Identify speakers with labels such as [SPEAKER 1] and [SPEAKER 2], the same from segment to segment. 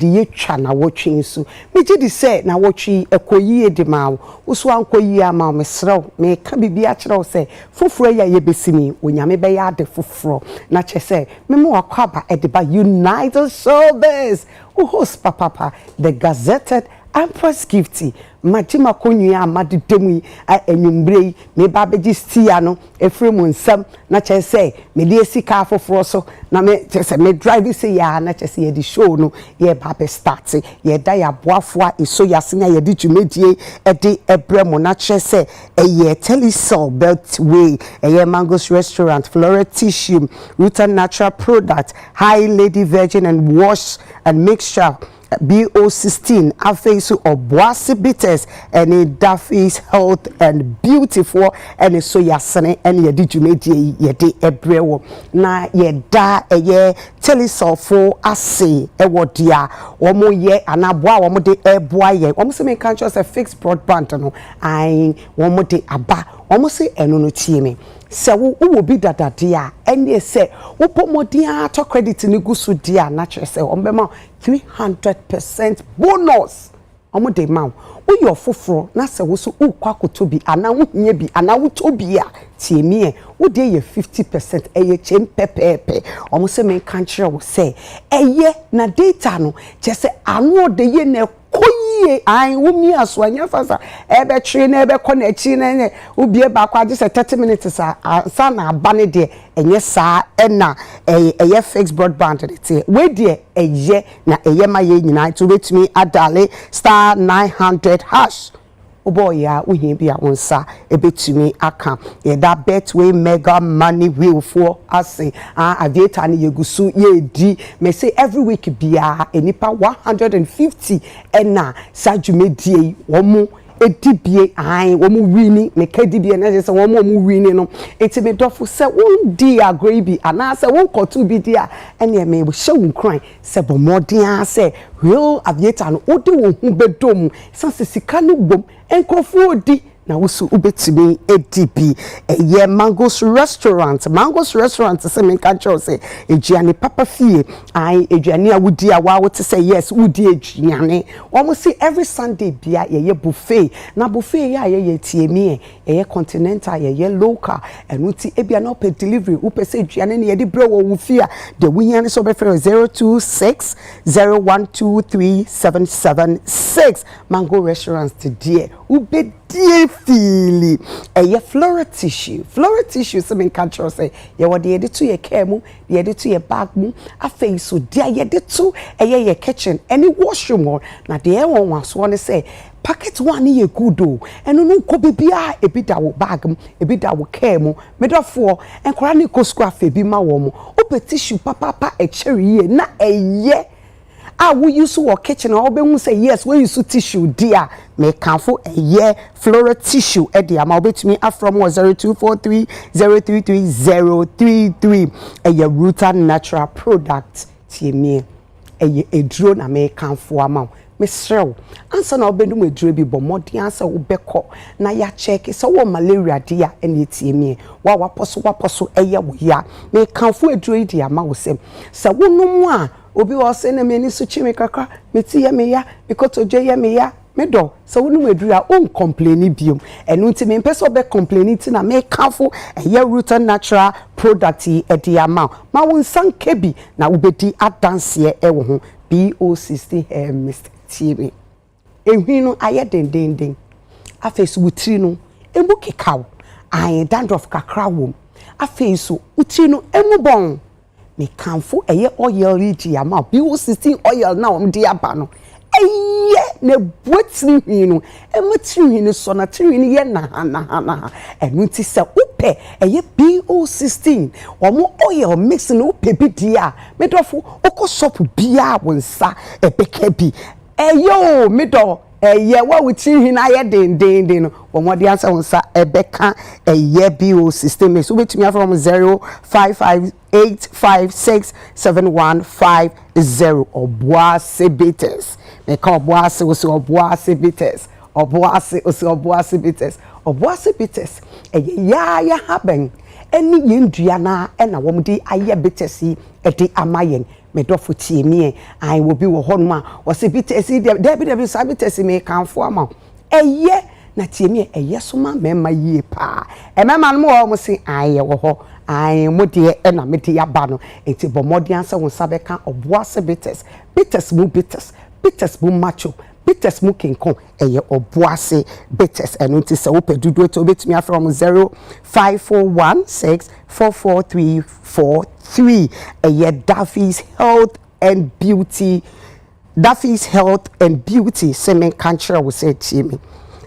[SPEAKER 1] yedi ye twa na wotwe nso me gye di say na wotwe ekoyi edi ma wo so ankoyi ama me srew me ka bibi a kire wo say foforo ya ye besimi onyame be ya de foforo na che say me mo akwaba ediba United Showbiz who host papa the gazetted Empress Gifty majima konyu amade demu enyumbre me ba beji stia no efremu nsam na che say me de sika afoforo so na me che say me drive say ya na che say ye di show no ye ba be start ye da ya boafo a eso yasenya ye di dwumedie e de ebremo na che say ye telecell belt way ye Mango's restaurant Flora tissue Rooted natural product high lady virgin and wash and mixture BO16 afeisu obuasi bitters and Duffy's health and beautiful and so yasene and ye di dwumedie ye de ebrewo na ye da ye telecell for ase ewo dia omo ye anaboa omo de eboa ye omo se me kan say fixed broadband no ai omo de aba omo se eno no tie me se wo bi dadade a ene se wo pomodi a to credit ni gusu dia na kire se ombema 300% bonus omo de ma wo yo foforo na se wo so ukwa kotobi ana wo hie bi ana wo tobi a tie me wo de ye 50% eye chem pepepe omo se me kan kire wo se eye na data no je se anu de ye na koyie ai wo mi aso anya fasa ebe twe na ebe kọ na chi na ubie ba kwa je 30 minutes sa na abane de enye sa na eye fixed broadband de we de eye na eye ma ye nyina to betumi adale star 900 hash oboy ya uhie bia wonsa ebetumi aka ye da betway mega money wheel for ase aviator ni yegusu ye di me say every week bia enipa 150 ena sajumedie womu edibie ai womu wini me kadibie na say womu wini no enti me dofo say won di agree bi ana say won kotu bi dia ene me hye won kran say bomodin a say real aviator no odi won hu bedom say sika no bom enkrofo odi na wusu ubetimi edibi ye Mango's restaurant say me kan cho say ejiane papa fie ai ejiane a wudi a wa wote say yes wudi ejiane wo say every Sunday bia ye buffet na buffet ya ye tiemi ye continental ye local enuti ebia na pe delivery upe say ejiane ne ye di bre wo fia de wuhiane so be 026 0123776 Mango restaurants today ube die fili eye Flora tissue se men control say ye wo de to ye care mu ye de to ye bag mu afei so dia ye de to ye kitchen any washroom na de e won waso ne say packet one ye good o eno no ko bibia e bi da wo bag mu e bi da wo care mu medofo enkora ne ko school afa bi ma wo mu o tissue papa e cherry ye na eye we use our kitchen or be say yes we use tissue dear me kanfo eye Flora tissue e dia ma obetumi afrom 0243 033033 eye Rooted natural product tie me eye eduro na me kanfo ama me srew ansa na obedum eduro bi bomodi ansa wo beko na ya check so wo malaria dia ene tie me wa waposo eye wo ya me kanfo eduro dia ma wo sem se wo no a obi wo se na me ni su chimi kakra meti ya me ya bikoto je ya me ya medo so wonu medura on complain biom enu nti me pese obe complain ti na me kafo eye Rooted natural product e de ama ma won san kebi na ubedi adanse e wo ho BO16 hair mist TV ehwinu aye dendenden afesu wutiri no emu kekaw aye dandruff kakra wom afesu wutiri no emu bon me kanfo eye oil ridi ama BO16 oil na om di aba no eye ne bwetri hwinu ematri hwinu so na tri hwinu ye na ha enu ti se upe eye BO16 omo oil mix no upe bi dia medofo okoshop bia wonsa ebeka bi eyo medo eye wa wuti hina ye den no womodi ansa wonsa ebeka eye BO16 so betumi from 0558567150 obuase bitters me ka obuase obuase bitters obuase bitters eye ya haben eni yendua na na womdi aye bitters e de amayen me dofo tie me I will be wo honma wo se bitters there say bitters me kan fo ama eye na tie me eye so ma mema yie pa e mema no mo se aye wo ho ai mo de e na me de aba no enti bomodian se wo sabe kan oboase bitters mu macho bitters mu kinkon eye oboase bitters eno nti se wo pedudu to betumi from 0541644343 eye Daffy's Health and Beauty semen kanchira wo se tie me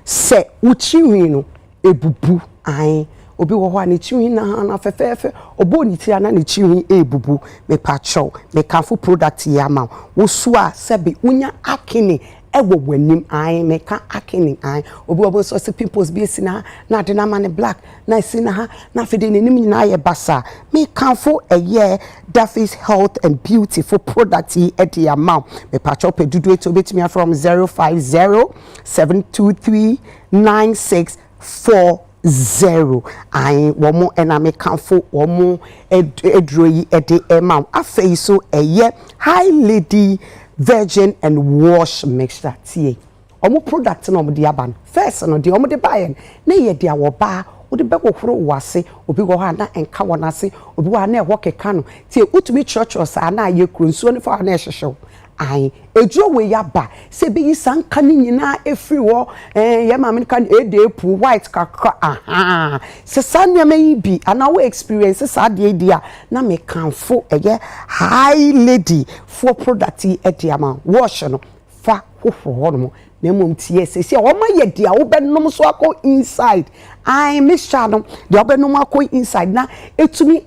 [SPEAKER 1] se uchiwi no ebubu ai obi wo ho ani chiwi na fefefe obo ni ti ana ni chiwi ebubu me pacho me kanfo product ya ma wo so a sebe unya akini ewo wanim ai me ka akini ai obi so se pimples bi esina na de na man black na esina ha na fede ni nim na ye basa me kanfo eye Daffy's Health and Beauty for product e de amount me pacho pedudu eto betimi from 050723964 ai womo ena me kanfo womo edroyi ede amount afei so eye High Lady Virgin and Wash mixture tie omo product no omo de aban first no de omo de buy na ye de awoba wo de bekokoro wase obi go ha na enka wonase obi wa na ewo keka no tie utumi church sa na ye kronsuo ne fa na ehwehwe ai ejo we yaba se be yisanka ni nyina efri wo ye ma me kan edepu white kakra aha se sanya me bi ana wo experience sa de dia na me kanfo eye High Lady for product e de ama wash no fa hohoro no na mom tie se o ma ye dia wo benom so akọ inside ai mixture no de obenom akọ inside na etumi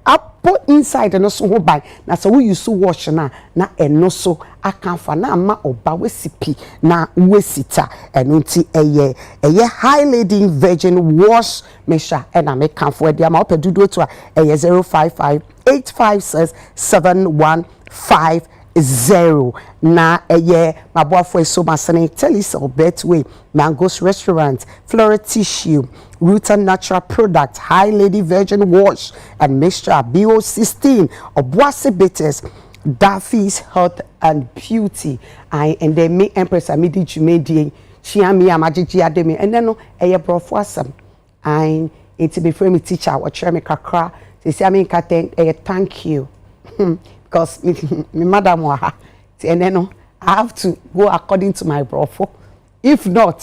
[SPEAKER 1] Apple inside no so ho ban na so we use wash na eno so akanfa na ama oba wesipi na wesita eno nti eye High Lady Virgin Wash mesha na me kanfo de ama opedudu to eye 0558567150 na eye maboafo eso masene Telecel Betway Mango's Restaurant Flora Tissue Ruta Natural Product High Lady Virgin Wash and Mixture BO16 Obuase Bitters Daffy's Health and Beauty and they me Empress Amidi Jumedi Chiami Amajiji Ademi and then no eye brofo asem it's be frame teacher what me kakra say me katen thank you because me madam wa and then no I have to go according to my brofo. If not,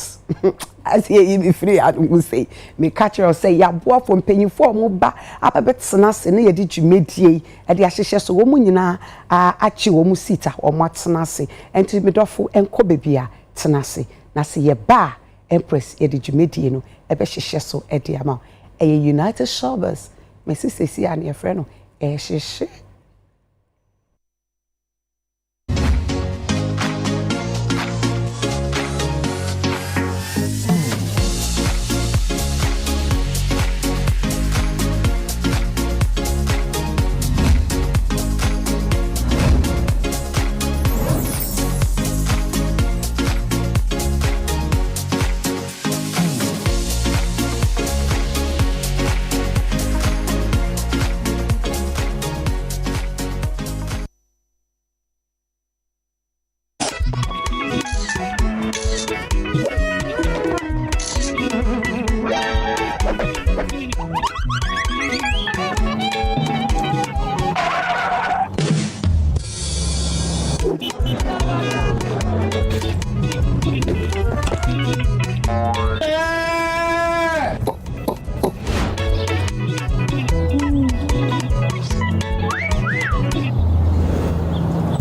[SPEAKER 1] as you be free, I will say, me catch her say, ya boy from paying for moba, up a bit sanas, and ye did you made ye, and the ashes so woman at you musita or what sanasi, and to me dofu and cobebia tanasi, nasi ye ba, Empress, ye did you made ye no, a beshe so at the amount. A United Showbiz, my sister, see, and your friend, a she.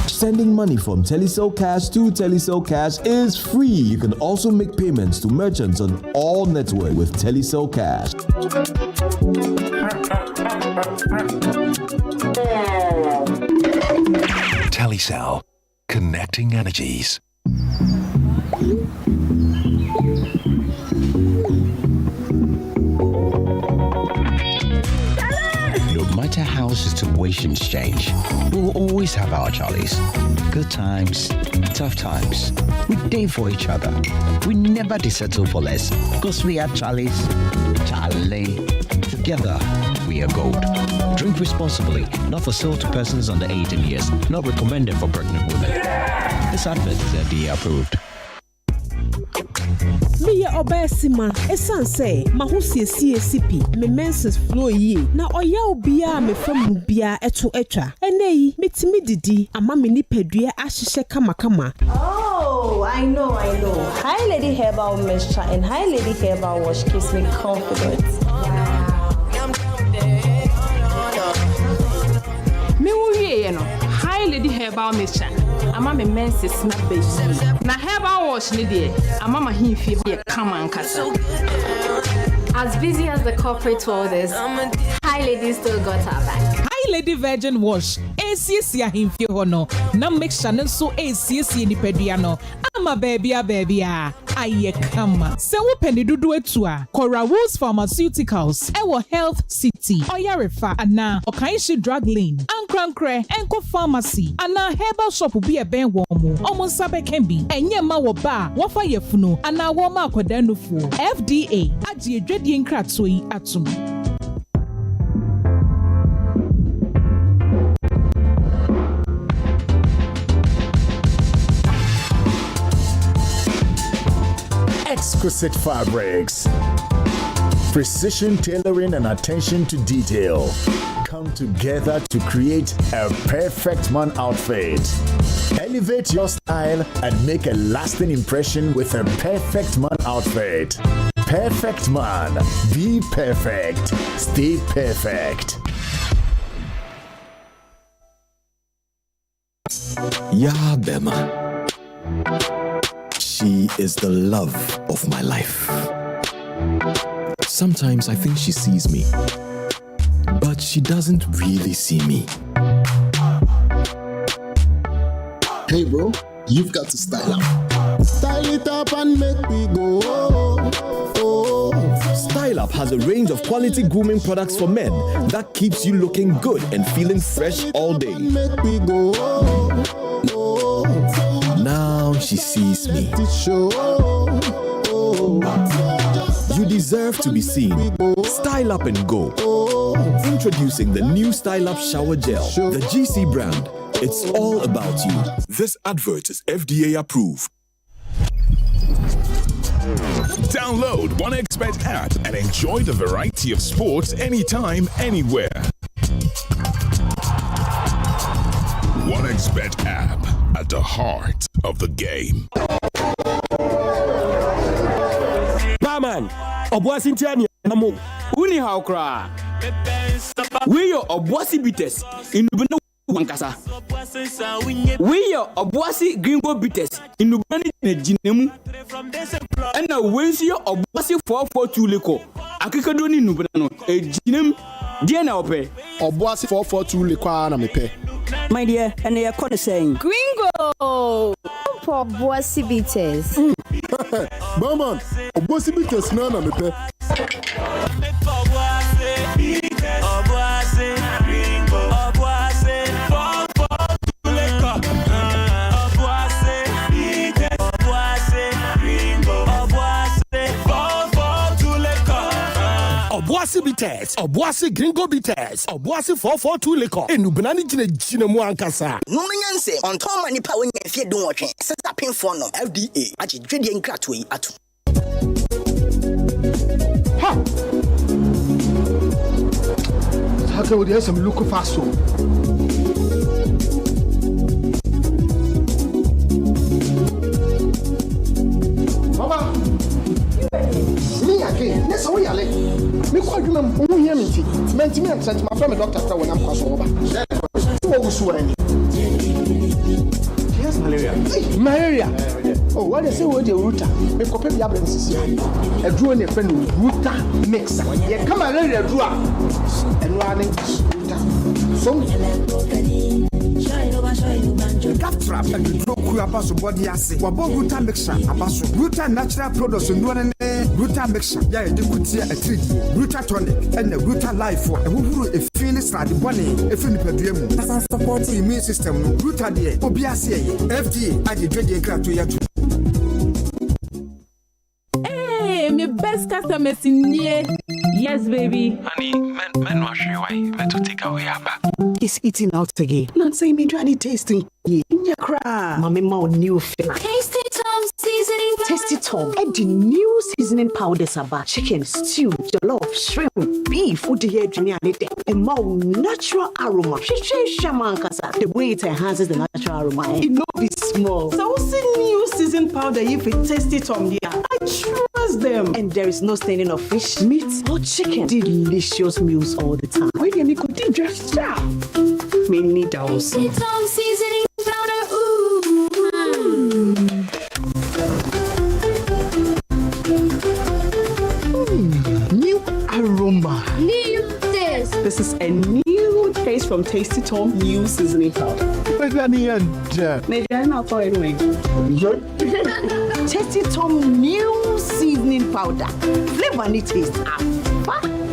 [SPEAKER 2] Sending money from Telecel Cash to Telecel Cash is free. You can also make payments to merchants on all network with Telecel Cash.
[SPEAKER 3] Telecel, connecting energies.
[SPEAKER 4] No matter how situations change, we will always have our Charlies. Good times, tough times. We day for each other. We never settle for less because we are Charlies. Charlie. Together, Area Gold. Drink responsibly, not for sale to persons under 18 years, not recommended for pregnant women. This advert is FDA approved.
[SPEAKER 5] Me obesima esan say mahusie CCP me menses flow yi na oya obia me famu bia eto etwa eneyi metimi didi ama me nipadua ahihye kama.
[SPEAKER 6] Oh, I know. Hi Lady Herbal Mixture and Hi Lady Herbal Wash gives me confidence.
[SPEAKER 7] Me wo no Hi Lady Herbal Mixture. Ama me menses na beji. Na Herbal Wash ni de ama ma himfie ye kama nkasa.
[SPEAKER 8] As busy as the corporate world is, Hi Lady still got her back.
[SPEAKER 9] Hi Lady Virgin Wash, ACC himfie hono. Na mixture nso ACC ni pedua no. Ama baby aye kama. Se wo peni dudu etu a. Cora Woods Pharmaceuticals, ewo Health City, Oyarefa ana Okaishi Drug Lane, Ankrankre, Enko Pharmacy, ana Herbal Shop bi eben wo mu. Omo sabe kembi, enye ma wo ba, wo fa yefunu, ana wo ma akoda nufu. FDA, aji edwedie nkratso yi atum.
[SPEAKER 10] Exquisite fabrics, precision tailoring and attention to detail come together to create a perfect man outfit. Elevate your style and make a lasting impression with a perfect man outfit. Perfect man, be perfect, stay perfect.
[SPEAKER 2] Yeah, Bema. She is the love of my life. Sometimes I think she sees me, but she doesn't really see me.
[SPEAKER 11] Hey bro, you've got to style up. Style it up and make me go.
[SPEAKER 2] Style Up has a range of quality grooming products for men that keeps you looking good and feeling fresh all day.
[SPEAKER 11] Make me go.
[SPEAKER 2] Now she sees me. You deserve to be seen. Style Up and go. Introducing the new Style Up Shower Gel, the GC brand. It's all about you.
[SPEAKER 3] This advert is FDA approved. Download OneXBet app and enjoy the variety of sports anytime, anywhere. OneXBet app, at the heart of the game.
[SPEAKER 12] Barman, Obuasi Ntiani Namu, Uni Haukra. We are Obuasi Bites in Nubano Wankasa. We are Obuasi Gringo Bites in Nubani Jinemu. And now when you Obuasi 442 Leko, Akikadoni Nubano, a Jinem, Diana Ope,
[SPEAKER 11] Obuasi 442 Lekwana Mepe.
[SPEAKER 12] My dear, and they are kind of saying
[SPEAKER 8] Gringo for Obuasi Bites.
[SPEAKER 11] Barman, Obuasi Bites Nana Mepe.
[SPEAKER 13] Obuasi Bites, Obuasi Gringo Bites, Obuasi 442 Leko. Enubnani jine mu ankasa.
[SPEAKER 14] No menyanse on Tom mani pa wenye fie don wotwe. Sesa pin for no FDA aji dwedie nkrato yi atu.
[SPEAKER 11] Ha. Saka wo dey some look fast so. Baba. Me again. Nessa we yale. Me kwa dwuma mu hia me nti. Mentimi ansent my friend doctor kwa wona mkwaso oba. Wo wusu ani. Yes, malaria. Malaria. Oh, what they say what the router. Me kope bia brensisi. Aduro ne friend router mix. Ye come malaria aduro. Eno ane router. So
[SPEAKER 15] Gap trap and the drug crew abaso body ase. Wabo router mixture abaso. Router natural products no ne router mixture. Ya e kutia a treat. Router tonic and the router life for. E wuru e feel start the body e feel nipadua mu. That's support the immune system. Router there. Obi ase ye. FDA ade dwede nkrato ya tu.
[SPEAKER 5] Hey, my best customers in here.
[SPEAKER 16] Yes, baby.
[SPEAKER 17] Honey, men wash you away. Meant to take away our back.
[SPEAKER 1] He's eating out again. Not saying me trying tasting. Yeah, cry. Mommy, my new flavor.
[SPEAKER 18] Tasty Tom seasoning.
[SPEAKER 1] Tasty Tom. And the new seasoning powders about chicken, stew, jollof, shrimp, beef, food here, a more natural aroma. The way it enhances the natural aroma. It no be small.
[SPEAKER 16] So what's the new season powder if it Tasty Tom here? I trust them.
[SPEAKER 1] And there is no staining of fish, meat, or chicken. Delicious meals all the time. Where do you could just many dolls.
[SPEAKER 18] Tasty Tom seasoning powder. Ooh.
[SPEAKER 1] New aroma.
[SPEAKER 18] New taste.
[SPEAKER 1] This is a new taste from Tasty Tom new seasoning powder. Maybe I'm not following. Tasty Tom new seasoning powder. Flavor and taste.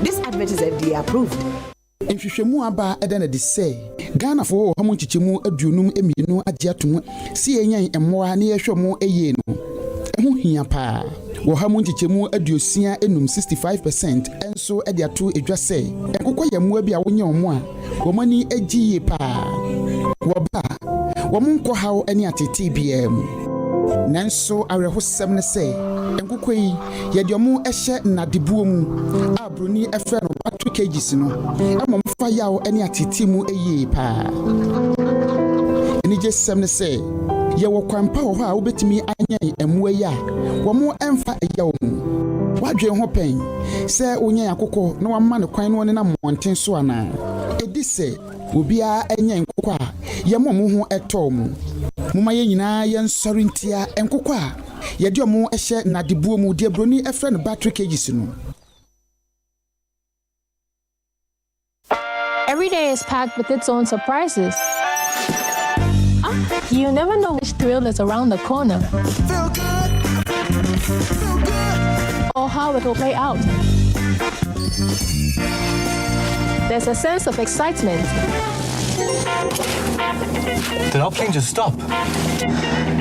[SPEAKER 1] This advert is FDA approved.
[SPEAKER 19] Nhwehwemu aba eda na de say Ghana for homo chichemu aduonum emienu agye atom si enyan emmoa na yehwemo eye no ehu hia pa wo homo chichemu aduosia enum 65% enso ede ato edwa say enkokọ yemmoa bi a wonye omo a wo mani agiye pa wo ba wo monko hawo ani atete bia mu nanso awrehosem ne say enkokọ yi yede omo ehye nadebuo mu abroni efe no 2 kgs no amom fa yawo ani atete mu eye pa eni je sem ne say ye wo kwampa ho a wobetimi anyan emua ya wo mo emfa yawo mu wadwe ho pen say onyan akokọ na wamma ne kwan no ne na monten so ana edi say obia anyan kokọ a ye mo ho eto mu muma ye nyina ye nsori ntia enkokọ a ye de omo ehye nadebuo mu de broni efre no battery kgs no.
[SPEAKER 8] Every day is packed with its own surprises. You never know which thrill is around the corner.
[SPEAKER 18] Feel good. Feel good.
[SPEAKER 8] Or how it will play out. There's a sense of excitement.
[SPEAKER 17] Did our plane just stop?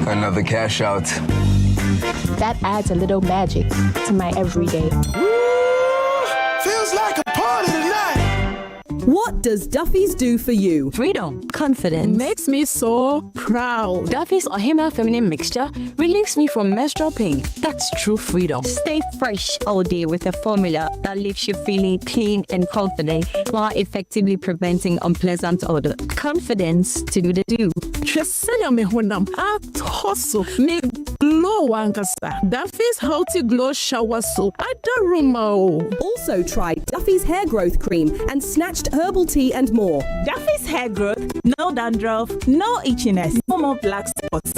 [SPEAKER 17] Another cash out.
[SPEAKER 8] That adds a little magic to my everyday.
[SPEAKER 18] Feels like a party tonight.
[SPEAKER 20] What does Duffy's do for you?
[SPEAKER 21] Freedom, confidence.
[SPEAKER 20] Makes me so proud.
[SPEAKER 21] Duffy's Ohima feminine mixture relieves me from menstrual pain. That's true freedom.
[SPEAKER 22] Stay fresh all day with a formula that leaves you feeling clean and confident while effectively preventing unpleasant odor. Confidence to do the do.
[SPEAKER 20] Duffy's Healthy Glow Shower Soap.
[SPEAKER 21] Also try Duffy's Hair Growth Cream and Snatched Herbal Tea and more.
[SPEAKER 23] Duffy's Hair Growth, no dandruff, no itchiness, no more black spots.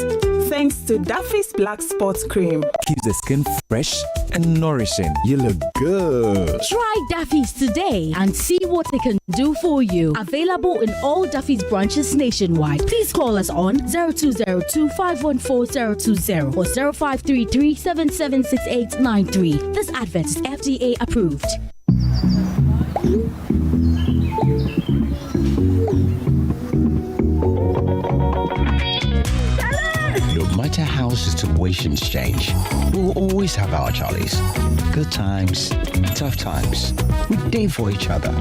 [SPEAKER 23] Thanks to Duffy's Black Spots Cream.
[SPEAKER 24] Keeps the skin fresh and nourishing. You look good.
[SPEAKER 25] Try Duffy's today and see what they can do for you. Available in all Duffy's branches nationwide. Please call us on 0202-514-020 or 0533-776893. This advert is FDA approved.
[SPEAKER 4] No matter how situations change, we'll always have our Charlies. Good times, tough times. We day for each other.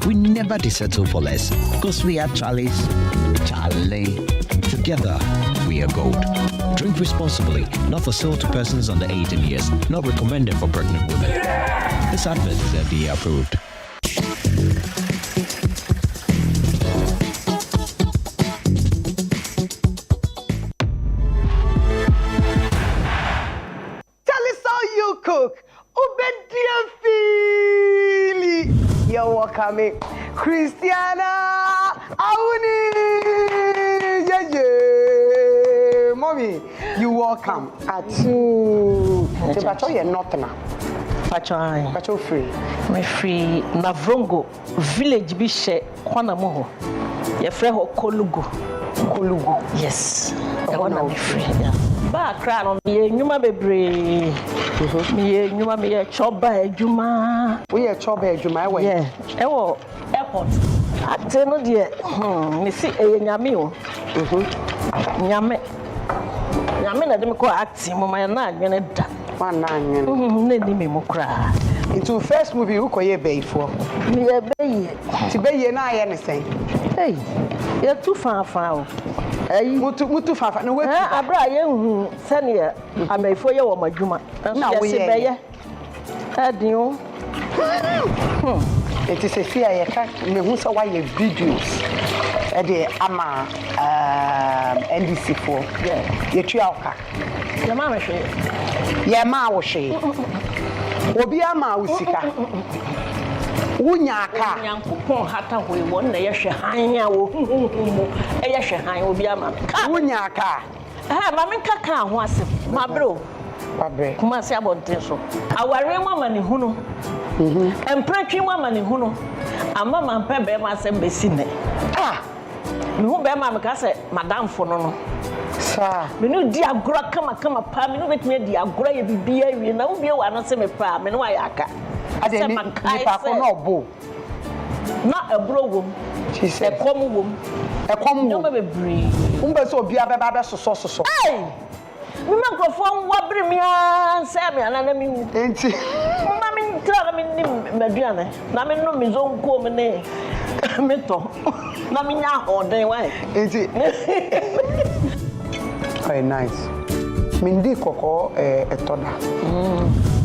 [SPEAKER 4] We never settle for less. Because we are Charlies. Charlie. Together, we are gold. Drink responsibly. Not for sale to persons under 18 years. Not recommended for pregnant women. This advert is FDA approved.
[SPEAKER 1] Cook, obedient Philly. You're welcome, Christiana Auni. Yeah, mommy, you welcome. Atu, Pacho, you're not now. Pacho free.
[SPEAKER 16] My free Navrongo village bishe Kwanamoho. Your friend Kolugu. Yes. I want to be free. Yeah. Ba kra no me nyuma bebre me nyuma me choba adwuma
[SPEAKER 1] we choba adwuma e we
[SPEAKER 16] yeah e wo airport ate no de me si nyame o nyame na de me ko acting mo ma na adwene da
[SPEAKER 1] na anwene
[SPEAKER 16] na ni me mo kra
[SPEAKER 1] Into first movie who koye bay for.
[SPEAKER 16] Me a bay.
[SPEAKER 1] To bay and I anything.
[SPEAKER 16] Hey, you're too far. Hey,
[SPEAKER 1] mutu fafa. No way.
[SPEAKER 16] Abra, you send here. I may for you or my juma.
[SPEAKER 1] Now we are.
[SPEAKER 16] You.
[SPEAKER 1] It is a fear you can't me who saw why your videos. Ama NDC for. Yeah. You trialka.
[SPEAKER 16] Your mama she.
[SPEAKER 1] Your ma was she. Obi ama usika. Unyaka.
[SPEAKER 16] Nyankopon hata we won na yehwe han ya wo yehwe han obi ama.
[SPEAKER 1] Unyaka.
[SPEAKER 16] Mama nkaka ho ase. Mabro.
[SPEAKER 1] Babre.
[SPEAKER 16] Kuma se abonten so. Aware mama ne hunu. Empretwi mama ne hunu. Ama mampa be ma se besi ne. Me hu be ma me ka se madam fo no.
[SPEAKER 1] Sa.
[SPEAKER 16] Me no di agora kama pa me no betime di agora ye bibia wie na wo bia wa no se me pa me no wa yaka.
[SPEAKER 1] Ade ni pa ko no bo.
[SPEAKER 16] Na ebro wom.
[SPEAKER 1] She said
[SPEAKER 16] ekom wom.
[SPEAKER 1] Ekom
[SPEAKER 16] wom. No be bre.
[SPEAKER 1] Umbe so bia be ba soso.
[SPEAKER 16] Hey! Me microphone wa bre mi an se me ana na mi.
[SPEAKER 1] Enti.
[SPEAKER 16] Ma mi tra mi ni maduane. Na me no mi zo nko me ne. Me to. Na mi nya hoden wa.
[SPEAKER 1] Enti. Very nice. Mindi koko etoda.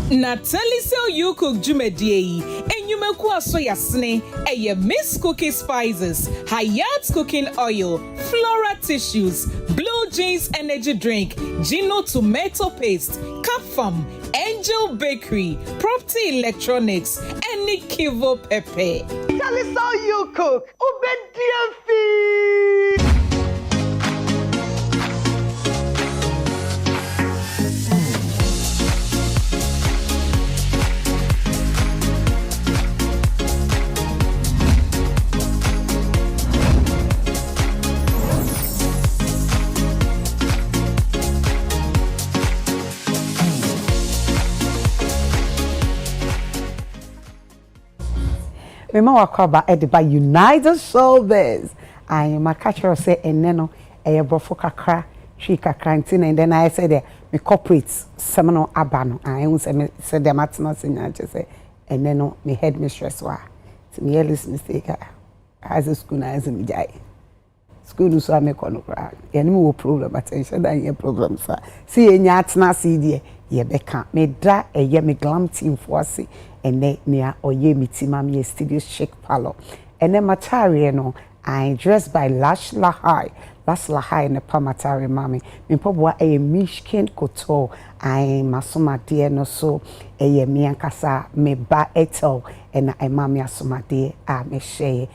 [SPEAKER 2] Natalie so you cook jumedie and you make so yasne a Miss Cookie Spices, Hayat cooking oil, Flora tissues, Blue Jeans energy drink, Gino tomato paste, Capfarm, Angel Bakery, Property Electronics, and Nikivo Pepe.
[SPEAKER 1] Natalie so you cook. Obedience. Mema wakwaba ediba United Showbiz. I am a catcher say eneno brofo kakra twi kakra ntina and then I said me corporate seminal abano. I won say me said them atna senya say eneno me headmistress wa. To me earliest mistake as a school na as me jai. School no so me kono kra. Ye no wo problem attention dan ye problem sa. See enya atna see die ye beka me da eye me glam team for ase. Ene nia oye mitima me studio chic palo. Ene matari no I dressed by Lash Lahai. Lash Lahai ne pa matari mami. Me pobwa eye mishken koto. I masoma die no so eye mi ankasa me ba etel ena e mami asoma die a me share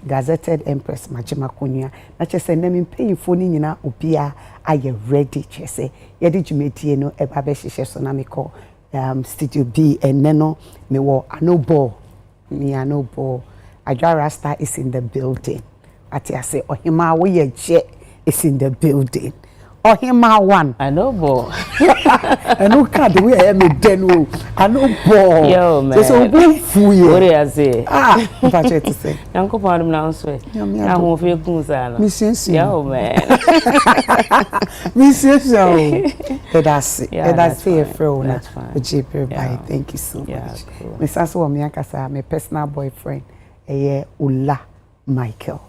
[SPEAKER 1] gazetted Empress Majima Kunya. Na chese ne me mpanyfo ni nyina obia aye ready chese. Ye di dwumadie no e ba be hihye so na me call Studio B and Neno me wo anobo me anobo Ajwa Rasta is in the building. Ati I say Ohima wo ye je is in the building. Ohima one
[SPEAKER 6] anobo
[SPEAKER 1] anu card we hear me den wo anobo
[SPEAKER 6] yo man
[SPEAKER 1] so fu ye
[SPEAKER 6] what I say
[SPEAKER 1] but to say
[SPEAKER 6] yanko pa dum na so na ho fe kun sa na
[SPEAKER 1] mi sense
[SPEAKER 6] yo man
[SPEAKER 1] mi sense that's a fro na JP bye thank you so much me saso wo me akasa me personal boyfriend Ola Michael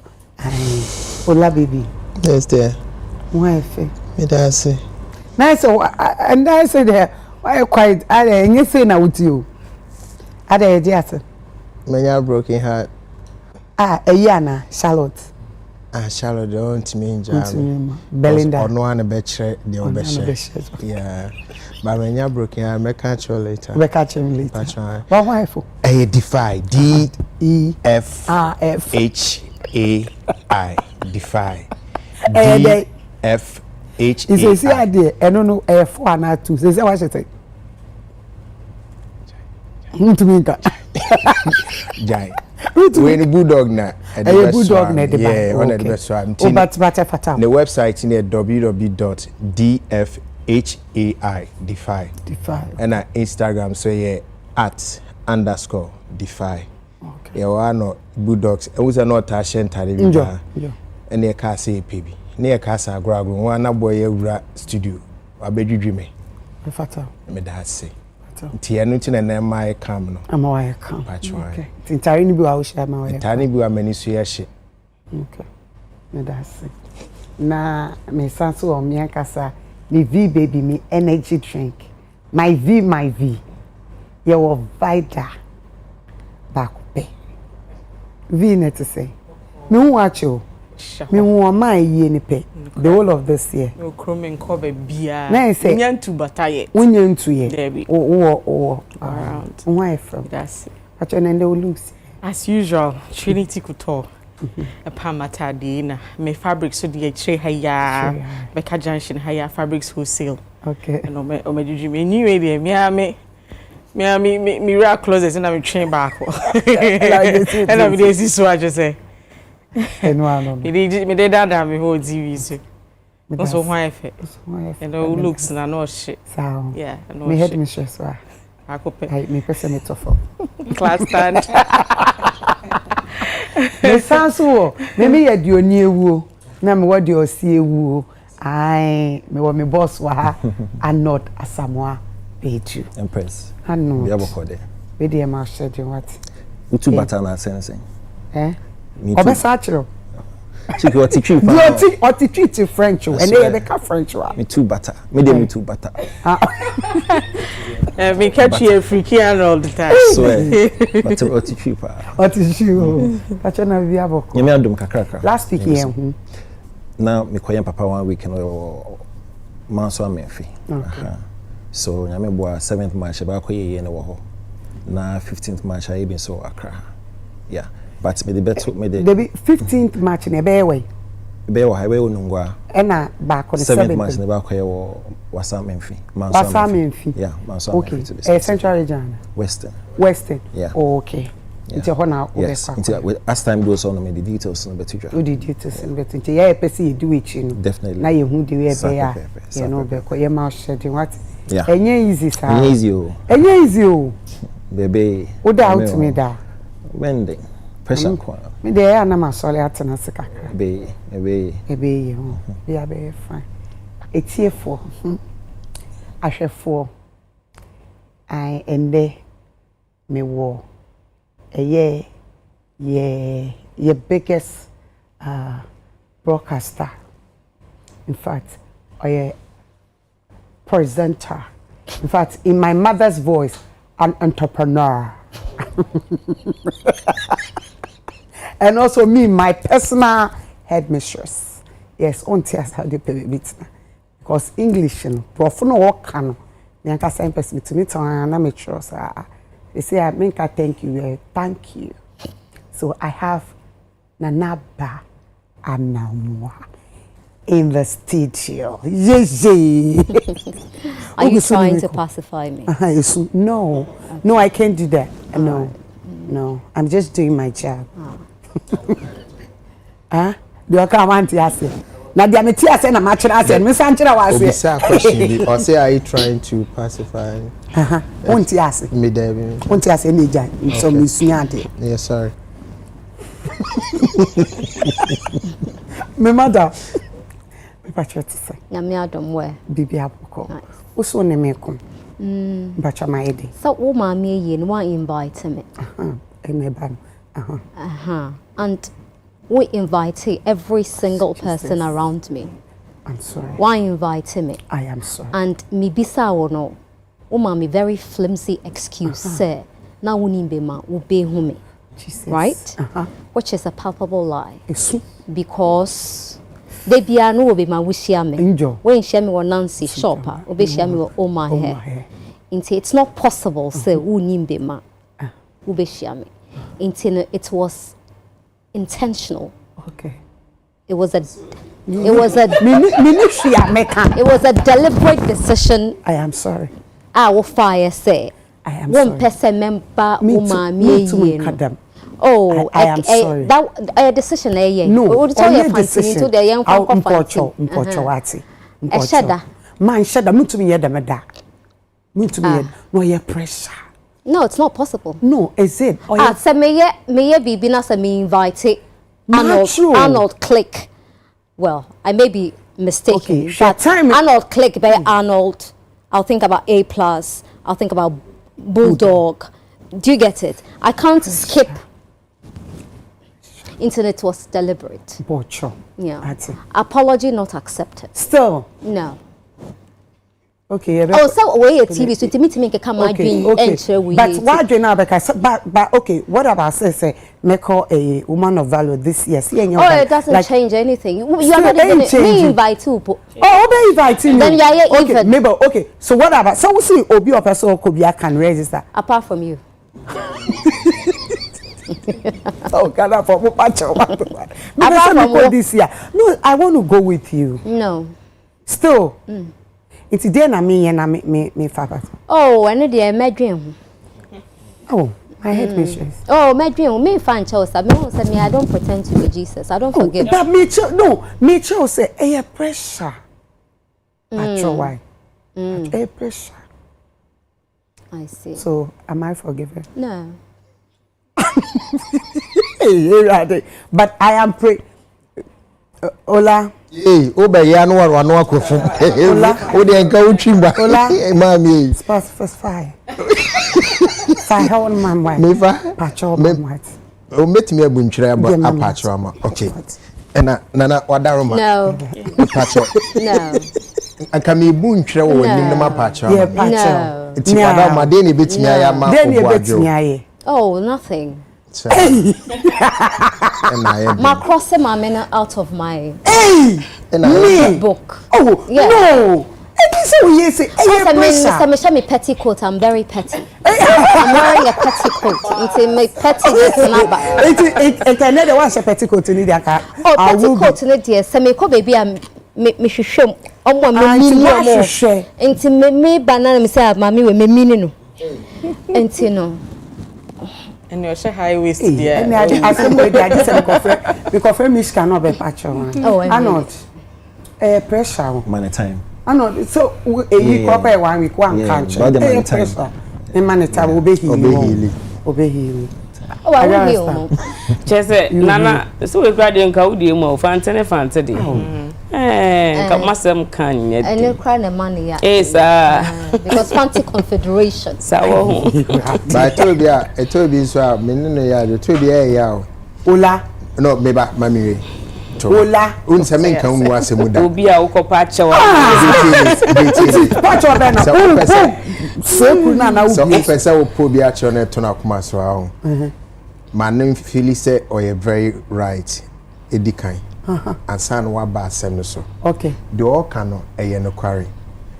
[SPEAKER 1] Ola baby
[SPEAKER 7] yes there
[SPEAKER 1] wife
[SPEAKER 7] me da say
[SPEAKER 1] nice and I said there why quiet are you say na with you are there just
[SPEAKER 7] me broken heart
[SPEAKER 1] Eyana Charlotte
[SPEAKER 7] Charlotte don't mean jam
[SPEAKER 1] Belinda
[SPEAKER 7] or no one be chere the obeshe yeah but me broken heart me catch you later
[SPEAKER 1] what wife
[SPEAKER 7] defy DEFHAI defy DFH
[SPEAKER 1] is a see idea and no F1 and 2 say what you say to me
[SPEAKER 7] jai when bulldog na
[SPEAKER 1] bulldog na the
[SPEAKER 7] yeah one of the best one
[SPEAKER 1] but fatal
[SPEAKER 7] the website in www.dfhai defy and Instagram so yeah @_defy okay yeah one bulldogs e was not ashen tare bi and e ka say pebi na e ka sa agrago one boy ewura studio abedwidwi me
[SPEAKER 1] fatal
[SPEAKER 7] me da say Ti enu ti na my come no.
[SPEAKER 1] Am I come? Okay. Tintari ni bi wa wo share ma wo.
[SPEAKER 7] Tintari bi wa mani so ye hye.
[SPEAKER 1] Okay. Me that's it. Na me sanso o me akasa me V baby me energy drink. My V. You were Vida back pay. V net to say. Me watch you. Me want my year ni pay. The whole of this year.
[SPEAKER 6] No chroming cover bia.
[SPEAKER 1] Na say
[SPEAKER 6] nyantu bataye.
[SPEAKER 1] Unyantu ye.
[SPEAKER 6] Debbie.
[SPEAKER 1] Oh
[SPEAKER 6] around.
[SPEAKER 1] Where from?
[SPEAKER 6] That's it.
[SPEAKER 1] What you nende lose?
[SPEAKER 6] As usual, Trinity Couture. A pamata na me fabrics so the tre haya. Beka junction haya fabrics wholesale.
[SPEAKER 1] Okay.
[SPEAKER 6] No me juju me new area me real closets and I'm train back. And I'm this so I just say.
[SPEAKER 1] No.
[SPEAKER 6] Me did that me whole TV so. Also why effect. And all looks na no shit.
[SPEAKER 1] So.
[SPEAKER 6] Yeah, no
[SPEAKER 1] me head mistress wa.
[SPEAKER 6] I could pay.
[SPEAKER 1] Me person it off.
[SPEAKER 6] Class stand.
[SPEAKER 1] Me sanso me ye di oni ewu na me wo di osi ewu. Ai me wo me boss wa ha and not Asamoah Peju.
[SPEAKER 3] Empress.
[SPEAKER 1] Hanu.
[SPEAKER 3] Be abokode.
[SPEAKER 1] We dey ma share what?
[SPEAKER 3] Utu bata na sensing.
[SPEAKER 1] Obesa chiro.
[SPEAKER 3] Chiki oti twi pa.
[SPEAKER 1] Oti twi to French and they be ka French wa.
[SPEAKER 3] Me too bata. Me dey me too bata.
[SPEAKER 6] Me catch you freaky and all the time.
[SPEAKER 3] Swear. But oti twi pa.
[SPEAKER 1] Oti twi. Pacha na bi aboko.
[SPEAKER 3] Nyame adom kakra.
[SPEAKER 1] Last week here.
[SPEAKER 3] Now me koyen papa 1 week no manso amefi. So nyame boa 7th March ba koye no wo ho. Na 15th March I been so Accra. Yeah. But me the better me the
[SPEAKER 1] 15th March na be we.
[SPEAKER 3] Be wo highway onungwa.
[SPEAKER 1] E na ba ko
[SPEAKER 3] 7th March na ba koye wo Wasam Memfi.
[SPEAKER 1] Wasam Memfi.
[SPEAKER 3] Yeah, Manso
[SPEAKER 1] okay. Central region.
[SPEAKER 3] Western.
[SPEAKER 1] Yeah. Oh, okay. It's a honor.
[SPEAKER 3] Yes. As time goes on, me the details no better.
[SPEAKER 1] The details no better. Yeah, person you do it, you know.
[SPEAKER 3] Definitely.
[SPEAKER 1] Now you who do it be ya. You know, because your mouth shedding what?
[SPEAKER 3] Yeah.
[SPEAKER 1] Enye easy, sir.
[SPEAKER 3] Enye easy o.
[SPEAKER 1] Enye easy o.
[SPEAKER 3] Baby.
[SPEAKER 1] O da out me da.
[SPEAKER 3] Wending. Pressure kwa.
[SPEAKER 1] Me dey ya na masole atena se kakra.
[SPEAKER 3] Be
[SPEAKER 1] you. Be be fine. Etiefo. Ahwefo. I ende me wo. Your biggest broadcaster. In fact, or presenter. In fact, in my mother's voice, an entrepreneur. And also me, my personal headmistress. Yes, on tears how they pay bit. Because English, prof no work can. Me anka same person to me to na me trust. They say, I make a thank you. Thank you. So I have Nanaba Anamwa in the studio. Yes.
[SPEAKER 9] Are you trying to pacify me?
[SPEAKER 1] No. Okay. No, I can't do that. No. No. I'm just doing my job. Huh? Do you come on to ask you? Now, the amateur said, I'm actually asking, Miss Angela was
[SPEAKER 7] a question. Or say, are you trying to pacify?
[SPEAKER 1] Won't you ask
[SPEAKER 7] me, Debbie?
[SPEAKER 1] Won't you ask any guy? So, Miss Yante.
[SPEAKER 7] Yes, sorry.
[SPEAKER 1] My mother. My patron to say,
[SPEAKER 9] Yamiadom, where?
[SPEAKER 1] Bibi Aboko. Also, Nemekum. Bacha my Eddie.
[SPEAKER 9] So, oh, mammy, you want invite me. And we invite every single person around me.
[SPEAKER 1] I'm sorry.
[SPEAKER 9] Why invite me?
[SPEAKER 1] I am sorry.
[SPEAKER 9] And me bisa or no, me very flimsy excuse say na unimbe ma ube hume. Right? Which is a palpable lie. Because they be no be ma wishia me. When share me one Nancy shopper, obe share me oh my hair. It's not possible say unimbe ma ube share me. It was intentional.
[SPEAKER 1] Okay.
[SPEAKER 9] It was a deliberate decision.
[SPEAKER 1] I am sorry.
[SPEAKER 9] I will fire say.
[SPEAKER 1] I am sorry.
[SPEAKER 9] One person member
[SPEAKER 1] me too,
[SPEAKER 9] oh,
[SPEAKER 1] I am sorry.
[SPEAKER 9] That a decision
[SPEAKER 1] no,
[SPEAKER 9] only decision. To the young
[SPEAKER 1] Mpocho man shada mutu me yeda meda. Mutu me yeda. No ye pressure.
[SPEAKER 9] No, it's not possible.
[SPEAKER 1] No, is it?
[SPEAKER 9] Say me be na say me invite Arnold Click. Well, I may be mistaken.
[SPEAKER 1] Okay,
[SPEAKER 9] but Arnold Click by Arnold. I'll think about A+. I'll think about bulldog. Do you get it? I can't skip. Internet was deliberate.
[SPEAKER 1] Bocho.
[SPEAKER 9] Yeah. Apology not accepted.
[SPEAKER 1] Still?
[SPEAKER 9] No.
[SPEAKER 1] Okay.
[SPEAKER 9] Oh, so away at TV, so to make a come
[SPEAKER 1] okay. But why do you know? Because but okay, what about say me call a woman of value this year?
[SPEAKER 9] It doesn't change anything. You are not even me invite you.
[SPEAKER 1] Oh, be inviting
[SPEAKER 9] then you are here
[SPEAKER 1] okay,
[SPEAKER 9] even.
[SPEAKER 1] Maybe okay. So what about we see Obi or person could be can register
[SPEAKER 9] apart from you.
[SPEAKER 1] Oh, God, for apart from this year. No, I want to go with you.
[SPEAKER 9] No.
[SPEAKER 1] Still. It's then I mean and me father.
[SPEAKER 9] Oh, and the my dream.
[SPEAKER 1] Oh, my head wishes.
[SPEAKER 9] Oh, my dream. Me fan chose. I don't pretend to be Jesus. I don't forget.
[SPEAKER 1] But me chose say air pressure. Why? Air pressure.
[SPEAKER 9] I see.
[SPEAKER 1] So am I forgiven?
[SPEAKER 9] No.
[SPEAKER 1] But I am Ola.
[SPEAKER 7] Hey, Obey, I know what one walk from. Oh, they go chimba. Ola, mammy.
[SPEAKER 1] First five. Five, how on my wife?
[SPEAKER 7] Never.
[SPEAKER 1] Patcho, my wife.
[SPEAKER 7] Oh, met me a bunchra, but a patchama. Okay. And Nana, what daroma?
[SPEAKER 9] No.
[SPEAKER 7] Patcho.
[SPEAKER 9] No.
[SPEAKER 7] And can me bunchra or Ninama patcha?
[SPEAKER 1] Yeah, patcho.
[SPEAKER 7] It's about my daily bits me. I am
[SPEAKER 1] my
[SPEAKER 9] oh, nothing.
[SPEAKER 7] And
[SPEAKER 9] my crossing my men out of my book.
[SPEAKER 1] Oh, yeah. No.
[SPEAKER 9] Me petticoat. I'm very petty. I'm wearing a petticoat. It's my petty number.
[SPEAKER 1] It's another one. A petticoat in the car.
[SPEAKER 9] Oh, petticoat in the semi baby. Me should show. Into me banana. Me say, "Mommy, we me meaning." Into no.
[SPEAKER 6] And you're so high waisted, yeah.
[SPEAKER 1] And I said, I just said, because Miss cannot be patched on.
[SPEAKER 9] Oh,
[SPEAKER 1] I not pressure.
[SPEAKER 3] Money time.
[SPEAKER 1] I know. So, you copy 1 week, one country. Pressure. In money time, obey healing. Obey healing.
[SPEAKER 9] Oh, I will heal.
[SPEAKER 10] Just say, Nana, so we're graduating Kaudi more fancy. Come masam can yet.
[SPEAKER 9] And you cry the money, yeah.
[SPEAKER 10] Yes,
[SPEAKER 9] because fancy confederation.
[SPEAKER 10] So,
[SPEAKER 7] but I told you, so many ya, to be a yaw.
[SPEAKER 1] Ola,
[SPEAKER 7] no, maybe mammy.
[SPEAKER 1] Ola,
[SPEAKER 7] unsamen can was a muda.
[SPEAKER 10] Be a uko patcho.
[SPEAKER 1] Patcho, so
[SPEAKER 7] professor will pull be at your net to knock my soul. My name Phyllis said, or you're very right. Edikai. And son wa ba asem so.
[SPEAKER 1] Okay.
[SPEAKER 7] The all cano e no quarry.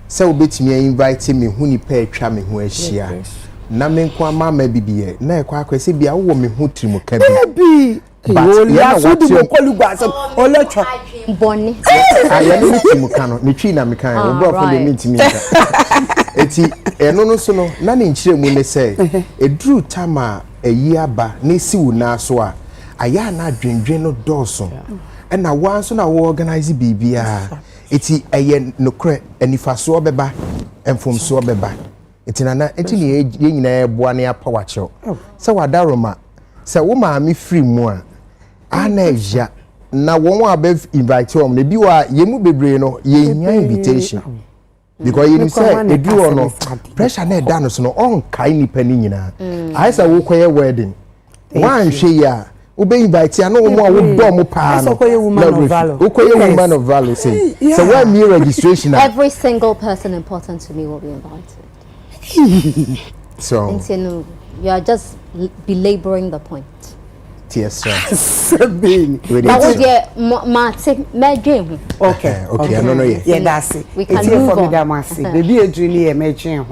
[SPEAKER 7] So bit me invite me hu ni pa atwa me ho ahia. Na me nko ama ma bibie. Na e kwa kwese bia wo me hu trimu ka bi.
[SPEAKER 1] Baby. But ya so di mo kolu gba asem. Oletwa.
[SPEAKER 9] Bonni.
[SPEAKER 7] Aya no trimu ka no. Me twi na me kan. Obo for the meet me. Eti eno no so no na ne nkyire mu ne say edru tama eyi aba ne si wu na so a aya na dwendwen no doso. And now once na we organize bibia eti eye nokre anifaso beba emfomso beba eti na eti ne ye nyina eboa ne apawa chew se wadaroma se wo ma me free mu a ana eja na won wa be invite om ne bi wa yemu bebre no ye nya invitation because you say e bi wo no pressure na da no so no on kai nipa ni nyina I say wo koye wedding wan hwe ya Ube invite ya no mo a wo do mo pa no.
[SPEAKER 1] Woman of value.
[SPEAKER 7] Woman of value say. So when me registration
[SPEAKER 9] every single person important to me will be invited.
[SPEAKER 7] So
[SPEAKER 9] you are just belaboring the point.
[SPEAKER 7] Yes, sir.
[SPEAKER 9] That was my dream.
[SPEAKER 1] Okay.
[SPEAKER 7] I don't know yet.
[SPEAKER 1] Yeah, that's it.
[SPEAKER 9] We can move on.
[SPEAKER 1] Baby a dream me dream.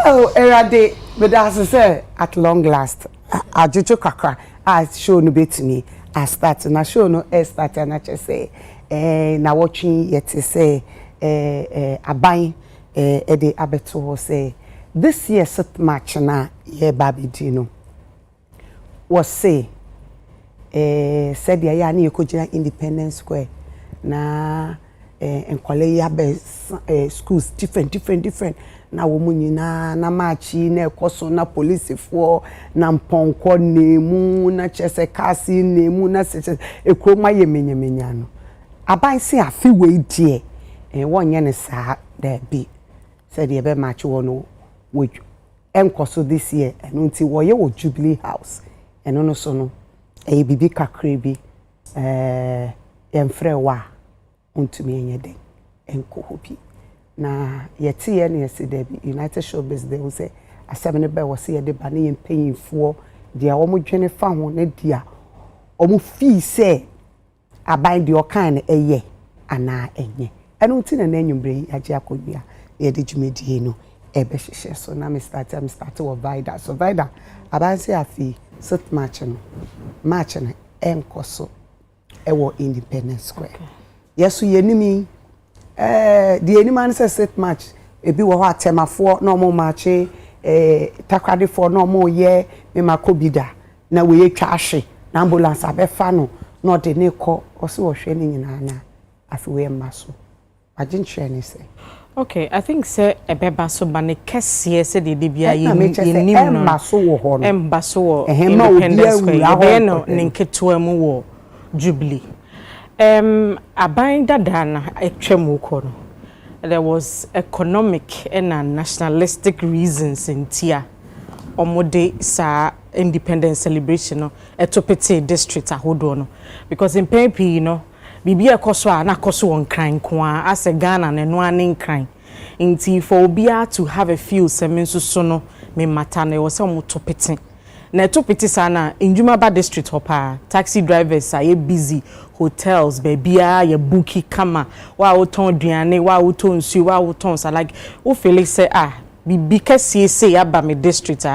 [SPEAKER 1] Oh, Erade, but as I say, at long last, I just kakra. I show no bit me. I start and I show no start and I just say, now watching yet to say, I buy the abeto say this year set match na ye baby dino was say said ya ni yekojina Independence Square na enkwale ya be schools different na wo munyina na match na ekoso na police for na mponko nemu na chese kasi nemu na se ekroma ye menyamenya no aban se afi we die wonye ne sa da bi said the ebe match one with enkoso this year and until woye wo Jubilee House and ono so no e bibi kakra bi emfre wa untumi enye den enko hobi na yeti ye na yesi there bi United Showbiz there will say asem ne be wo se ye de ba ne mpanyinfo dia wo mo dwene fa ho ne dia o mo fi say aban de o kan ne eye ana enye eno nti na nanwumbre age akobia ye de dwumedie no ebe hyehyɛ so na me start with Vida so Vida abanse afi sit match no enkoso ewo Independence Square yeso yenimi the enima say sit match ebi wo ho atemafo na omo match takwade for na omo ye me makobida na we yetwa ahwe na ambulance abefa no na ode ne kɔ ɔse wo hwɛ ne nyina na afi we maso agyenhwɛ ne sɛ.
[SPEAKER 6] Okay, I think say ebeba so ba ne kese se de bia ye nim no
[SPEAKER 1] embaso wo ho no
[SPEAKER 6] embaso wo Independence Square no ne nketo mu wo Jubilee aban dada na etwam ko no there was economic and nationalistic reasons in tia omode sa independence celebration no etopete district ahodo no because in Pepi you know Bibi ekoso a na koso won kran ko a as Ghana na no anin kran nti for obia to have a feel semenso so no me mata na wo se mo topete na topete sana Njuma ba district hopa taxi drivers are busy hotels bebia ya bookie kama wa woton duane wa woton nsu wa woton sa like wo feel say bibi kase ya ba me district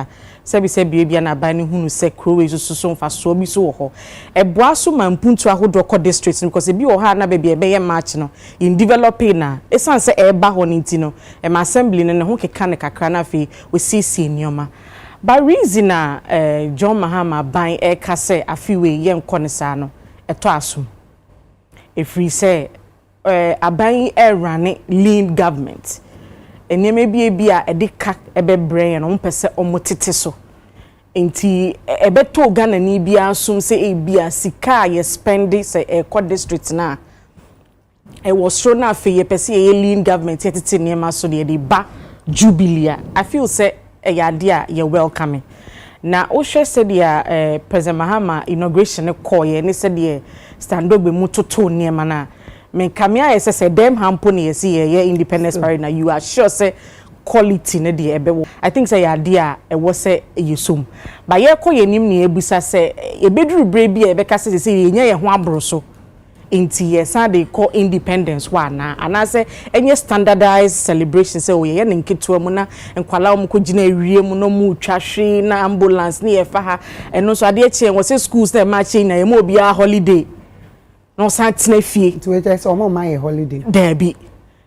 [SPEAKER 6] se bia na ba ne hunu se krowe so mfa so bi so ho eboa so mampuntu ahodo ko district because bi wo ha na be ye match no in developing na esan se eba ho nti no ma assembly ne ho keka ne kakra na fi we see nyoma ba reason John Mahama ban ka se afi we ye nkone sa no eto asum efri se aban run lean government eneme bia edika ebe brain no mpese omotete so enti ebeto Ghana ni bia asum se bia sika ye spend se ekọ district na was shown na fe ye pese ye lean government yetete niema so de ba Jubilee I feel say ya ye welcoming na o hwe se dia President Mahama inauguration call ye ne se de standogbe mutoto niema na men kamia ye say dem hampo ne ye ye Independence Parade na you are sure say quality ne de ebe I think say ya dia e wo say yesum ba ye ko ye nim ne ebusa say e beduru bre bia e be ka say ye nya ye ho abroso enti ye sa de call independence wa na ana say enye standardized celebration say o ye ne nketo mu na enkwala mu ko gina ewie mu no mu twahwe na ambulance ne ye fa ha eno so ade eche wo say schools na ma che na ye mo bia holiday no santina fie
[SPEAKER 1] to wait say omo my holiday
[SPEAKER 6] there be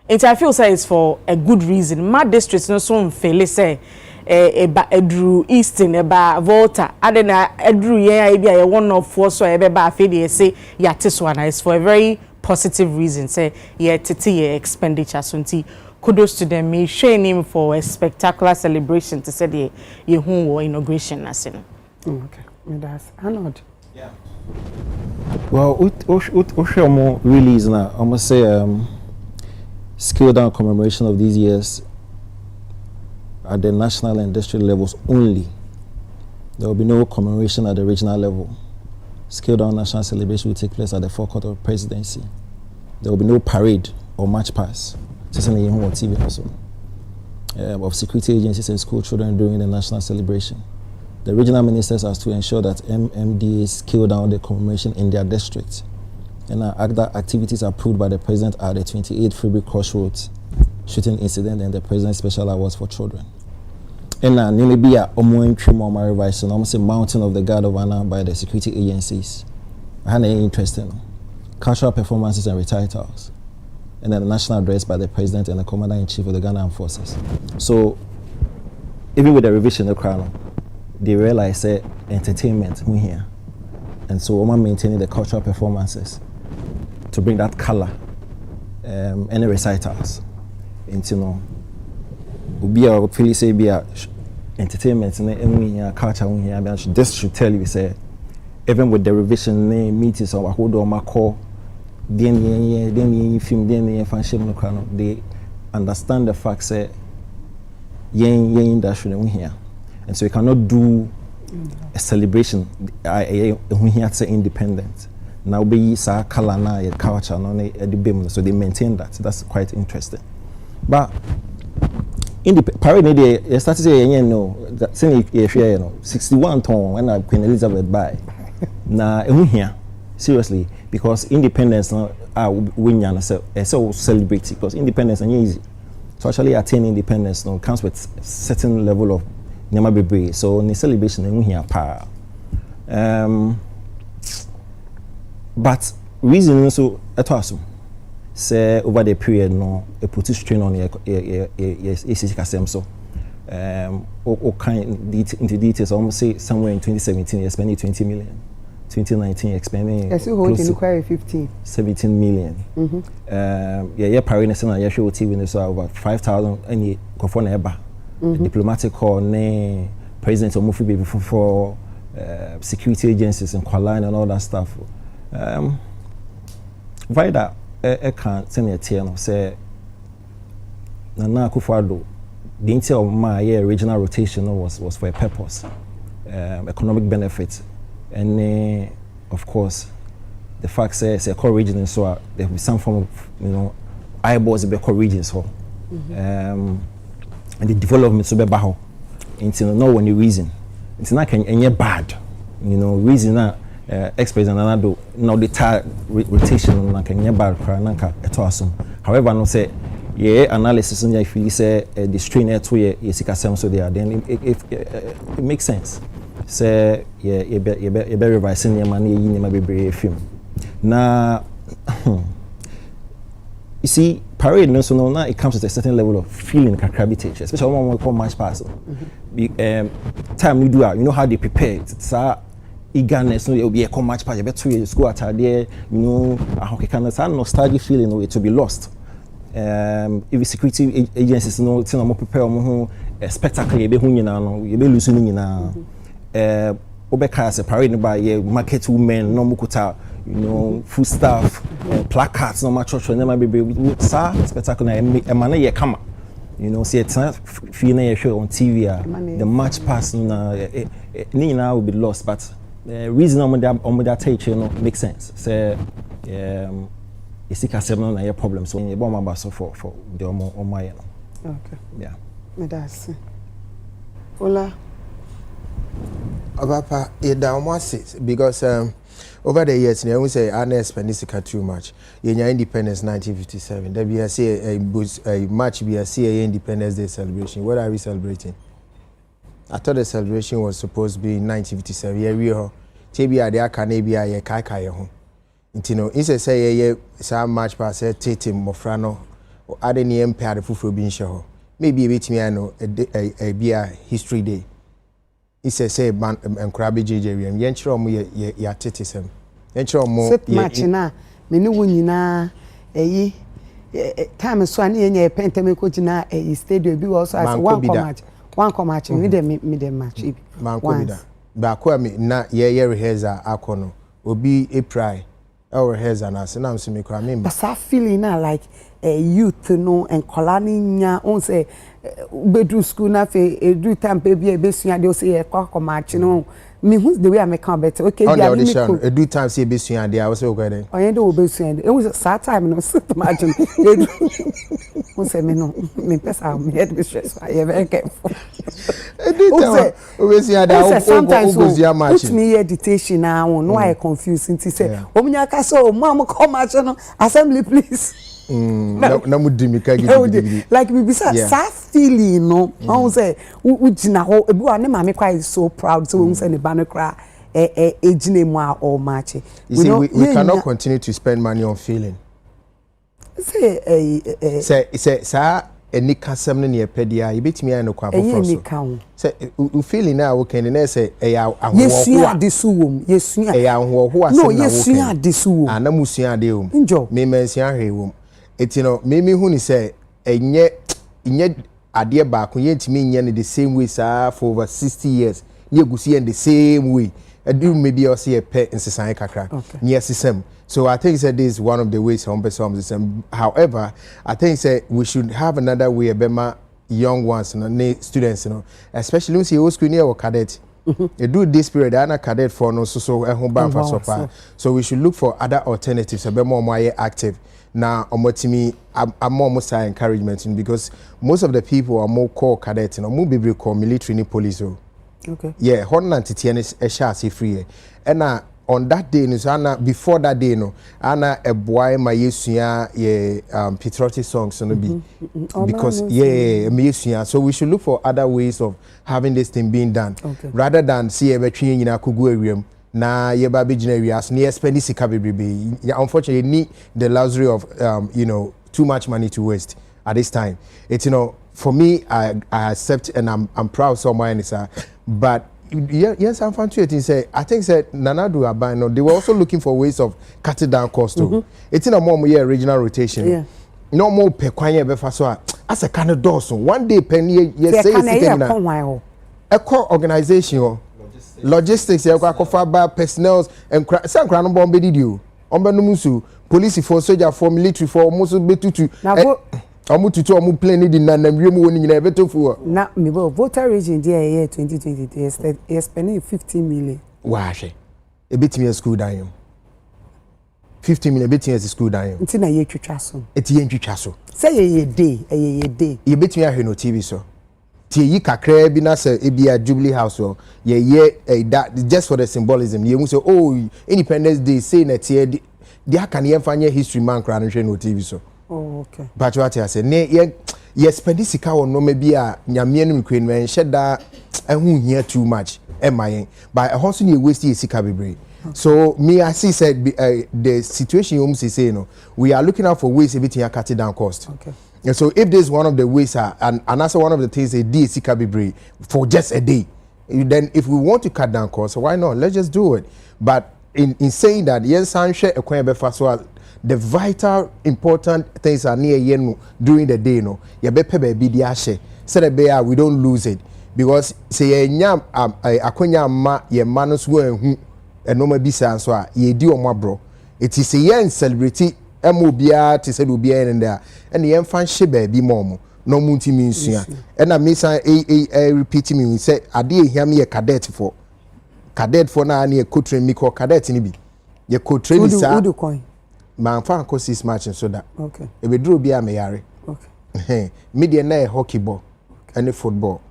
[SPEAKER 6] it I feel say it's for a good reason my district no so fail say edru eastern eba volta adena edru ye bia ye one of four so ebe ba afi dey say ya this one is for a very positive reason say ye tete ye expenditure so nti kudos to them me share him for a spectacular celebration to say the ye hu inauguration asin.
[SPEAKER 1] Okay me that's Arnold.
[SPEAKER 3] Yeah. Well, what really is now, I must say, scale down commemoration of these years at the national and district levels only. There will be no commemoration at the regional level. Scale down national celebration will take place at the forecourt of presidency. There will be no parade or march past. TV also. Of security agencies and school children during the national celebration. The regional ministers are to ensure that MMDA scale down the commemoration in their district. And other activities approved by the president are the 28th Freebie Crossroads shooting incident and the president's special awards for children. And maybe a revising almost a mountain of the guard of honor by the security agencies. I had an interesting cultural performances and recitals. And then the national address by the president and the commander-in-chief of the Ghana Armed Forces. So even with the revision of the crown, they realize that entertainment we here, and so we're maintaining the cultural performances to bring that color and the recitals into be a feel say be a entertainment and culture we here. This should tell you say even with the revision meetings or hold on my call, then film then function no, they understand the fact say yen industry no here, and so you cannot do a celebration here say independent. Now be sa color na your culture no the beam, so they maintain that. That's quite interesting. But in the parade they started saying that saying if you 61 ton when Queen Elizabeth buy na here seriously, because independence now win so celebrate because independence is easy. To actually attain independence comes with certain level of nyama bebre, so the celebration in here pa but reason also etoaso say over the period no a put strain on your kasem so all kind into details almost say somewhere in 2017 you're spending 20 million, 2019 expanding
[SPEAKER 1] close to
[SPEAKER 3] 17 million. Yeah parents na yeah show TV so over 5,000 any go for na eba diplomatic call ne president of Mufi baby for security agencies and Kuala and all that stuff. Vida can't send a tear say Nana Akufo-Addo the intent of my regional rotation was for a purpose, economic benefit, and of course the fact says a core region so there will be some form of eyeballs be core regions so and the development so be baho until no one reason it's not can any bad reason that ex-president Nana now the rotation na can bad nanka eto asum. However no say analysis on if you say the strain to ye sika sem so there then it makes sense say you be revising your money you need be film now. You see, parade no so now it comes with a certain level of feeling cabitage, especially when we call match pass. Time you do you know how they prepare. So eagerness, no, you'll be a match pass. You better to school at there, I can understand nostalgic feeling it to be lost. If security agencies no, it's not prepare a spectacle. You be losing Obeka as a parade by market women, no mukuta. Food stuff, placards, no much church, never be spectacle. A man ye come, see it's not feeling a show on TV. The match pass, Nina will be lost, but reason on that take makes sense. Say, it's a seven on your problem, so you bomb about so for the on my okay, yeah,
[SPEAKER 1] that's Ola.
[SPEAKER 7] Papa, you down because over the years, we say I never spend this too much. In your independence, 1957, there be a match be a Independence Day celebration. What are we celebrating? I thought the celebration was supposed to be in 1957. Yeah, we are. Tebia de Akanebia ye kai home. Intino, inse say ye some match pass Tete Mofrano or Adeni Empire the Fufu being show. Maybe a bit me I know a beer history day. It's say man and crabby JJ and yenchro mo ya tetisem yenchro mo
[SPEAKER 1] set match na me no nyina time so ani enya pentame coach na stadium bi also as one match me dem match
[SPEAKER 7] man ko bida ba ko me na ye rehearsal akono obi April our rehearsal na se na so me kra me
[SPEAKER 1] but that feeling na like youth no and kolani nya on say bedroom school na fe do time baby e besua de o say kwa match no me who's the way I make come better okay
[SPEAKER 7] the audition do time say besua de I was okay then
[SPEAKER 1] oyen do besua de it was that time no sit imagine who say me no me pesa me head be stress I very careful
[SPEAKER 7] besua de
[SPEAKER 1] sometimes put me meditation now no I confused until say omunya ka so mama come match no assembly please.
[SPEAKER 7] Like
[SPEAKER 1] we be sad feeling, no. I say, ujina ho. Ebu ane mami quite so proud. So we say ne banner cry. Ejine mo all match.
[SPEAKER 7] You see, we cannot continue to spend money on feeling. Say, any kasam ne pedia. You bet me I no kwa for say, you feeling now okay? Ne say,
[SPEAKER 1] yes, you are disuum. Yes, you are. No, yes, you are disuum.
[SPEAKER 7] Ana musia deum.
[SPEAKER 1] Enjoy.
[SPEAKER 7] Me mensia hewum. Mimi who ni say enye ade ba ko yentimi nye the same way for over 60 years. Ye gusi in the same way. Do maybe or see a pet in society kakra. Yes, system. So I think that this is one of the ways some system. However, I think that we should have another way bema young ones, you know, students, you know, especially when you school near or cadet. They do this period, they are not cadet for no so we should look for other alternatives a bit more active. Now, I'm almost encouragement because most of the people are more core cadets and more people call military and police.
[SPEAKER 1] Okay.
[SPEAKER 7] Yeah, Honda is a chassis free. And on that day, before that day, no, Anna a boy my patriotic songs because so we should look for other ways of having this thing being done rather than see a between kugu na ye ba be generous near spending sika bebrebe. Unfortunately need the luxury of too much money to waste at this time. It's for me I accept and I'm proud someone is but yes I'm fine to it say I think said Nanadu Abano they were also looking for ways of cutting down cost too. It's in a more regional rotation. No more per kwanye befa so as a kind of doors one day penny yes say it's a core organization logistics ya kwa kofa ba personnel and some crown bomb be you ombe no musu police for soldier for military for almost betutu omu tutu omu plane di na wiem woni nyina betofu
[SPEAKER 1] na me voter region there year 2023 is spending 15 million
[SPEAKER 7] wa hwe e betimi school dan 15 million betimi school dan
[SPEAKER 1] nti na ye twetwa so
[SPEAKER 7] eti ye ntwetwa so
[SPEAKER 1] say ye day ye
[SPEAKER 7] betimi ahwe no TV so tie yi kakra bi na say ebia Jubilee House ye that just for the symbolism ye mu say oh Independence Day say na tie dia kan ye fanye history man kra no hwe no TV so
[SPEAKER 1] okay
[SPEAKER 7] but what I say ne ye spend sika won no bi a nyame anu kwen men sheda ehun here too much emayen but also ne waste sika bebre. So me I see said the situation you say no we are looking out for ways everything are cutting down cost.
[SPEAKER 1] Okay.
[SPEAKER 7] And so if this one of the ways and also one of the things a day sika bebre for just a day, then if we want to cut down costs, why not? Let's just do it. But in saying that, yes, I'm sure the vital important things are near yenu during the day, no. You better be the ashe. So that we don't lose it because say nyam akonya ma ye manus go and no mabisa so ye di o bro. It is a yen celebrity emobia ti said obia in there and the fan shebe bi mom no munti mi nsua and I miss repeat me say ade hia me cadet for na na cotrain me ko cadet ni bi ye cotrain sa man fan ko 6 match so that
[SPEAKER 1] okay
[SPEAKER 7] e be duro bia me yare
[SPEAKER 1] okay
[SPEAKER 7] media na hockey ball and football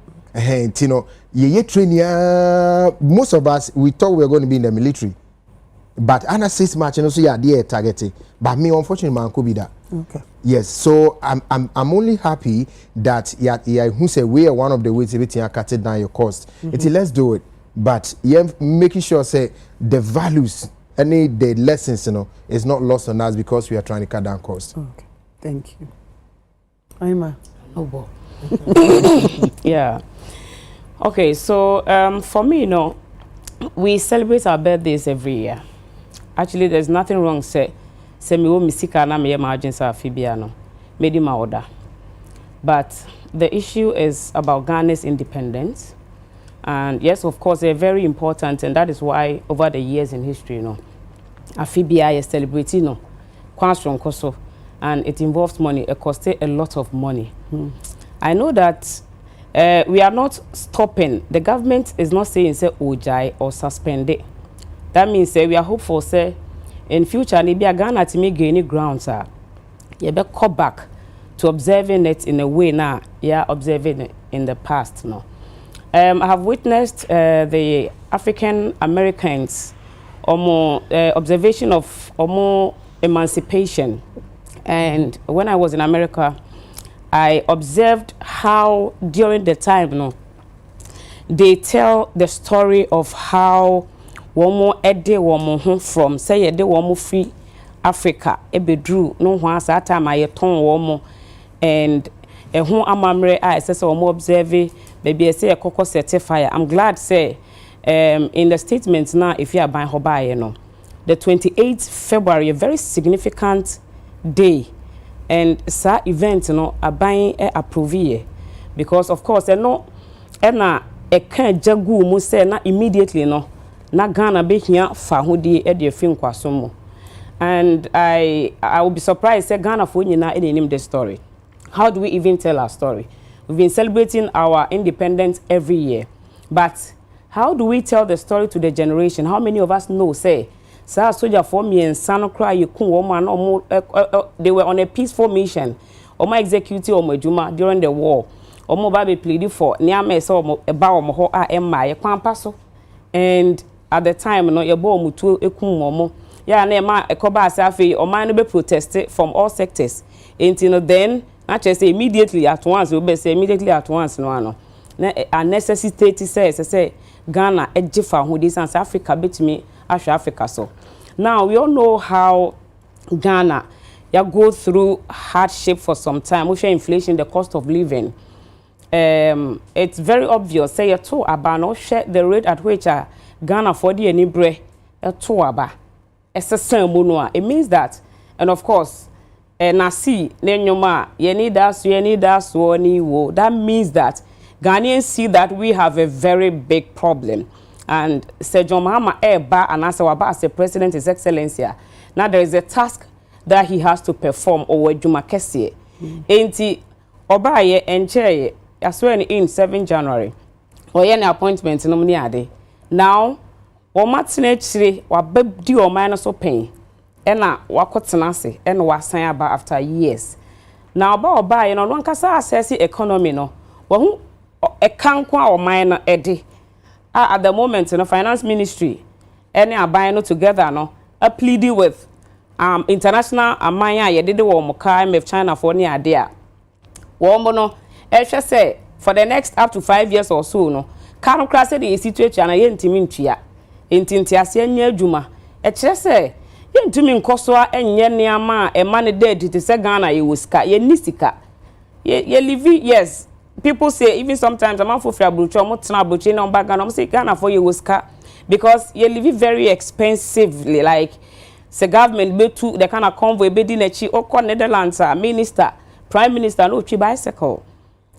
[SPEAKER 7] tino ye training most of us we thought we were going to be in the military. But under 6 matches, also yeah, they targeted. But me, unfortunately, man, could be that.
[SPEAKER 1] Okay.
[SPEAKER 7] Yes. So I'm only happy that who say we are one of the ways everything cutting down your cost. Let's do it. But making sure say the values the lessons is not lost on us because we are trying to cut down cost.
[SPEAKER 1] Okay. Thank you. Aima.
[SPEAKER 10] Oh boy. Yeah. Okay. So for me, we celebrate our birthdays every year. Actually, there's nothing wrong say me wo misika na me margins are fibiano. Made my order. But the issue is about Ghana's independence. And yes, of course, they're very important, and that is why over the years in history, Afibia is celebrating, Kwasron Koso, and it involves money. It costs a lot of money. I know that we are not stopping. The government is not saying say ojai or suspend it. That means we are hopeful say in future maybe Ghana to make any grounds you better come back to observing it in a way now observing it in the past I have witnessed the African Americans observation of emancipation, and when I was in America I observed how during the time they tell the story of how womo ede womo from say ede womo free Africa ebedru no ho asa time ayeton womo and ho amamre I say womo observe baby say ekoko certifier. I'm glad say in the statements now if you are buying hoba the 28th February a very significant day, and sa event buying approve because of course na e kan jagu mu say na immediately na Ghana be here fa hodi e de fin kwaso mu. And I will be surprised say Ghana for nyina e name the story. How do we even tell our story? We've been celebrating our independence every year. But how do we tell the story to the generation? How many of us know, say, Sir Soldier for me and Sano Cry, you they were on a peaceful mission. Or my executive or my Juma during the war. Or my baby pleaded for near me so about Moho a pampaso. And at the time, no, your boy mutu ekum yeah, nema ekoba asafe or man be protested from all sectors. Until then, actually say immediately at once, we be say immediately at once no. A necessity say Ghana ejifa who this and Africa bet me Africa so. Now we all know how Ghana you go through hardship for some time. We share inflation, the cost of living. It's very obvious. Say you too about no share the rate at which Ghana for the any bre too about. It means that, and of course, nasi nenyoma you need that so ni wo. That means that Ghanaians see that we have a very big problem. And Sir John Mahama Eba and Asawaba as the president, His Excellency. Now there is a task that he has to perform over Juma Kessie. Enti Obaye and Chair, as well in 7 January. Or any appointment in Omniade. Now, or Martinage, or Bebdi or minus or pain. And now, Wakotanasi, and was saying about after years. Now, about Obaye, no one can say economy, no. Well, a cankwa or minor Eddie. At the moment, in the finance ministry, any are buying together, no, a pleading with international amaya, ye did the war Mokai of China for any idea. Womono, I shall say, for the next up to 5 years or so, no, Kano Class the situation and I ain't timintia. In Tintia Senya Juma, a chesse, yen to me Koswa and yen near a man dead to say Ghana, you was cut, ye nisika. Ye live, yes. People say even sometimes I'm for Frabucho, Motnabuchin on back and I'm saying Ghana for you was cut because you live very expensively, like the government be to the kind of convoy be dinechi or Netherlands minister, prime minister, no chi bicycle,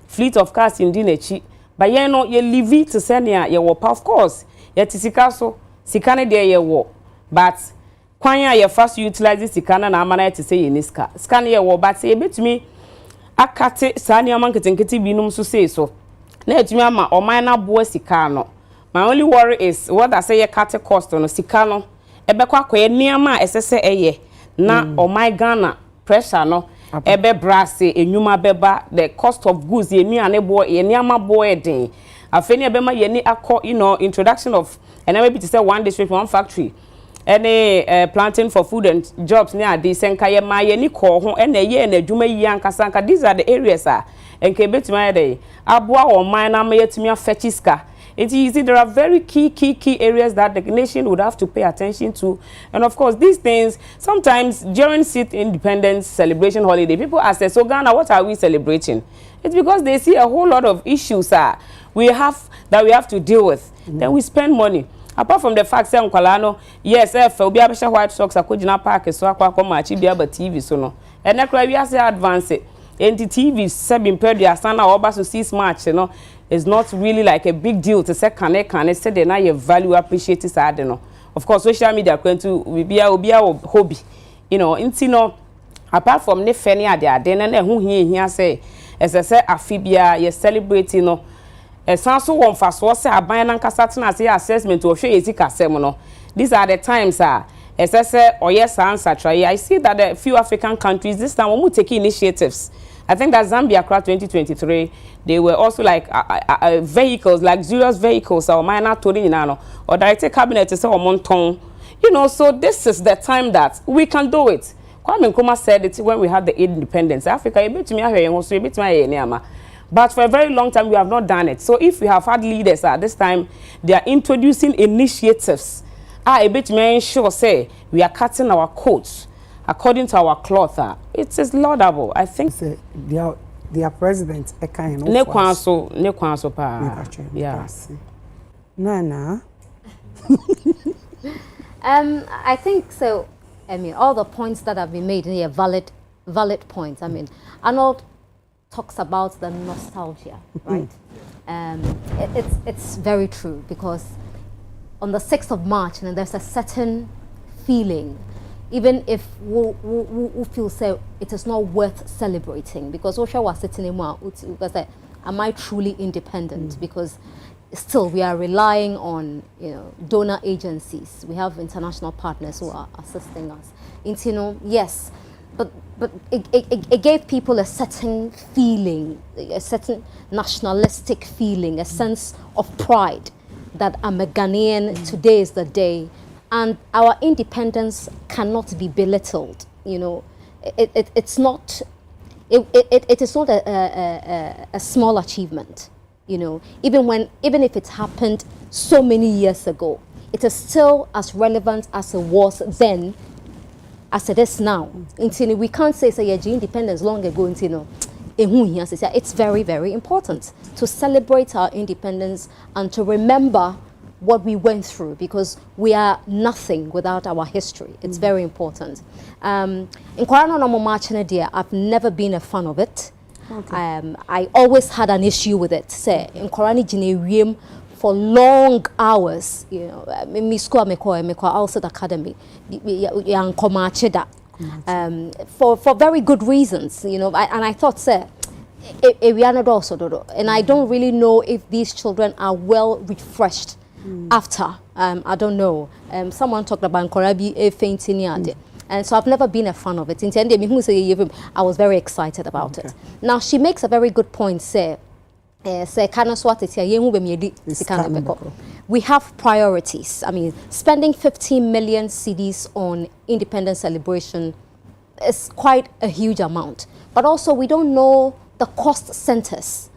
[SPEAKER 10] fleet of cars in dinechi. But you know you live it to send your work, of course. Yet Sikaso, Sikane de your work, but Kwanya you first utilize Sikana na amana to say in this car. Scan your work, but say a bit to me. Akate sani amanketenkete binum so say so na etumi ama o man na bo sika no. My only worry is what I say cut cost no sika no ebekwa akoye niama esese eye na o my Ghana pressure no ebe brase enwuma beba the cost of goods ye nuane bo ye niama bo eden afeni ebema ye ni akọ introduction of and maybe to say one district one factory any planting for food and jobs near the senkaye ma ye ni ko ho na ye na adwuma yi ankasanka. These are the areas and kebetima dey aboa o man na mayetumi afechiska. It is there are very key areas that the nation would have to pay attention to. And of course these things sometimes during independence celebration holiday people ask so Ghana, what are we celebrating? It's because they see a whole lot of issues we have to deal with. Then we spend money. Apart from the fact say Nkwalano, yes, obi abesha White Sox akojina park so akwa match bia ba TV so no. And na we say advance enti TV 7 period asana oba so 6 match no is not really like a big deal to say can say they na your value appreciate is ad no. Of course social media going to be obi hobby. Enti no apart from ne feni ade na hu hia say as I say afibia you celebrating no. Sanso won fast was say aban na nkasa tena say assessment or hwe yesi kasem no. These are the times as I say or yes answer try. I see that a few African countries this time will take initiatives. I think that Zambia 2023 they were also like vehicles, luxurious vehicles or minor touring or director cabinet to say monton. So this is the time that we can do it. Kwame Nkrumah said it when we had the independence. Africa a bit me ahwe so a bit my niama. But for a very long time, we have not done it. So if we have had leaders at this time, they are introducing initiatives. A bit may sure say we are cutting our coats according to our cloth. It is laudable. I think
[SPEAKER 1] their president a kind of
[SPEAKER 10] ne kwanso pa. Yeah.
[SPEAKER 1] Nana.
[SPEAKER 9] I think so. I mean, all the points that have been made are valid points. I mean, Arnold talks about the nostalgia, right? It's very true because on the 6th of March, there's a certain feeling, even if we feel say it is not worth celebrating because Osha was sitting in because am I truly independent? Because still we are relying on donor agencies. We have international partners who are assisting us. Yes, but it gave people a certain feeling, a certain nationalistic feeling, a sense of pride that I'm a Ghanaian. Today is the day, and our independence cannot be belittled. It's not. It is not a small achievement. Even if it happened so many years ago, it is still as relevant as it was then as it is now. We can't say independence long ago. It's very, very important to celebrate our independence and to remember what we went through, because we are nothing without our history. It's very important. In I've never been a fan of it. Okay. I always had an issue with it. Say in Korani for long hours, me school me outside academy, for very good reasons, and I thought, say, and I don't really know if these children are well refreshed after. I don't know. Someone talked about Korabi fainting. And so I've never been a fan of it. I was very excited about it. Now she makes a very good point. We have priorities. I mean, spending 15 million cedis on independence celebration is quite a huge amount. But also we don't know the cost centers.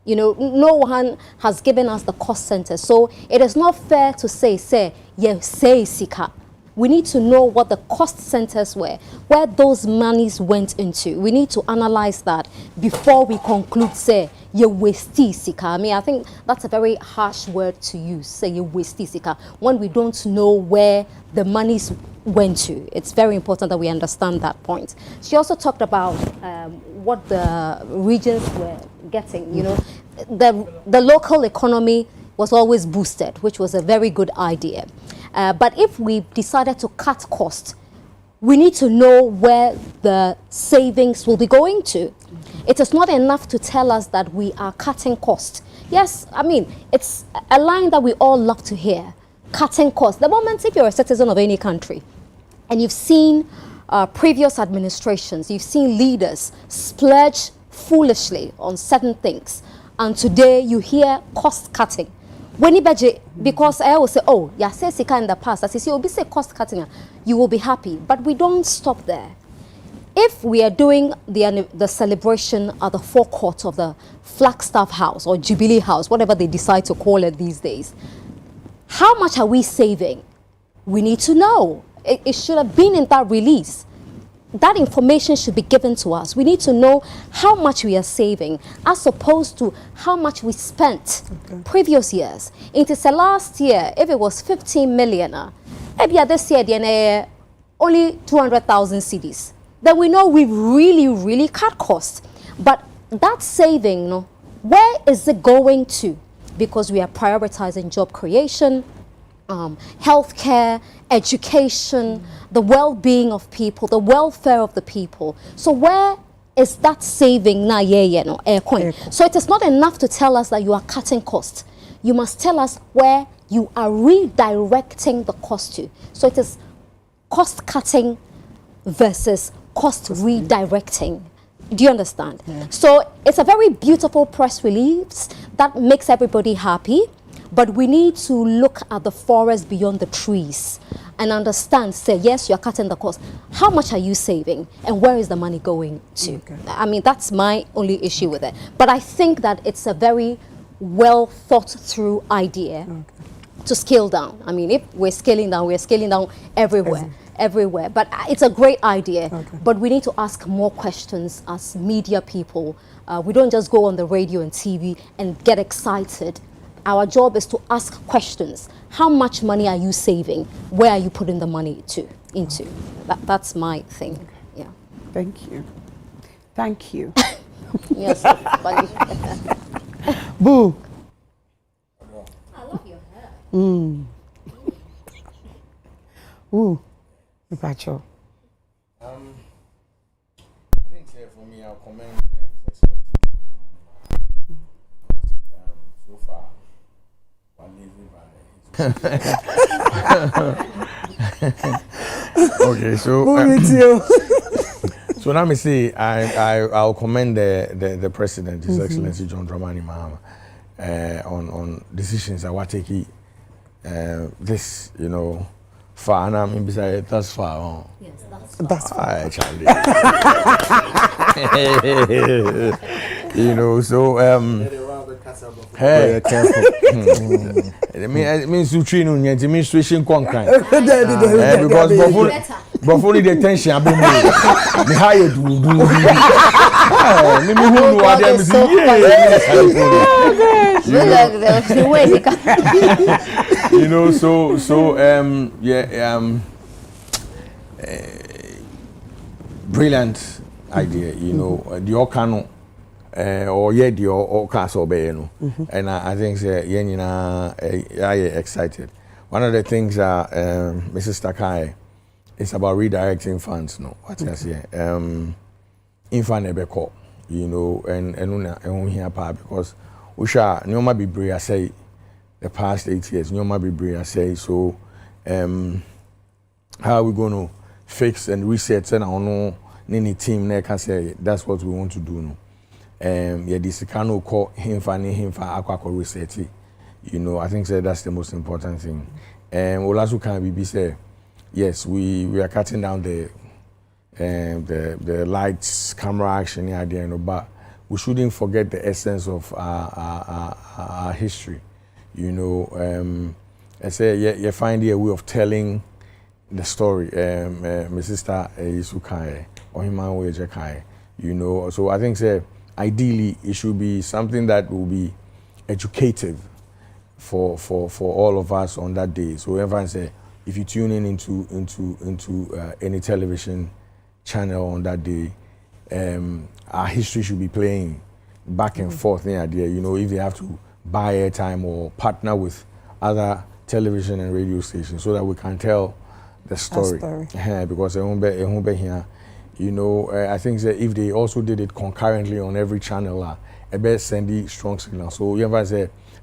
[SPEAKER 9] No one has given us the cost centers. So it is not fair to say Sika. We need to know what the cost centers were, where those monies went into. We need to analyze that before we conclude, say, you waste sika. I mean, I think that's a very harsh word to use, say you waste sika, when we don't know where the monies went to. It's very important that we understand that point. She also talked about what the regions were getting. The local economy was always boosted, which was a very good idea. But if we decided to cut costs, we need to know where the savings will be going to. It is not enough to tell us that we are cutting costs. Yes, I mean, it's a line that we all love to hear, cutting costs. The moment if you're a citizen of any country and you've seen previous administrations, you've seen leaders splurge foolishly on certain things, and today you hear cost cutting. When you budget, because I always say, oh, yeah, say Sika in the past, as you say, you'll be say cost cutting, you will be happy. But we don't stop there. If we are doing the celebration at the forecourt of the Flagstaff House or Jubilee House, whatever they decide to call it these days, how much are we saving? We need to know. It should have been in that release. That information should be given to us. We need to know how much we are saving as opposed to how much we spent previous years. Into the last year, if it was 15 million, maybe this year only 200,000 cedis. Then we know we've really cut costs. But that saving, where is it going to? Because we are prioritizing job creation, healthcare, education, the well-being of people, the welfare of the people. So where is that saving now? So it is not enough to tell us that you are cutting costs. You must tell us where you are redirecting the cost to. So it is cost cutting versus cost redirecting. Do you understand? Yeah. So it's a very beautiful press release that makes everybody happy. But we need to look at the forest beyond the trees and understand, say, yes, you're cutting the cost. How much are you saving? And where is the money going to? Okay. I mean, that's my only issue with it. But I think that it's a very well thought through idea to scale down. I mean, if we're scaling down everywhere. But it's a great idea. Okay. But we need to ask more questions as media people. We don't just go on the radio and TV and get excited. Our job is to ask questions. How much money are you saving? Where are you putting the money into? That's my thing. Yeah.
[SPEAKER 1] Thank you. Thank you.
[SPEAKER 9] Yes, funny.
[SPEAKER 1] Boo.
[SPEAKER 9] I love your hair.
[SPEAKER 1] Ooh. Pacho.
[SPEAKER 7] I think for me, I'll comment.
[SPEAKER 11] Okay, so so now me say I'll commend the president, His Excellency John Dramani Mahama, on decisions that were taking this, you know, far, and I'm beside that's far. Oh.
[SPEAKER 9] Yes,
[SPEAKER 1] that's
[SPEAKER 11] far. Charlie. You know, so hey, careful. It means you train on your administration concrete. Because before the attention, I've been me hired to do. Let me who know what I'm saying. You know, so brilliant idea. You know, the Okano. Or the Okas obey, no. And I think I excited. One of the things Mrs. Takai is about redirecting funds, no. What I say, Infanebeko, you know, and here because we shall no be brave. I say the past 8 years, no be brave. I say so. How are we going to fix and reset? And I don't know any team there can say that's what we want to do, no. This can call him for aqua research. You know, I think that's the most important thing. Also can be say, yes, we are cutting down the lights, camera action idea, you know, but we shouldn't forget the essence of our history. You know, I say you find a way of telling the story. My sister Isukai or Himan Wejekai. You know, so I think ideally, it should be something that will be educative for all of us on that day. So everyone say, if you tune in into any television channel on that day, our history should be playing back and forth. The idea, you know, if they have to buy airtime or partner with other television and radio stations, so that we can tell the story. Because it won't be here. You know, I think that if they also did it concurrently on every channel, a best sending strong signal. So you ever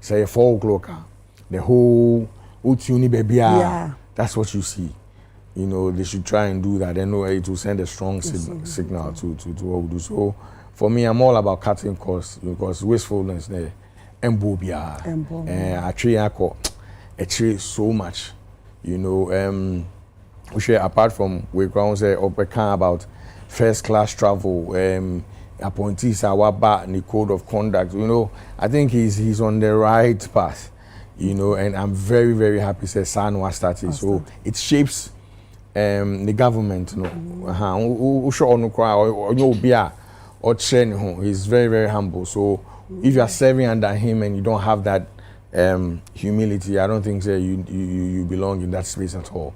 [SPEAKER 11] say 4 o'clock, the whole tune baby, that's what you see. You know, they should try and do that. Anyway, to send a strong signal to what we do. So for me, I'm all about cutting costs because wastefulness there, embobia, actually so much. You know, we share apart from we ground say about first class travel, appointees our back the code of conduct. You know, I think he's on the right path. You know, and I'm very, very happy say Sanwa started. So it shapes the government, you know. He's very, very humble. So if you are serving under him and you don't have that humility, I don't think you belong in that space at all.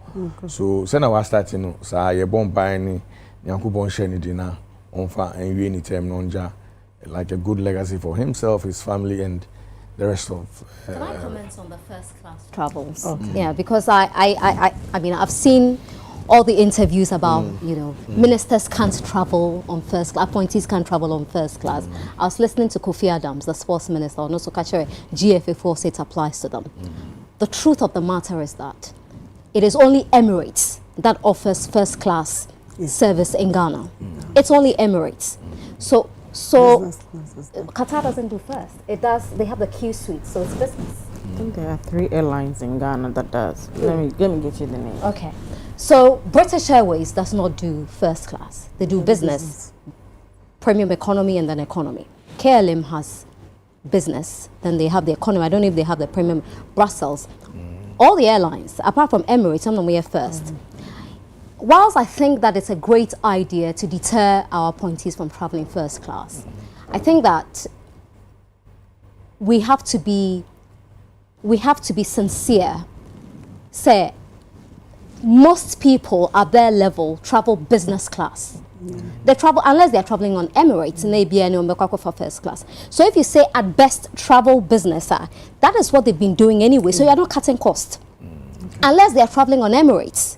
[SPEAKER 11] So Sanwa started, you know, so you born by any Yankubon Sheni Dina and you anytime nonja, like a good legacy for himself, his family, and the rest of.
[SPEAKER 9] Can I comment on the first class travels? Yeah, because I mean, I've seen all the interviews about, you know, ministers can't travel on first class, appointees can't travel on first class. I was listening to Kofi Adams, the sports minister, and also Kachere, GFA force it applies to them. The truth of the matter is that it is only Emirates that offers first class service in Ghana. It's only Emirates. So Qatar doesn't do first. It does. They have the Q suite, so it's business.
[SPEAKER 6] I think there are 3 airlines in Ghana that does. Let me get you the name.
[SPEAKER 9] Okay. So British Airways does not do first class. They do business, premium economy, and then economy. KLM has business, then they have the economy. I don't know if they have the premium. Brussels. All the airlines, apart from Emirates, some of them are first. Whilst I think that it's a great idea to deter our appointees from traveling first class, I think that we have to be sincere. Say, most people at their level travel business class. They travel, unless they're traveling on Emirates, and they be for first class. So if you say at best travel business, that is what they've been doing anyway, so you're not cutting cost. Unless they're traveling on Emirates,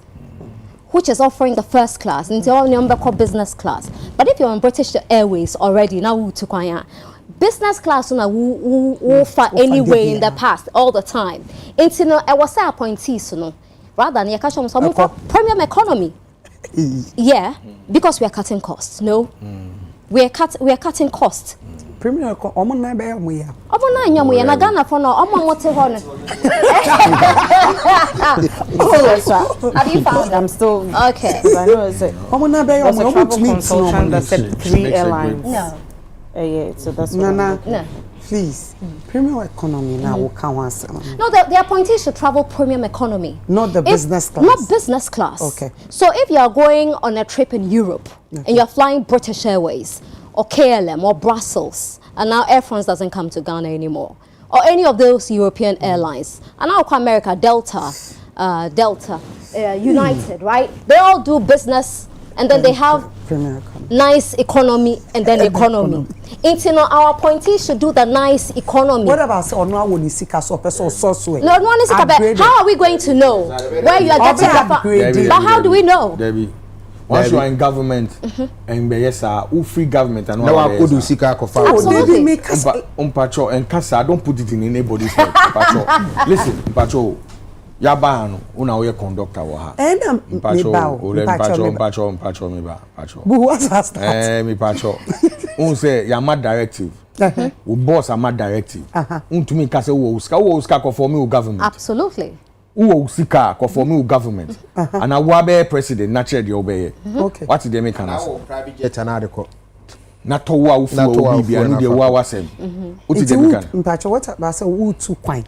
[SPEAKER 9] which is offering the first class, and it's all business class. But if you're on British Airways already, now business class na who anyway in the past all the time. Into no, I was say appointees no. Rather than you some premium economy. Yeah, because we are cutting costs. No, we are cutting costs.
[SPEAKER 1] Premium omo na be omo ya.
[SPEAKER 9] Omo na nya mo ya na Ghana for no omo mote ho no. Have you found?
[SPEAKER 6] I'm still
[SPEAKER 9] okay.
[SPEAKER 6] I know it's
[SPEAKER 1] omo na be omo
[SPEAKER 6] travel consultant that said 3 airlines.
[SPEAKER 9] No.
[SPEAKER 6] Yeah, so that's
[SPEAKER 9] no.
[SPEAKER 1] Please, premium economy now will count once.
[SPEAKER 9] No, the appointees should travel premium economy.
[SPEAKER 1] Not the business class.
[SPEAKER 9] Not business class.
[SPEAKER 1] Okay.
[SPEAKER 9] So if you are going on a trip in Europe and you're flying British Airways or KLM or Brussels, and now Air France doesn't come to Ghana anymore, or any of those European airlines, and now America, Delta, United, right? They all do business. And then they have nice economy and then economy. Our appointees should do the nice economy.
[SPEAKER 1] What about how are
[SPEAKER 9] we going to know where you are getting the but how do we know?
[SPEAKER 11] Debbie, once you are in government and who free government and all
[SPEAKER 9] absolutely.
[SPEAKER 11] And Kasa, don't put it in anybody's head. Listen, Pacho. Yabano, una oye conductor wa ha. Mpacho.
[SPEAKER 1] But what's that?
[SPEAKER 11] Mi pacho. Say yama directive. We boss ama directive. To me kase wo uska conform with government.
[SPEAKER 9] Absolutely.
[SPEAKER 11] Wo usika conform with government. And a be president naturally dey obey.
[SPEAKER 1] Okay.
[SPEAKER 11] What dey make us?
[SPEAKER 7] Private jet anadeko.
[SPEAKER 11] Na to wa ufu obi anu dey wa wasem.
[SPEAKER 1] What dey make us? Mpacho what about say wo tu kwan.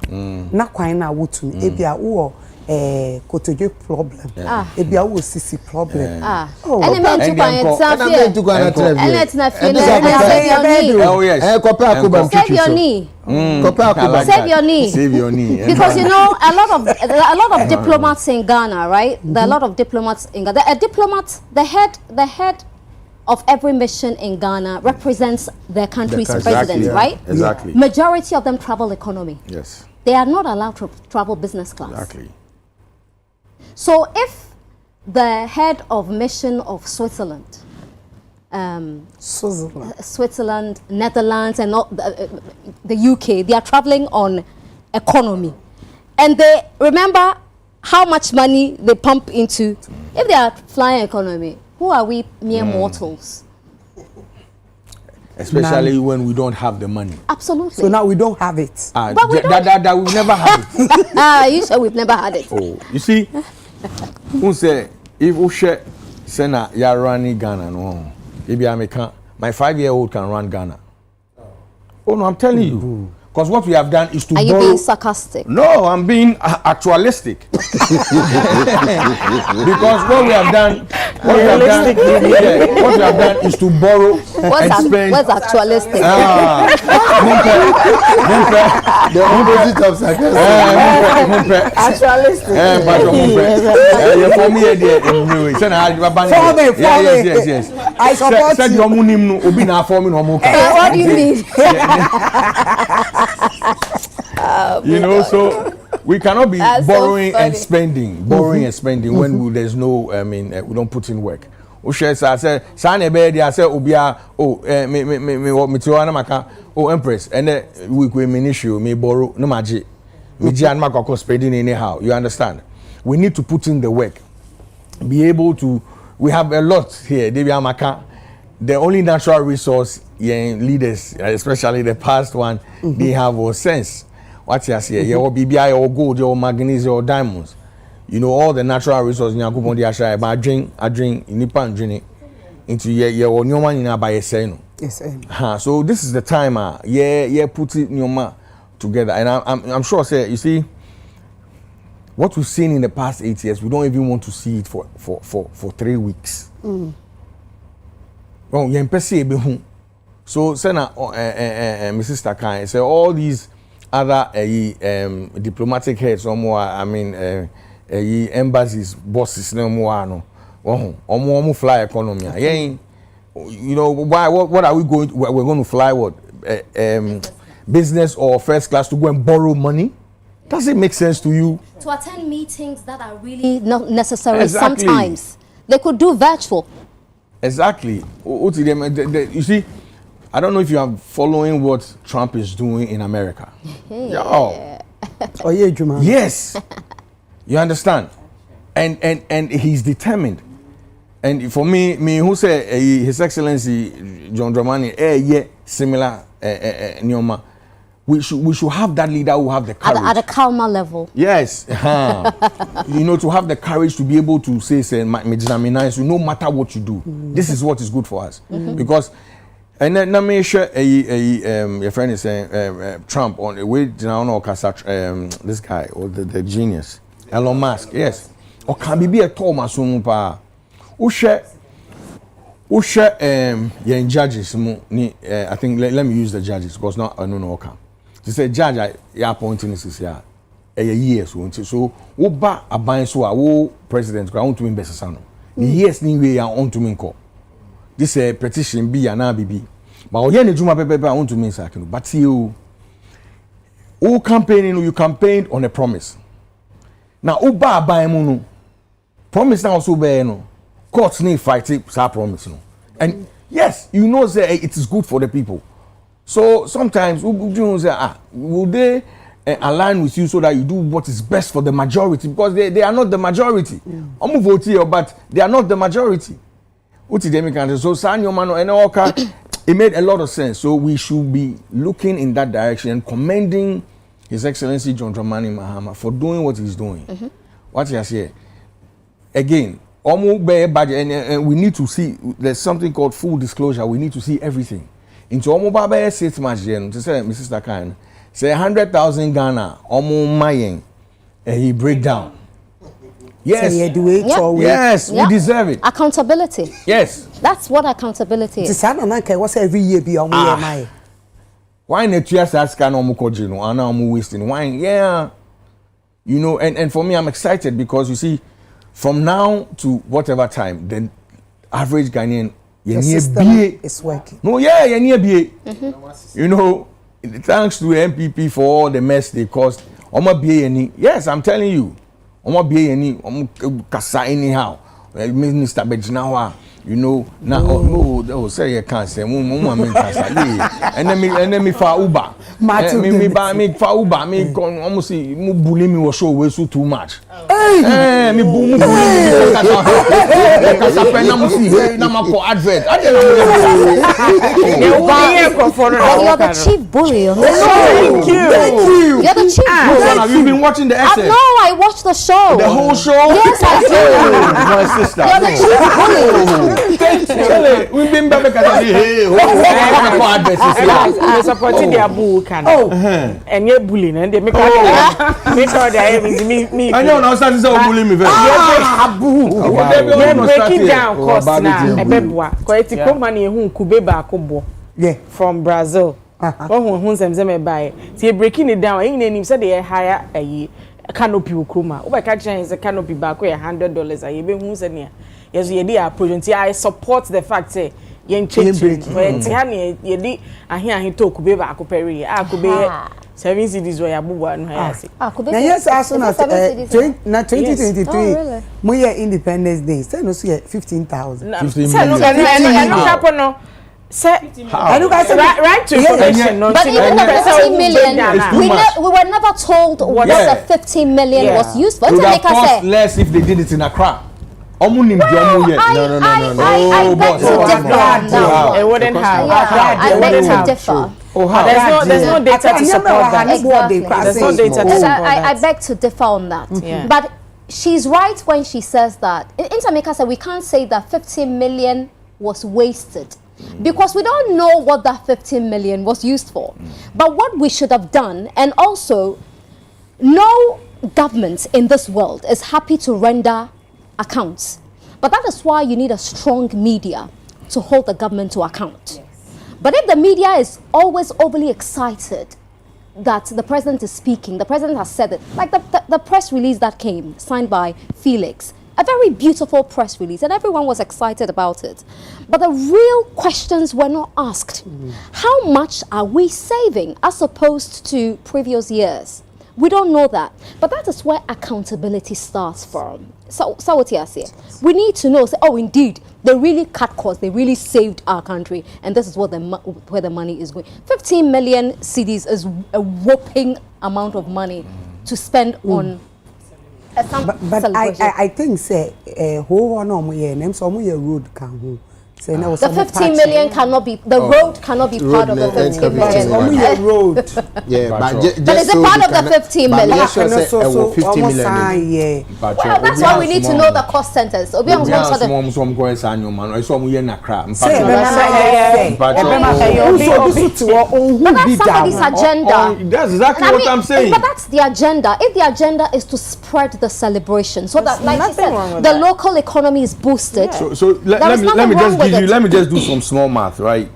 [SPEAKER 1] Na kwan na wo tu e bia wo kotoje problem. E bia wo sisi problem.
[SPEAKER 9] Ene men tu kwan save your knee. Because you know a lot of diplomats in Ghana, right? There are a lot of diplomats in Ghana. A diplomat, the head of every mission in Ghana represents their country's president, right?
[SPEAKER 11] Exactly.
[SPEAKER 9] Majority of them travel economy.
[SPEAKER 11] Yes.
[SPEAKER 9] They are not allowed to travel business class.
[SPEAKER 11] Exactly.
[SPEAKER 9] So if the head of mission of Switzerland, Netherlands, and all, the UK, they are traveling on economy, and they remember how much money they pump into. If they are flying economy, who are we mere mortals?
[SPEAKER 11] Especially when we don't have the money.
[SPEAKER 9] Absolutely.
[SPEAKER 1] So now we don't have it.
[SPEAKER 11] But we we've never had
[SPEAKER 9] it. You sure we've never had it?
[SPEAKER 11] Oh, you see, who say if we share Sena ya running Ghana no, maybe I can my 5-year-old can run Ghana. Oh no, I'm telling you. Because what we have done is to borrow.
[SPEAKER 9] Are you being sarcastic?
[SPEAKER 11] No, I'm being actualistic. Because what we have done is to borrow and spend.
[SPEAKER 9] What's actualistic?
[SPEAKER 7] The opposite of sarcastic.
[SPEAKER 9] Actualistic.
[SPEAKER 11] Yes.
[SPEAKER 1] I support you.
[SPEAKER 9] What do you mean?
[SPEAKER 11] You know, so we cannot be borrowing and spending, when there's no, we don't put in work. I said, Empress, and we issue, me borrow, no magic, me spending anyhow. You understand? We need to put in the work, be able to. We have a lot here. The only natural resource leaders, especially the past one, they have a sense. What you say? Your BBI, your gold, your manganese, your diamonds. You know all the natural resources. You go on the ashray. But I drink, nipa drink into your new one in a by saying.
[SPEAKER 1] Yes.
[SPEAKER 11] So this is the time. Put it new together, and I'm sure. Say you see. What we've seen in the past 8 years, we don't even want to see it for 3 weeks. Well, so Sena, Mrs. Takai, say all these other diplomatic heads, embassies, bosses, no more, fly economy. You know why? What are we going? We're going to fly what? Business or first class to go and borrow money? Does it make sense to you?
[SPEAKER 9] To attend meetings that are really not necessary sometimes. They could do virtual.
[SPEAKER 11] Exactly. You see, I don't know if you are following what Trump is doing in America. Yo.
[SPEAKER 1] Oh yeah, Juma.
[SPEAKER 11] Yes. You understand? And he's determined. And for me who say His Excellency John Dramani, yeah, similar Nyoma. We should have that leader who have the courage.
[SPEAKER 9] At a calmer level.
[SPEAKER 11] Yes. You know, to have the courage to be able to say no matter what you do, this is what is good for us. Because and then me share your friend is saying Trump on the way this guy or the genius Elon Musk, yes. Or can be a Thomas pa Usha judges I think let me use the judges because not I don't know okay. To say judge ya appointing is here a year so wo ba aban so wo president go want to win best no the years ni we ya on to me call this petition be ya na bibi but o ye ne juma pepe I want to mean sakino but you campaigning you campaigned on a promise now wo ba aban mu no promise now so be no courts need fight it promise no and yes you know say it is good for the people. So sometimes we say, will they align with you so that you do what is best for the majority? Because they are not the majority. I'm vote here, but they are not the majority. So it made a lot of sense. So we should be looking in that direction and commending His Excellency John Dramani Mahama for doing what he's doing. What he has here. Again, and we need to see, there's something called full disclosure. We need to see everything. Into omo baba 6 months yen to say Mrs. Takan say 100,000 Ghana omo mayen and he break down. Yes. Yes, we deserve it.
[SPEAKER 9] Accountability.
[SPEAKER 11] Yes.
[SPEAKER 9] That's what accountability is.
[SPEAKER 1] What's every year be omo my.
[SPEAKER 11] Why not just ask can omo koji no ana omo wasting wine? Yeah. You know, and for me I'm excited because you see from now to whatever time the average Ghanaian
[SPEAKER 1] the system is working.
[SPEAKER 11] No, yeah, you know, thanks to MPP for all the mess they caused. Yes, I'm telling you. Kasa anyhow. Minister Bejinawa, you know, now no, say you can't say and then me for Uber. Me for Uber, me almost see me bully me was show way so too much. Hey, me bully advert.
[SPEAKER 9] You're the chief bully.
[SPEAKER 11] Thank you.
[SPEAKER 9] You're the chief bully.
[SPEAKER 11] Have you been watching the essay?
[SPEAKER 9] No, I watched the show.
[SPEAKER 11] The whole show?
[SPEAKER 9] Yes, I did.
[SPEAKER 11] My sister.
[SPEAKER 9] You're the chief bully.
[SPEAKER 11] We've been back
[SPEAKER 6] at supporting their boo can. And you're bullying and they make sure they
[SPEAKER 11] I know now starting to bully me very.
[SPEAKER 6] You're breaking down costs now. Quality company who kubeba kobo.
[SPEAKER 1] Yeah,
[SPEAKER 6] from Brazil. Who some buy. See breaking it down. Ain't name said they hire a canopy ukuma. Over catching is a canopy back where $100. I even who said near. Yes, you did a project. I support the fact say yen change. When Tiani ye di I hear he talk kubeba akuperi. Could be 7 cities where Abuwa and Hayasi.
[SPEAKER 1] Yes, as soon as 2023, my Independence Day, say no see 15,000.
[SPEAKER 11] 15 million.
[SPEAKER 6] Right to information.
[SPEAKER 9] But even the 15 million, we were never told what the 15 million was used for.
[SPEAKER 11] It would have cost less if they did it in Accra.
[SPEAKER 9] I beg to differ on that.
[SPEAKER 6] It wouldn't have.
[SPEAKER 9] I beg to differ.
[SPEAKER 6] There's no data to support that.
[SPEAKER 9] Exactly.
[SPEAKER 6] There's no data to support that.
[SPEAKER 9] I beg to differ on that. But she's right when she says that. Intermaker said we can't say that 15 million was wasted. Because we don't know what that 15 million was used for. But what we should have done, and also, no government in this world is happy to render accounts. But that is why you need a strong media to hold the government to account. But if the media is always overly excited that the president is speaking, the president has said it, like the press release that came, signed by Felix, a very beautiful press release, and everyone was excited about it. But the real questions were not asked. How much are we saving as opposed to previous years? We don't know that. But that is where accountability starts from. So what you say? We need to know. Say, oh, indeed, they really cut costs. They really saved our country, and this is what where the money is going. 15 million cedis is a whopping amount of money to spend on.
[SPEAKER 1] But I think say who no mo ye nem so mo ye road can ho. Say na
[SPEAKER 9] the 15 million cannot be road cannot be part of the 15 million.
[SPEAKER 1] Road.
[SPEAKER 7] Yeah,
[SPEAKER 9] but is it part of the 15 million?
[SPEAKER 7] So 15 million.
[SPEAKER 1] Yeah.
[SPEAKER 9] Well, that's why we need to know the cost centers. Obi am go so the
[SPEAKER 11] But
[SPEAKER 9] that's somebody's agenda.
[SPEAKER 11] That's exactly what I'm saying.
[SPEAKER 9] But that's the agenda. If the agenda is to spread the celebration, so that, like you said, the local economy is boosted.
[SPEAKER 11] So let me just do some small math, right?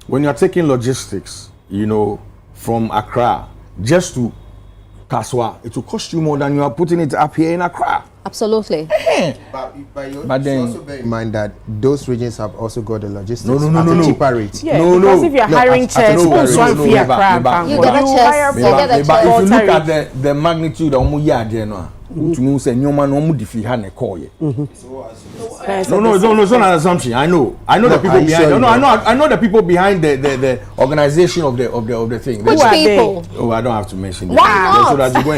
[SPEAKER 11] When you're taking logistics, you know, from Accra just to Kaswa, it will cost you more than you are putting it up here in Accra.
[SPEAKER 9] Absolutely.
[SPEAKER 7] But then also bear in mind that those regions have also got the logistics
[SPEAKER 11] no.
[SPEAKER 7] at a cheaper rate.
[SPEAKER 6] Yeah, because if you're hiring chairs,
[SPEAKER 9] you get a chair.
[SPEAKER 11] If you look at the magnitude of to me say no man no diffi ha na call ye. No, it's not an assumption. I know the people behind. I know the people behind the organization of the thing.
[SPEAKER 9] Which people?
[SPEAKER 11] Oh, I don't have to mention them.
[SPEAKER 9] Why not?
[SPEAKER 11] So that you go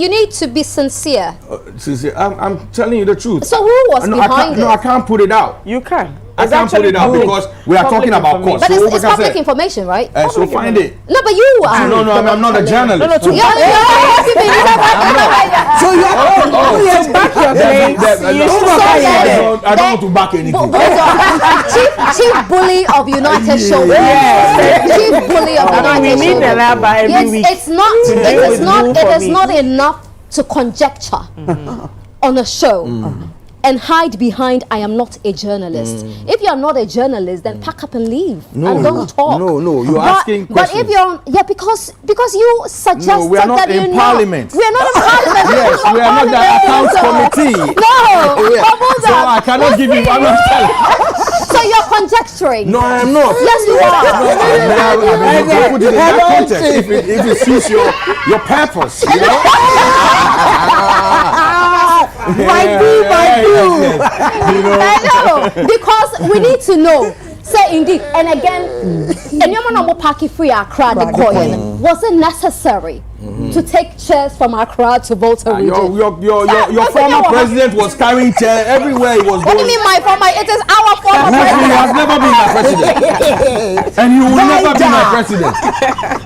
[SPEAKER 9] you need to be sincere.
[SPEAKER 11] Sincere. I'm telling you the truth.
[SPEAKER 9] So who was behind it?
[SPEAKER 11] No, I can't put it out.
[SPEAKER 6] You can.
[SPEAKER 11] I can't put it out because we are talking about cost.
[SPEAKER 9] But it's public information, right?
[SPEAKER 11] So find it.
[SPEAKER 9] No, but you are.
[SPEAKER 11] No, I'm not a journalist.
[SPEAKER 9] So you are.
[SPEAKER 6] Back your claims.
[SPEAKER 11] I don't want to back anything.
[SPEAKER 9] Chief bully of United Showbiz. Chief bully of United Showbiz. It is not enough to conjecture on a show. And hide behind I am not a journalist. If you are not a journalist, then pack up and leave and don't talk.
[SPEAKER 11] No, you're asking questions.
[SPEAKER 9] But if you're because you suggested
[SPEAKER 11] we are not
[SPEAKER 9] that
[SPEAKER 11] in Parliament.
[SPEAKER 9] We are not in Parliament.
[SPEAKER 11] Yes, we are not the accounts committee.
[SPEAKER 9] No,
[SPEAKER 11] so I cannot give you. I'm not telling.
[SPEAKER 9] So you're conjecturing.
[SPEAKER 11] No, I am not.
[SPEAKER 9] Yes, you are.
[SPEAKER 11] I mean, put it in that context. If it suits your purpose, you know.
[SPEAKER 9] Might be. I know, because we need to know. Say indeed, and again, and your man party free Accra the coin. Was it necessary to take chairs from Accra to Volta region?
[SPEAKER 11] Your former president was carrying chairs everywhere he was going.
[SPEAKER 9] What do you mean my former? It is our former president.
[SPEAKER 11] He has never been my president, and he will never be my president.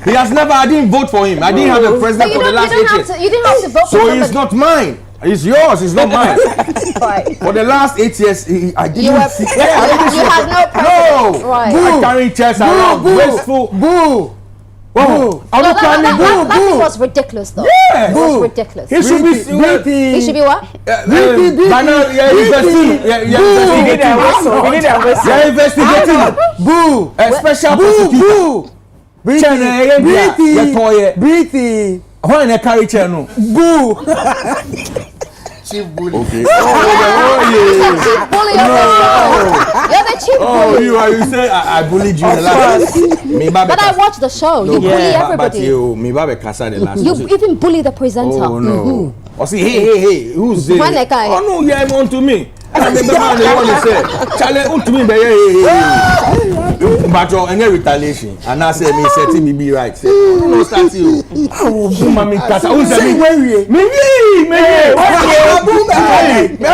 [SPEAKER 11] He has never. I didn't vote for him. I didn't have a president for the last 8 years.
[SPEAKER 9] You didn't have to vote for him.
[SPEAKER 11] So he's not mine. It's yours. It's not mine.
[SPEAKER 9] Right.
[SPEAKER 11] For the last 8 years, I didn't.
[SPEAKER 9] You had no president.
[SPEAKER 11] No.
[SPEAKER 9] Right.
[SPEAKER 11] I'm carrying chairs around. Wasteful.
[SPEAKER 7] Boo.
[SPEAKER 11] Whoa.
[SPEAKER 9] That was ridiculous, though.
[SPEAKER 11] Yeah.
[SPEAKER 9] It was ridiculous.
[SPEAKER 11] He should be.
[SPEAKER 9] He should be what?
[SPEAKER 11] Investigating.
[SPEAKER 7] Boo.
[SPEAKER 11] A special prosecutor.
[SPEAKER 7] Breathe.
[SPEAKER 11] Why not carry chair no?
[SPEAKER 7] Boo.
[SPEAKER 11] Chief bully. Okay.
[SPEAKER 9] Chief bully. You're the chief bully.
[SPEAKER 11] You say I bullied you the last.
[SPEAKER 9] But I watched the show. You bully everybody.
[SPEAKER 11] You
[SPEAKER 9] even bully the presenter.
[SPEAKER 11] Oh no. Oh see, hey, who's there? Oh no, yeah, on to me. I remember when they want to say, Charlie, on to me, but you're any retaliation. And I say, me setting me be right. Say, no, start you. Oh, mommy, Kasa, who's saying,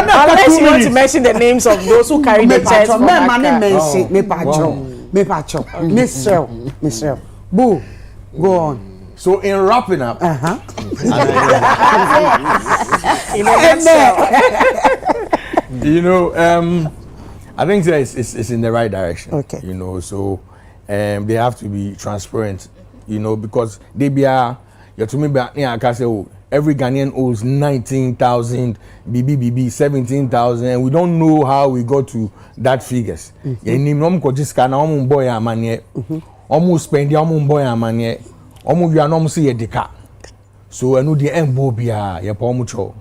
[SPEAKER 6] unless you want to mention the names of those who carry the chairs from
[SPEAKER 1] Michelle. Boo, go on.
[SPEAKER 11] So in wrapping up, you know, I think it's in the right direction.
[SPEAKER 1] Okay.
[SPEAKER 11] You know, so they have to be transparent. You know, because they be you to me, I can say, oh, every Ghanaian owes 19,000, BBBB 17,000, and we don't know how we got to that figures. Almost spend your boy money. Almost you are not see a deca. So I know the embobia, your pomucho.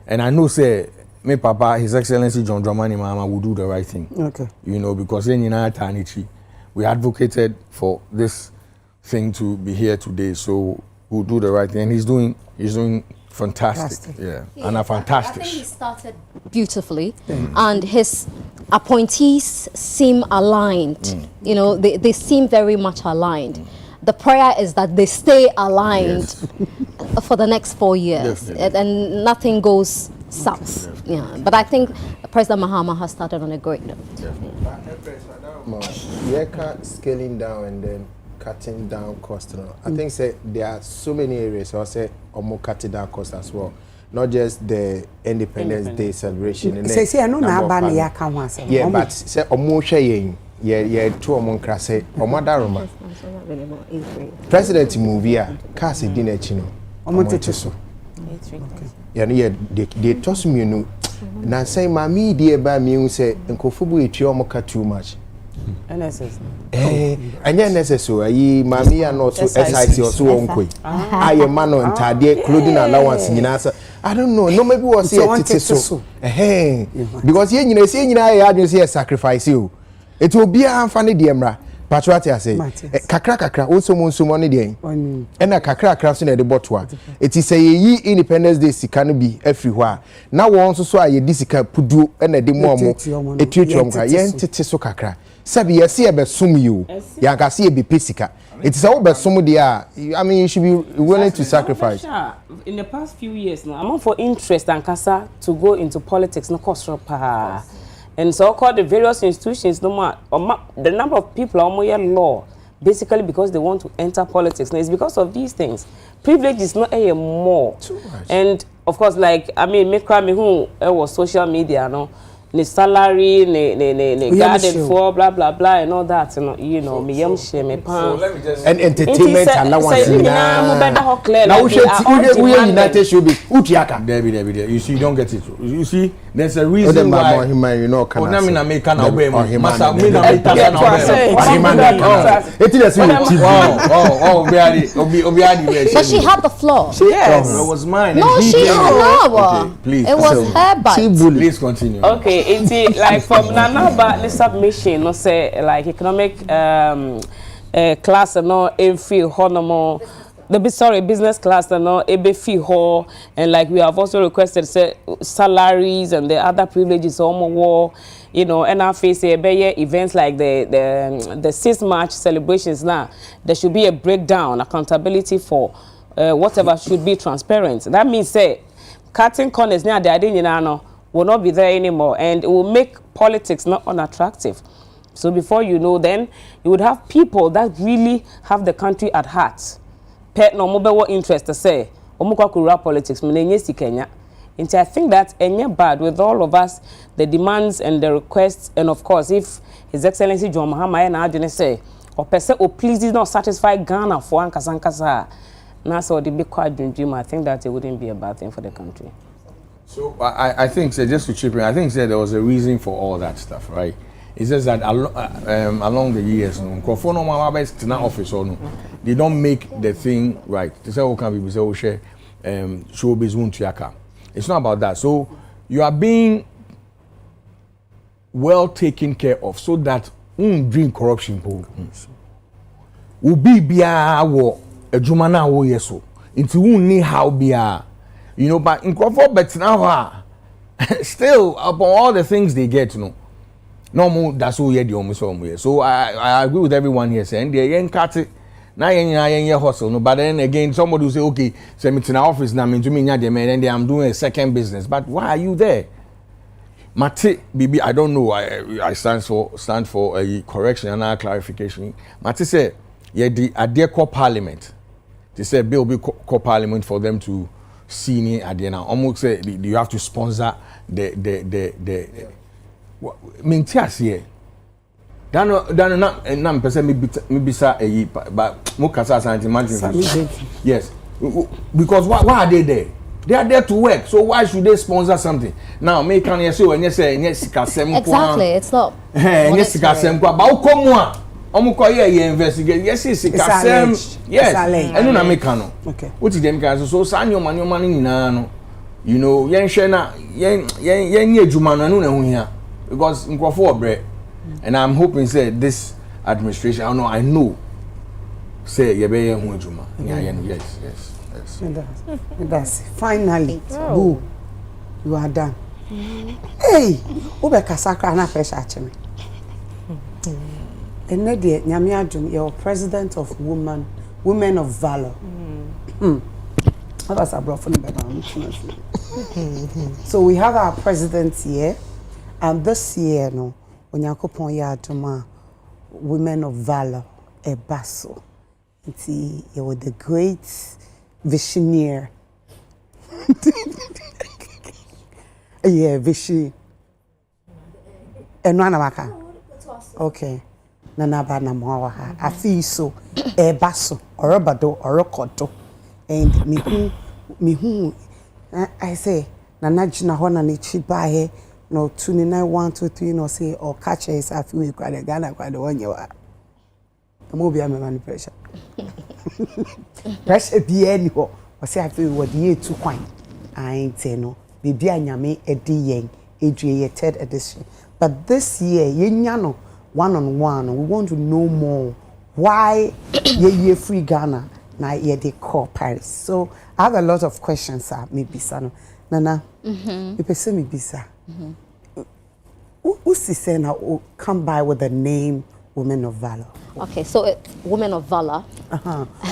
[SPEAKER 11] And I know, say, my papa, His Excellency John Dramani Mama, will do the right thing.
[SPEAKER 1] Okay.
[SPEAKER 11] You know, because in our Tanichi, we advocated for this thing to be here today. So we'll do the right thing. And he's doing Fantastic. Yeah. And a fantastic.
[SPEAKER 9] I think he started beautifully, and his appointees seem aligned. You know, they seem very much aligned. The prayer is that they stay aligned for the next 4 years, and nothing goes south. Yeah, but I think President Mahama has started on a great note.
[SPEAKER 7] Scaling down and then cutting down cost. I think there are so many areas. I say more cutting down cost as well. Not just the Independence Day celebration.
[SPEAKER 1] I know now ban ya can once.
[SPEAKER 7] Yeah, but say omo hwe yeah two omo nkra say omo daroma. President movie a cast dinner chino. Omo tete so. Yeah, they toss me no. Na say mami die ba mi say enkofubu etu omo ka too much.
[SPEAKER 10] NSS.
[SPEAKER 7] Anya NSS so ayi mami ya no so SIC also onkwe. Aye man on ntade clothing allowance nyina. I don't know. No maybe was here so. Because ye nyina say nyina ya adwen say sacrifice you. It will be a funny diemra. Patrioti say kakra also monso money dey. And a kakra so na the botwa. It is say ye Independence Day sika no be everywhere. Now we also so aye disika pudu and a demo mo etutuom ka ye ntete so kakra. Sabi ye see e be sum you. Ya ka see e be pesika. It is all be sum there. I mean you should be willing to sacrifice.
[SPEAKER 10] In the past few years now, I'm for interest and kasa to go into politics no cost pa. And so called the various institutions, no more the number of people are more law, basically because they want to enter politics. Now it's because of these things. Privilege is not a more. And of course, like I mean, make me who was social media, no. The salary, the garden for blah blah blah and all that, you know, me yam share me pan.
[SPEAKER 7] And entertainment allowance. Now we United Showbiz. Utiaka.
[SPEAKER 11] Debbie. You see, you don't get it. You see, there's a reason why.
[SPEAKER 7] You know, can I
[SPEAKER 11] make an
[SPEAKER 9] But she had the floor.
[SPEAKER 11] Yes. It was mine.
[SPEAKER 9] No, she had no.
[SPEAKER 11] Please.
[SPEAKER 9] It was her bite.
[SPEAKER 11] Please continue.
[SPEAKER 10] Okay. It's like from Nana the submission, no say like economic class no every honomo business class no ebe fee ho, and like we have also requested say salaries and the other privileges war, you know, and our face events like the 6th March celebrations now there should be a breakdown accountability for whatever should be transparent. That means say cutting corners now the will not be there anymore, and it will make politics not unattractive. So before you know, then you would have people that really have the country at heart. Pet no mobile interest to say, Omukakura politics, Mnenyesi Kenya. And I think that any bad with all of us, the demands and the requests, and of course, if His Excellency John Mahama and I say, or per se, or please did not satisfy Ghana for Ankasankasa, Nasa the big quad dream, I think that it wouldn't be a bad thing for the country.
[SPEAKER 11] So I think, just to chip in, I think there was a reason for all that stuff, right? It says that along the years, office or no, they don't make the thing right. They say, "Okay, people say, oh, share, showbiz won't yaka." It's not about that. So you are being well taken care of, so that drink corruption. Will be bia wo ejumana wo yeso. Into ni how bia. You know, but in Crawford, but now, still, upon all the things they get, you know, no more, that's all you're doing. So I agree with everyone here saying, they're young cat, now you're hustle. No, but then again, somebody will say, okay, send me to the office, now I'm doing I'm doing a second business. But why are you there? Mate, BB, I don't know. I stand for a correction and a clarification. Mate said, yeah, at their core parliament, they said, bill be core parliament for them to senior at the end. Almost say you have to sponsor the Mintias here. Dan person maybe sa but Mukasa Santi. Yes. Because why are they there? They are there to work. So why should they sponsor something? Now make can you say when you say
[SPEAKER 9] exactly, it's not.
[SPEAKER 11] Yes, but come Omukoye investigate. Yes, it's yes. I know na make no. Okay. What is them guys so sanyo money no. You know, yen share yen ejuma no na hu hia because nkrofo obre. And I'm hoping say this administration I know say ye be yen hu ejuma. Yes.
[SPEAKER 1] That's finally. Boo, you are done. Hey, Ubeka Sakra na pressure achime. And Nadia Nyame adum, you're president of Women of Valor. That's a broad So we have our president here, and this year, no, when you come here to Women of Valor, a basso. You were the great visionary. Yeah, vision. And one of okay. Nana ba na mwaha. I feel so. A basso, or a bado, or a koto. And me I say, Nana Jina Hona ni chibahe, no 29, 1, 2, 3, no say, or catch is I feel quite a Ghana, quite the one you are. The movie I'm a pressure. Pressure be anyhow. I say I feel what year too quite. I ain't say no. Bibi anyame edi yen, Adria third edition. But this year, yenyano one-on-one, we want to know more why ye free Ghana. Na ye de call Paris. So I have a lot of questions, maybe Sano. Nana, you person me bisa. Who say now come by with the name Women of Valor?
[SPEAKER 9] Okay, so it's Women of Valor.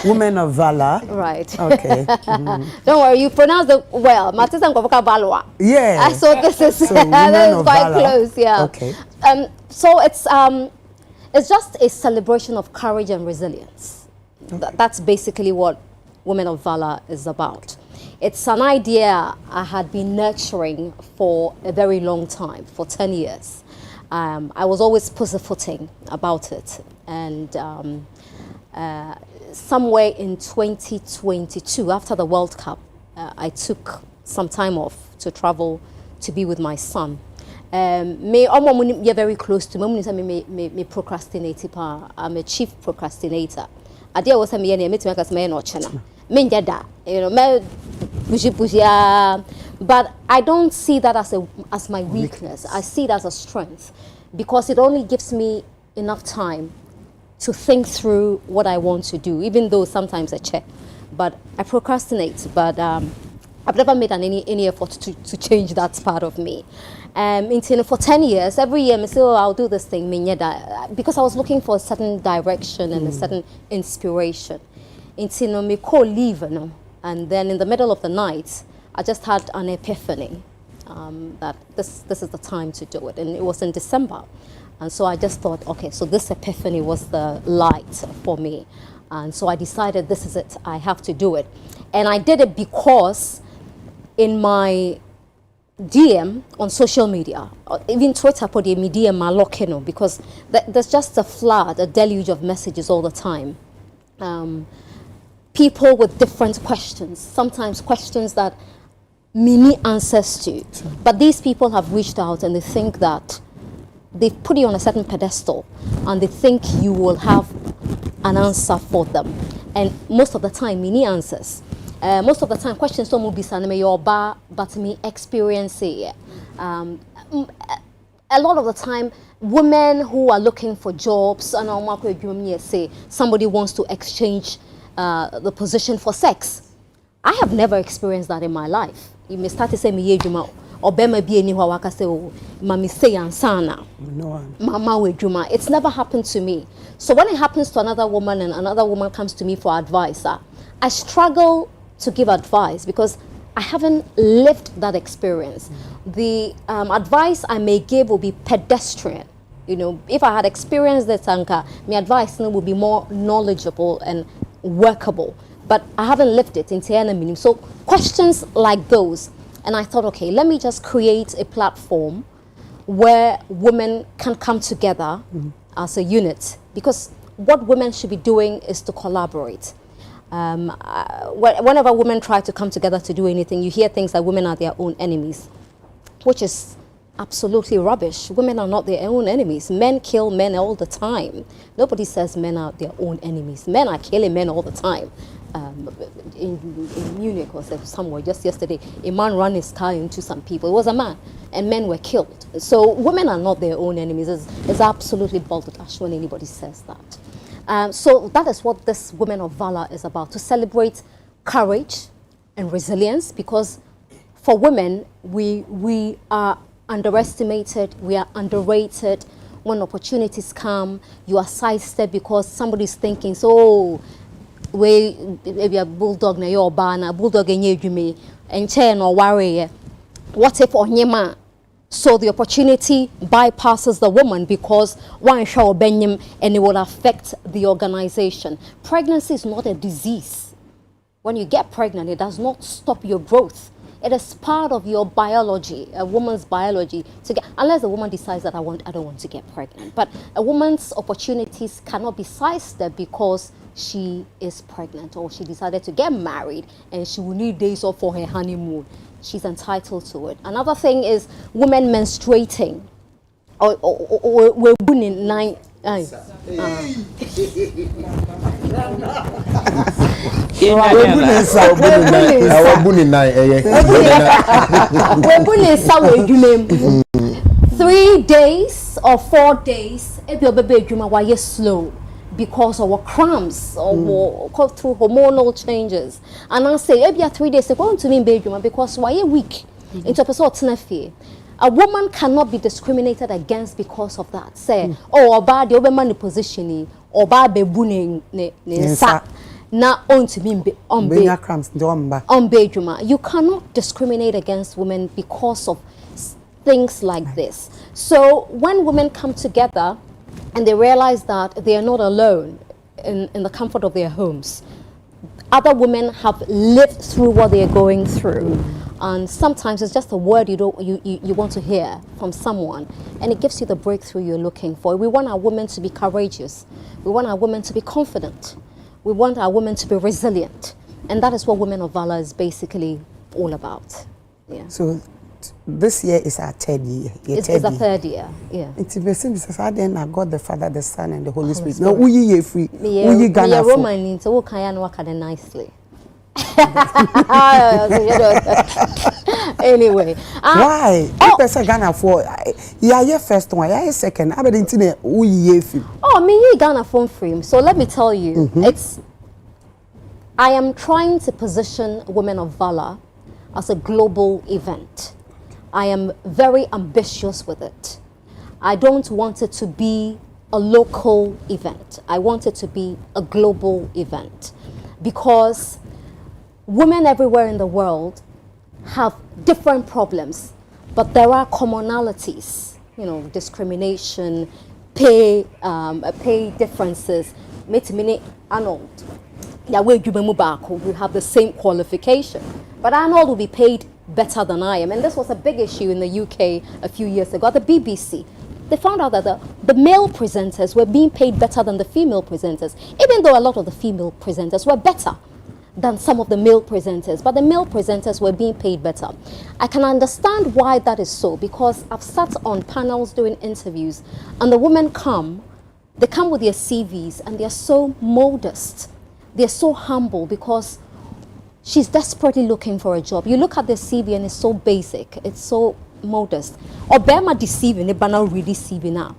[SPEAKER 1] Women of Valor.
[SPEAKER 9] Right.
[SPEAKER 1] Okay.
[SPEAKER 9] Don't worry, you pronounce it well. Matisa Ngovoka Valor.
[SPEAKER 1] Yeah.
[SPEAKER 9] So this is
[SPEAKER 1] so that is
[SPEAKER 9] quite close, yeah.
[SPEAKER 1] Okay.
[SPEAKER 9] So it's just a celebration of courage and resilience. Okay. That's basically what Women of Valor is about. It's an idea I had been nurturing for a very long time, for 10 years. I was always pussyfooting about it. And somewhere in 2022, after the World Cup, I took some time off to travel to be with my son. You're very close to me. Procrastinate. I'm a chief procrastinator. I did was a me and me to no channel. But I don't see that as my weakness. I see it as a strength because it only gives me enough time to think through what I want to do, even though sometimes I check. But I procrastinate, but I've never made any effort to change that part of me. For 10 years, every year I say, oh, I'll do this thing, because I was looking for a certain direction and a certain inspiration. Me call leave, and then in the middle of the night, I just had an epiphany that this is the time to do it, and it was in December. And so I just thought, okay, so this epiphany was the light for me. And so I decided this is it, I have to do it. And I did it because in my DM on social media, even Twitter, me DM my lock, because there's just a flood, a deluge of messages all the time. People with different questions, sometimes questions that me need answers to. But these people have reached out and they think that they've put you on a certain pedestal and they think you will have an answer for them. And most of the time, me need answers. Most of the time, questions don't be but me experience it. A lot of the time, women who are looking for jobs, and say somebody wants to exchange the position for sex. I have never experienced that in my life. You may start to say me or bema be any waka say mami say ansana. Mama wejuma. It's never happened to me. So when it happens to another woman and another woman comes to me for advice, I struggle to give advice because I haven't lived that experience. The advice I may give will be pedestrian. You know, if I had experienced the tanka, my advice will be more knowledgeable and workable. But I haven't lived it into any meaning. So questions like those, and I thought, okay, let me just create a platform where women can come together as a unit. Because what women should be doing is to collaborate. Whenever women try to come together to do anything, you hear things like women are their own enemies, which is absolutely rubbish. Women are not their own enemies. Men kill men all the time. Nobody says men are their own enemies. Men are killing men all the time. In Munich or somewhere just yesterday, a man ran his car into some people. It was a man, and men were killed. So women are not their own enemies. It's absolutely balderdash when anybody says that. So that is what this Women of Valor is about, to celebrate courage and resilience, because for women, we are underestimated, we are underrated. When opportunities come, you are sidestepped because somebody's thinking, so we maybe a bulldog na your banner, bulldog in you and chain or worry. What if Onyema? So the opportunity bypasses the woman because one show benyim and it will affect the organization. Pregnancy is not a disease. When you get pregnant, it does not stop your growth. It is part of your biology, a woman's biology. To get, unless the woman decides that I don't want to get pregnant. But a woman's opportunities cannot be sidestepped because she is pregnant or she decided to get married and she will need days off for her honeymoon. She's entitled to it. Another thing is women menstruating. We're born in nine. We're born in 3 days or 4 days. If your baby why you slow because of cramps or through hormonal changes. And I say, if you are 3 days, they go to me baby because why you weak into a person fear. A woman cannot be discriminated against because of that. Say, oh, about the woman positioning or bad bebuning sa na on to me on bedroom. You cannot discriminate against women because of things like this. So when women come together and they realize that they are not alone in the comfort of their homes, other women have lived through what they are going through. And sometimes it's just a word you want to hear from someone, and it gives you the breakthrough you're looking for. We want our women to be courageous. We want our women to be confident. We want our women to be resilient. And that is what Women of Valor is basically all about. Yeah.
[SPEAKER 1] So this year is our third year.
[SPEAKER 9] It's the third year, yeah.
[SPEAKER 1] It's then I got the Father, the Son, and the Holy Spirit. Now, we ye free. We Ghana
[SPEAKER 9] Roman, so can I work nicely. Anyway,
[SPEAKER 1] why? Person Ghana for yeah first one, yeah second. I didn't know who ye free.
[SPEAKER 9] Oh, me ye Ghana phone frame. So let me tell you, I am trying to position Women of Valor as a global event. I am very ambitious with it. I don't want it to be a local event. I want it to be a global event because women everywhere in the world have different problems, but there are commonalities, you know, discrimination, pay differences. Arnold, we have the same qualification, but Arnold will be paid better than I am. And this was a big issue in the UK a few years ago. At the BBC, they found out that the male presenters were being paid better than the female presenters, even though a lot of the female presenters were better than some of the male presenters, but the male presenters were being paid better. I can understand why that is so, because I've sat on panels doing interviews and the women they come with their CVs and they're so modest, they're so humble because she's desperately looking for a job. You look at the CV and it's so basic, it's so modest. Or Bema deceiving, but not really deceiving now.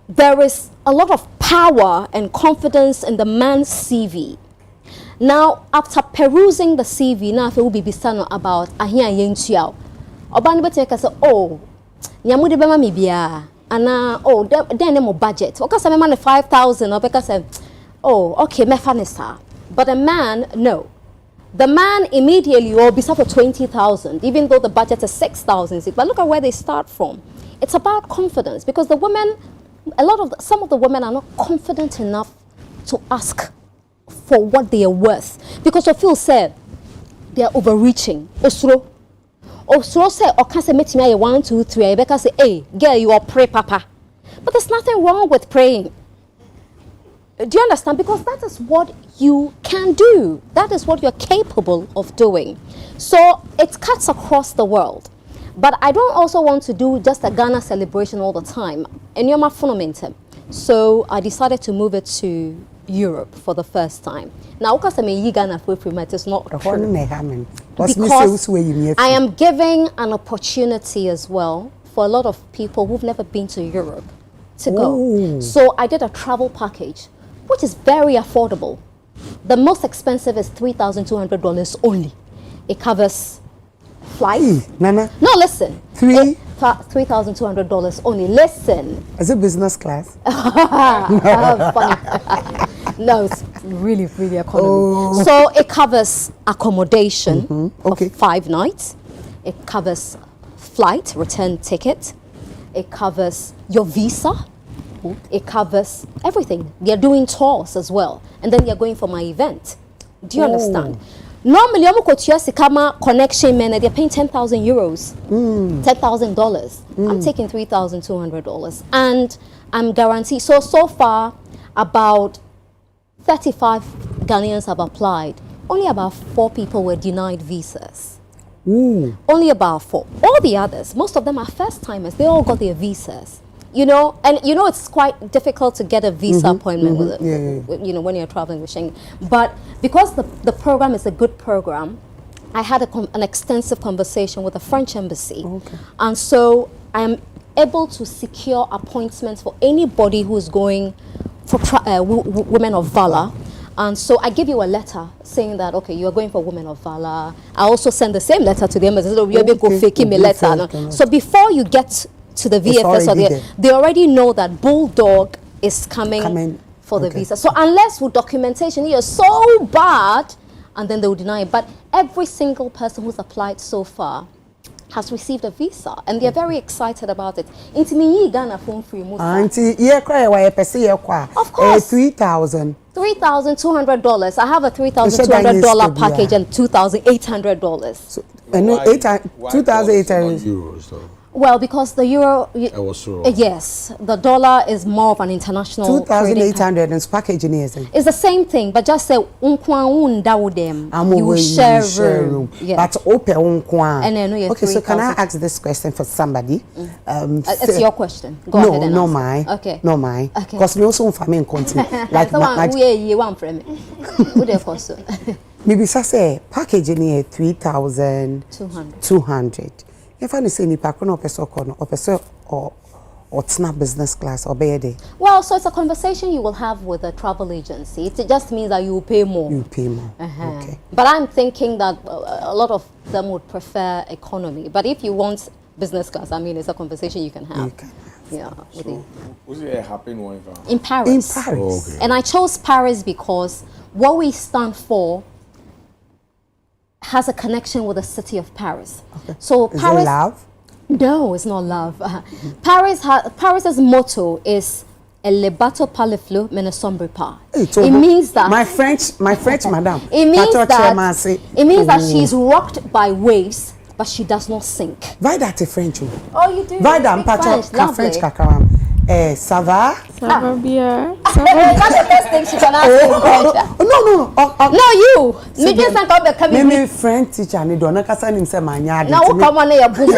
[SPEAKER 9] There is a lot of power and confidence in the man's CV. Now, after perusing the CV, now if it will be bisano about ahia yentuao, obani beti say, oh, nyamude bema mi bia, ana oh then mo budget. Oka say me 5,000, or because say, oh okay me fanisa. But a man, no. The man immediately will be for 20,000, even though the budget is 6,000. But look at where they start from. It's about confidence, because the women, some of the women are not confident enough to ask for what they are worth, because of feel said they are overreaching. Osro say, or can say meet me 1, 2, 3. Rebecca say, hey girl, you are pray papa. But there's nothing wrong with praying. Do you understand? Because that is what you can do. That is what you're capable of doing. So it cuts across the world. But I don't also want to do just a Ghana celebration all the time. And you're my fundamental. So I decided to move it to Europe for the first time. Now, because I'm a Ghana for it is not true. Because I am giving an opportunity as well for a lot of people who've never been to Europe to go. So I did a travel package which is very affordable. The most expensive is $3,200 only. It covers flights.
[SPEAKER 1] Nana.
[SPEAKER 9] No, listen. $3,200 only. Listen.
[SPEAKER 1] Is it business class?
[SPEAKER 9] Funny. No, it's really, really economy.
[SPEAKER 1] Oh.
[SPEAKER 9] So it covers accommodation for 5 nights. It covers flight, return ticket. It covers your visa. It covers everything. They're doing tours as well. And then they're going for my event. Do you understand? Normally, I'm connection men, they're paying 10,000 euros, $10,000. I'm taking $3,200. And I'm guaranteed. So far, about 35 Ghanaians have applied. Only about 4 people were denied visas. Only about 4. All the others, most of them are first timers. They all got their visas. You know, and you know it's quite difficult to get a visa appointment with, you know, when you're traveling with Schengen. But because the program is a good program, I had an extensive conversation with the French embassy, and so I'm able to secure appointments for anybody who is going for Women of Valor. And so I give you a letter saying that, okay, you are going for Women of Valor. I also send the same letter to the embassy. So you're going to fake me letter. So before you get to the VFS, or they already know that Bulldog is coming for the visa. So unless with documentation you're so bad, and then they will deny it. But every single person who's applied so far has received a visa, and they're very excited about it. Of course. $3,200. I have a $3,200 package and $2,800.
[SPEAKER 11] So, €2,800.
[SPEAKER 9] Well, because the euro, yes, the dollar is more of an international.
[SPEAKER 1] 2,800 and packaging is.
[SPEAKER 9] It's the same thing, but just say you share room.
[SPEAKER 1] Yeah. But open okay, so can I ask this question for somebody?
[SPEAKER 9] It's your question. Go ahead and
[SPEAKER 1] no
[SPEAKER 9] ask.
[SPEAKER 1] mine.
[SPEAKER 9] Okay.
[SPEAKER 1] No mine. Okay. Because me also family continue. Like
[SPEAKER 9] you want from me. What the cost?
[SPEAKER 1] Maybe say packaging here 3,200. If I say ni pakro no person or business class or bed.
[SPEAKER 9] Well, so it's a conversation you will have with a travel agency. It just means that you will pay more.
[SPEAKER 1] You pay more. Okay.
[SPEAKER 9] But I'm thinking that a lot of them would prefer economy. But if you want business class, I mean, it's a conversation you can have. Yeah.
[SPEAKER 11] So, was it happening
[SPEAKER 9] in Paris?
[SPEAKER 1] In Paris.
[SPEAKER 11] Oh, okay.
[SPEAKER 9] And I chose Paris because what we stand for has a connection with the city of Paris. Okay. So
[SPEAKER 1] is
[SPEAKER 9] Paris.
[SPEAKER 1] It love?
[SPEAKER 9] No, it's not love. Paris's motto is "Le bateau par le flot, mais ne sombre pas." It means that
[SPEAKER 1] my French madam.
[SPEAKER 9] It means that she's rocked by waves, but she does not sink.
[SPEAKER 1] Why that a French?
[SPEAKER 9] Oh, you do.
[SPEAKER 1] French kakram. Ça va?
[SPEAKER 6] Ça va bien.
[SPEAKER 9] That's the first thing she can ask in French.
[SPEAKER 1] No.
[SPEAKER 9] No, you. Me just not come back.
[SPEAKER 1] Me French teacher ni do na kasa nim se manya de.
[SPEAKER 9] Now come on your boom.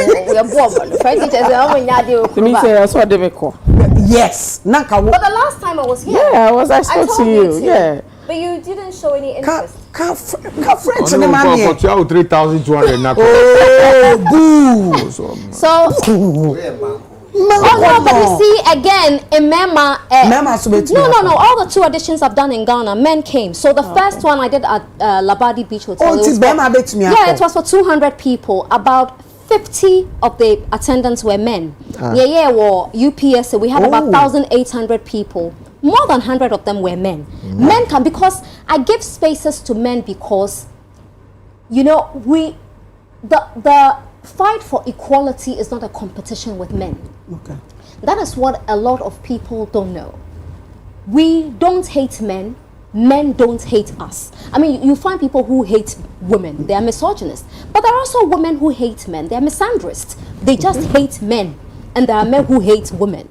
[SPEAKER 9] French teacher say am nya de o.
[SPEAKER 6] Me say so de me ko.
[SPEAKER 1] Yes. Na ka wo.
[SPEAKER 9] But the last time I was here.
[SPEAKER 6] Yeah, I spoke to you. Yeah.
[SPEAKER 9] But you didn't show any interest.
[SPEAKER 1] Ka French ni man here.
[SPEAKER 11] For 3,200 na.
[SPEAKER 1] Oh, boo.
[SPEAKER 9] So but you see, again, in Mema, no, all the 2 auditions I've done in Ghana, men came. So the first one I did at Labadi Beach Hotel.
[SPEAKER 1] Oh,
[SPEAKER 9] it was for 200 people. About 50 of the attendants were men. UPS, we had about 1,800 people. More than 100 of them were men. Men come because I give spaces to men because, you know, the fight for equality is not a competition with men.
[SPEAKER 1] Okay.
[SPEAKER 9] That is what a lot of people don't know. We don't hate men. Men don't hate us. I mean, you find people who hate women. They are misogynists. But there are also women who hate men. They are misandrists. They just hate men. And there are men who hate women.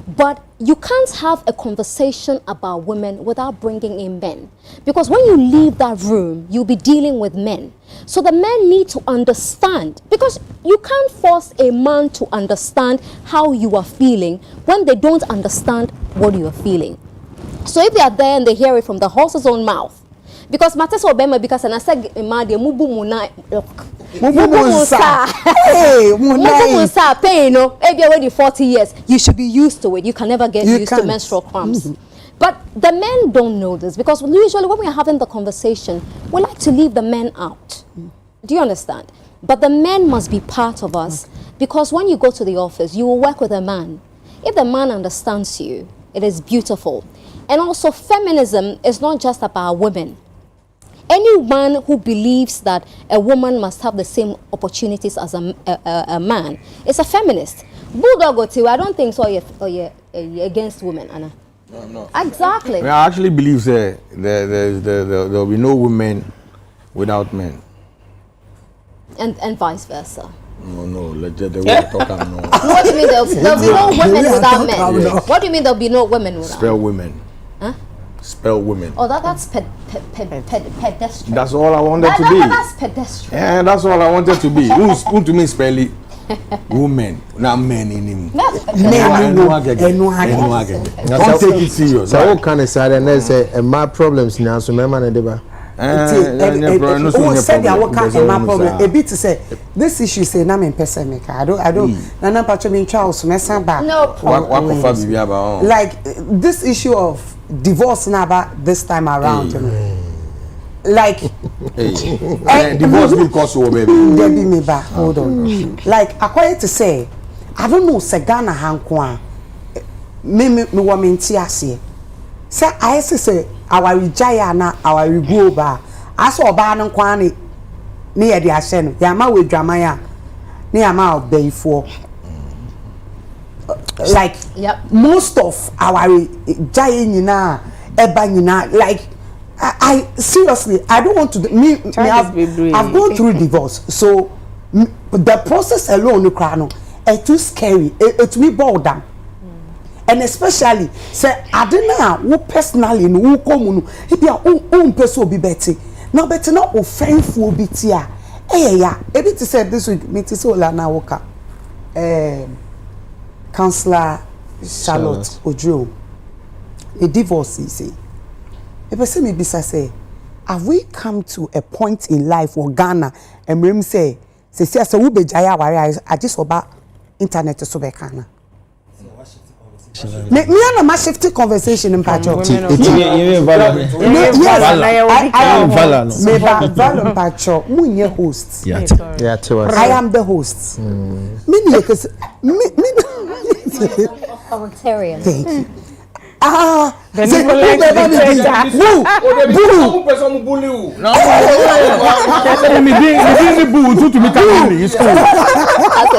[SPEAKER 9] But you can't have a conversation about women without bringing in men. Because when you leave that room, you'll be dealing with men. So the men need to understand. Because you can't force a man to understand how you are feeling when they don't understand what you are feeling. So if they are there and they hear it from the horse's own mouth, because Matters Obama, because and I said, Mubu Muna, if you're already 40 years, you should be used to it. You can never get used to menstrual cramps. But the men don't know this because usually when we are having the conversation, we like to leave the men out. Do you understand? But the men must be part of us because when you go to the office, you will work with a man. If the man understands you, it is beautiful. And also feminism is not just about women. Any man who believes that a woman must have the same opportunities as a man is a feminist. Bulldog, I don't think so. You're against women, Anna.
[SPEAKER 11] No.
[SPEAKER 9] Exactly.
[SPEAKER 11] I actually believe there will be no women without men.
[SPEAKER 9] And vice versa.
[SPEAKER 11] No, let the way talk no.
[SPEAKER 9] What do you mean there'll be no women without men?
[SPEAKER 11] Yes.
[SPEAKER 9] What do you mean there'll be no women without men?
[SPEAKER 11] Spell women.
[SPEAKER 9] Huh?
[SPEAKER 11] Spell women.
[SPEAKER 9] Oh, that's pedestrian.
[SPEAKER 11] That's all I wanted to be.
[SPEAKER 9] That's pedestrian.
[SPEAKER 11] Yeah, that's all I wanted to be. Who to me spell it? Women, not men in him. Don't take it serious.
[SPEAKER 7] So what kind of side and they say my problems now so my man deba.
[SPEAKER 1] Oh, said there what kind of my problem. A bit to say this issue say na me person make. I don't. Na patch me Charles messa ba.
[SPEAKER 9] No.
[SPEAKER 1] Like this issue of divorce now about this time around. Like
[SPEAKER 11] divorce will cost you, baby.
[SPEAKER 1] Debbie me back. Hold on. Like I quite to say, I don't know. Se Ghana hankwa. Me woman tiasi. Say I say our jaya na our go ba. Aso oba no kwani. Ni e de ahye no. Ya ma we dwama ya. Ni ama obeyfo. Like most of our jaya nyina eba nyina like I seriously, I don't want to. I've gone through divorce, so the process alone, it's too scary. It me boil down, and especially say I don't know who personally who come if you own person be better. Now better not offensive be tia. Yeah. Every to say this week, me to say na woka. Counselor Charlotte Ojo, a divorce you see. If I say me bisa say, have we come to a point in life where Ghana and Mrim say we be jaya wari I just about internet to be Ghana. Me and a massive conversation in Pacho. Yes, host. I am the host. Thank you. That's a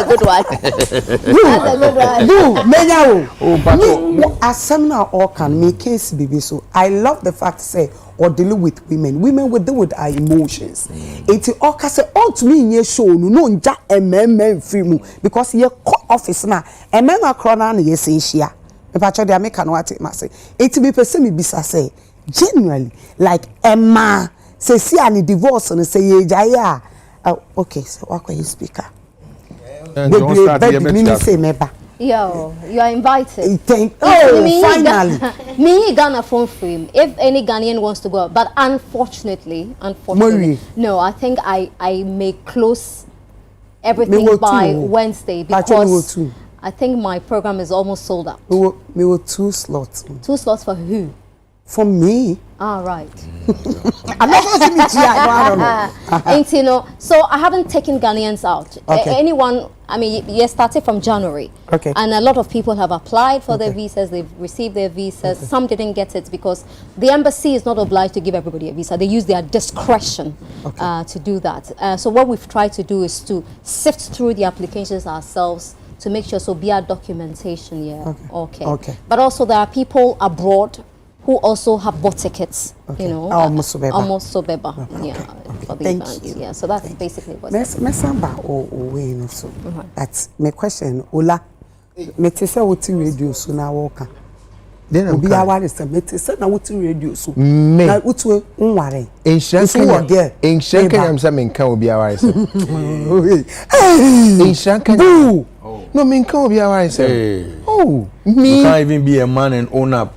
[SPEAKER 1] good one. As seminar all can make case baby so I love the fact say or dealing with women will deal with our emotions. It's all can say all to me in your show no nja free because your office now crona yes Asia. If I try to make an what it must say. It be person me bisa say genuinely like Emma say see any divorce and say ye jaya. Okay, so what can you speak?
[SPEAKER 9] Yo, you are invited.
[SPEAKER 1] Finally.
[SPEAKER 9] Me Ghana phone frame. If any Ghanaian wants to go, but unfortunately, no, I think I may close everything by Wednesday because I think my program is almost sold out.
[SPEAKER 1] Me were 2 slots.
[SPEAKER 9] 2 slots for who?
[SPEAKER 1] For me.
[SPEAKER 9] Ah, right.
[SPEAKER 1] I'm not going to meet you. I don't know.
[SPEAKER 9] So I haven't taken Ghanaians out.
[SPEAKER 1] Okay.
[SPEAKER 9] Anyone, I mean, you started from January.
[SPEAKER 1] Okay.
[SPEAKER 9] And a lot of people have applied for their visas. They've received their visas. Some didn't get it because the embassy is not obliged to give everybody a visa. They use their discretion to do that. So what we've tried to do is to sift through the applications ourselves to make sure so be our documentation okay. But also there are people abroad who also have bought tickets, you know, almost so beba, for the event. Yeah, so that's basically what.
[SPEAKER 1] That's my question. Ola, me te say what radio so na walk. Then obi aware say me te say na what radio so. Na utu nware.
[SPEAKER 7] Inshanka am say me kan obi aware say. Inshanka. No, me can obi aware say. Oh, me.
[SPEAKER 11] You can't even be a man and own up.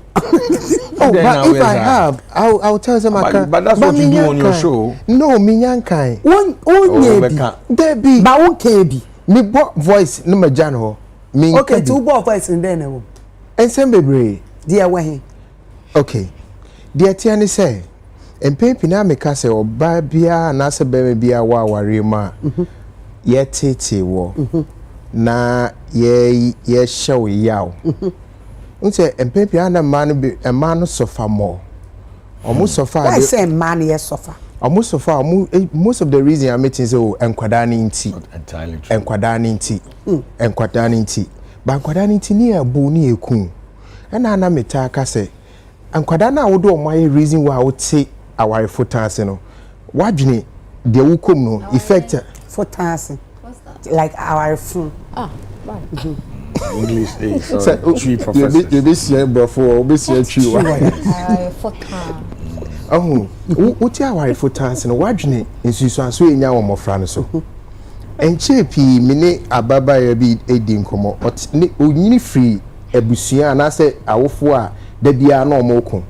[SPEAKER 7] Oh, but if I have, I'll tell them I can.
[SPEAKER 11] But that's what you do on your show.
[SPEAKER 7] No, me yankai.
[SPEAKER 1] Debbie. But one KB.
[SPEAKER 7] Me bo voice no me jan ho.
[SPEAKER 1] Okay, 2 bo voice in there no.
[SPEAKER 7] And some baby.
[SPEAKER 1] Dear way.
[SPEAKER 7] Okay. Dear Tiani say, and Pimpina make us say, or Babia, and as a baby be a warima. Yet titi wo. Na ye show yaw. Unse and Pimpina man be a man suffer more. Almost suffer.
[SPEAKER 1] I say man yes suffer.
[SPEAKER 7] Almost suffer. Most of the reason I'm meeting so and Quadani in tea.
[SPEAKER 11] Entirely true.
[SPEAKER 7] And Quadani in tea. And Quadani in tea. But Quadani in tea near Boni Ekun. And I na metaka say. And Quadana would do my reason why I would say our foot dancing. What do you the wukum no effect
[SPEAKER 1] for dancing? What's that? Like our phone.
[SPEAKER 9] Ah, right.
[SPEAKER 11] English tree professor.
[SPEAKER 7] You be see before, be see tree.
[SPEAKER 9] For
[SPEAKER 7] oh, what our foot dancing? What do you in Susan so in your mofran so? And cheapy mini ababa be a dinkomo, but ni free a busia and I say our four. De bia no moko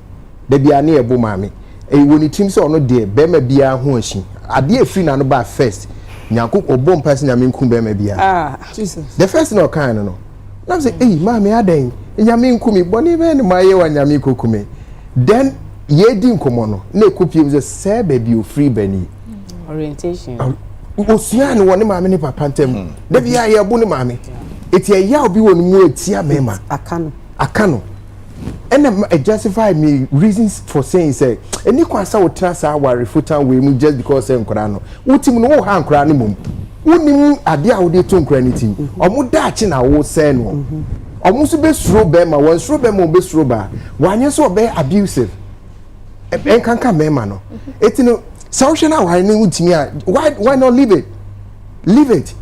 [SPEAKER 7] de bia na ebo mame e woni tim se ono de be ma bia ho ashi ade afri na no ba first nyanko obom pass nyame nkum be ma bia
[SPEAKER 1] Jesus
[SPEAKER 7] the first no kan no na say eh mame adan nyame nkumi boni be ne maye wa nyame kokume then ye di nkomo no na ekopiem se be bi o free bani
[SPEAKER 10] orientation
[SPEAKER 7] osua ne woni mame ne papa ntem de bia ye bo ne mame eti ya obi woni mu etia mema akano and justify me reasons for saying say any kwansa wo trasa aware futan we mu just because say nkora no wotim no wo ha nkora ne mum wonim ade a wo de to nkora ne tim omo daachi na wo say no omo so be suro be ma won suro be ma be suro ba wanye so be abusive en kanka mema no etino social na why ne wutimi a why not leave it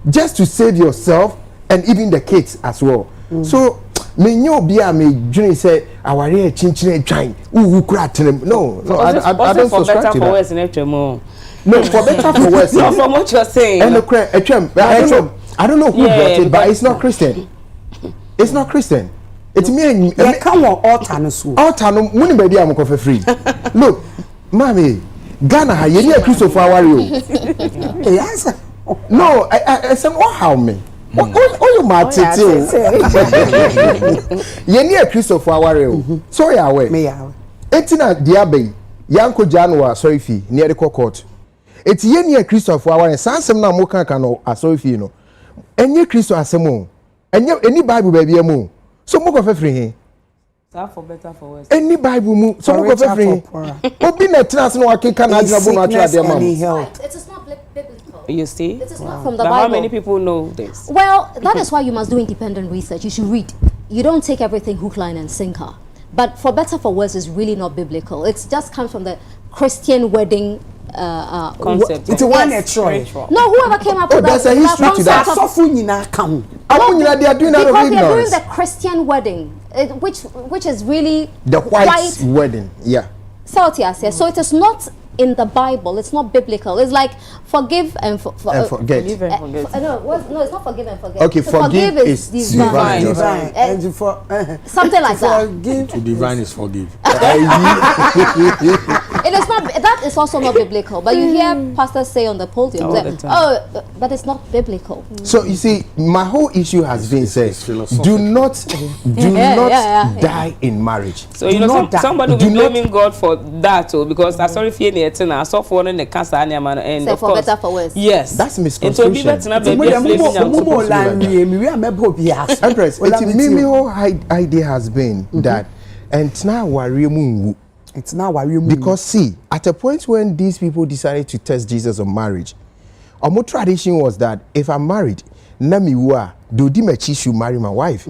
[SPEAKER 7] just to save yourself and even the kids as well so me nyo bia me dwene say aware chinchine twan uwu kura tenem no I don't subscribe to that. No, for better for worse.
[SPEAKER 10] No, from what you're saying.
[SPEAKER 7] And I don't know who brought it, but it's not Christian. It's not Christian. It's me.
[SPEAKER 1] Come on, altar no so.
[SPEAKER 7] Altar no money be dia am for free. Look, mommy, Ghana ha ye dey Christopher Awario.
[SPEAKER 1] Yes.
[SPEAKER 7] No, I say how me. Oh, you mad tete. Ye near Christopher Awario. So ya we.
[SPEAKER 1] Me ya.
[SPEAKER 7] Etina diabe. Yanko January sorry fee near the court. Eti ye near Christopher Awario. Sansem na mo kan no sorry fee no. Enye Christo asemo. Enye any Bible baby mo. So mo go for free.
[SPEAKER 10] For better for worse.
[SPEAKER 7] Any Bible mo. So mo go for free. Obi na trans no akeka na adabo no atwa de ma.
[SPEAKER 9] It is not biblical.
[SPEAKER 10] You see?
[SPEAKER 9] It is not from the Bible.
[SPEAKER 10] How many people know this?
[SPEAKER 9] Well, that is why you must do independent research. You should read. You don't take everything hook, line, and sinker. But for better for worse is really not biblical. It just comes from the Christian wedding
[SPEAKER 10] concept.
[SPEAKER 1] It's a one choice.
[SPEAKER 9] No, whoever came up with that.
[SPEAKER 7] There's a history to that.
[SPEAKER 1] They are doing that
[SPEAKER 9] because they're doing the Christian wedding, which is really
[SPEAKER 7] the white wedding. Yeah.
[SPEAKER 9] So it is not in the Bible. It's not biblical. It's like forgive and
[SPEAKER 7] forget.
[SPEAKER 10] Forgive and forget.
[SPEAKER 9] No, it's not forgive and forget.
[SPEAKER 7] Okay, forgive is divine.
[SPEAKER 9] Something like that.
[SPEAKER 11] To divine is forgive.
[SPEAKER 9] It is not. That is also not biblical. But you hear pastors say on the podium, but it's not biblical.
[SPEAKER 7] So you see, my whole issue has been said: do not die in marriage.
[SPEAKER 10] So you know, somebody will be blaming God for that, because I'm sorry for I saw for one in the cancer and of course,
[SPEAKER 9] better for worse.
[SPEAKER 10] Yes,
[SPEAKER 7] that's misconstruction. Empress, the whole idea has been that, and now it's now because see, at a point when these people decided to test Jesus on marriage, our more tradition was that if I'm married, Namiwa, do Dimechi should marry my wife.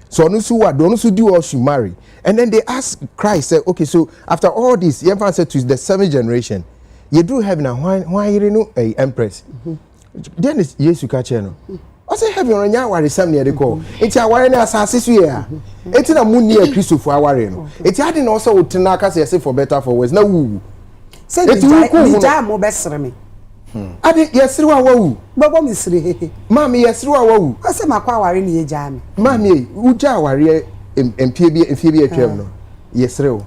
[SPEAKER 7] So don't do all should marry. And then they asked Christ, said, okay, so after all this, the Emperor said to the 7th generation, you do heaven and why you know a Empress. Then it's Yesu Kacheno. I say heaven on your worry, some near the call. It's a warrior assassin here. It's in a moon near Christopher Awario. It's adding also to Nakas, say for better for worse. No,
[SPEAKER 1] say the time more best for me.
[SPEAKER 7] I did yes through our woo.
[SPEAKER 1] But what is it?
[SPEAKER 7] Mammy, yes through our woo.
[SPEAKER 1] I said my power in the jam.
[SPEAKER 7] Mammy, Uja warrior in PB and Phoebe Tremno. Yes, through.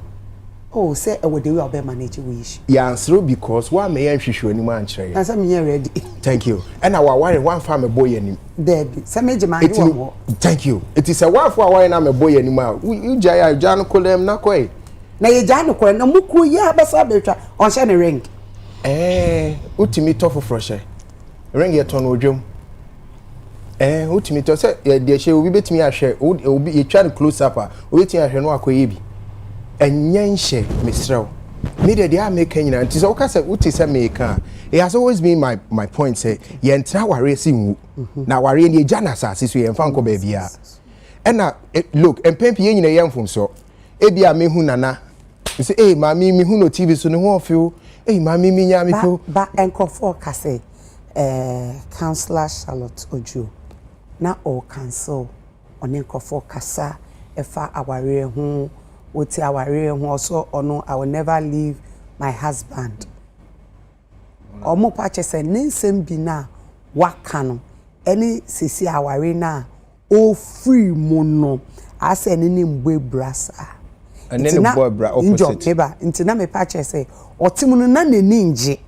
[SPEAKER 7] Oh, say I would do our manage wish. Yeah, through because one may and she show any man tray. As I'm here ready. Thank you. And our warrior one farmer boy and dead. Some major man. Thank you. It is a one for a wine. I'm a boy anymore. You Jaya John Colem Nakoi.
[SPEAKER 1] na ye ja no kore na muku ya basa betwa on hye ne ring
[SPEAKER 7] utimi to foforo hye ring ye to no odwom utimi to say de hye obi betimi ahwe obi ye twa close up a obi betimi ahwe no akoye bi enyen hye mesrew me de American nyina nti so ka say uti say American it has always been my point say ye ntra ware si wu na ware ne gya na asase so ye mfa nko ba bia na look empempi ye nyina ye mfom so ebia me hu nana say eh mami me hu no TV so ne ho feel eh mami me nya me feel
[SPEAKER 1] ba enkofo ka say counselor Charlotte Ojo na o cancel on enkofo kasa efa aware hu oti aware hu also ono I will never leave my husband omo pa che say nsem bi na waka no eni sisi aware na o free mo no ase ni mgbe brasa
[SPEAKER 7] and then the boy bra opposite
[SPEAKER 1] nti na me pa che say otimu no na nani nje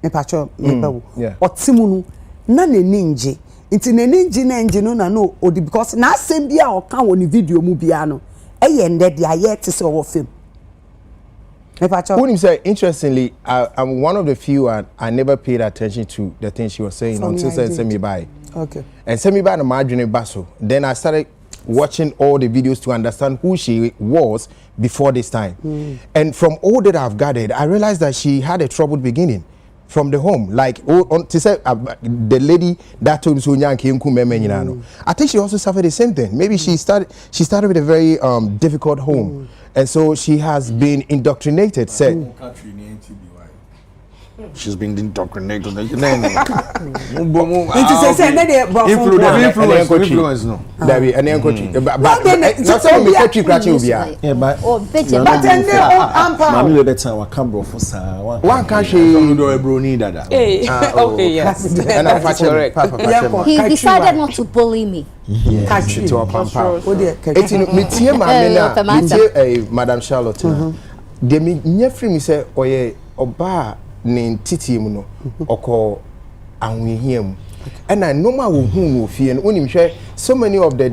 [SPEAKER 1] me pa cho me bawo otimu no na nani nje nti nani nje na nje no na no odi because na asem bia o kan woni video mu bia no eyende dia yet say o film me pa cho
[SPEAKER 7] when you say interestingly I'm one of the few I never paid attention to the things she was saying until send me by
[SPEAKER 1] okay
[SPEAKER 7] and send me by na margin baso then I started watching all the videos to understand who she was before this time and from all that I've gathered I realized that she had a troubled beginning from the home like to say the lady that told so young came no I think she also suffered the same thing maybe she started with a very difficult home and so she has been indoctrinated said
[SPEAKER 11] she's been indoctrinated.
[SPEAKER 7] Influence
[SPEAKER 11] no.
[SPEAKER 7] There be any country. But not say me country cracking obia.
[SPEAKER 3] Yeah, but Mami we better wa cambro for sa.
[SPEAKER 7] One country
[SPEAKER 11] do ebroni dada.
[SPEAKER 10] Okay, yes.
[SPEAKER 7] And I correct.
[SPEAKER 9] He decided not to bully me.
[SPEAKER 7] Country to pampa. Eti me tie ma me na me Madam Charlotte na. De me nyefri mi say oye oba ne titi mu no oko anwehia mu and I normal wo hu no fie no onim hwe so many of the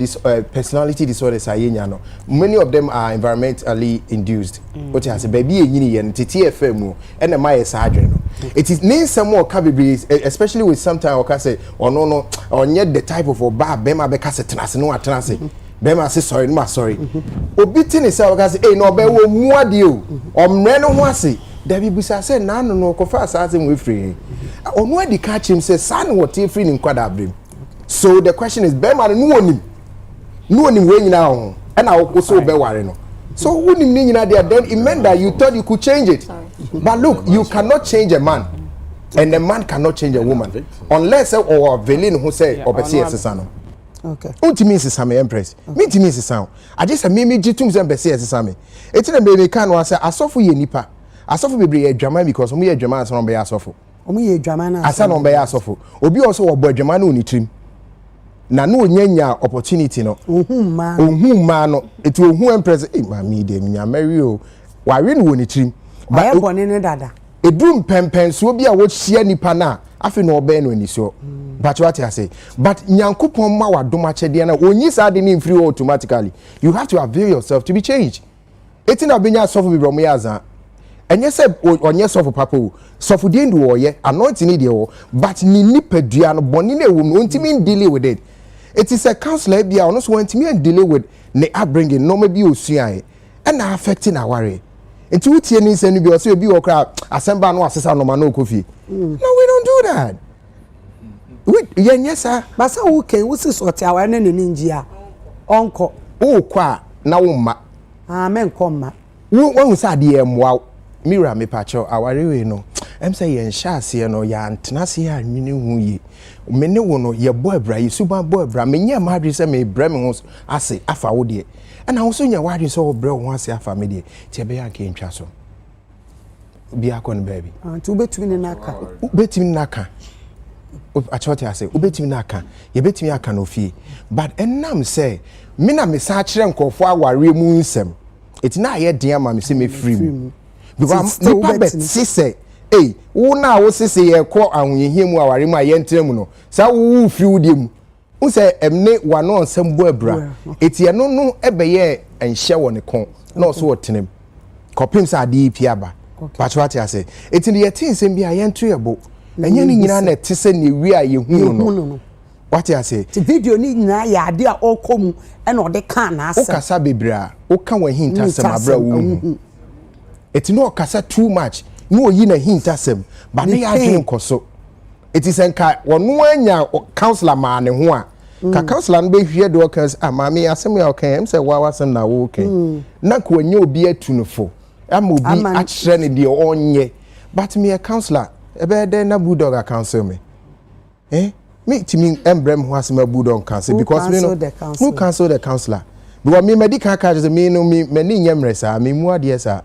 [SPEAKER 7] personality disorders are yenya no many of them are environmentally induced what has baby enyini ye titi fm mu and na my surgery no it is need some more cabby especially with sometimes oka say no onye the type of oba be ma be ka se tenase no atenase be ma say sorry no sorry obi tini say oka say no be wo mu ade o omre no ho ase David Busa said, no, confess as him with free. On where the catch him says, son, what he free in quadabrim. So the question is, Bema, no one weighing now, and I also be worrying. So, wouldn't mean there, then it meant that you thought you could change it. But look, you cannot change a man, and a man cannot change a woman, unless or Velin who say, or Bessie Sano.
[SPEAKER 1] Okay.
[SPEAKER 7] Unti means is Sammy Empress. Me to me is sound. I just a mimi G2 and Bessie as Sammy. It's in a baby can was I saw for you nipa. Asofo bebre adwama because omo ye adwama asan be asofo
[SPEAKER 1] omo ye adwama na
[SPEAKER 7] asan be asofo obi also obo adwama na onitrim na no onyanya opportunity no ohun ma no eti ohun Empress ma mi de nya marry o wa we no onitrim
[SPEAKER 1] ba e bone ne dada
[SPEAKER 7] edum pempen so obi a wo hia nipa na afi no obe no aniso but what I say but nyankopon ma wadom achede na onyi sa de ni free automatically you have to avail yourself to be changed etina benya asofo bebre omo yaza and yes, on yes of a papa, so for the end warrior, anointing idio, but ni nipeduano bonine won't mean deal with it. It is a counselor, be honest, want me and deal with ne upbringing, no maybe you see, and affecting our worry. And two tiernings and be also be or crowd, assemble no assess no man no coffee. No, we don't do that. Yes, sir, but so okay, what's this what our enemy ninja? Uncle, oh, qua, now, ma, amen, come, one was at the wow. Mira me pacho aware no em say yen hyase no ya antenase ya nwini hu yi me ne wo no ye boy bra yi suban boy bra me nya ma adwe say me bra me ho ase afa wo de e na wo so nya wadwe so wo bra wo ase afa me de tie be ya ke ntwa so bi akon baby
[SPEAKER 1] antu betumi ne naka
[SPEAKER 7] betimi naka achoti ase ubetimi naka ye betimi aka no fie but enam say me na me sa kire nkofo aware mu nsem it na ye dia ma me say me free mu because nipa bet say hey wo na wo say ye ko ahunhie mu aware mu ayentre mu no sa wo free wo dem wo say emne wano nsem bo abra etie no no ebe ye enhye wo ne kon no so otenem kopim sa ade piaba pacho ati ase etini ye tin sem bia ye nto yebo enye ni nyina na tese ne wi a ye hu no what you say
[SPEAKER 1] the video ni nyina ya ade a okomu e na ode kan na asa
[SPEAKER 7] o kasa bebra o kan wa hint asem abra wo eti no kasa too much no yi na hint asem ba na ya adwen koso eti senka wono anya counselor ma ne ho a ka counselor no be hwie de okas amame asem ya okan em se wa wasem na wo okan na ko anya obi atunufo am obi a kire ne de onye but me a counselor e be de na bulldog a counsel me me timi embrem who has my bulldog counsel because me no who cancel the counselor because me medical card is me no me ni nyemre sa me mu ade sa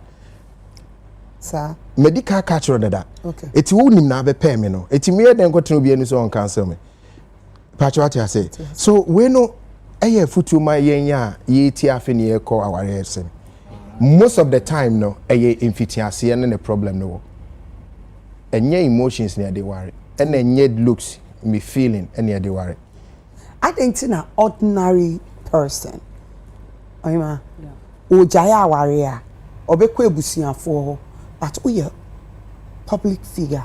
[SPEAKER 7] medical card ro dada
[SPEAKER 1] okay
[SPEAKER 7] eti wo nim na be pay me no eti me den kwoteno bi enu so on cancel me patch what you say so we no eye futu ma yenya ye ti afi ne call our sen most of the time no eye infitiase ne problem no enye emotions ne dey worry and enye looks me feeling any of the worry.
[SPEAKER 1] I think it's an ordinary person. Oima. O jaya warrior. Obekwe busianfo. But we public figure.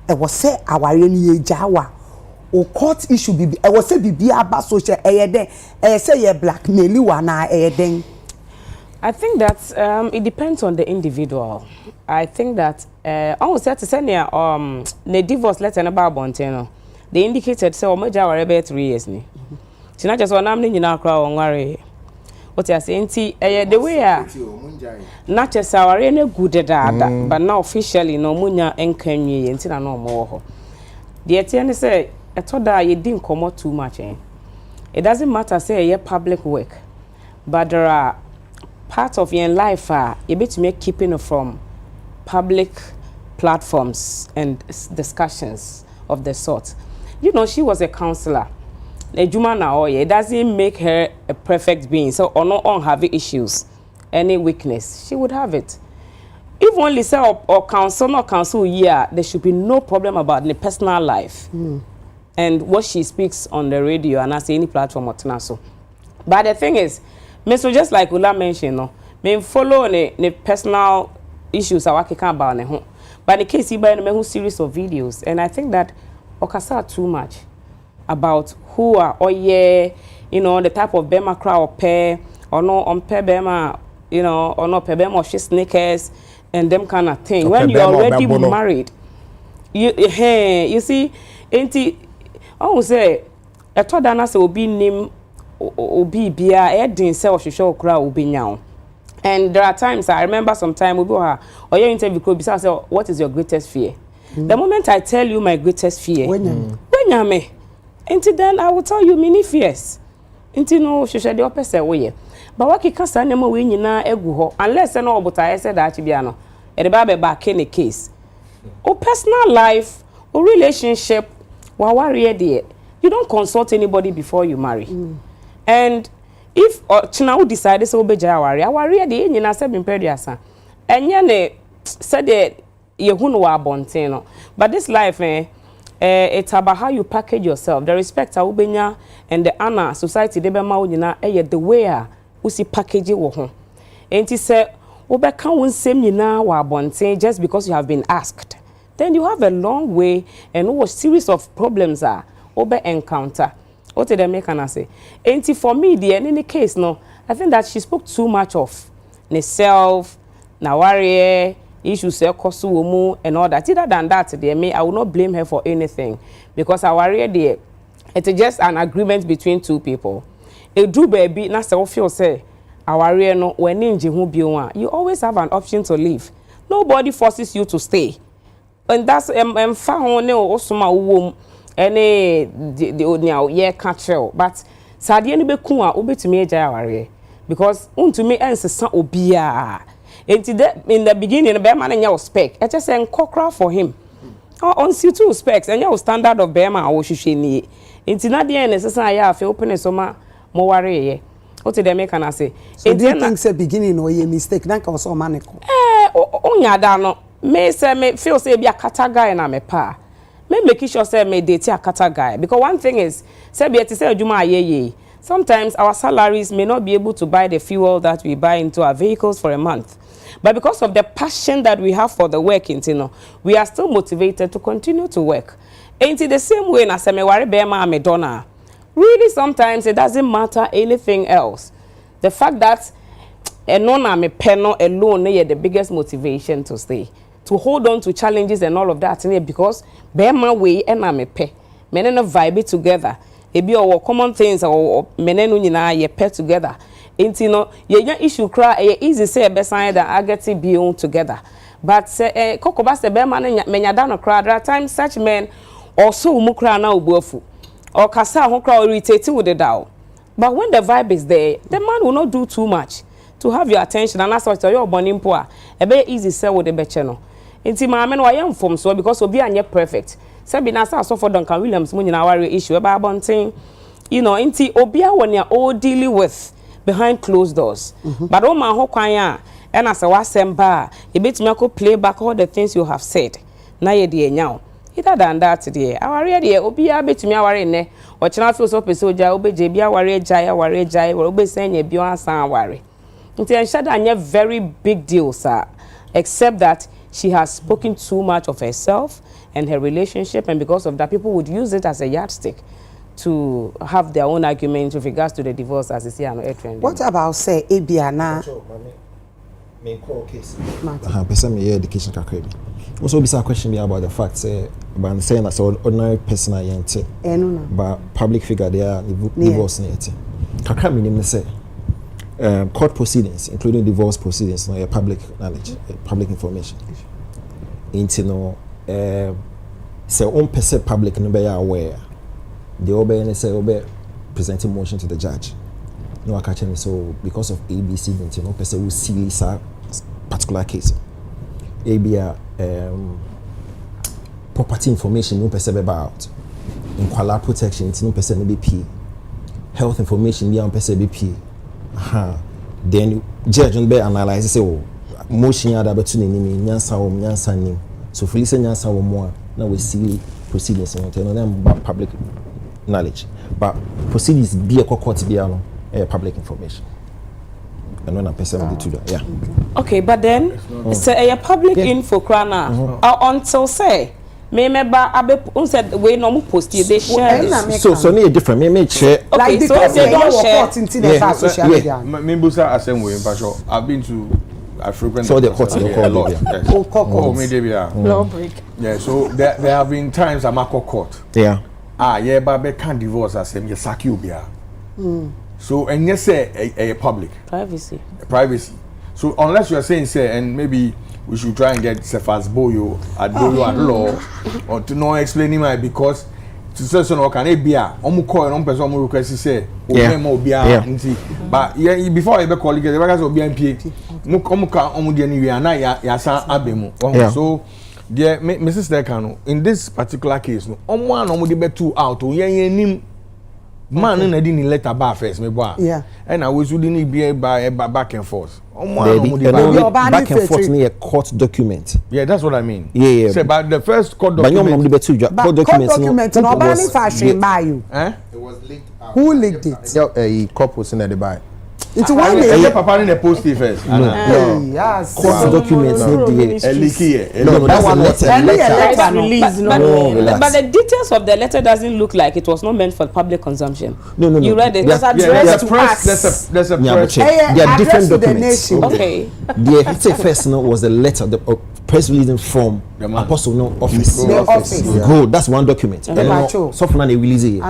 [SPEAKER 1] E was say aware ni jawa. O court issue bibi. E was say bibi aba social eyeden. E say ye blackmail wa na eyeden.
[SPEAKER 10] I think that it depends on the individual. I think that almost to say the divorce letter about Bonteno. They indicated say omoja ware be 3 years ni. Tina just one am ni nyina akra onware. What you say nti the way na just ware na good dada but now officially no munya enkanwie nti na no mo ho. The etie ni say etoda ye din komo too much It doesn't matter say ye public work. But there are parts of your life you bet me keeping from public platforms and discussions of the sort. You know, she was a counselor. It doesn't make her a perfect being. So, or not on having issues, any weakness, she would have it. If only say or counsel, not counsel, there should be no problem about the personal life and what she speaks on the radio and as any platform or so. But the thing is, so just like Ula mentioned, no, me follow the personal issues I can about ne ho. But in case you buy a series of videos, and I think that okasa too much about who are you know, the type of bema crowd or pair or no on pair bema, you know, or no pair bema or she sneakers and them kind of thing. When you're already married, you see, ain't it? I would say, I thought that I will be named Obi Bia, Edin self show crowd will be now. And there are times I remember sometime we go her or your interview could be say, what is your greatest fear? The moment I tell you my greatest fear, when you me, until then I will tell you many fears. Until no, she said the opposite way. But what can stand them away in na egu unless I know but I said that Chibiano, and the baby back in the case. Or personal life, or relationship, you don't consult anybody before you marry. And if Chinawu decided to obey Jawari, the Indian has been periasa. And yane said that you wa bonteno. But this life, it's about how you package yourself. The respect ubenya and the honor society de bema unyina the way we see package wo ho. And he said, Obeka won same nyina wa bonten just because you have been asked. Then you have a long way and what series of problems are obe encounter. What did they make and I say? And for me, in any case, no, I think that she spoke too much of herself, Nawari, issues, Kosuomu, and all that. Other than that, I will not blame her for anything because Awari, it's just an agreement between two people. A do baby, na se ofio say, Awari no when you always have an option to leave. Nobody forces you to stay, and that's found also any the catch but sadie ni be kun a obetumi agya aware because untumi ensesa obia enti in the beginning be man nya spec e just nkokra for him on see two specs and your standard of be man wo hwehwe ni enti na de ensesa ya afi open so ma mo ware ye what dey make na say
[SPEAKER 1] so do you think say beginning no ye mistake na ka so maniko
[SPEAKER 10] onya da no me say me feel say be akata guy na me pa me make sure say me date a kata guy because one thing is say be to say adwuma ayeye sometimes our salaries may not be able to buy the fuel that we buy into our vehicles for a month. But because of the passion that we have for the work, we are still motivated to continue to work. Ain't it the same way na semeware bema medona? Really, sometimes it doesn't matter anything else. The fact that enona me peno alone is the biggest motivation to stay, to hold on to challenges and all of that, because bema way ena me pe, menena vibe together. Ebi or common things or menenu nyina ye pair together. Ain't no ye issue cry easy say besan that I get to be on together. But say kokoba se be man menyada no cry. There are times such men also mu cry na obuafu or kasa ho cry irritated with the down. But when the vibe is there, the man will not do too much to have your attention, and that's what your burning poor. A very easy say with the becheno. Inti ma men why am from so because obi anye perfect. Sabi na sa so for Duncan Williams mun na worry issue about bonting. Inti obia when you're all dealing with behind closed doors. But oh my ho kwan and as a wasem bar, you bet me I play back all the things you have said. Na ye de nyao. Either than that today. Our ready obia bet me aware ne or channel feel so pesoja obeje bia ware jai or obe say ye bio ansan ware. Inti enshada anye very big deal, sir. Except that she has spoken too much of herself and her relationship, and because of that, people would use it as a yardstick to have their own arguments with regards to the divorce as they see an trend.
[SPEAKER 1] What about say Ebiana?
[SPEAKER 3] Main call case. Person me education kakrebi. Also be a question me about the fact say about saying as ordinary person ayente. But public figure they are divorce nete. Kakra me name say court proceedings, including divorce proceedings, no public knowledge, public information. Say on person public no be aware. The obey say obey presenting motion to the judge. No catching so because of ABC, no person will see this particular case. ABA property information no person about. In protection, no person BP. Health information no person BP. Then judge will be analyze say oh motion ada betu ni nyansa nim. So for listen nyansa wo mo na we see proceedings no them public knowledge, but proceedings be a court be public information. And when a person to that, yeah.
[SPEAKER 10] Okay, but then say a public info crana until say member abe said we no post they share.
[SPEAKER 3] So near different. Me share.
[SPEAKER 10] Okay, so they don't share
[SPEAKER 1] into the social media.
[SPEAKER 11] Membusa asem we impasho. I've been to I frequent
[SPEAKER 3] so the court
[SPEAKER 11] a lot. Law break. Yeah, so there have been times I'm at court.
[SPEAKER 3] Yeah.
[SPEAKER 11] Yeah, but can't divorce as him. You sack you beer. So and you say a public privacy. So unless you are saying say and maybe we should try and get Cephas Boyo at Boyo at law or to know explaining why because to say so no can it be a call and person request say but yeah before I be colleague the workers of BNP so dear Mrs. Dekano in this particular case no be two out man in the letter bar first me boy and I was wouldn't be back and forth
[SPEAKER 3] back and forth near court document.
[SPEAKER 11] Yeah, that's what I mean.
[SPEAKER 3] Yeah.
[SPEAKER 11] Say about the first court document.
[SPEAKER 3] Court document
[SPEAKER 1] no banning fashion by you.
[SPEAKER 7] It was leaked out.
[SPEAKER 1] Who leaked it?
[SPEAKER 7] A couple in the buy.
[SPEAKER 1] It's one day.
[SPEAKER 11] Papa in the post first.
[SPEAKER 3] No.
[SPEAKER 1] Yes.
[SPEAKER 3] Court documents
[SPEAKER 11] no,
[SPEAKER 3] that one letter.
[SPEAKER 10] But the details of the letter doesn't look like it was not meant for public consumption.
[SPEAKER 3] No.
[SPEAKER 10] You read it. It was addressed to us.
[SPEAKER 11] There's a press.
[SPEAKER 3] There are different documents.
[SPEAKER 10] Okay.
[SPEAKER 3] The first note was the letter, the press release from Apostle No office.
[SPEAKER 1] The office.
[SPEAKER 3] Good. That's one document. So far they release it.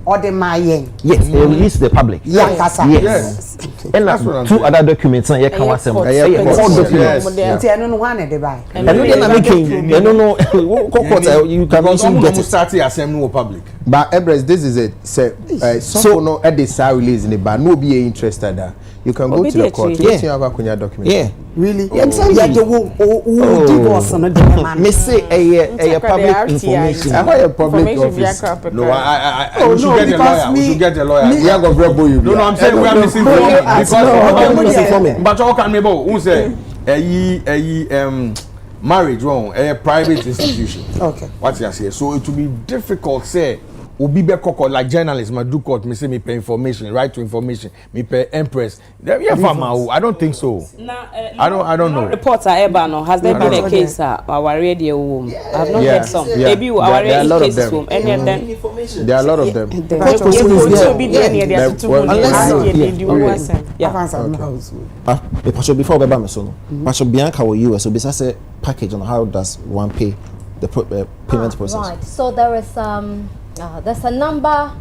[SPEAKER 1] Or the Mayen.
[SPEAKER 3] Yes, they release to the public.
[SPEAKER 1] Yes.
[SPEAKER 3] And that's two other documents. I can't say more.
[SPEAKER 1] Documents. I don't know one at the buy.
[SPEAKER 3] I don't know. You can also get it.
[SPEAKER 11] Start assembly public.
[SPEAKER 7] But Empress, this is it. So no at the side release in the bar. No be interested. You can go to the court.
[SPEAKER 3] Yeah.
[SPEAKER 1] Really? Yeah, divorce on a
[SPEAKER 3] me say a public information.
[SPEAKER 7] I a public office.
[SPEAKER 11] No, we should get a lawyer. We are going to grab you. No, I'm saying we are missing because but how can maybe who say marriage wrong a private institution.
[SPEAKER 1] Okay.
[SPEAKER 11] What you say? So it will be difficult say obi be koko like journalist ma do court me say me pay information, right to information, me pay Empress. Yeah, farmer. I don't think so. I don't know.
[SPEAKER 10] Reports are ever no. Has there been a case our radio womb? I have not heard some. Maybe our radio cases home. Any of them?
[SPEAKER 7] There are a lot of them.
[SPEAKER 3] Before we buy so no. Bianca will you so besides a package on how does one pay the payment process?
[SPEAKER 9] Right. So there is there's a number.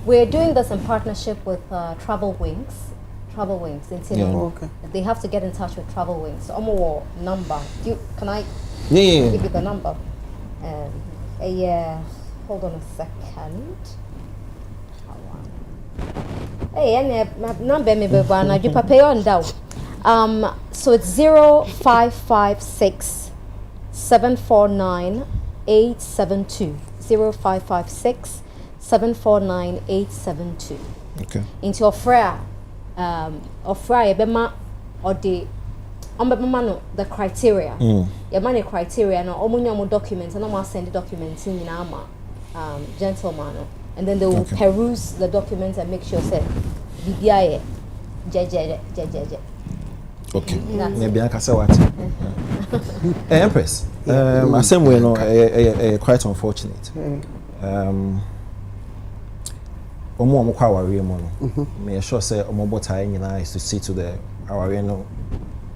[SPEAKER 9] We're doing this in partnership with Travel Wings. Travel Wings in Sydney.
[SPEAKER 3] Okay.
[SPEAKER 9] They have to get in touch with Travel Wings. So more number. Can I
[SPEAKER 3] give
[SPEAKER 9] you the number? Hold on a second. Hey, and number me be one. You pay on down. So it's 0556 749 872. 0556 749 872.
[SPEAKER 3] Okay.
[SPEAKER 9] Into offer ebema or the the criteria. Your money criteria no omunyamu documents and I'm send the documents in ama gentleman, and then they will peruse the documents and make sure say BBI jeje.
[SPEAKER 3] Okay. Maybe I can say what. Empress. Same way no quite unfortunate. Omo kwa aware mo no. Me sure say omo botai nyina is to see to the aware no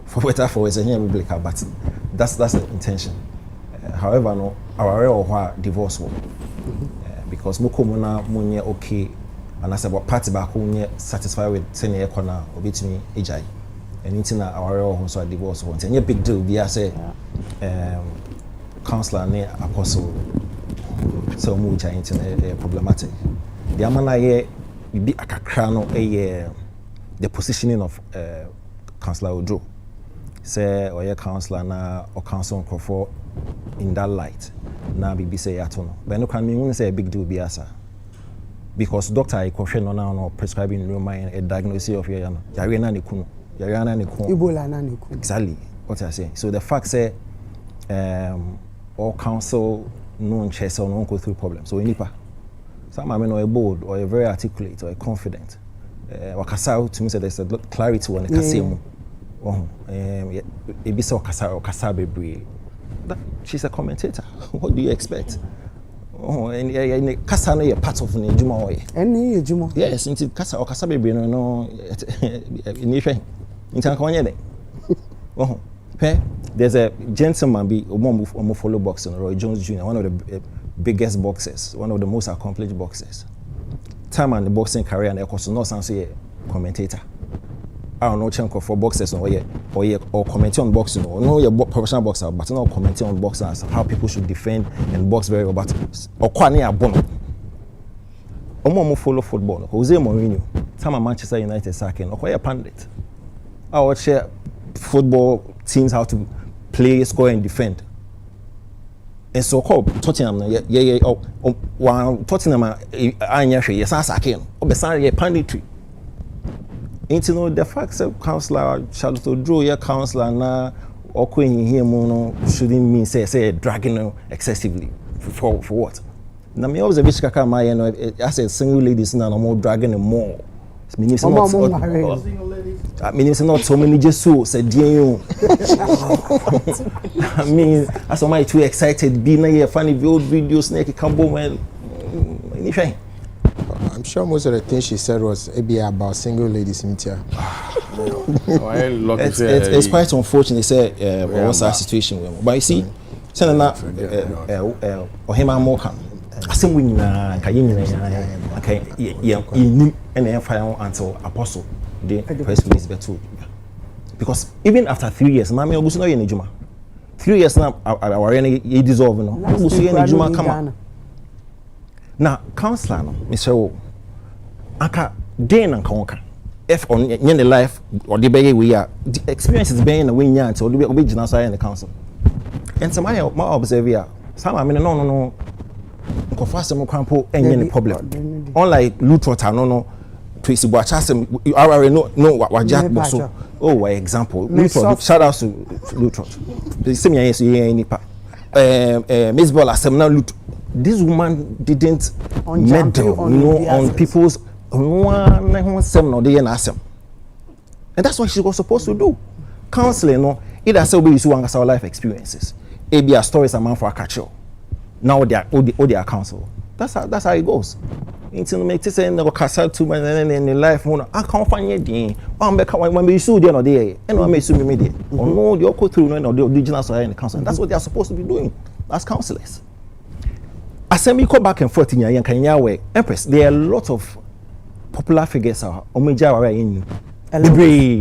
[SPEAKER 3] for better for worse any biblical, but that's the intention. However no aware or divorce wo. Because moko mo na munye okay and as about party back who satisfied with senior corner obitumi ejai. And it's na aware or so divorce one. Any big deal be I say counselor ne apostle so much into problematic. The amana ye be akakra no the positioning of Councillor Ojo. Say or councillor na or council for in that light. Na bibi say atono. But no can mean say a big deal be asa. Because doctor I question no prescribing Romain a diagnosis of yano. Yare na ne kunu. Yare na ne kunu. Ebola na ne kunu. Exactly what I say. So the fact say all council no chess or no go through problems. So inipa. Some are no bold or a very articulate or a confident. Wakasa to me say there's a clarity when the kasemu. Ebisa wakasa bebre. She's a commentator. What do you expect? And kasa no a part of the juma oye. Any juma. Yes, into kasa bebre no initially. Into konye de. There's a gentleman be omo follow boxing, Roy Jones Jr., one of the biggest boxers, one of the most accomplished boxers. Time and the boxing career and of no sound say commentator. I don't know chunk for boxers or comment on boxing or no you're professional boxer, but not commenting on boxers how people should defend and box very well. But or kwani abono. Omo follow football. Jose Mourinho, time Manchester United sacking or a pandit. I watch share football teams how to play, score and defend. And so called Tottenham Tottenham anya hwe yes asake no obesan ye panditry. Into no the fact that councillor Charlotte Odro ye councillor na okwenyi here no shouldn't mean say dragging excessively for what. Na me always a bit kaka my no as a single ladies na no more dragging more. Meaning not so many just so said you. I mean, as am I too excited be na here funny old videos snake come when anything.
[SPEAKER 7] I'm sure most of the things she said was about single ladies in here.
[SPEAKER 3] It's quite unfortunate say what's our situation but you see send na ohima moka asem nyina nka nyina nka yin and then fire until apostle the press release beto because even after 3 years mama ogusu no ye nejuma 3 years now our ye dissolve no ogusu ye nejuma kama na counselor no Mr. O aka den na nka if on the life or the bege we are the experience is being na we nya until we gina so in the council and somebody my observe here some I mean no confess some crampo any problem unlike Lutrota no Tracy Boachasem already no wajat boso oh example shout out to Lutrot the same yes any pa Miss Bola sem na this woman didn't meddle, on people's and that's what she was supposed to do. Counseling, no, it has always one our life experiences. ABR stories are man for a catch. Now they are all their counsel. That's how it goes. Until make this and go castle to my in life. I can't find anything. When we sue the other day, and I may sue me there. Or no, they all go through no, the original side in the council. That's what they are supposed to be doing as counselors. As I go back and forth in your Kenya way, Empress, there are a lot of popular figures are Omeja in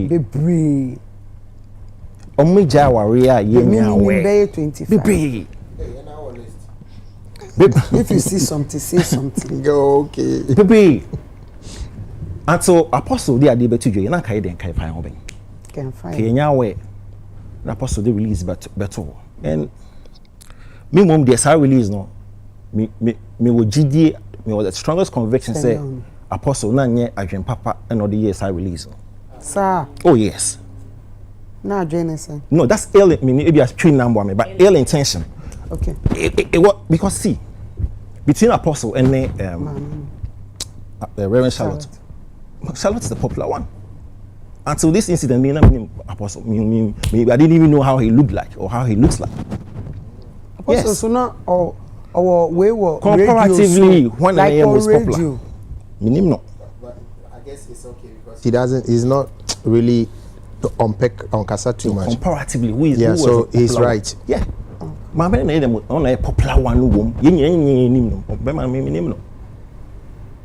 [SPEAKER 3] Bebre. Omeja warrior
[SPEAKER 1] way 25. If you see something, say something.
[SPEAKER 7] Go okay.
[SPEAKER 3] Baby. And so Apostle they are able to do you can't then can find home.
[SPEAKER 1] Can find.
[SPEAKER 3] Kenya way. The Apostle they release better. And me mom there's a release no. Me was GD me was the strongest conviction say Apostle na nye adwen papa and all the years I release.
[SPEAKER 1] Sir.
[SPEAKER 3] Oh yes.
[SPEAKER 1] Na adwen say.
[SPEAKER 3] No, that's ill me be a train number me but ill intention.
[SPEAKER 1] Okay.
[SPEAKER 3] It was because see between Apostle and Reverend Charlotte is the popular one. Until this incident, me Apostle, me, I didn't even know how he looked like or how he looks like.
[SPEAKER 1] Apostle, yes. So now our way was
[SPEAKER 3] comparatively when I am was popular.
[SPEAKER 7] But I guess it's okay because he's not really unpack on Casa too much.
[SPEAKER 3] Comparatively,
[SPEAKER 7] so he's right.
[SPEAKER 3] Yeah. My man on a popular one room.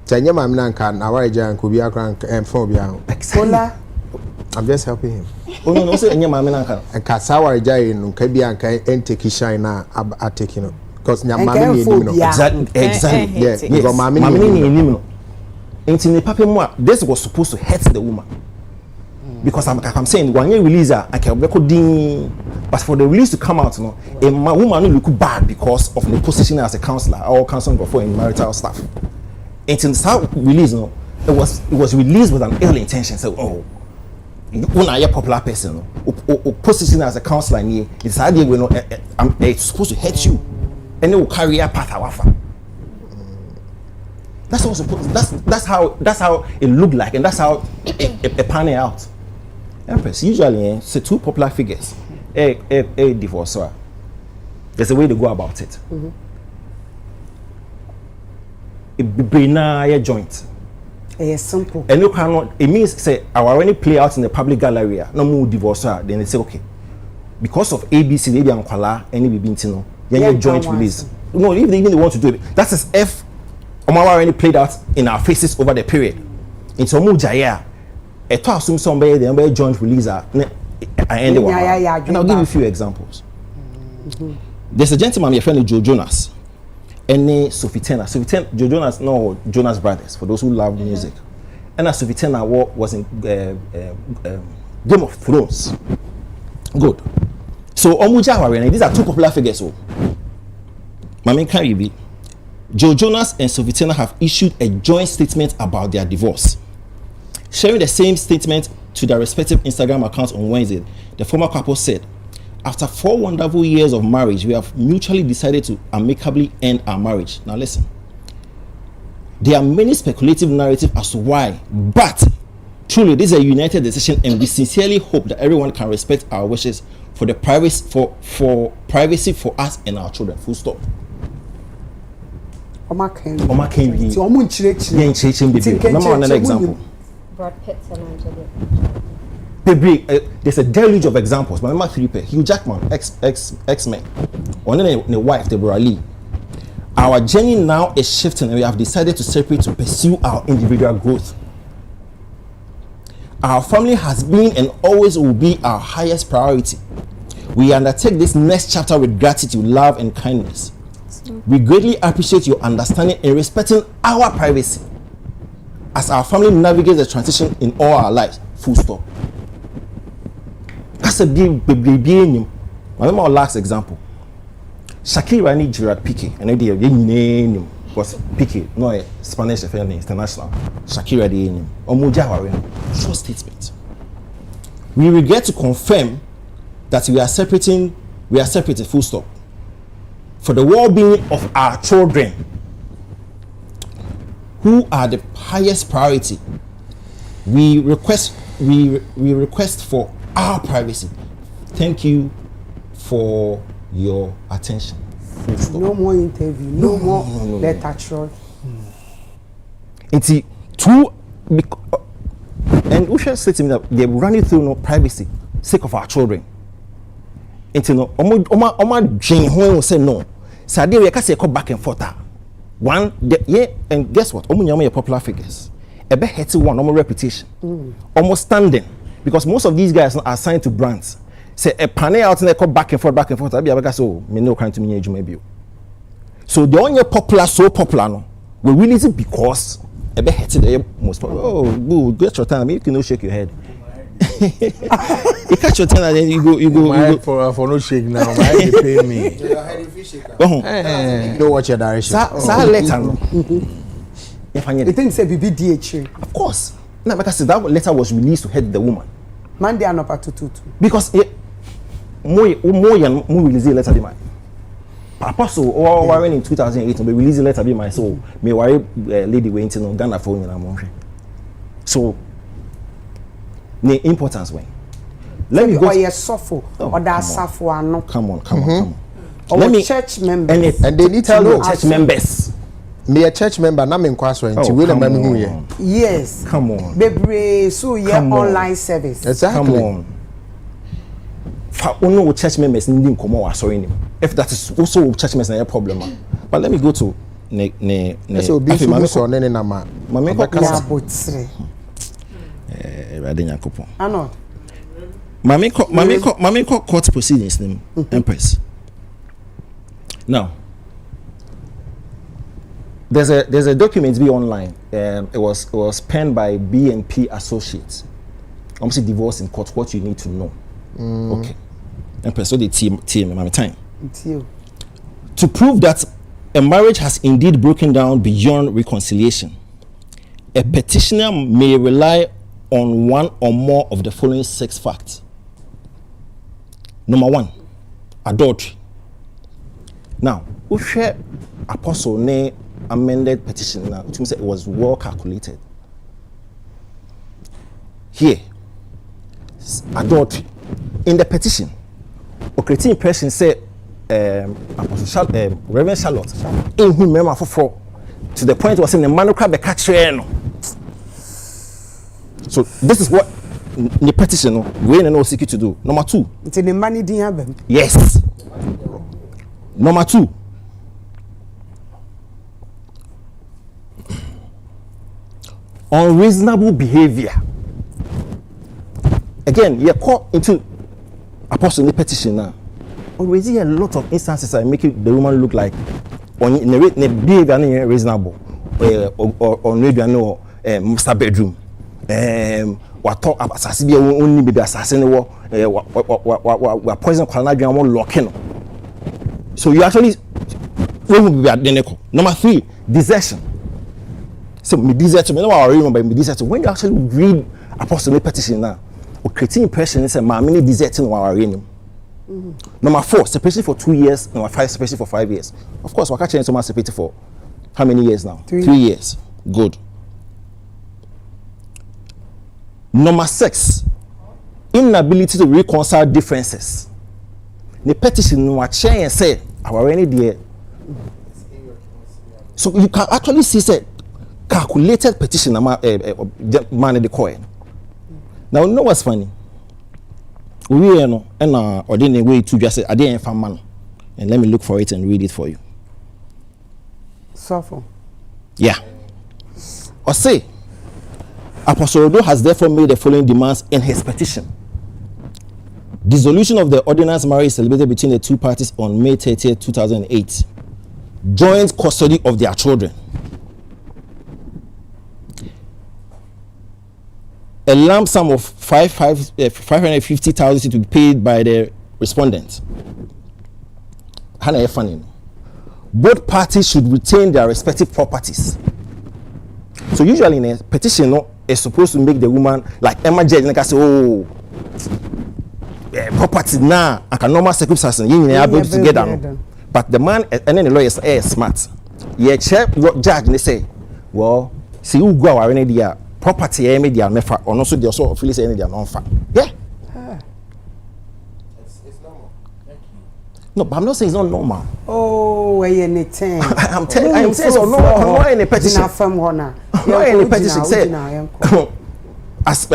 [SPEAKER 7] Tanya Mamnanka, Nawaja, and Kubia Crank and Phobia. I'm just helping him.
[SPEAKER 3] Oh, no, say any Mamnanka.
[SPEAKER 7] And Kasawa Jay and Kabianka and take his shine are taking it. Because Yamami,
[SPEAKER 3] exactly.
[SPEAKER 7] Yes, Mammy.
[SPEAKER 3] In the Papa, this was supposed to hurt the woman. Because I'm saying one year release I can record but for the release to come out, a woman will look bad because of the position as a counselor or counseling before in marital stuff. And in how release, it was released with an ill intention. So when I a popular person or position as a counselor, it's idea it's supposed to hurt you, and it will carry a path however. That's also that's how it looked like, and that's how it panned out. Empress, usually, say two popular figures, a divorcer. There's a way to go about it. It be a joint.
[SPEAKER 1] It's simple.
[SPEAKER 3] And you cannot. It means say I already play out in the public gallery. No more divorcer. Then they say okay, because of ABC, maybe I'm kwala any bibintino. Yeah, joint release. No, if they even want to do it, that's as if already played out in our faces over the period. It's a mujaya. A to assume somebody the joint release and I'll give you a few examples. There's a gentleman, your friend Joe Jonas, and Sophie Turner. Joe Jonas, no Jonas Brothers, for those who love music. And Sophie Turner was in Game of Thrones. Good. So Omuja, these are two popular figures. Mami Karibi, Joe Jonas and Sophie Turner have issued a joint statement about their divorce. Sharing the same statement to their respective Instagram accounts on Wednesday, the former couple said, "After 4 wonderful years of marriage, we have mutually decided to amicably end our marriage." Now listen. There are many speculative narratives as to why, but truly this is a united decision, and we sincerely hope that everyone can respect our wishes for the privacy for us and our children. Full stop. Number another example.
[SPEAKER 9] Brad Pitt and Angelina.
[SPEAKER 3] There's a deluge of examples. My number 3 pair. Hugh Jackman, X-Men. And then the wife, Deborah Lee. Our journey now is shifting, and we have decided to separate to pursue our individual growth. Our family has been and always will be our highest priority. We undertake this next chapter with gratitude, love, and kindness. We greatly appreciate your understanding and respecting our privacy as our family navigates the transition in all our lives. Full stop. That's a big. My last example. Shakira and Gerard Piqué, and they name was Piqué, no a Spanish international. Shakira the name. Omuja short statement. We regret to confirm that we are separated. Full stop. for the well-being of our children, who are the highest priority, we request for our privacy. Thank you for your attention.
[SPEAKER 1] No more interview, no more letter throw.
[SPEAKER 3] It's two, and we should say to me that they're running through no privacy, sake of our children. It's no, Oma Jane who say no. So we can say come back and forth. One, yeah, and guess what? Omunyama popular figures. A bit heady one, almost reputation, almost standing, because most of these guys are assigned to brands. Say a panel out and they come back and forth. I be able so me no crime to me maybe. So the only popular so popular no, we release it because a bit heady the most. Oh, good, get your time. You can no shake your head. You catch your turn and then you go
[SPEAKER 11] for no shake now. My head pay me.
[SPEAKER 7] You know what your direction.
[SPEAKER 3] Sa letter.
[SPEAKER 1] You think say BBDH?
[SPEAKER 3] Of course. Now because that letter was released to head the woman.
[SPEAKER 1] Monday and up to 2.
[SPEAKER 3] Because more release the letter be mine. Apostle or warren in 2008 we release the letter be mine. So me worry lady waiting on Ghana for you. So the importance when. Let me go.
[SPEAKER 1] Or suffer or that suffer no.
[SPEAKER 3] Come on.
[SPEAKER 1] Let me church members.
[SPEAKER 7] And they need to know
[SPEAKER 3] church members.
[SPEAKER 7] Me a church member na me nkwaswa nti we na me hu ye.
[SPEAKER 1] Yes.
[SPEAKER 3] Come on.
[SPEAKER 1] Bebre so ye online service.
[SPEAKER 7] Exactly.
[SPEAKER 3] Come on. For only church members need nkomo wa sorry nim. If that is also church members na problem. But let me go to ne
[SPEAKER 7] so be so ne na ma.
[SPEAKER 3] Mama ko kasa.
[SPEAKER 1] Botsre.
[SPEAKER 3] Rade Nyankopon.
[SPEAKER 1] Anod.
[SPEAKER 3] Mama ko court proceedings nim Empress. Now there's a document be online. It was penned by B&P Associates. Obviously, divorce in court. What you need to know. Okay. And so the team, my time.
[SPEAKER 1] It's you.
[SPEAKER 3] To prove that a marriage has indeed broken down beyond reconciliation, a petitioner may rely on one or more of the following 6 facts. Number 1, adultery. Now, we share apostle name. Amended petition now, which means it was well calculated. Here, adultery. In the petition, creating impression say Reverend Charlotte in whom member for to the point was in the manual the catch. So this is what the petition we no seek to do. Number 2.
[SPEAKER 1] It's in the money didn't have them.
[SPEAKER 3] Yes. Number 2. Unreasonable behavior. Again, you're caught into apostle petition now. Already a lot of instances are making the woman look like on the behavior unreasonable or maybe no master bedroom. What talk about assassin only be assassin we poison colonel locking. So you actually will be identical. Number 3, desertion. So me desert me no I remember me desert when you actually read apostle petition now or creating impression is a many deserting our reading. Number 4, separation for 2 years. Number 5, separation for 5 years. Of course, we're catching someone separated for how many years now? 3 years. Good. Number 6, inability to reconcile differences. The petition no chair and say our any there. So you can actually see say calculated petition man the coin. Now you know what's funny? We know and ordinary way to just say I didn't find man. And let me look for it and read it for you.
[SPEAKER 1] Suffer.
[SPEAKER 3] Yeah. Or say Apostle Odo has therefore made the following demands in his petition. Dissolution of the ordinance marriage celebrated between the two parties on May 30, 2008. Joint custody of their children. A lump sum of 550,000 to be paid by the respondent. Both parties should retain their respective properties. So usually in a petition, is supposed to make the woman like Emma Judge like I say, oh, property now, like a normal circumstance, you are able to together. But the man and then the lawyer is smart. Yeah, check what judge they say. Well, see who go our any dia property media mefa or also the so feel say any dia non fa. Yeah. It's normal. Thank you. No, but I'm not saying it's not normal.
[SPEAKER 1] Oh, anything.
[SPEAKER 3] I'm saying so no, I'm not in a petition. I'm not in a petition say. As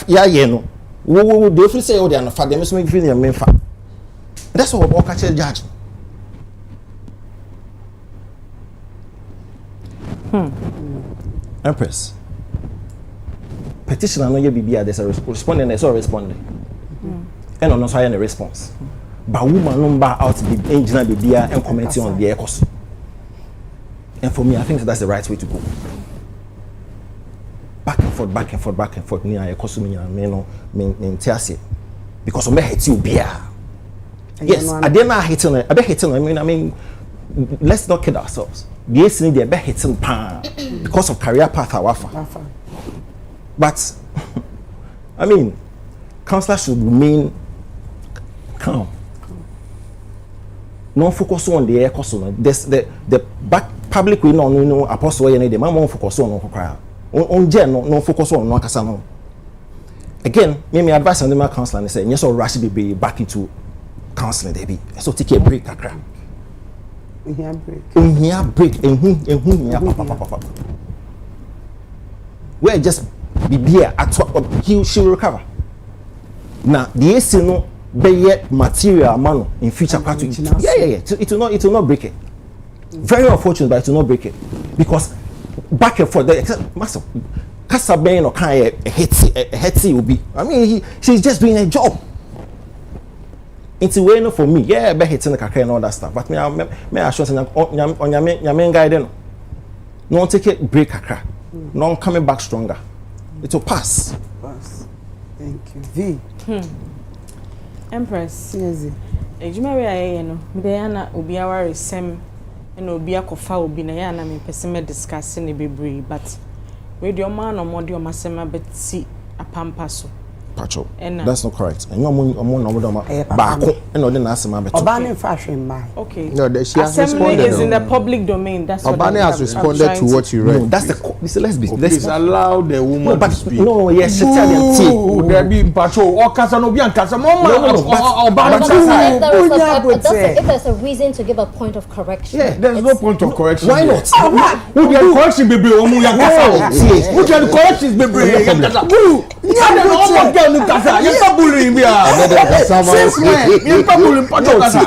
[SPEAKER 3] yeah no. Wo do feel say oh they are not fa them so make feel them fa. That's what we catch the judge. Empress. Petitioner no ye bibia there's a respondent there's a responding. And on also a response. But woman number out the engineer bibia and commenting on the cost. And for me I think that's the right way to go. Back and forth, back and forth, back and forth. Me I cost me no me tiase. Because me hate you bia. Yes, I did not hate on. I be hating. I mean, let's not kid ourselves. Yes, need the be hating pan because of career path wafa. But I mean, counselor should remain calm. No focus on the air cost. This the back public we know apostle any the man won't focus on cry. On no focus on no kasa no. Again, me advice on the man counselor and say yes or rush be back into counseling they be so take a break akra break we just be here at she will recover now the AC no be material man in future part it will not break it very unfortunate but it will not break it because back and forth the massive Kasaben or kind a hetty will be I mean she's just doing a job. It's way no for me. Yeah, be hitting the kakra and all that stuff. But me I sure say on your guide no take a break kakra. No coming back stronger. It will pass.
[SPEAKER 1] Thank you. V.
[SPEAKER 6] Empress. Yes. Ejuma we aye no. Me dey na obi aware sem na obi akofa obi na ya na me pese me discuss ne bebre but we dey o man no mo dey o masema beti apampa so.
[SPEAKER 3] Pacho. That's not correct. And you back and no then ask my
[SPEAKER 1] Obani fashion by.
[SPEAKER 6] Okay.
[SPEAKER 7] No, she has
[SPEAKER 6] Assembly is in the public domain. That's what
[SPEAKER 7] Obani has responded to what you read.
[SPEAKER 3] No, that's the let's be
[SPEAKER 11] please allow the woman to speak.
[SPEAKER 3] No, yes, she tell them
[SPEAKER 11] there be Pacho or Casa no be and Casa Mama
[SPEAKER 9] if there's a reason to give a point of correction.
[SPEAKER 11] Yeah, there's no point of correction.
[SPEAKER 3] Why not?
[SPEAKER 11] Who the correction baby omu ya Casa? Who the corrections baby ya Casa? Kasa, you stop bullying me. Since when? You stop bullying Pacho Kasa.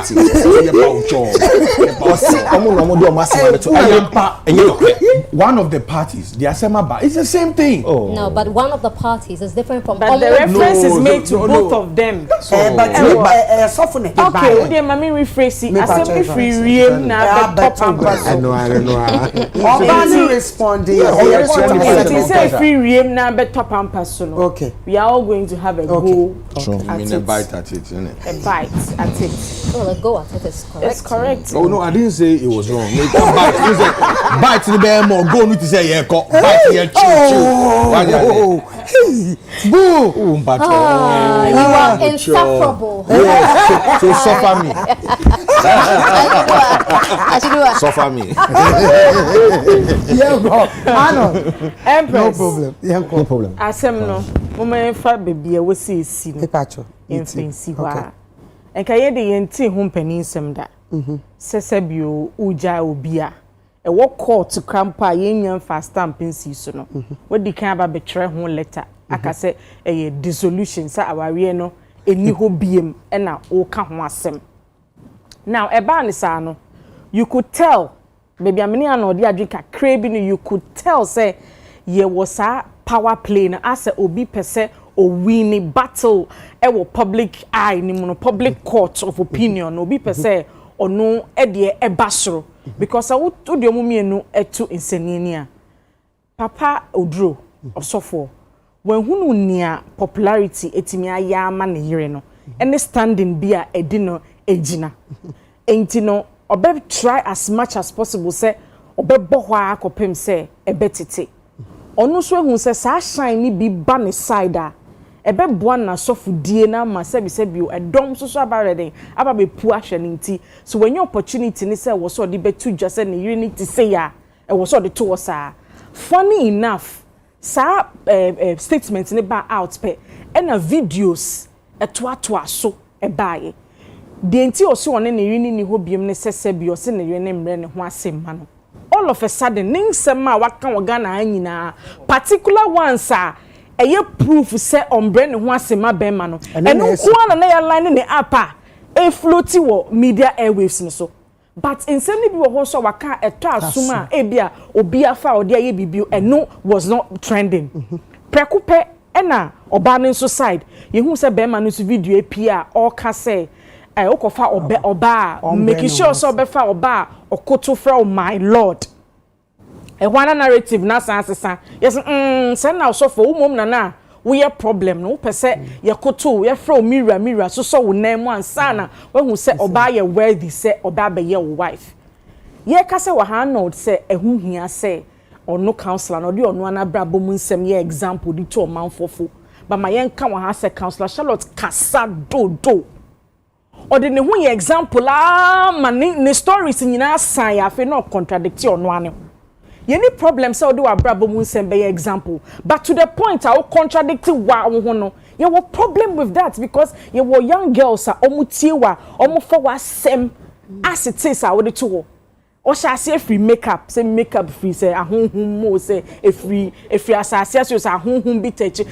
[SPEAKER 11] One of the parties, the Asema Bar, it's the same thing.
[SPEAKER 9] Oh. No, but one of the parties is different from
[SPEAKER 6] but the reference is made to both of them.
[SPEAKER 1] But soften it.
[SPEAKER 6] Okay, we dey mami rephrase it. Assembly free ream na be top pampers.
[SPEAKER 7] I know.
[SPEAKER 1] Obani responding.
[SPEAKER 6] He say free ream na be top pampers.
[SPEAKER 1] Okay.
[SPEAKER 6] We are all going to have a go
[SPEAKER 11] a bite at it, isn't it?
[SPEAKER 6] A bite at it.
[SPEAKER 9] Well, a go at it is correct.
[SPEAKER 6] It's correct.
[SPEAKER 11] Oh no, I didn't say it was wrong. No, bite to the bear more. Go need to say yeah, bite here, chew. Boo!
[SPEAKER 9] You are insufferable.
[SPEAKER 11] So suffer me. Suffer me.
[SPEAKER 1] Yeah, bro.
[SPEAKER 6] Empress.
[SPEAKER 1] No problem.
[SPEAKER 6] Asem no. Mama fa baby we see no.
[SPEAKER 1] Pacho.
[SPEAKER 6] Infancy wa. Enka ye de yenti ho mpanin sem da. Sese bio uja obia. E wo court krampa ye nyan fa stamp nsi so no. We di kan ba betre ho letter. Aka se e dissolution sa aware no eni ho biem e na wo ka ho asem. Now e ba ni sa no you could tell baby amini anodi adwika crazy you could tell say ye was a power play na as obi pese o win battle e wo public eye ni mo public court of opinion obi pese ono e de e basoro because wo de omumienu etu inseninia papa odro osofo when hunu nia popularity etimi ayama ne yire no any standing bia edino ejina enti no obe try as much as possible say obe bohwa akopem say ebetete onu so ehun say sa shine ni bi ba ne side a ebe boa na sofudie na ma sebi edom so abareden aba be pu ahwe ne nti so when your opportunity ni say wo so de betu dwa say ne yiri ni ti say ya e wo so de to sa funny enough sa statement ni ba out pe and videos eto so e baaye de nti o so one ne yiri ni ho biem ne sese bi o se ne yiri ne mre ne ho asem ma no all of a sudden ningsem a waka wogana anyina particular ones are eye proof say ombre ne ho asema be ma no eno ko na ya line ne apa e floati wo media airwaves ne so but insem ne bi wo ho so waka eto asuma e bia obi afa ode aye bibio eno was not trending prekupe ena oba ne so side ye hu say be ma no so video apia all ka say okofa oba make sure so obefa oba okoto fra my lord e wana narrative na sansa yes say na so for umom na we problem no pese ye koto ye fra mirror so wo nan mu ansa na we hu say oba ye worthy say oba be ye wife ye ka say wa Arnold say ehu hia say ono counselor no de ono anabra bom nsem ye example di to manfofo ba ma ye nka wa ha say counselor Charlotte kasa do or the who example ma ni stories nyina san ya fe no contradict ono ane ye ni problem say do abrabo mu nsem be example but to the point I will contradict wa ho no ye wo problem with that because ye wo young girls are omutie wa omufo wa sem as it is I would to o sha say free makeup say makeup free say ahonhum mo say e free asase so say ahonhum bi techi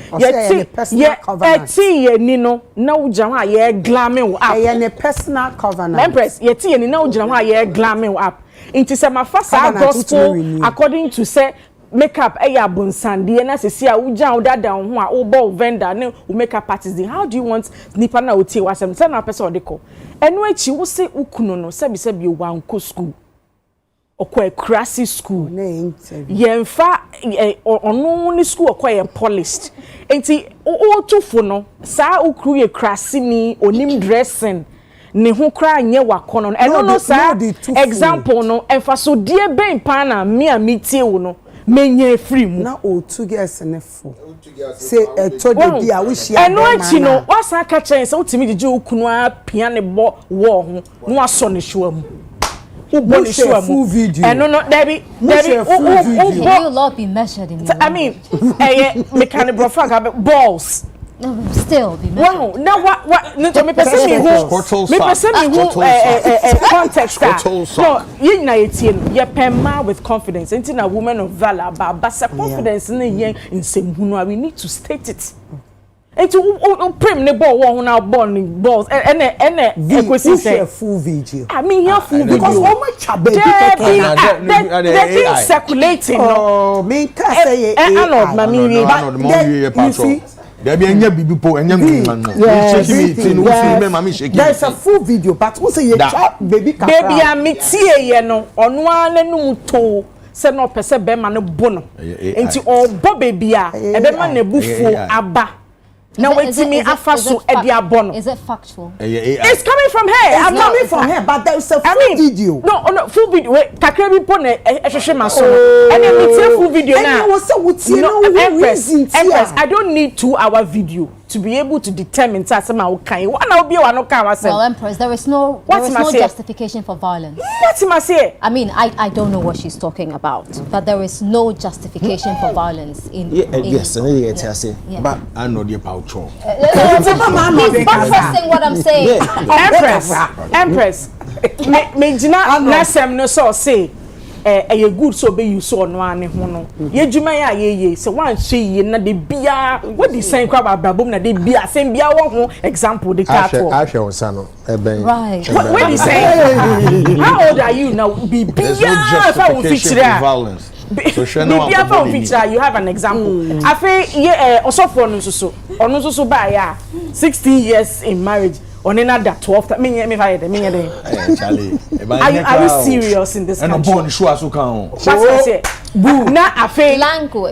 [SPEAKER 6] ye ni no na ugya ho a ye glamming up ye ne personal covenant Empress ye ti ye ni na ugya ho a ye glamming up into say ma fasa gospel according to say makeup e ya bonsande na se sia ugya ho dada ho a obo vendor ne o makeup artist how do you want nipa na otie wasem say na person odeko eno achi wo se ukuno no sebi wanko school okwa krasi school yemfa onu ni school okwa ye polished enti o tufo no sa ukru ye krasi ni onim dressing ne ho kra anye wakono eno no sa example no emfa so die ben pa na me a metie wo no menye free mu na o two girls ne fo say to de dia wo hia eno achi no wasa ka chen say utimi gige ukunu a pia ne bo wo ho no aso ne hwa mu full video. And no, Debbie, you
[SPEAKER 9] lot be measured in
[SPEAKER 6] I mean, mechanical balls.
[SPEAKER 9] No, still be measured.
[SPEAKER 6] Wow, now what? Me person who context that. No, you know it's you pema with confidence. Ain't a woman of valor, but confidence in same we need to state it. And to prim the ball one now born balls and
[SPEAKER 1] full video.
[SPEAKER 6] I mean here full video because how much they're circulating.
[SPEAKER 1] Oh, me can say
[SPEAKER 6] Arnold, mammy, you see.
[SPEAKER 11] There be any bibipo and
[SPEAKER 1] there's a full video, but also you baby
[SPEAKER 6] I meet here no on one and to. Se no pese be ma no bono enti o bo baby a e be ma na bufu aba now wait me afaso e dia bono.
[SPEAKER 9] Is it factual?
[SPEAKER 6] It's coming from her.
[SPEAKER 1] I'm coming from her, but there's a full video.
[SPEAKER 6] No, full video. Wait, kakra bi pon ehwehwe maso. And then me take full video now. Empress, I don't need 2-hour video to be able to determine Tasama okay.
[SPEAKER 9] Well, Empress, there is no justification for violence.
[SPEAKER 6] What's my say?
[SPEAKER 9] I mean, I don't know what she's talking about, but there is no justification for violence in
[SPEAKER 3] yes,
[SPEAKER 11] but I know the power.
[SPEAKER 9] He's buttressing what I'm saying.
[SPEAKER 6] Empress, me jina nasem no so say a good so be you so no ane ho no ye djuma ya ye se wan hwe ye na de bia what the same crab ababom na de bia sem bia wo ho example the catwalk
[SPEAKER 7] I share on no eben
[SPEAKER 9] right
[SPEAKER 6] what you say how old are you now be bia if I will feature
[SPEAKER 11] violence so
[SPEAKER 6] you have an example I feel yeah osofo no so ono so ba ya 16 years in marriage on another 12 me fired me
[SPEAKER 11] Charlie
[SPEAKER 6] are you serious in this country
[SPEAKER 11] and born sure so kan
[SPEAKER 6] na afi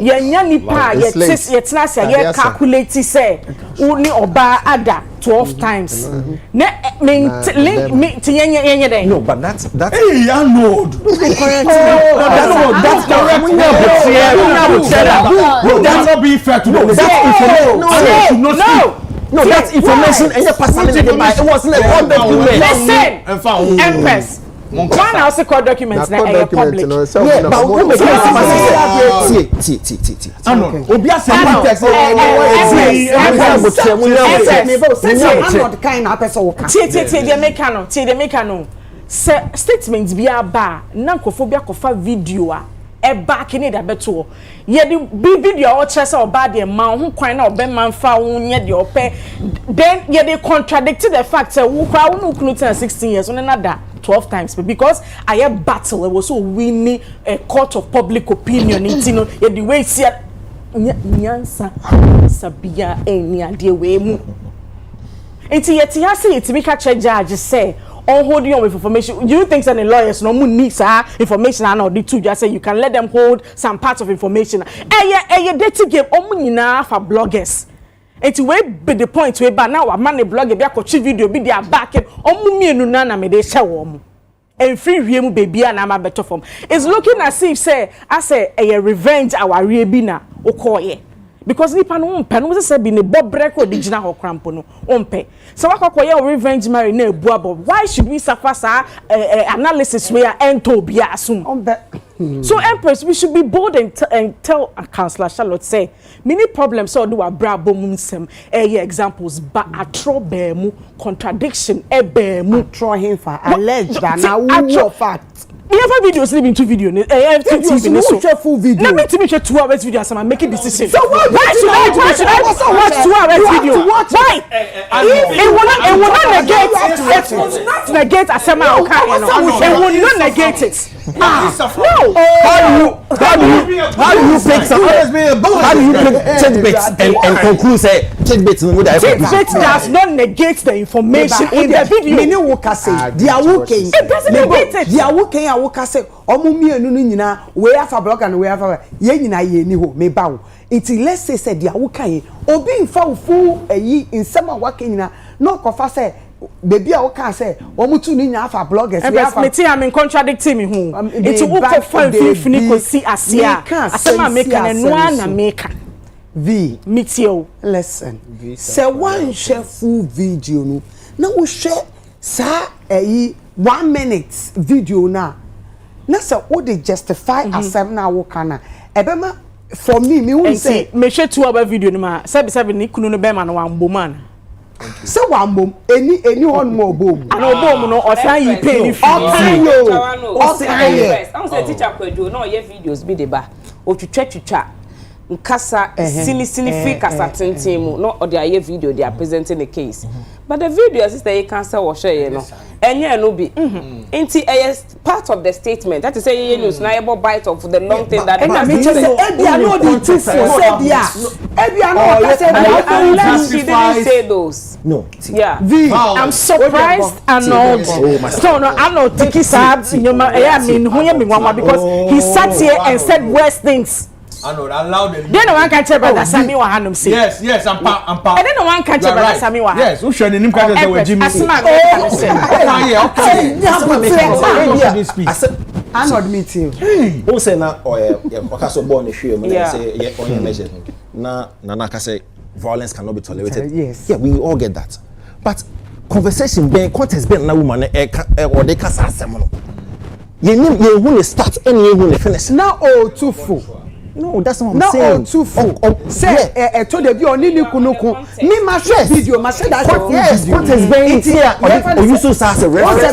[SPEAKER 6] ye nya nipa ye tena say ye calculate say uni oba ada 12 times. Ne me link to yenye day.
[SPEAKER 3] No, but that's
[SPEAKER 11] Hey, Arnold. That's correct. That's not being fair to them.
[SPEAKER 3] No, that's information and your personality. It wasn't a court document.
[SPEAKER 6] Listen, Empress. One house court documents na a public.
[SPEAKER 3] Yeah, but who make it?
[SPEAKER 11] Arnold, Obia say
[SPEAKER 6] statements be aba na nkofobia kofa video a e back in da beto ye di video o chese oba de man ho kwan na obe man fa wo nye de ope then ye dey contradicted the fact say wo kwa wo no kunu 16 years on another 12 times because I have battle it was so winning a court of public opinion you know ye the way see nyansa sabia eni ade we mu enti ye ti ha say it make a judge say on holding on with information. Do you think that the lawyers no need information and all the two just say you can let them hold some parts of information? Dating game for bloggers. It's way be the point where but now a man blogger be a coach video be their back na me they show and free real baby and I'm a better form. It's looking as if say I say a revenge our rebina okoye. Because nipa no umpe no say be ne bob break or digina ho crampo no umpe so wakokoye revenge marry na ebuabo why should we suffer analysis where ento bia assume so Empress we should be bold and tell Councillor Charlotte say many problems so do abra bomum sem examples but atro be mu contradiction be mu
[SPEAKER 1] throw him for alleged and now fact.
[SPEAKER 6] You have videos living to video.
[SPEAKER 1] Full video.
[SPEAKER 6] Let me to make 2 hours video as I'm making decisions.
[SPEAKER 1] So why should I
[SPEAKER 6] watch 2 hours video? Why? It will not negate as I'm it will not negate it. No. How do you pick tidbits and conclude say tidbits does not negate the information in the video.
[SPEAKER 1] Many workers say they are working.
[SPEAKER 6] It doesn't negate it.
[SPEAKER 1] They are working. Woka say omumienu no nyina we afa blog and we afa ye nyina ye ni ho me bawo until let's say dia woka ye obi nfa fu ayi nsema waka nyina no kofa say baby a woka say omutu ni nyina afa bloggers we afa
[SPEAKER 6] me am in contradicting me hu it wo ko fa fini ko si asia asema make na no na make
[SPEAKER 1] v
[SPEAKER 6] metio
[SPEAKER 1] listen say one share full video no na wo share sa ayi 1 minute video na so what they justify asem na wo kana ebema for me won say
[SPEAKER 6] me share 2 hour video no ma sabi ni kunu no be ma na wambo man
[SPEAKER 1] say wambo any one more bom
[SPEAKER 6] ana obom no osan yi pay ni free
[SPEAKER 10] I say teacher kwadu no ye videos bi de ba otwitwa nkasa sini free kasa tenten mu no or they video they are presenting the case but the video sister you can say what share no enye no be inti part of the statement that is say you news na able bite of the long thing that
[SPEAKER 1] ebia no the truth say dia ebia no
[SPEAKER 10] say she didn't say those
[SPEAKER 3] no
[SPEAKER 10] yeah
[SPEAKER 6] I'm surprised Arnold so no Arnold tiki sad nyoma I mean who me mama because he sat here and said worse things.
[SPEAKER 11] Arnold, allow them.
[SPEAKER 6] Then no one can tell brother Sammy wa hanum say.
[SPEAKER 11] Yes, I'm pa.
[SPEAKER 6] And then no one can tell brother Sammy wa.
[SPEAKER 11] Yes, who should him can say with Jimmy.
[SPEAKER 6] Asma
[SPEAKER 1] Arnold meet you.
[SPEAKER 3] Who say na okaso born hwe mu say on measures na ka say violence cannot be tolerated.
[SPEAKER 1] Yes.
[SPEAKER 3] Yeah, we all get that. But conversation ben contest ben na woman or they kasa asem no. You who start and you who finish.
[SPEAKER 1] Now too full.
[SPEAKER 3] No, that's what I'm saying.
[SPEAKER 1] Now too full. Say to the be oni kunuku. Me ma share video, ma share that video.
[SPEAKER 3] Yes, contest ben here. Or you so say
[SPEAKER 6] reverse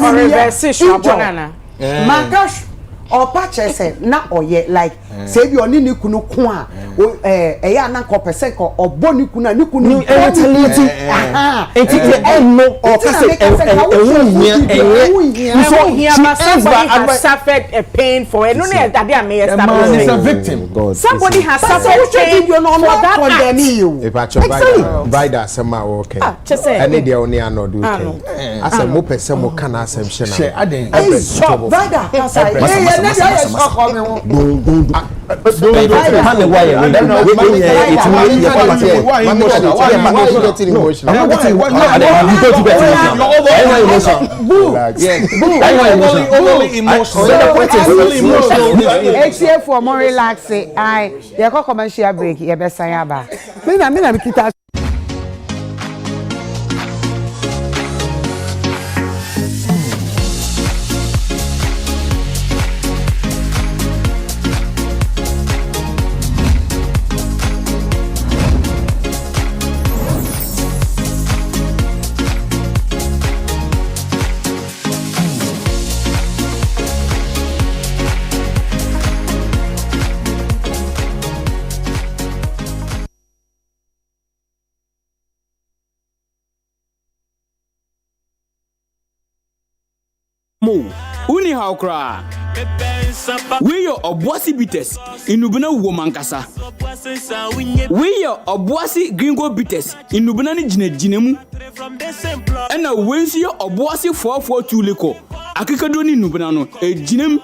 [SPEAKER 6] banana.
[SPEAKER 1] Mankash or patches say na oye like say be oni kunuku a eya na ko percent or boni kuna ni kunu
[SPEAKER 3] retaliating enti no or say
[SPEAKER 6] so here somebody has suffered a pain for it no that they are made
[SPEAKER 11] is a victim.
[SPEAKER 6] Somebody has suffered pain for that act.
[SPEAKER 7] If I buy that sema okay any dey only no do okay asem mo pese mo kana asem hye na
[SPEAKER 11] share aden
[SPEAKER 1] buy that for more relaxing. I commercial break. You best say about. Me kita.
[SPEAKER 5] Mo, uni how cry. We your obuasi bites inubuna woman kasa. We your obuasi gringo bites inubuna ni jinemu. Ena wensi your obuasi 442 leko. Akikado ni nubuna no e jinem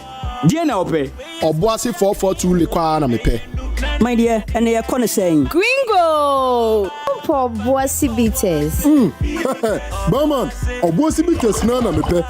[SPEAKER 5] die na ope.
[SPEAKER 12] Obuasi 442 leko na mepe.
[SPEAKER 5] My dear, and they are gonna saying
[SPEAKER 13] Gringo for obuasi bites.
[SPEAKER 12] Baman, obuasi bites na mepe.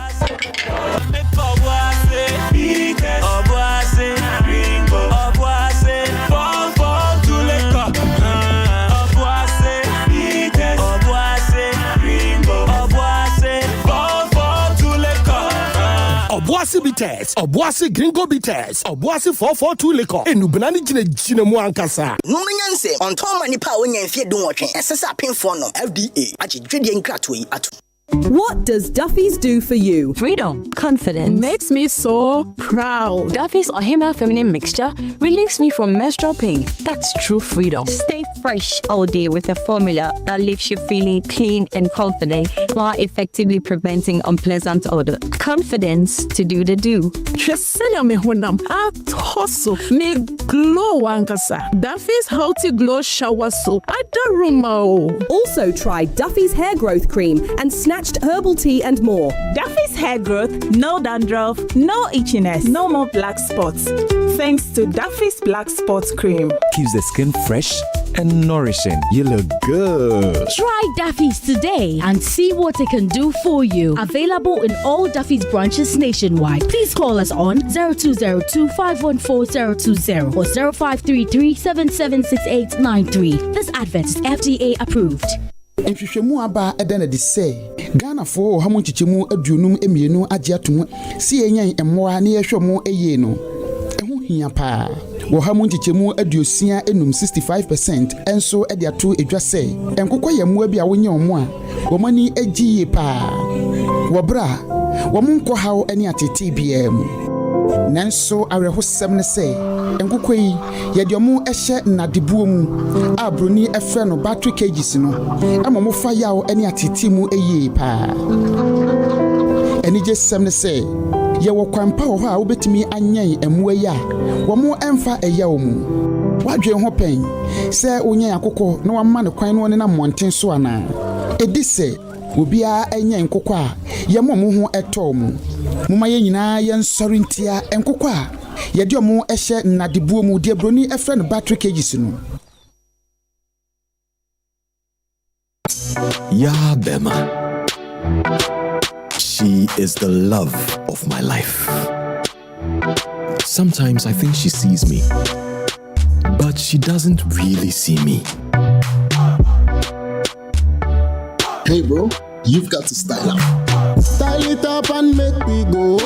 [SPEAKER 12] Obuasi bites, Obuasi gringo bites, Obuasi 442 leko. Enubnani jine mu ankasa.
[SPEAKER 14] No menyanse on Tom and Nipa when you fear don't watch SSA pin for no FDA. Achi Dridian Gratway at.
[SPEAKER 21] What does Duffy's do for you?
[SPEAKER 22] Freedom, confidence.
[SPEAKER 20] Makes me so proud.
[SPEAKER 22] Duffy's Ohima feminine mixture relieves me from menstrual pain. That's true freedom. Stay fresh all day with a formula that leaves you feeling clean and confident while effectively preventing unpleasant odor. Confidence to do the do.
[SPEAKER 20] Tresenya me honam atoso me glow wankasa. Duffy's Healthy Glow Shower Soap. Adaruma.
[SPEAKER 21] Also try Duffy's hair growth cream and snatched herbal tea and more.
[SPEAKER 23] Duffy's hair growth, no dandruff, no itchiness, no more black spots. Thanks to Duffy's Black Spots Cream.
[SPEAKER 24] Keeps the skin fresh and nourishing. You look good.
[SPEAKER 25] Try Duffy's today and see what it can do for you. Available in all Duffy's branches nationwide. Please call us on 0202-514-020 or 0533-776893. This advert is FDA approved.
[SPEAKER 19] Nhwehwemu aba edana de say Ghana for hamu chichemu aduonum emienu age atom si enyan emmoa na yehwemo eye no ehu hia pa wo hamu chichemu aduosia enum 65% enso ede ato edwa say enkokọ yemmoa bi a wonye omo a womani agiye pa wo bra wo monko hawo ene atete bia mu nanso awrehosem ne say enkokọ yi yediomu ehye nadebuo mu abroni efre no battery cages no amomo fa yawo ene atete mu eye pa eni je sem ne say ye wo kwampa ho a obetimi anyen emmoa yi a wo mo emfa eyawo mu wadwe ho pen se onyen akokọ na wamma ne kwan no ne na monten so ana edise obia enyen kokọ a ye momo ho eto mu muma ye nyina ye nsori ntia enkokọ a ye de omo ehye nadebuo mu de broni efre no battery cages no
[SPEAKER 24] Yeah, Bema. She is the love of my life. Sometimes I think she sees me, but she doesn't really see me.
[SPEAKER 12] Hey bro, you've got to style up. Style it up and make me go.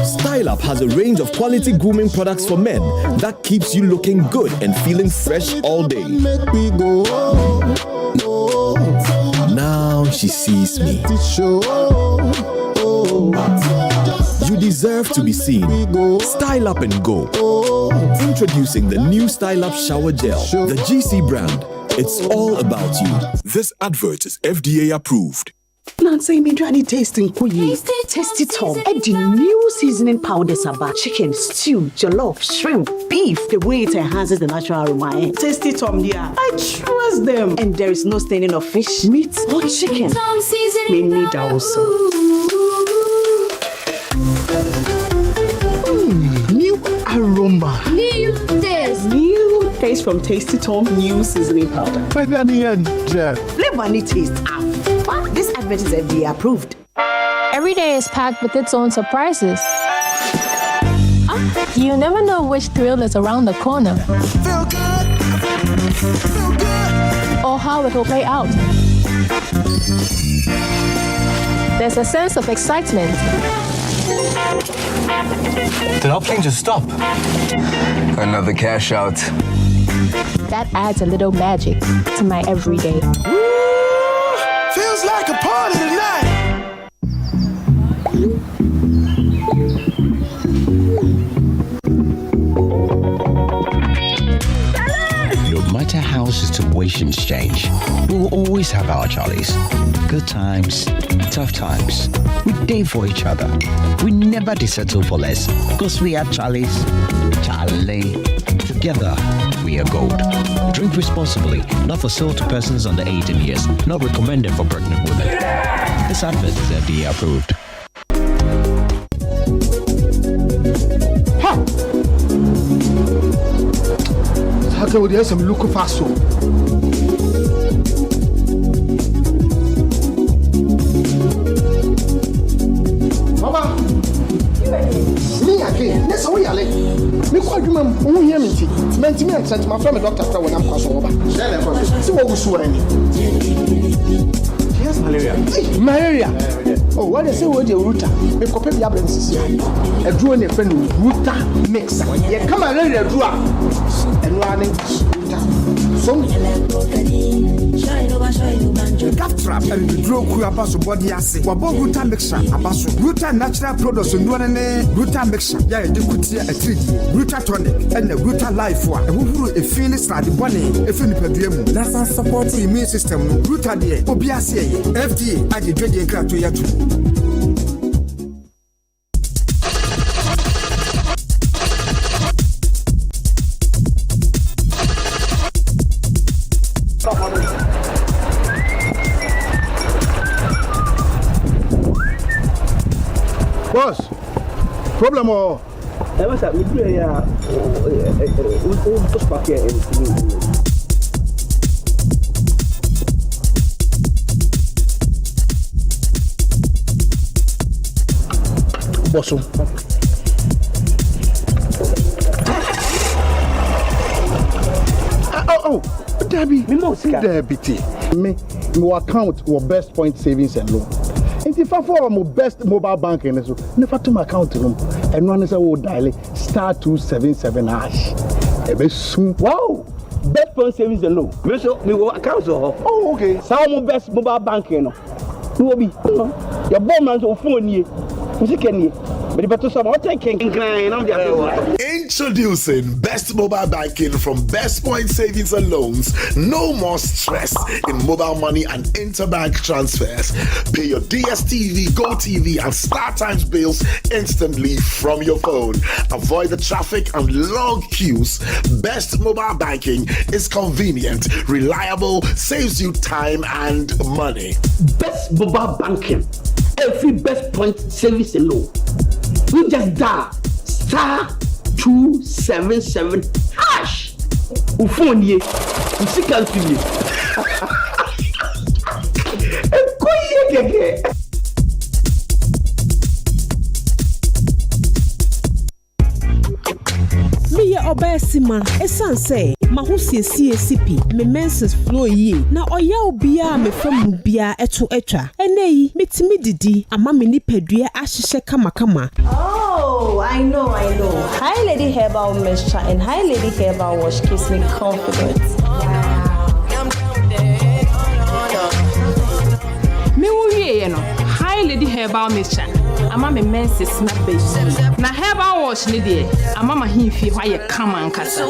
[SPEAKER 24] Style Up has a range of quality grooming products for men that keeps you looking good and feeling fresh all day. Now she sees me. You deserve to be seen. Style Up and go. Introducing the new Style Up Shower Gel, the GC brand. It's all about you. This advert is FDA approved.
[SPEAKER 15] Nancy, me trying tasting kuyi. Tasty Tom. Add the new seasoning powders about chicken, stew, jollof, shrimp, beef. The way it enhances the natural aroma. Tasty Tom, yeah. I trust them. And there is no staining of fish, meat, or chicken. Tom seasoning. Me need also. New
[SPEAKER 12] aroma.
[SPEAKER 13] New taste.
[SPEAKER 15] New taste from Tasty Tom new seasoning powder.
[SPEAKER 12] Flavor
[SPEAKER 15] Any taste. This advert is FDA approved.
[SPEAKER 4] Every day is packed with its own surprises. You never know which thrill is around the corner.
[SPEAKER 12] Feel good. Feel good.
[SPEAKER 4] Or how it will play out. There's a sense of excitement.
[SPEAKER 8] Did our plane just stop?
[SPEAKER 16] Another cash out.
[SPEAKER 4] That adds a little magic to my everyday.
[SPEAKER 12] Feels like a party tonight.
[SPEAKER 17] No matter how situations change, we will always have our Charlies. Good times, tough times. We day for each other. We never settle for less because we are Charlies. Charlie. Together, we are gold. Drink responsibly, not for sale to persons under 18 years, not recommended for pregnant women. This advert is FDA approved.
[SPEAKER 12] How would you some look fast? Mama, me again. That's how we are. Me quite remember who hear me. Me sent my friend doctor when I'm crossing over. See what we saw any. Yes, malaria. Malaria. Oh, what they say what the router. Me copy the absence here. A draw in a friend router mix. Yeah, come on, let draw. And running some Gap trap and the draw crew abaso body assay. Wabo router mixture abaso. Router natural products and one router mixture. Yeah, you could see a 3D. Router tonic and the router life one. And who a feeling start the bunny. If you need to that's a support the immune system. Router there. Obiase FDA. I did drinking crap to you. Boss, problem or? I was at midway. Just back here and boss. Oh, Debbie, me account or best point savings and loan. And if I for my best mobile banking, so never to my account room and one is a would dial *277#. Wow, best point savings and loan. Me account so. Oh, okay. So my best mobile banking no. No be. Your bomb man so phone ye. Introducing Best Mobile Banking from Best Point Savings and Loans. No more stress in mobile money and interbank transfers. Pay your DSTV, GoTV, and StarTimes bills instantly from your phone. Avoid the traffic and long queues. Best Mobile Banking is convenient, reliable, saves you time and money.
[SPEAKER 18] Best Mobile Banking. Every Best Point Service and Loan. You just dial *277#. Phone ye, you see can't you?
[SPEAKER 26] Me obesima esan say mahusiesie sipi me menses flow yi na oya obia me fam bia eto etwa eneyi metimi didi ama me nipadua ahihye kama.
[SPEAKER 27] Oh, I know. Hi Lady Herbal Mixture and Hi Lady Herbal Wash keeps me confident.
[SPEAKER 26] Me wuye no Hi Lady Herbal Mixture ama me menses na beji na Herbal Wash ni de ama ma himfi hwa ye kama nkasa.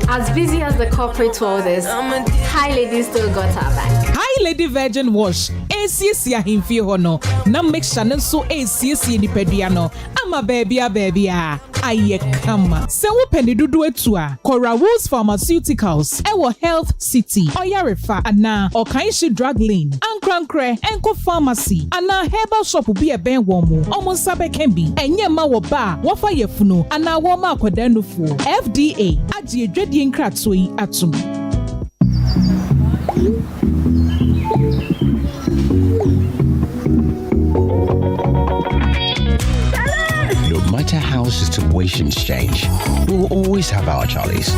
[SPEAKER 28] As busy as the corporate world is, Hi Lady still got her back.
[SPEAKER 26] Hi
[SPEAKER 20] Lady Virgin Wash. ACC ahimfie ho no. Na mixture no so ACC nipadua no. Ama baby aye kama. Se wo peni dudu etu a. Cora Woods Pharmaceuticals. Ewo Health City. Oyarefa ana Okaishi Drug Lane. Ankrankre Enko Pharmacy. Ana herbal shop bi eben wo mu. Omo sabe kembi. Enye ma wo ba. Wofa yefunu. Ana wo ma akoda nufu. FDA. Aji edwedie nkratso yi atum.
[SPEAKER 17] No matter how situations change, we will always have our Charlies.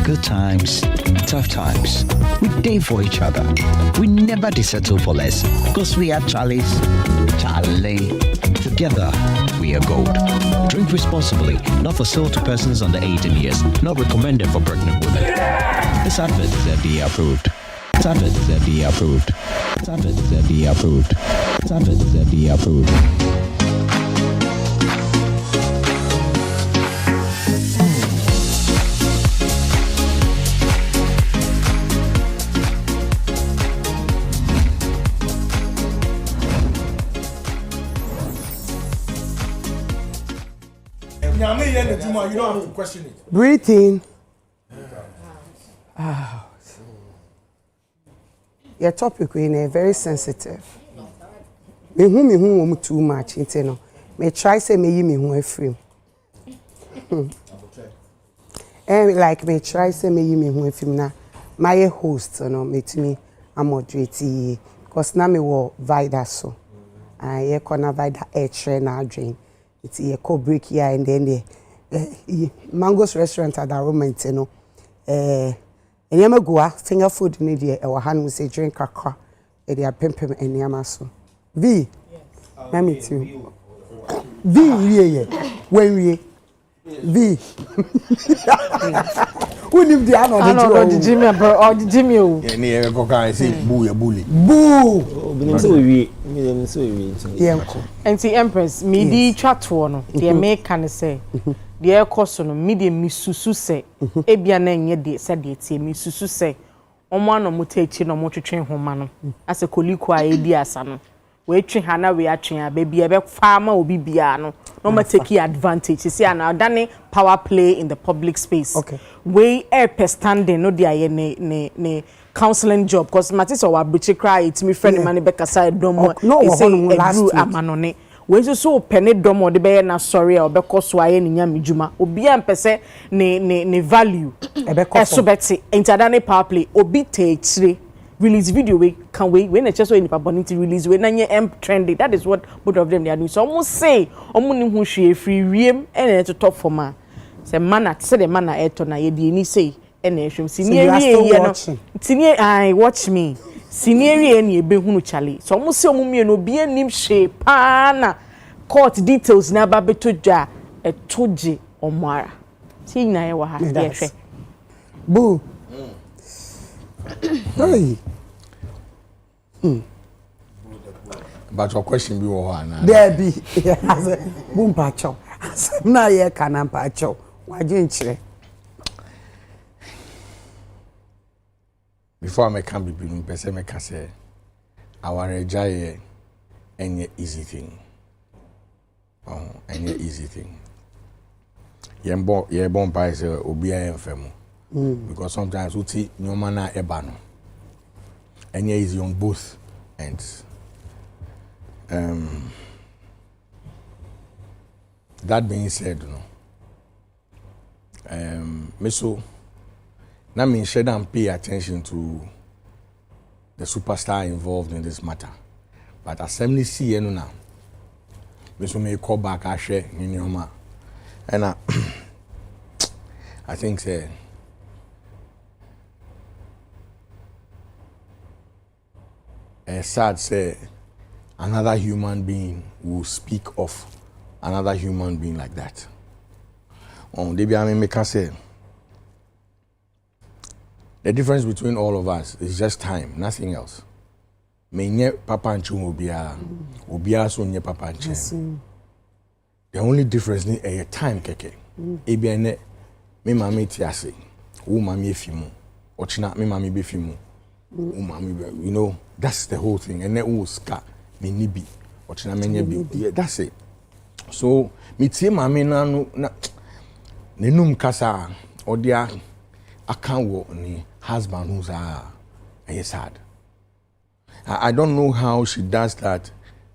[SPEAKER 17] Good times, tough times. We day for each other. We never settle for less. Because we are Charlies. Charlie. Together, we are gold. Drink responsibly. Not for sale to persons under 18 years. Not recommended for pregnant women. This advert is FDA approved. This advert is FDA approved. This advert is FDA approved. This advert is FDA approved.
[SPEAKER 2] You don't have to question it.
[SPEAKER 1] Breathe in. Out. Your topic is very sensitive. Me who too much. Me try say me you me who free. And like me try say me you me who free na. My host me to me I'm moderate because now me wo vida so. I corner vida train na drain. It's a co-break here and then the Mango's restaurant at the moment, and Yamagoa, finger food in the or hand will say drink a car, and they are pimping and Yamaso. V, let me too. V, when we V. Who live the other? The Jimmy or the Jimmy?
[SPEAKER 2] Yeah, go guys, say boo, bully.
[SPEAKER 1] Boo!
[SPEAKER 2] So we,
[SPEAKER 3] and the Empress, me di chat one, the make can say, the air cost on me, the Missusu say, Ebiana, yet they said it, Missusu say, on one or mutate no more to train home man, as a coliqua idea son. Waiting Hannah, we are train a baby, a farmer will be piano. No matter take advantage. You see, and now done power play in the public space. Okay. We air standing, no dia ne counseling job. Because Matis or Abuchi cry, it's me friend money back aside domo. No, say amanone. We so penny domo the be na sorry or because why ni nyami juma. Obi ampese ne value. Eso beti. Interdane power play. Obi te release video we can we when just any to release we nanye trendy. That is what both of them they are doing. So almost say omo who she free riem and to top for man. Say man say the man eto na ye di ni say and senior I watch me. Senior and ye be hunu chali. So almost say omo no be nim shape na court details na ba beto ja e toji omara. See na ye wa ha dey
[SPEAKER 1] boo. Hey.
[SPEAKER 2] But your question be what?
[SPEAKER 1] There be. Boom pacho. Na ye kana pacho. Wajinchire.
[SPEAKER 2] Before I can be being person me can say our rejaye any easy thing. Any easy thing. Ye bon pa say obi a enfemu. Because sometimes we see no mana ebano. And here is on both ends. That being said, me so now me should and pay attention to the superstar involved in this matter. But assembly see now. Me so me call back I share in your ma. And I think say sad say another human being will speak of another human being like that. Debi I make say the difference between all of us is just time, nothing else. Me nye papa nchu obia so nye papa nche. The only difference is a time keke. Ebi ene me mama ti ase, wo mama efimu. Ochina me mama be fimu. You know, that's the whole thing. And then ska me nibi or yeah, that's it. So me tie mami na nenum kasa or dia akan wo ni husband who's sad. I don't know how she does that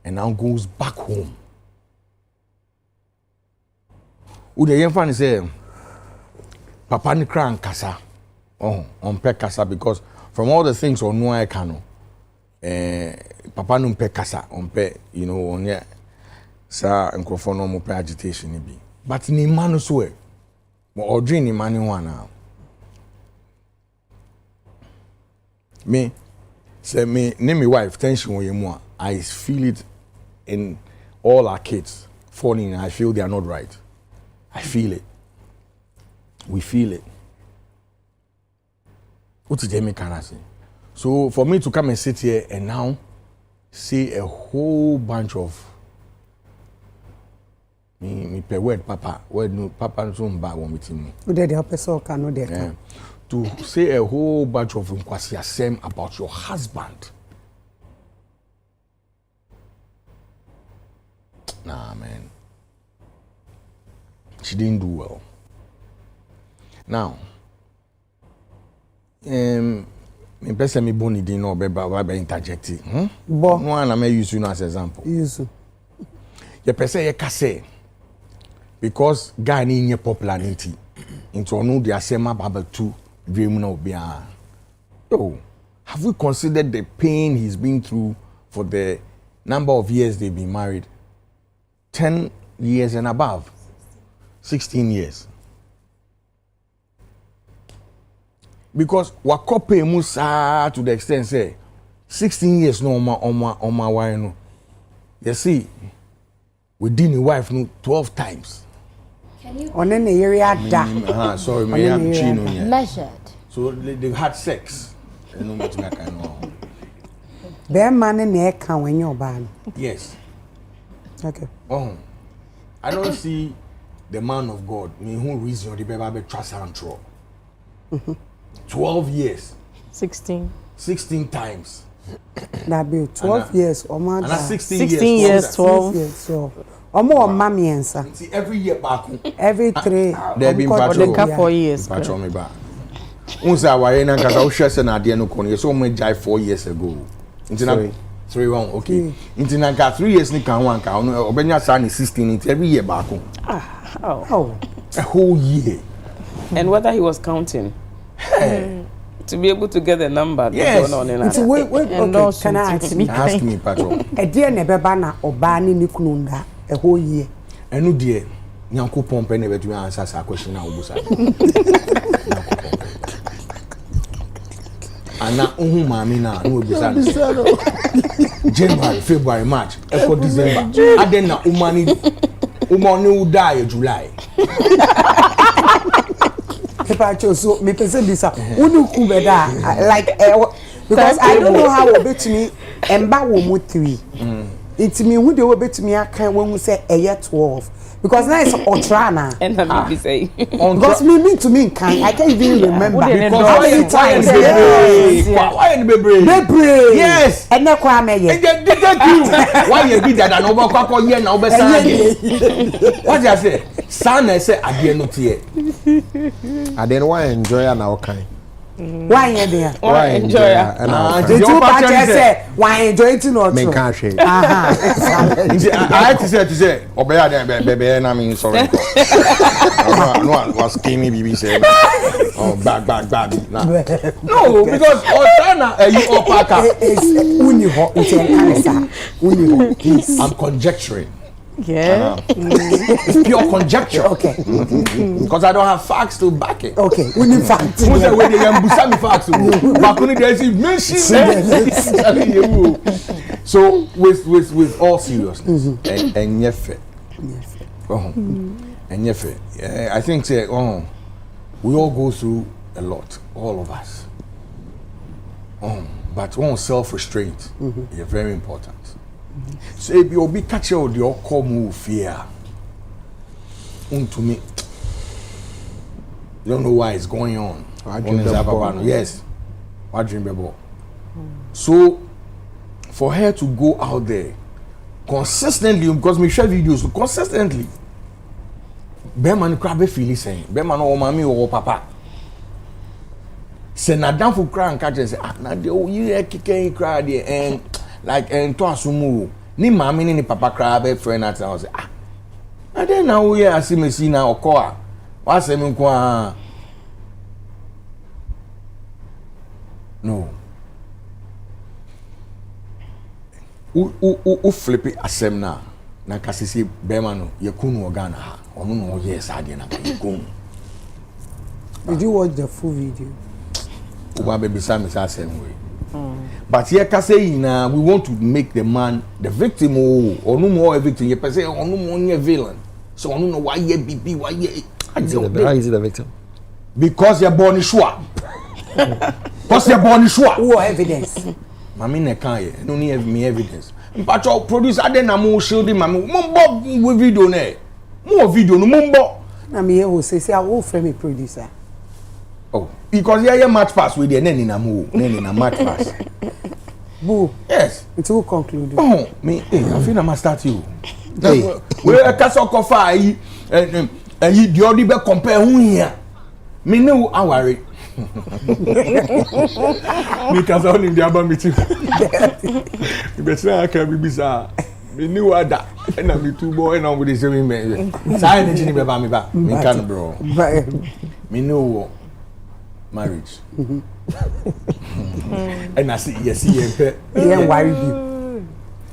[SPEAKER 2] and now goes back home. Ude yemfa ni say papa ni kran kasa. On pe kasa because from all the things on no I can papa no pe kasa on pe you know on yeah sa nkrofo no mo pe agitation ni bi but ni man so e mo odrin ni man ho ana me say me name my wife tension wo yemu I feel it in all our kids falling. I feel they are not right. I feel it. We feel it. What is Jamie can I say? So for me to come and sit here and now see a whole bunch of me per word papa word no papa so mba won meeting.
[SPEAKER 1] They help us all can no there.
[SPEAKER 2] To say a whole bunch of inquiry same about your husband. Nah man. She didn't do well. Now me person me boni din no be interject.
[SPEAKER 1] Bo
[SPEAKER 2] no na me use you as example.
[SPEAKER 1] Use.
[SPEAKER 2] Ye person ye ka say because guy ni nye popularity into no the asema baba 2 dream no bia. Yo, have we considered the pain he's been through for the number of years they've been married? 10 years and above. 16 years. Because wakope musa to the extent say 16 years no on my wife no. You see, we did the wife no 12 times.
[SPEAKER 1] Can you on an area da?
[SPEAKER 2] Sorry, me have chino
[SPEAKER 25] measured.
[SPEAKER 2] So they had sex. No much like I know.
[SPEAKER 1] Bear man in the can when you're bad.
[SPEAKER 2] Yes.
[SPEAKER 1] Okay.
[SPEAKER 2] I don't see the man of God. Me who reason the baby trust and throw. 12 years.
[SPEAKER 3] 16
[SPEAKER 2] times.
[SPEAKER 1] That be 12 years or more.
[SPEAKER 2] 16
[SPEAKER 3] years, 12
[SPEAKER 1] years. So, or more mommy answer.
[SPEAKER 2] See, every year back.
[SPEAKER 1] Every 3.
[SPEAKER 2] They've been patrol.
[SPEAKER 3] 4 years.
[SPEAKER 2] Patrol me back. Unsa wa yena kasa wo hwese na ade no kono. So mo jai 4 years ago. Intina 3 1 okay. Intina ka 3 years ni kan wan ka no obenya sa ni 16 every year back.
[SPEAKER 1] Oh.
[SPEAKER 2] A whole year.
[SPEAKER 5] And whether he was counting. To be able to get the number.
[SPEAKER 2] Yes.
[SPEAKER 1] Wait, okay. Can I
[SPEAKER 2] ask me, patrol?
[SPEAKER 1] A dear nebeba na obani ni kununda a whole year.
[SPEAKER 2] Enu dear, nyanko pompe never to answer sa question na obusa. Ana uhu mami na no obusa. January, February, March, April, December. Aden na umani die July.
[SPEAKER 1] So me person this unu kubeda like because I don't know how obet me emba wo mu 3 it me who dey obet me akan when we say eye 12 because now it's ultrana
[SPEAKER 5] and that be say
[SPEAKER 1] because me to me kan I can't even remember
[SPEAKER 2] because
[SPEAKER 1] how many times
[SPEAKER 2] why in bebre yes
[SPEAKER 1] and na kwa me ye
[SPEAKER 2] why you be that na obo kwakọ ye na obo san what you say san na say ade no tie
[SPEAKER 6] ade no why enjoy na okay
[SPEAKER 1] why you there
[SPEAKER 5] why enjoy
[SPEAKER 2] and
[SPEAKER 1] the two parties say why enjoy it not
[SPEAKER 6] me can share
[SPEAKER 2] I to say obeya dem bebe na me sorry no was skinny bibi say oh back no because Otana you opaka
[SPEAKER 1] uni ho please
[SPEAKER 2] I'm conjecturing.
[SPEAKER 3] Yeah.
[SPEAKER 2] It's pure conjecture.
[SPEAKER 1] Okay.
[SPEAKER 2] Because I don't have facts to back it.
[SPEAKER 1] Okay. We need facts.
[SPEAKER 2] Who say when they busa me facts? But couldn't they see mention? So with all seriousness and yefe. And yefe. I think say we all go through a lot, all of us. But self-restraint is very important. So if you be catch out the come fear to me, you don't know why it's going on. Yes, what dream bebo. So for her to go out there consistently, because me share videos consistently, Beman crab feel saying, Beman or mommy or papa. Say na down for cry and catch and say, ah, na de oh you kicking cry there and like and to asumu. Ni mommy ni papa crab friend at I say, ah, na then now we are see me see now okoa. Wa say me kwa no. U flip it asem na kasisi bema no yakunu ogana ha onu no yes ade na yakunu.
[SPEAKER 1] Did you watch the full video?
[SPEAKER 2] Uba baby Sam is the same way. But here kase na we want to make the man the victim or no more a victim. You say or no more a villain. So I don't know why you be why you
[SPEAKER 6] how is he the victim?
[SPEAKER 2] Because you're born sure. Because you're born sure.
[SPEAKER 1] Who evidence?
[SPEAKER 2] Mami ne kan ye no need me evidence. Mpacho produce ade na mo shielding mami mo bo video na mo video no mo bo
[SPEAKER 1] na me who say I will frame a producer.
[SPEAKER 2] Oh, because yeah match pass with the nene na mo nene na match pass.
[SPEAKER 1] Boo.
[SPEAKER 2] Yes.
[SPEAKER 1] It will conclude.
[SPEAKER 2] Oh, me I feel I must start you. Hey. We kaso kofa yi yi the odi be compare hu hia. Me no aware. Because only the aba meeting. But now I can be bizarre. Me knew ada and I me two boy and on with the same man. Say anything be about me ba. Me can bro. Me know marriage. And I see yes see
[SPEAKER 1] yeah worry you.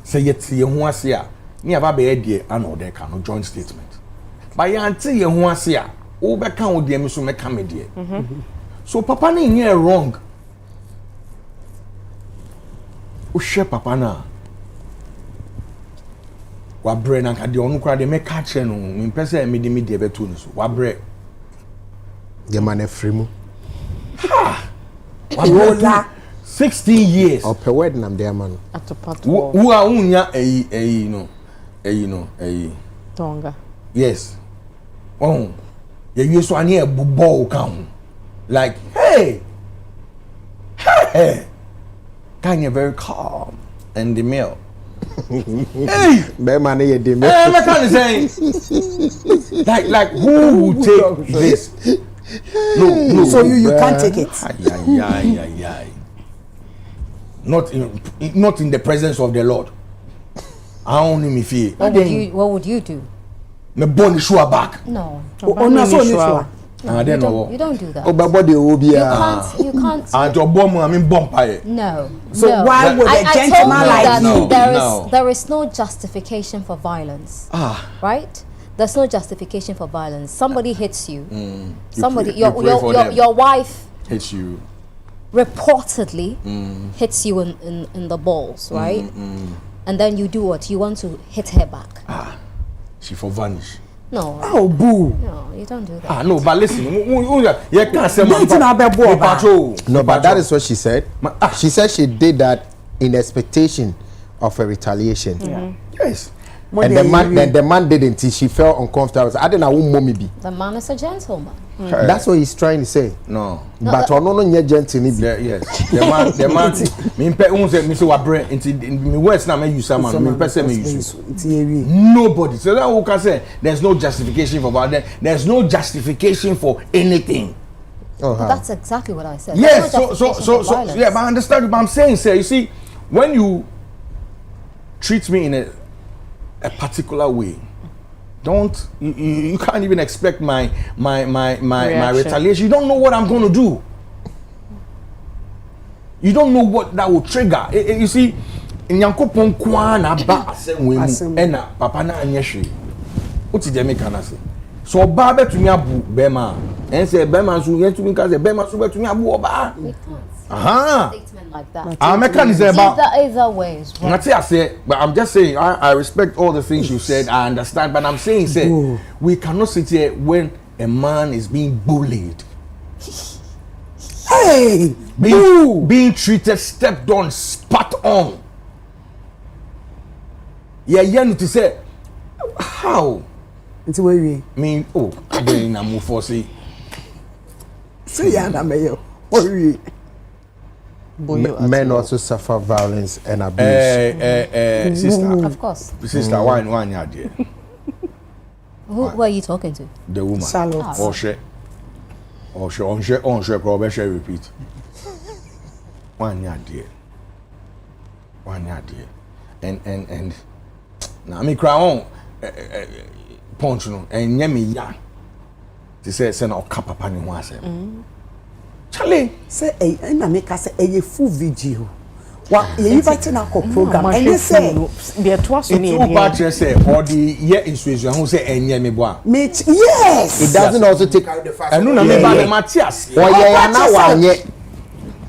[SPEAKER 2] Say yet see ho ase a. Me aba be here and all there can joint statement. But ya anti ye ho ase a. Wo be kan wo de me so me ka me de. So papa na nye wrong. O share papa na. Wa bre na ka de onu kra de me ka che no, me pese me de beto no so. Wa bre.
[SPEAKER 6] The man free mu.
[SPEAKER 2] Wa bre 16 years.
[SPEAKER 6] O pe wedding am there man.
[SPEAKER 3] Atopato.
[SPEAKER 2] Wo a unya no.
[SPEAKER 3] Tonga.
[SPEAKER 2] Yes. Oh. You so ani e bubble kan. Like, hey, kind of very calm and the male. Hey,
[SPEAKER 6] man, the male.
[SPEAKER 2] I'm kind of saying, like who would take this? No.
[SPEAKER 1] So you can't take it.
[SPEAKER 2] Not in the presence of the Lord. I only me feel.
[SPEAKER 7] What would you do?
[SPEAKER 2] Me born the shoe back.
[SPEAKER 7] No.
[SPEAKER 2] You
[SPEAKER 7] don't do that.
[SPEAKER 2] You
[SPEAKER 7] can't.
[SPEAKER 2] And your bomb, I mean, bomb.
[SPEAKER 7] No.
[SPEAKER 1] So
[SPEAKER 7] no.
[SPEAKER 1] why would a gentleman like
[SPEAKER 7] you? There is no justification for violence. Right? There's no justification for violence. Somebody hits you. Somebody, your wife
[SPEAKER 2] hits you.
[SPEAKER 7] Reportedly hits you in the balls, right? And then you do what? You want to hit her back.
[SPEAKER 2] She for vanish.
[SPEAKER 7] No.
[SPEAKER 1] Oh, boo.
[SPEAKER 7] No, you don't do that.
[SPEAKER 2] No, but listen. You can't say
[SPEAKER 6] no, but that is what she said. She said she did that in expectation of a retaliation.
[SPEAKER 2] Yes.
[SPEAKER 6] And the man didn't. She felt uncomfortable. I don't know who mommy be.
[SPEAKER 7] The man is a gentleman.
[SPEAKER 6] That's what he's trying to say.
[SPEAKER 2] No.
[SPEAKER 6] But no gentle.
[SPEAKER 2] Yes. The man. Me say what brain into me words now. Me use someone. Me person me use. Nobody. So that who can say there's no justification for that. There's no justification for anything.
[SPEAKER 7] That's exactly what I said.
[SPEAKER 2] Yes. So yeah. But I understand what I'm saying, sir. You see, when you treat me in a particular way, you can't even expect my retaliation. You don't know what I'm going to do. You don't know what that will trigger. You see, Nyankopon kwa na ba asem we na papa na anyehwe. Oti de me kana se. So ba betumi abu bema. En se bema so yetumi ka se bema so betumi abu oba.
[SPEAKER 7] Like that.
[SPEAKER 2] Mechanism
[SPEAKER 7] either ways. Right?
[SPEAKER 2] But I'm just saying, I respect all the things you said. I understand, but I'm saying, we cannot sit here when a man is being bullied.
[SPEAKER 1] Hey,
[SPEAKER 2] being treated, stepped on, spat on. Yeah, to say how?
[SPEAKER 1] It's where we
[SPEAKER 2] mean. I didn't move for see.
[SPEAKER 1] Say yeah, na mayo. What we?
[SPEAKER 6] men also suffer violence and abuse.
[SPEAKER 2] Sister.
[SPEAKER 7] Of course.
[SPEAKER 2] Sister, one year dear.
[SPEAKER 7] Who are you talking to?
[SPEAKER 2] The woman.
[SPEAKER 1] Charlotte.
[SPEAKER 2] On share, repeat. 1 year dear. 1 year dear. And now me cry on punch no and nyame ya. They say no papa ni ho asem.
[SPEAKER 1] Charlie, say na make us say a full video. What you inviting a program and you say
[SPEAKER 3] be twice
[SPEAKER 2] in the battery say or the year instruction who say enye me boa.
[SPEAKER 1] Yes.
[SPEAKER 6] It doesn't also take out the fast.
[SPEAKER 2] And no na me ba the Matthias.
[SPEAKER 6] Oye na wanye.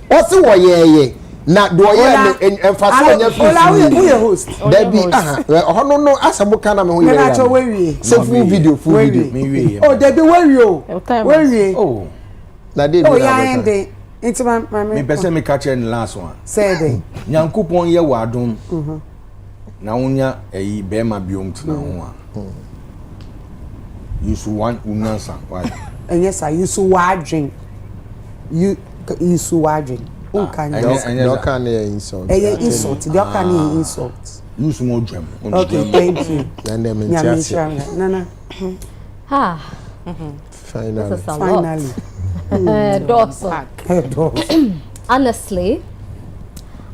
[SPEAKER 6] What's oye na do oye emphasize on your
[SPEAKER 1] who your host.
[SPEAKER 6] Debbie no asabo kana me ho yere.
[SPEAKER 1] Na cho we
[SPEAKER 6] full video
[SPEAKER 2] me we.
[SPEAKER 1] Oh Debbie we
[SPEAKER 2] oh
[SPEAKER 6] na dey
[SPEAKER 1] oh yeah end into my
[SPEAKER 2] me person me catch the last one
[SPEAKER 1] say dey
[SPEAKER 2] Nyankopon ye wadom na wonya eyi be ma biom tina ho a you so one unansa why
[SPEAKER 1] and yes I you so wadwen you so wadwen o kan
[SPEAKER 6] you can insult
[SPEAKER 1] insult the can insult
[SPEAKER 2] you so mo dwem
[SPEAKER 1] okay thank you
[SPEAKER 6] and them
[SPEAKER 1] nana
[SPEAKER 6] finally
[SPEAKER 7] honestly,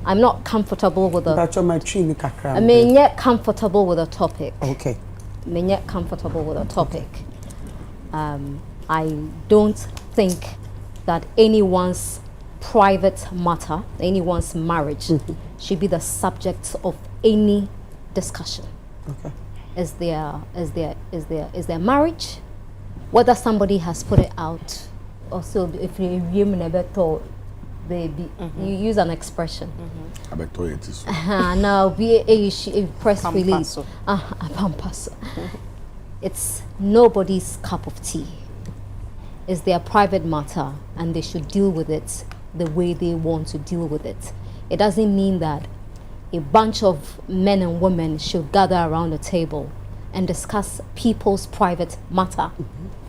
[SPEAKER 7] I'm not comfortable with I mean, yet comfortable with a topic.
[SPEAKER 1] Okay.
[SPEAKER 7] I mean, yet comfortable with a topic. I don't think that anyone's private matter, anyone's marriage, should be the subject of any discussion.
[SPEAKER 1] Okay.
[SPEAKER 7] Is their marriage, whether somebody has put it out. Also, if you never thought, baby, you use an expression.
[SPEAKER 2] I bet it is.
[SPEAKER 7] Now, be a press release. It's nobody's cup of tea. It's their private matter, and they should deal with it the way they want to deal with it. It doesn't mean that a bunch of men and women should gather around a table and discuss people's private matter,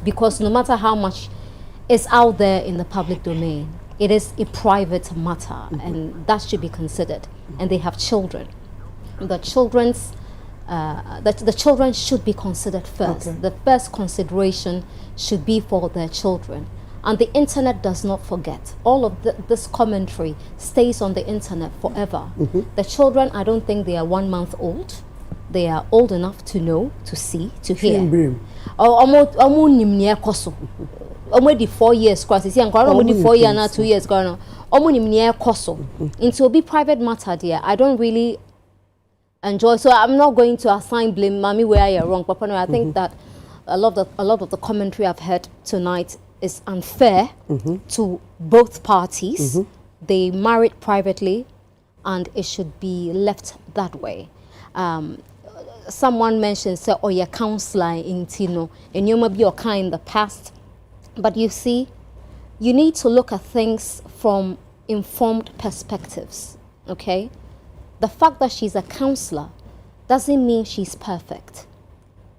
[SPEAKER 7] because no matter how much is out there in the public domain, it is a private matter, and that should be considered. And they have children. The children should be considered first. Okay. The first consideration should be for their children. And the internet does not forget. All of this commentary stays on the internet forever. The children, I don't think they are 1 month old. They are old enough to know, to see, to hear. Almost 4 years, cross. You see, I'm already 4 years now, 2 years gone. Almost near coso. Into a private matter, dear. I don't really enjoy. So I'm not going to assign blame, mommy, where you're wrong, Papa. No, I think that a lot of the commentary I've heard tonight is unfair to both parties. They married privately, and it should be left that way. Someone mentioned, say, oh, your counselor in Tino, and you might be your kind in the past. But you see, you need to look at things from informed perspectives, okay? The fact that she's a counselor doesn't mean she's perfect.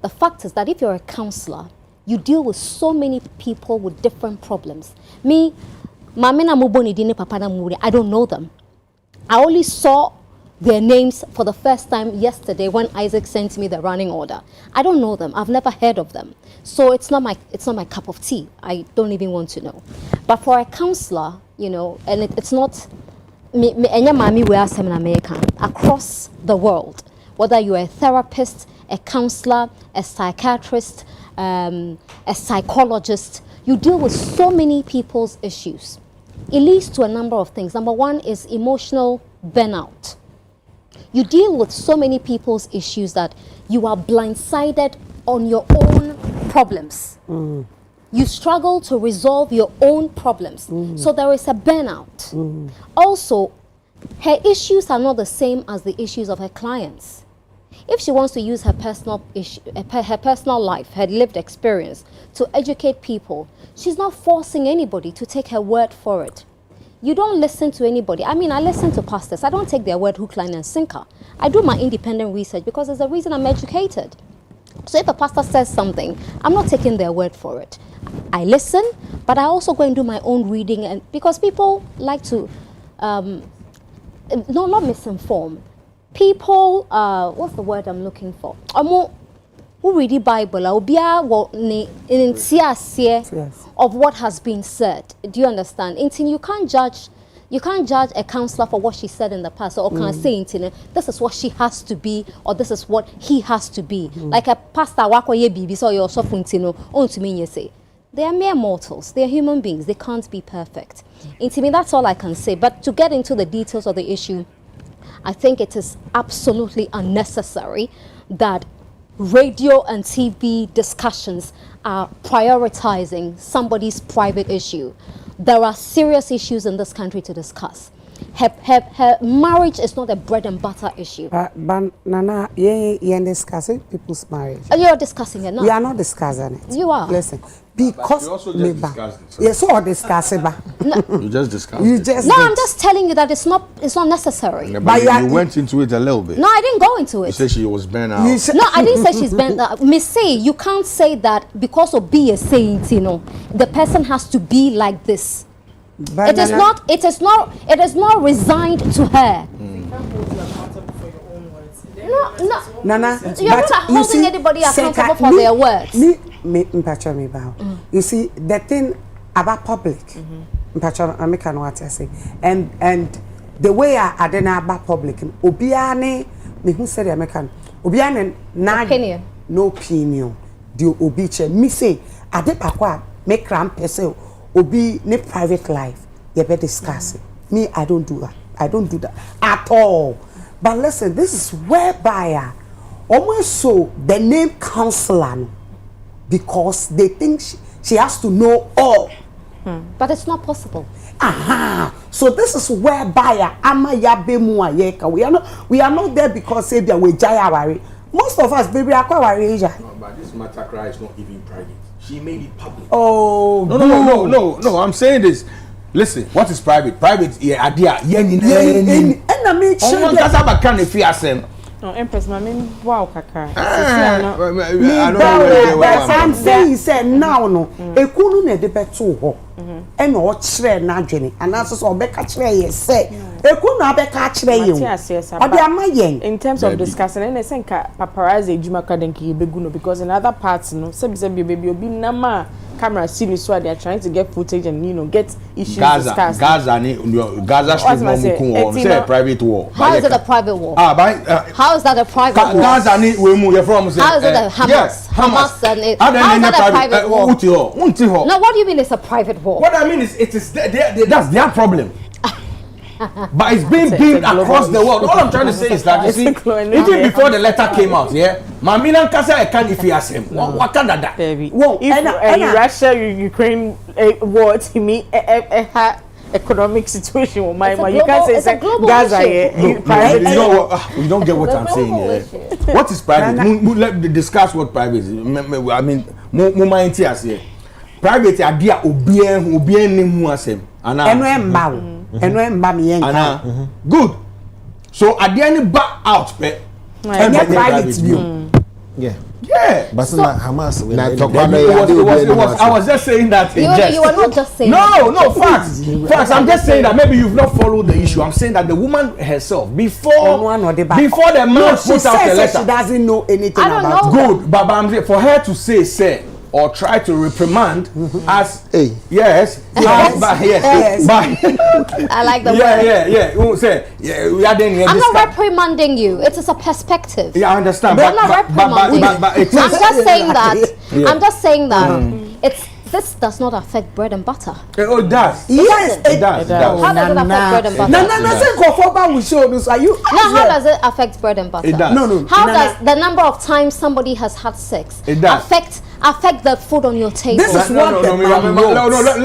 [SPEAKER 7] The fact is that if you're a counselor, you deal with so many people with different problems. Me, I don't know them. I only saw their names for the first time yesterday when Isaac sent me the running order. I don't know them. I've never heard of them. So it's not my cup of tea. I don't even want to know. But for a counselor, you know, and it's not across the world, whether you're a therapist, a counselor, a psychiatrist, a psychologist, you deal with so many people's issues. It leads to a number of things. Number one is emotional burnout. You deal with so many people's issues that you are blindsided on your own problems. You struggle to resolve your own problems. So there is a burnout. Also, her issues are not the same as the issues of her clients. If she wants to use her personal life, her lived experience to educate people, she's not forcing anybody to take her word for it. You don't listen to anybody. I mean, I listen to pastors. I don't take their word hook, line, and sinker. I do my independent research because there's a reason I'm educated. So if a pastor says something, I'm not taking their word for it. I listen, but I also go and do my own reading, and because people like to no, not misinformed. People, what's the word I'm looking for? Who read the Bible, of what has been said. Do you understand? You can't judge a counselor for what she said in the past, or can say this is what she has to be, or this is what he has to be. Like a pastor, they are mere mortals. They are human beings. They can't be perfect. That's all I can say. But to get into the details of the issue, I think it is absolutely unnecessary that radio and TV discussions are prioritizing somebody's private issue. There are serious issues in this country to discuss. Her marriage is not a bread and butter issue.
[SPEAKER 1] But Nana, you're discussing people's marriage.
[SPEAKER 7] You're discussing it, no?
[SPEAKER 1] We are not discussing it.
[SPEAKER 7] You are.
[SPEAKER 1] Listen, because
[SPEAKER 2] you also just discussed it.
[SPEAKER 1] Yes, so discuss it.
[SPEAKER 2] You just discussed it.
[SPEAKER 7] No, I'm just telling you that it's not necessary.
[SPEAKER 2] Yeah, but you went into it a little bit.
[SPEAKER 7] No, I didn't go into it.
[SPEAKER 2] You said she was burnt out.
[SPEAKER 7] No, I didn't say she's burnt out. Miss say you can't say that because of be a saint, the person has to be like this. It is not resigned to her. No,
[SPEAKER 1] Nana,
[SPEAKER 7] you're not holding anybody accountable for their words.
[SPEAKER 1] You see, the thing about public, and the way I don't know about public, Obiane, me who said American, Obiane, no opinion, do Obiche, me say, I did make cramp yourself. Obi ne private life, you better discuss it. Me, I don't do that. I don't do that at all. But listen, this is whereby almost so the name counselor because they think she has to know all.
[SPEAKER 7] But it's not possible.
[SPEAKER 1] So this is whereby we are not there because we jaya. Most of us baby are quite.
[SPEAKER 2] No, but this matter cry is not even private. She made it public.
[SPEAKER 1] Oh
[SPEAKER 2] no! I'm saying this. Listen, what is private? Private, idea.
[SPEAKER 3] No, Empress, wow, kaka.
[SPEAKER 1] I'm saying, said now, no, a kunu ne de beto, and or chere na dwene, and that's so beka chere say, a kunu abeka chere you.
[SPEAKER 3] In terms of discussing, and I think paparazzi Juma Kadenki Beguno, because in other parts, baby, obi nama camera series where they are trying to get footage and get issues discussed.
[SPEAKER 2] Gaza street say a private war.
[SPEAKER 7] How is it a private war? How is that a private war?
[SPEAKER 2] Gaza ni we mu you from say.
[SPEAKER 7] How is it a Hamas?
[SPEAKER 2] Yes,
[SPEAKER 7] Hamas and how is that a private war? Now what do you mean it's a private war?
[SPEAKER 2] What I mean is that's their problem. But it's being built across the world. All I'm trying to say is that you see, even before the letter came out, Mamina Kasa can't if he has him. What can that?
[SPEAKER 3] If Russia, Ukraine war to me, economic situation, you can't say it's a Gaza.
[SPEAKER 2] You don't get what I'm saying here. What is private? Let's discuss what private is. I mean, more here. Private idea obien ni mu asem. Good. So at the end back out private view. Yeah.
[SPEAKER 6] But so, Hamas.
[SPEAKER 2] I was just saying that.
[SPEAKER 7] You were not just saying.
[SPEAKER 2] No, facts. I'm just saying that maybe you've not followed the issue. I'm saying that the woman herself before the man put out the letter,
[SPEAKER 1] she doesn't know anything
[SPEAKER 7] about
[SPEAKER 1] it.
[SPEAKER 2] Good, but I'm saying for her to say or try to reprimand as yes, but
[SPEAKER 7] I like the
[SPEAKER 2] word.
[SPEAKER 7] I'm not reprimanding you. It is a perspective.
[SPEAKER 2] Yeah, I understand.
[SPEAKER 7] But I'm not reprimanding you. I'm just saying that this does not affect bread and butter.
[SPEAKER 2] It does.
[SPEAKER 1] Yes, it does.
[SPEAKER 7] How does it affect bread and butter? How does it affect bread and butter?
[SPEAKER 2] It does.
[SPEAKER 1] No.
[SPEAKER 7] How does the number of times somebody has had sex affect the food on your table?
[SPEAKER 1] This is
[SPEAKER 2] no,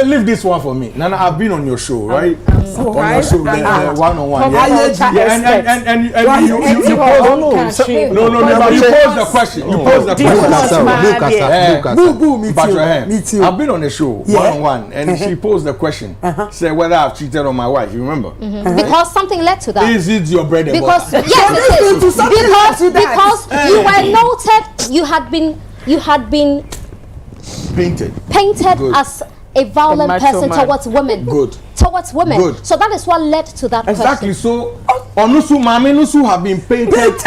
[SPEAKER 2] leave this one for me. Nana, I've been on your show, right? On your show, the one-on-one. And you pose the question. You pose the question. Me too. I've been on the show one-on-one, and she posed the question, say whether I've cheated on my wife. You remember?
[SPEAKER 7] Because something led to that.
[SPEAKER 2] Is it your bread and butter?
[SPEAKER 7] Yes, it is. Because you were noted. You had been painted as a violent person towards women.
[SPEAKER 2] Good.
[SPEAKER 7] Towards women.
[SPEAKER 2] Good.
[SPEAKER 7] So that is what led to that
[SPEAKER 2] exactly.
[SPEAKER 7] person.
[SPEAKER 2] So, Onusu, Mami, Nusu have been painted.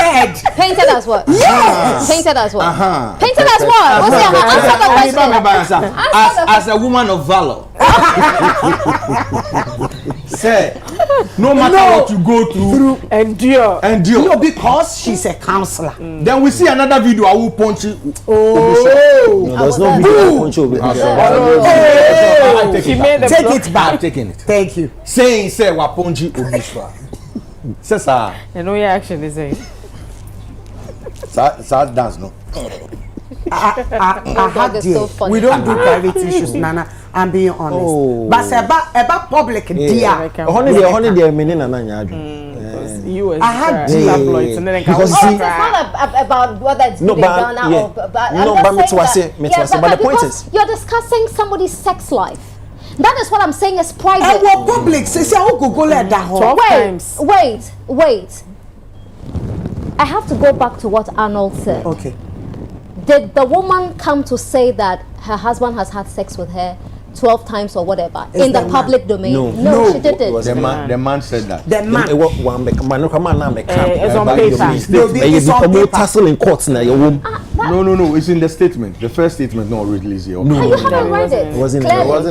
[SPEAKER 7] Painted as what?
[SPEAKER 2] Yes.
[SPEAKER 7] Painted as what?
[SPEAKER 2] Uh-huh.
[SPEAKER 7] Painted as what? What's the answer the question?
[SPEAKER 2] As a woman of valor. Say, no matter what you go through,
[SPEAKER 1] endure. No, because she's a counselor.
[SPEAKER 2] Then we see another video. I will punch you.
[SPEAKER 9] No, there's no video. Punch you.
[SPEAKER 1] Take it back.
[SPEAKER 2] I'm taking it.
[SPEAKER 1] Thank you.
[SPEAKER 2] Saying, say, wa punch you. Say, sir.
[SPEAKER 3] And no action is saying.
[SPEAKER 2] Sad dance, no.
[SPEAKER 1] We don't do private issues, Nana. I'm being honest. But it's about public dear.
[SPEAKER 9] Holiday meaning Nana.
[SPEAKER 3] You
[SPEAKER 1] I had
[SPEAKER 3] tabloids and then
[SPEAKER 7] because it's not about whether it's being done or but the point is you're discussing somebody's sex life. That is what I'm saying is private.
[SPEAKER 1] And what public says I will go let that home.
[SPEAKER 7] Wait. I have to go back to what Arnold said.
[SPEAKER 1] Okay.
[SPEAKER 7] Did the woman come to say that her husband has had sex with her 12 times or whatever in the public domain? No, she didn't.
[SPEAKER 2] The man said that.
[SPEAKER 1] The man.
[SPEAKER 3] It's on paper.
[SPEAKER 1] It's on paper.
[SPEAKER 9] Tassel in courts now.
[SPEAKER 2] No. It's in the statement. The first statement, not released here.
[SPEAKER 7] No, you haven't read it.
[SPEAKER 6] It wasn't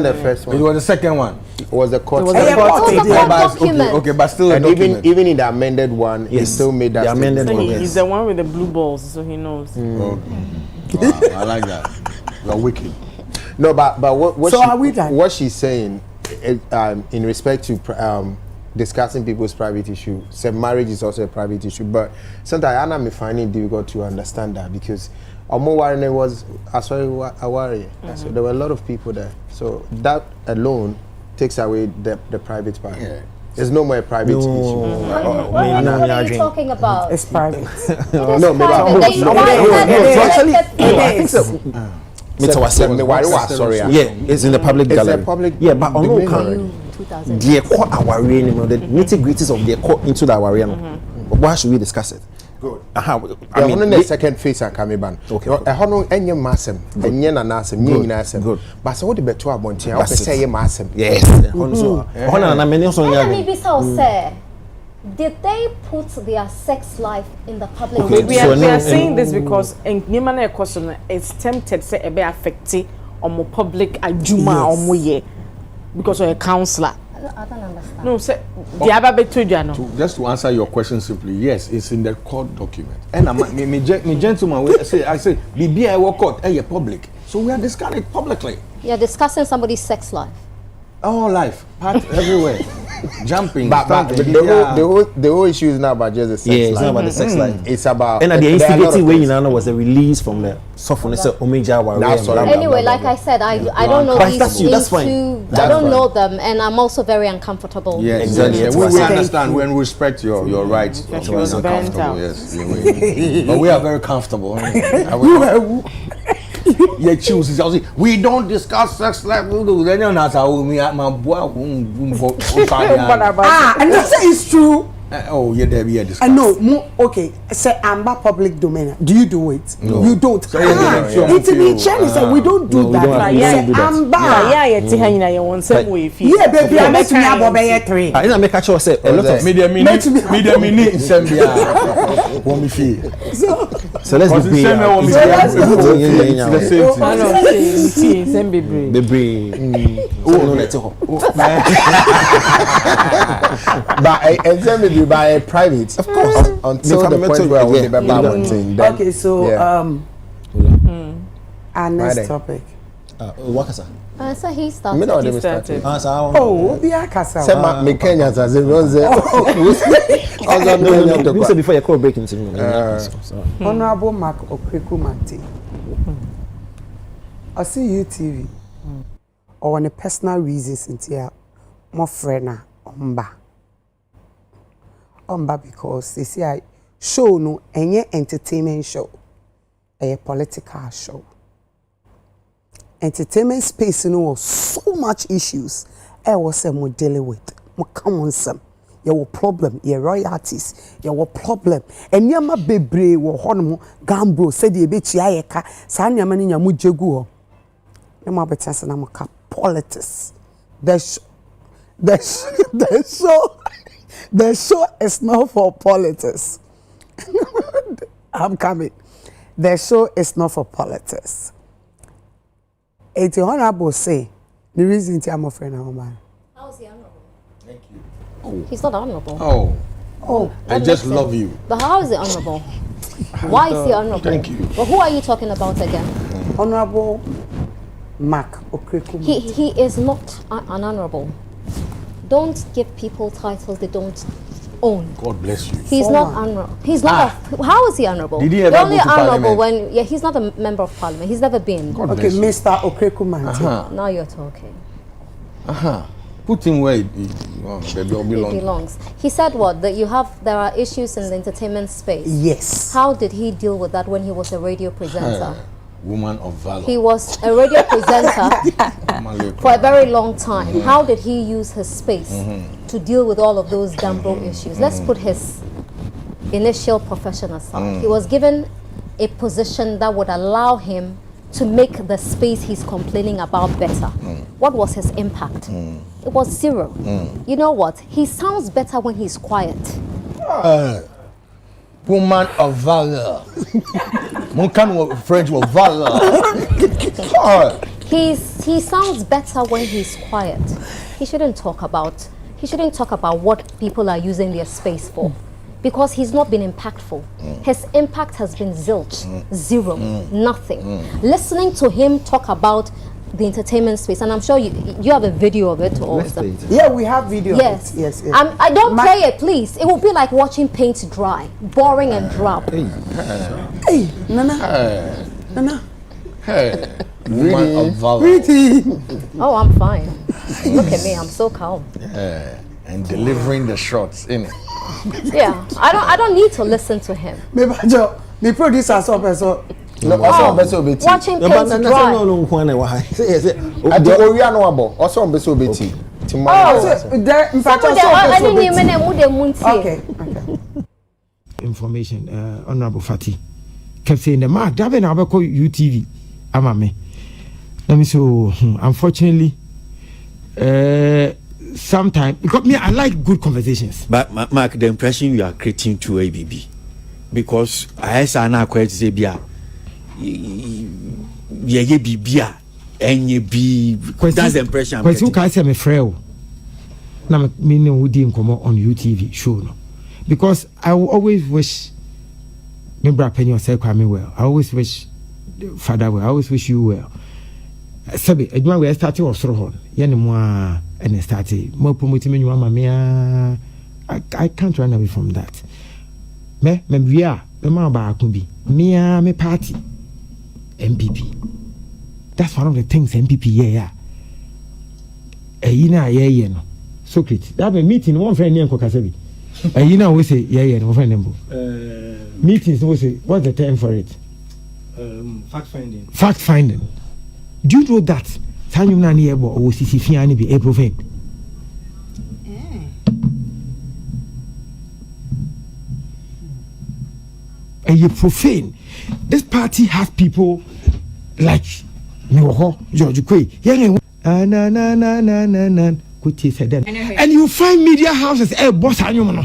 [SPEAKER 6] the first one.
[SPEAKER 2] It was the second one.
[SPEAKER 6] It was the court.
[SPEAKER 7] Document.
[SPEAKER 2] Okay, but still
[SPEAKER 6] and even in the amended one, he still made that.
[SPEAKER 9] The amended one.
[SPEAKER 3] He's the one with the blue balls, so he knows.
[SPEAKER 2] Wow, I like that. You're wicked.
[SPEAKER 6] No, but what
[SPEAKER 1] so are we done?
[SPEAKER 6] What she's saying, in respect to discussing people's private issue, marriage is also a private issue. But sometimes Anna may find it difficult to understand that because Omo was Awari, so there were a lot of people there. So that alone takes away the private part. Yeah. There's no more a private issue.
[SPEAKER 7] What are you talking about?
[SPEAKER 1] It's private.
[SPEAKER 6] Sorry.
[SPEAKER 9] Yeah, it's in the public gallery.
[SPEAKER 6] It's a public.
[SPEAKER 9] Yeah, but on no can the court aware the nitty-gritties of the court into the aware. Why should we discuss it?
[SPEAKER 6] Good.
[SPEAKER 9] I
[SPEAKER 6] mean, the second phase and coming ban. Okay. I have no any massem, and yen and assem, yen assem. Good. But so the better about I say massem.
[SPEAKER 9] Yes.
[SPEAKER 7] Did they put their sex life in the public?
[SPEAKER 3] Okay, we are saying this because in question it's tempted say it be affected on public ajuma or ye because of a counselor.
[SPEAKER 7] I don't understand.
[SPEAKER 3] No, say the other
[SPEAKER 2] just to answer your question simply, yes, it's in the court document. And me gentleman, I say, BBI work court, public. So we are discussing it publicly.
[SPEAKER 7] You're discussing somebody's sex life.
[SPEAKER 2] All life, part everywhere. Jumping,
[SPEAKER 6] but the whole issue is not about just the sex life.
[SPEAKER 9] It's not about the sex life.
[SPEAKER 6] It's about
[SPEAKER 9] and the instigating way was a release from the softness of Omega.
[SPEAKER 7] Anyway, like I said, I don't know these two. I don't know them, and I'm also very uncomfortable.
[SPEAKER 2] Yes, exactly. We understand when we respect your rights. Yes, but we are very comfortable. Yeah, choose. We don't discuss sex life. Then you know how my boy.
[SPEAKER 1] And you say it's true.
[SPEAKER 2] Oh, yeah, there we are discussing.
[SPEAKER 1] No, okay. Say I'm about public domain. Do you do it?
[SPEAKER 2] No.
[SPEAKER 1] You don't. It's in the channel. Say we don't do that. I'm bad. Yeah, baby, I met me about 3.
[SPEAKER 9] I make a choice. A lot of
[SPEAKER 2] media mini So let's be
[SPEAKER 6] by a private, of course, until the point where we remember one thing.
[SPEAKER 1] Okay, so our next topic.
[SPEAKER 9] Wakasa.
[SPEAKER 7] So he started.
[SPEAKER 1] Oh, be a casa.
[SPEAKER 6] Some me Kenyans as a rose.
[SPEAKER 9] You said before you call breaking to me.
[SPEAKER 1] Honorable Mark Okwekumanti. I see UTV. Or on a personal reasons in here, more friend Omba because they say I show no any entertainment show, a political show. Entertainment space was so much issues. I was more dealing with. More common some. Your problem, your royalties, your problem. And yama bebre wo hono gambro said ye be chiayeka. Sa nyama ni nyamu jegu ho. Na ma betasa na mo ka politics. The show is not for politics. I'm coming. The show is not for politics. It's honorable say the reason I'm a friend of mine.
[SPEAKER 7] How is he honorable?
[SPEAKER 2] Thank you. Oh.
[SPEAKER 7] He's not honorable.
[SPEAKER 2] Oh, I just love you.
[SPEAKER 7] But how is he honorable? Why is he honorable?
[SPEAKER 2] Thank you.
[SPEAKER 7] But who are you talking about again?
[SPEAKER 1] Honorable Mark Okreku.
[SPEAKER 7] He is not an honorable. Don't give people titles they don't own.
[SPEAKER 2] God bless you.
[SPEAKER 7] He's not honorable. He's not. How is he honorable?
[SPEAKER 2] Did he ever
[SPEAKER 7] They're only
[SPEAKER 2] go to
[SPEAKER 7] honorable
[SPEAKER 2] parliament?
[SPEAKER 7] when he's not a member of parliament. He's never been.
[SPEAKER 2] God
[SPEAKER 1] Okay,
[SPEAKER 2] bless you.
[SPEAKER 1] Mr. Okreku Manti.
[SPEAKER 7] Now you're talking.
[SPEAKER 2] Put him where he
[SPEAKER 7] belongs. He said what? That there are issues in the entertainment space.
[SPEAKER 1] Yes.
[SPEAKER 7] How did he deal with that when he was a radio presenter?
[SPEAKER 2] Woman of valor.
[SPEAKER 7] He was a radio presenter for a very long time. How did he use his space to deal with all of those Dambo issues? Let's put his initial profession aside. He was given a position that would allow him to make the space he's complaining about better. What was his impact? It was zero. You know what? He sounds better when he's quiet.
[SPEAKER 2] Woman of valor. French of valor.
[SPEAKER 7] He sounds better when he's quiet. He shouldn't talk about what people are using their space for, because he's not been impactful. His impact has been zilch, zero, nothing. Listening to him talk about the entertainment space, and I'm sure you have a video of it. Or
[SPEAKER 1] yeah, we have video.
[SPEAKER 7] Yes,
[SPEAKER 1] of it. Yes.
[SPEAKER 7] I don't play it, please. It will be like watching paint dry, boring and drab.
[SPEAKER 1] Hey, Nana. Nana.
[SPEAKER 2] Hey, woman of valor.
[SPEAKER 7] Oh, I'm fine. Look at me, I'm so calm.
[SPEAKER 2] And delivering the shots, innit?
[SPEAKER 7] Yeah, I don't need to listen to him.
[SPEAKER 1] Me producer so
[SPEAKER 7] watching paint dry.
[SPEAKER 1] Okay.
[SPEAKER 10] Information, Honorable Fati kept saying the man that I call UTV. Amame. Let me so unfortunately sometimes because me I like good conversations.
[SPEAKER 11] But Mark, the impression you are creating to ABB, because I say na quite say bia ye bibia enye bi, that's the impression I'm
[SPEAKER 10] getting.
[SPEAKER 11] Question
[SPEAKER 10] can say me freo na me no wudi nkomo on UTV show no, because I will always wish me bra penny say kwame well. I always wish Father well. I always wish you well. Sabi eduma we started osoro ho ye ne mo a and started more promoting me mama me I can't run away from that. Me we are me ma ba bi me party MPP. That's one of the things MPP yeah. Yeah no. Socrates. That be meeting one friend name ko kasabi. We say yeah no friend name. Meetings we say what's the term for it? Fact finding. Do you know that Sanyum na ni ebo o sisi fi ani be profane? And you profane. This party has people like George Kwe. And you find media houses boss Sanyum no.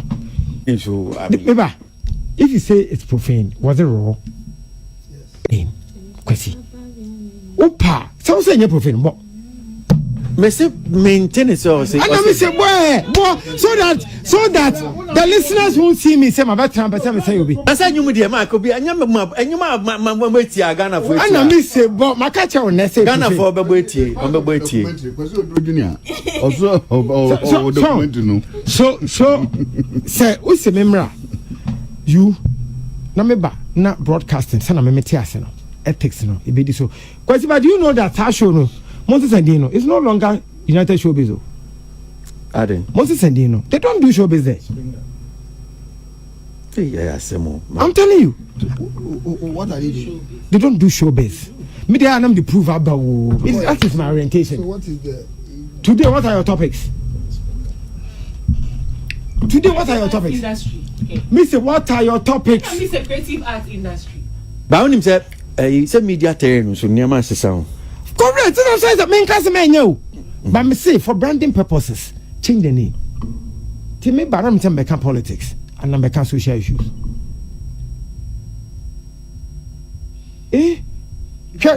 [SPEAKER 10] If you say it's profane, was it raw? Yes. Kwesi. Opa, so say you profane, but
[SPEAKER 11] me say maintain it so say.
[SPEAKER 10] And me say boy, so that the listeners won't see me say my bad time, but say you be.
[SPEAKER 11] I say you me dey ma ko bi anyama wait Ghana for.
[SPEAKER 10] And me say but my catch on next say
[SPEAKER 11] Ghana for be wait on be wait.
[SPEAKER 10] So say we say memra you na me ba na broadcasting say na me meti ase no ethics no e be so because do you know that our show no Moses and Dino it's no longer United Showbiz.
[SPEAKER 11] Aden
[SPEAKER 10] Moses and Dino they don't do showbiz there.
[SPEAKER 11] Yeah,
[SPEAKER 10] I'm telling you.
[SPEAKER 14] What are they doing?
[SPEAKER 10] They don't do showbiz. Me they are not the proof about that is my orientation.
[SPEAKER 14] So what is the
[SPEAKER 10] today? What are your topics? Today, what are your topics?
[SPEAKER 3] Industry. Okay.
[SPEAKER 10] Mister, what are your topics?
[SPEAKER 3] This is a creative art industry.
[SPEAKER 11] But when him say media terrain so near man say sound.
[SPEAKER 10] Correct. So that's the main class man you. But me say for branding purposes, change the name. To me, but I'm telling you, politics and I'm social issues.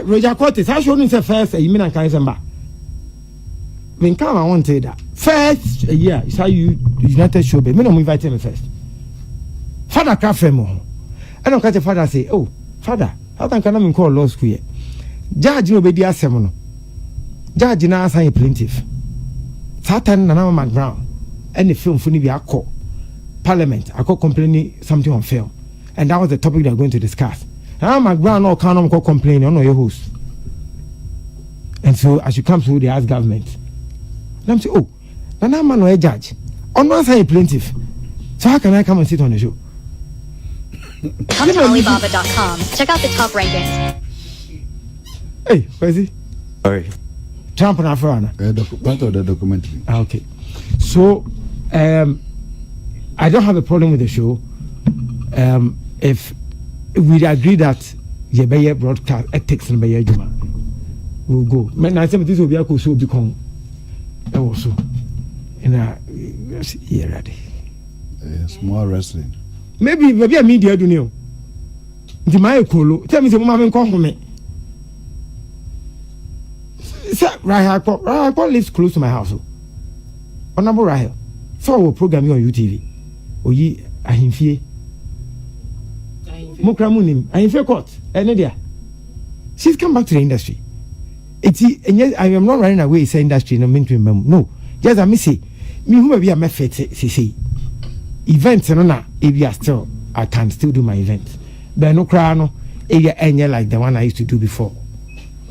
[SPEAKER 10] Roger Cortes, I showed him the first you mean I can't remember. When come I want to say that first year is how you United Showbiz. Me no invite him first. Father cafe mo. I don't catch a father say, oh, father, how can I call law school here? Judge no be dia asem no. Judge na assign plaintiff. Satan na na background. And the film for be akọ parliament. Akọ complaining something on film. And that was the topic they are going to discuss. Now my ground no can come complain on your host. And so as you come through they ask government. And I'm say, oh, now man no a judge. On one side plaintiff. So how can I come and sit on the show?
[SPEAKER 13] Come to Alibaba.com. Check out the top rankings.
[SPEAKER 10] Hey, where is he?
[SPEAKER 11] Sorry.
[SPEAKER 10] Trump and Afrana.
[SPEAKER 15] Part of the documentary.
[SPEAKER 10] Okay. So I don't have a problem with the show. If we agree that you broadcast ethics and juma, we'll go. Man, I said this will be a cool so become also in a year ready.
[SPEAKER 15] Small wrestling.
[SPEAKER 10] Maybe a media do know. The my colo. Tell me the woman come for me. Sir, Rahel lives close to my house. Honorable Rahel. So we'll program you on UTV. Oyi ahimfie. Mokramunim ahimfie court. Enedia. She's come back to the industry. And yes, I am not running away say industry no mean to remember. No. Just I me say me who be a method say events no na if still I can still do my events. But no cry no area like the one I used to do before.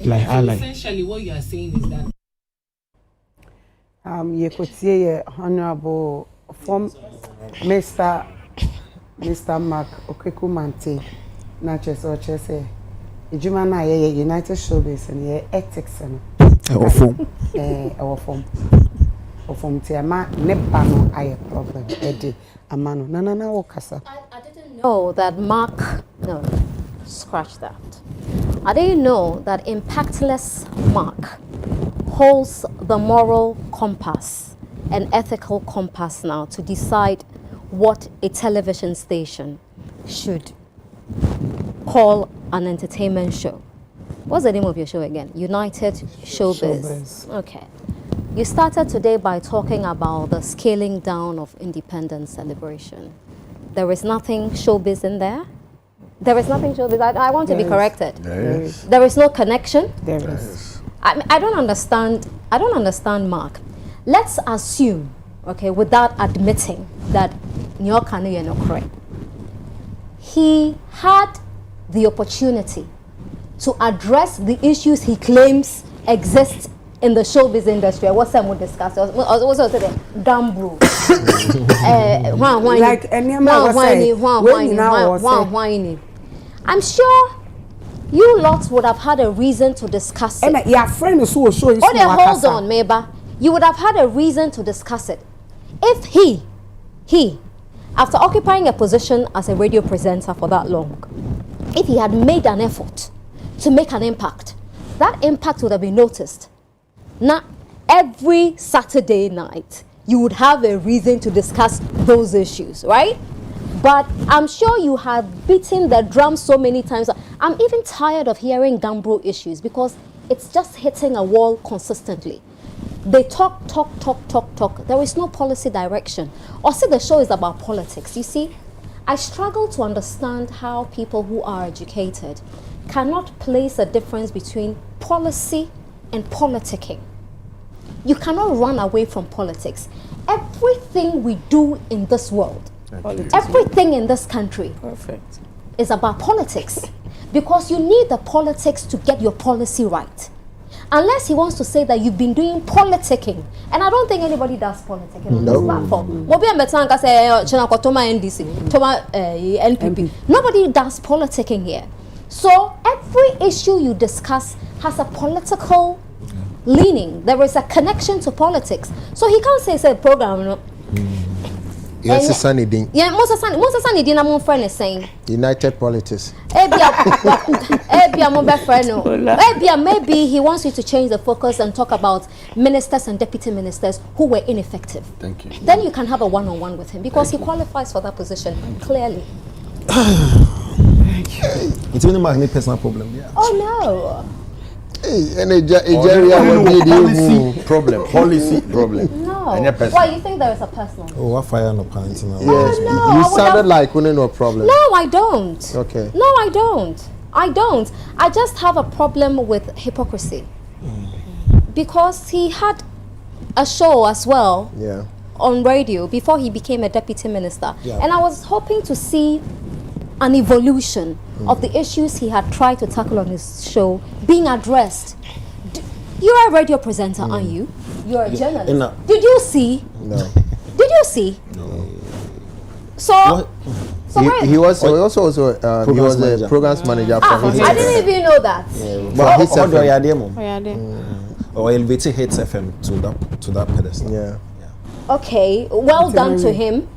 [SPEAKER 10] Like I like.
[SPEAKER 20] Essentially what you are saying is that
[SPEAKER 1] you could see honorable from Mr. Mark Okekumante na chese chese ejuma na ye United Showbiz and ye ethics no ofom ti ama nepa no aye problem edi amano na wokasa.
[SPEAKER 7] I didn't know that Mark, no, scratch that. I didn't know that impactless Mark holds the moral compass and ethical compass now to decide what a television station should call an entertainment show. What's the name of your show again? United Showbiz. Okay. You started today by talking about the scaling down of independent celebration. There is nothing showbiz in there? There is nothing showbiz. I want to be corrected. There is no connection?
[SPEAKER 1] There is.
[SPEAKER 7] I don't understand Mark. Let's assume, okay, without admitting that Nyokanu no correct. He had the opportunity to address the issues he claims exist in the showbiz industry. What some would discuss. Also the Gambro. I'm sure you lots would have had a reason to discuss it.
[SPEAKER 1] And your friend is who show you.
[SPEAKER 7] Hold on, Meba. You would have had a reason to discuss it. If he, after occupying a position as a radio presenter for that long, if he had made an effort to make an impact, that impact would have been noticed. Now, every Saturday night, you would have a reason to discuss those issues, right? But I'm sure you have beaten the drum so many times. I'm even tired of hearing Gambro issues because it's just hitting a wall consistently. They talk. There is no policy direction. Or say the show is about politics. You see, I struggle to understand how people who are educated cannot place a difference between policy and politicking. You cannot run away from politics. Everything we do in this world, everything in this country is about politics. Because you need the politics to get your policy right. Unless he wants to say that you've been doing politicking. And I don't think anybody does politicking on this platform. NPP. Nobody does politicking here. So every issue you discuss has a political leaning. There is a connection to politics. So he can't say program.
[SPEAKER 6] Yes, Sunny Ding.
[SPEAKER 7] Yeah, most Sunny Ding, I'm friend is saying.
[SPEAKER 6] United Politics.
[SPEAKER 7] Maybe he wants you to change the focus and talk about ministers and deputy ministers who were ineffective.
[SPEAKER 2] Thank you.
[SPEAKER 7] Then you can have a one-on-one with him because he qualifies for that position clearly.
[SPEAKER 9] It's only my personal problem. Yeah.
[SPEAKER 7] Oh no.
[SPEAKER 6] Hey, and a policy problem.
[SPEAKER 7] No. Why you think there is a personal?
[SPEAKER 9] Oh, what fire no pants now?
[SPEAKER 6] Yes,
[SPEAKER 7] no,
[SPEAKER 6] you sounded like no problem.
[SPEAKER 7] No, I don't.
[SPEAKER 6] Okay.
[SPEAKER 7] No, I don't. I just have a problem with hypocrisy. Because he had a show as well.
[SPEAKER 6] Yeah.
[SPEAKER 7] On radio before he became a deputy minister.
[SPEAKER 6] Yeah.
[SPEAKER 7] And I was hoping to see an evolution of the issues he had tried to tackle on his show being addressed. You're a radio presenter, aren't you? You're a journalist. Did you see?
[SPEAKER 6] No.
[SPEAKER 7] Did you see?
[SPEAKER 6] No.
[SPEAKER 7] So
[SPEAKER 6] he was also he was a programs manager for
[SPEAKER 7] I didn't even know that.
[SPEAKER 6] But he's
[SPEAKER 9] or elevated Hits FM to that pedestal.
[SPEAKER 6] Yeah.
[SPEAKER 7] Okay, well done to him.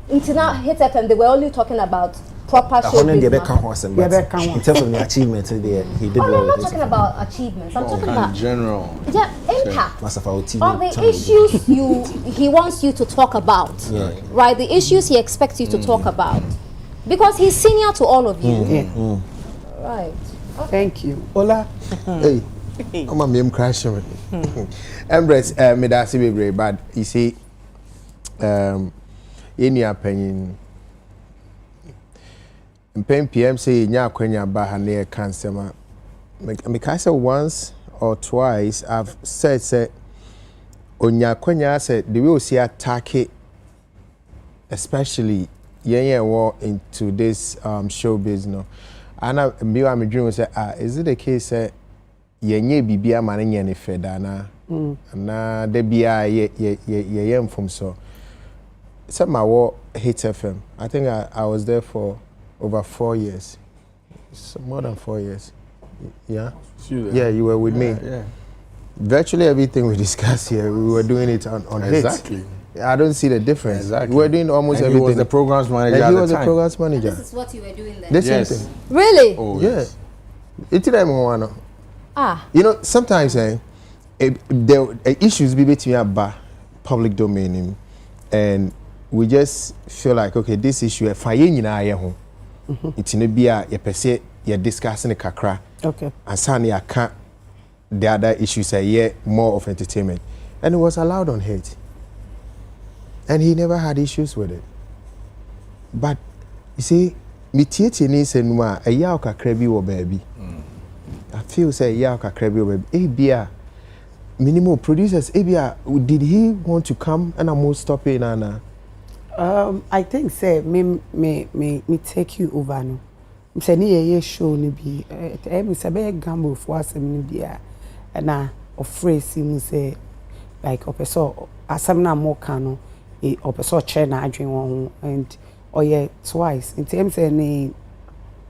[SPEAKER 7] Until now, Hits FM, they were only talking about proper showbiz.
[SPEAKER 9] In terms of the achievements, he did well.
[SPEAKER 7] I'm not talking about achievements. I'm talking about
[SPEAKER 2] general.
[SPEAKER 7] Yeah, impact on the issues he wants you to talk about. Right, the issues he expects you to talk about, because he's senior to all of you. Right. Okay.
[SPEAKER 1] Thank you. Ola.
[SPEAKER 6] Hey. I'm a meme crashing. Empress, me that's very bad. You see, in your opinion, pen PM say nya kwanya ba ha na cancer ma. Me can say once or twice I've said onya kwanya said the way we see attack it, especially war into this showbiz no. And me dream say is it the case say yenye bibia ma na ne feda na na de bia ye from so said my war Hits FM. I think I was there for over 4 years. So more than 4 years. Yeah? Yeah, you were with me.
[SPEAKER 2] Yeah.
[SPEAKER 6] Virtually everything we discuss here, we were doing it on
[SPEAKER 2] Exactly.
[SPEAKER 6] Hits. I don't see the difference.
[SPEAKER 2] Exactly.
[SPEAKER 6] We were doing almost
[SPEAKER 2] and
[SPEAKER 6] everything.
[SPEAKER 2] He was the programs manager
[SPEAKER 6] and he
[SPEAKER 2] at
[SPEAKER 6] was
[SPEAKER 2] the
[SPEAKER 6] the
[SPEAKER 2] time.
[SPEAKER 6] programs manager.
[SPEAKER 7] This is what you were doing then?
[SPEAKER 6] The same
[SPEAKER 2] Yes.
[SPEAKER 6] thing.
[SPEAKER 7] Really?
[SPEAKER 2] Oh,
[SPEAKER 6] Yeah.
[SPEAKER 2] yes.
[SPEAKER 6] It's time
[SPEAKER 7] You
[SPEAKER 6] know, sometimes there issues be between our public domain and we just feel like, okay, this issue, if I it's in a beer, you're discussing a kakra.
[SPEAKER 1] Okay.
[SPEAKER 6] And suddenly I can't, the other issues are more of entertainment. And it was allowed on Hits. And he never had issues with it. But, you see, me tietie ni se numa a ya kakra bi wo baby. I feel say ya kakra bi wo baby. Bia minimum producers bia did he want to come and I'm stopping Anna?
[SPEAKER 1] I think say me take you over no. Say ni ye show ni bi me say be gamble for asem ni bia na ofre si mu say like opeso asem na mo kan no opeso che na adwen won and oye twice in terms say ni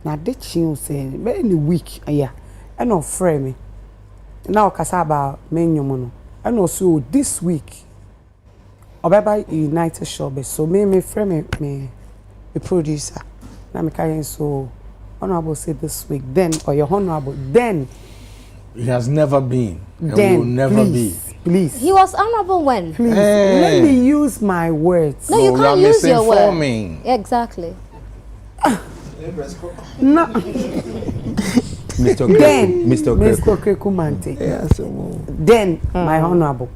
[SPEAKER 1] na de chi say be any week yeah and ofre me now kasa about menyomo no and also this week Obaba United Showbiz. So me friend me producer. Na me carrying so honorable say this week. Then or your honorable then.
[SPEAKER 2] He has never been.
[SPEAKER 1] Then
[SPEAKER 2] and will never be.
[SPEAKER 1] Please.
[SPEAKER 7] He was honorable when?
[SPEAKER 1] Please. Let me use my words.
[SPEAKER 7] No, you can't use your words. Exactly.
[SPEAKER 1] No.
[SPEAKER 6] Mr.
[SPEAKER 1] Krekumante. Yes. Then my honorable.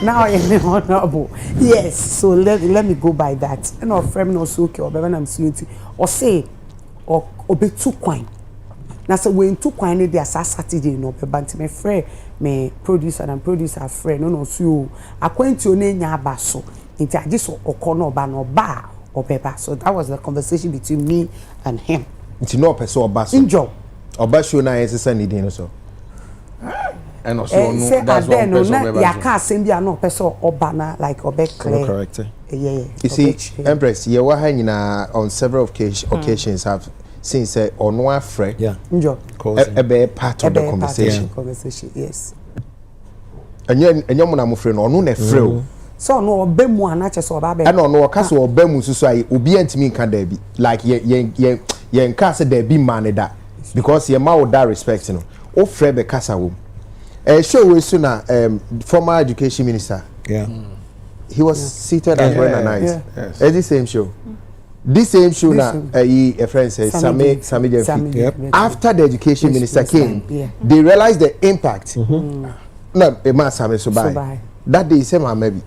[SPEAKER 1] Now I am honorable. Yes, so let me go by that. And our friend also okay, or when I'm seeing or say or be too quine. Now so when too quine they are Saturday no be banti me friend me producer and producer friend no so acquaint your name abaso into just or corner ba no ba or beba. So that was the conversation between me and him.
[SPEAKER 6] It's no person or basso.
[SPEAKER 1] Injo.
[SPEAKER 6] Or basso na is a need so.
[SPEAKER 2] And also that's one person
[SPEAKER 1] ya can't send you no person or banner like or back clear.
[SPEAKER 6] Correct.
[SPEAKER 1] Yeah.
[SPEAKER 6] You see, Empress, you were hanging on several occasions have since on one friend.
[SPEAKER 9] Yeah.
[SPEAKER 1] Injo.
[SPEAKER 6] A part of the conversation.
[SPEAKER 1] Conversation, yes.
[SPEAKER 6] And you're mon friend or no friend.
[SPEAKER 1] So no obemu anache so oba be.
[SPEAKER 6] And no ka so obemu so ai obi antimi nka da bi like ye nka se da bi man da because ye ma wo da respect no o frɛ be kasa wo show we so na former education minister he was seated as well nice the same show this same show na a friend says Sami Jemfi. After the education minister came they realized the impact no e ma Sami so by that day say ma maybe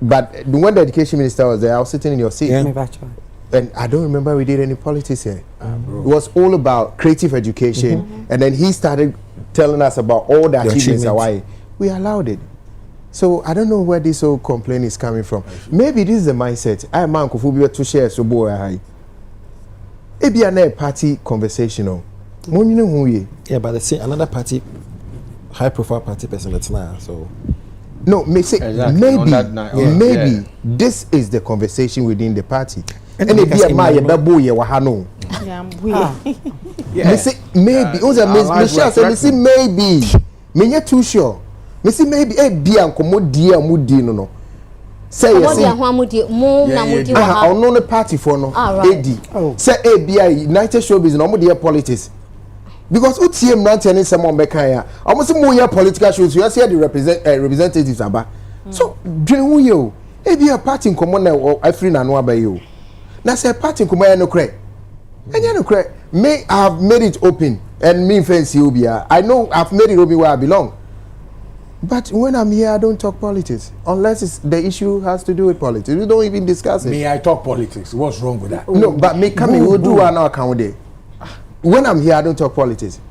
[SPEAKER 6] but when the education minister was there I was sitting in your seat and I don't remember we did any politics here. It was all about creative education and then he started telling us about all the achievements Hawaii. We allowed it. So I don't know where this whole complaint is coming from. Maybe this is the mindset. I am man kofobia to share so boy high. It be a party conversational.
[SPEAKER 9] Yeah, but let's say another party, high profile party person that's now. So
[SPEAKER 6] no, may say maybe this is the conversation within the party. And it be a my babu ye wahano. Me say maybe. Michelle say me say maybe. Me not too sure. Me say maybe be an commodity amudi no. Say yes. No party for no. AD. Say be a United Showbiz no mo dey politics. Because UTM ranting any some on Bekaya. Almost more political shows. You see the representatives aba. So during you, be a party in common or I free na no by you. Now say party in common no credit. And you no credit. May I have made it open and me fancy Ubia. I know I've made it open where I belong. But when I'm here, I don't talk politics unless the issue has to do with politics. We don't even discuss it.
[SPEAKER 2] May I talk politics? What's wrong with that?
[SPEAKER 6] No, but me coming, we'll do one account day. When I'm here, I don't talk politics.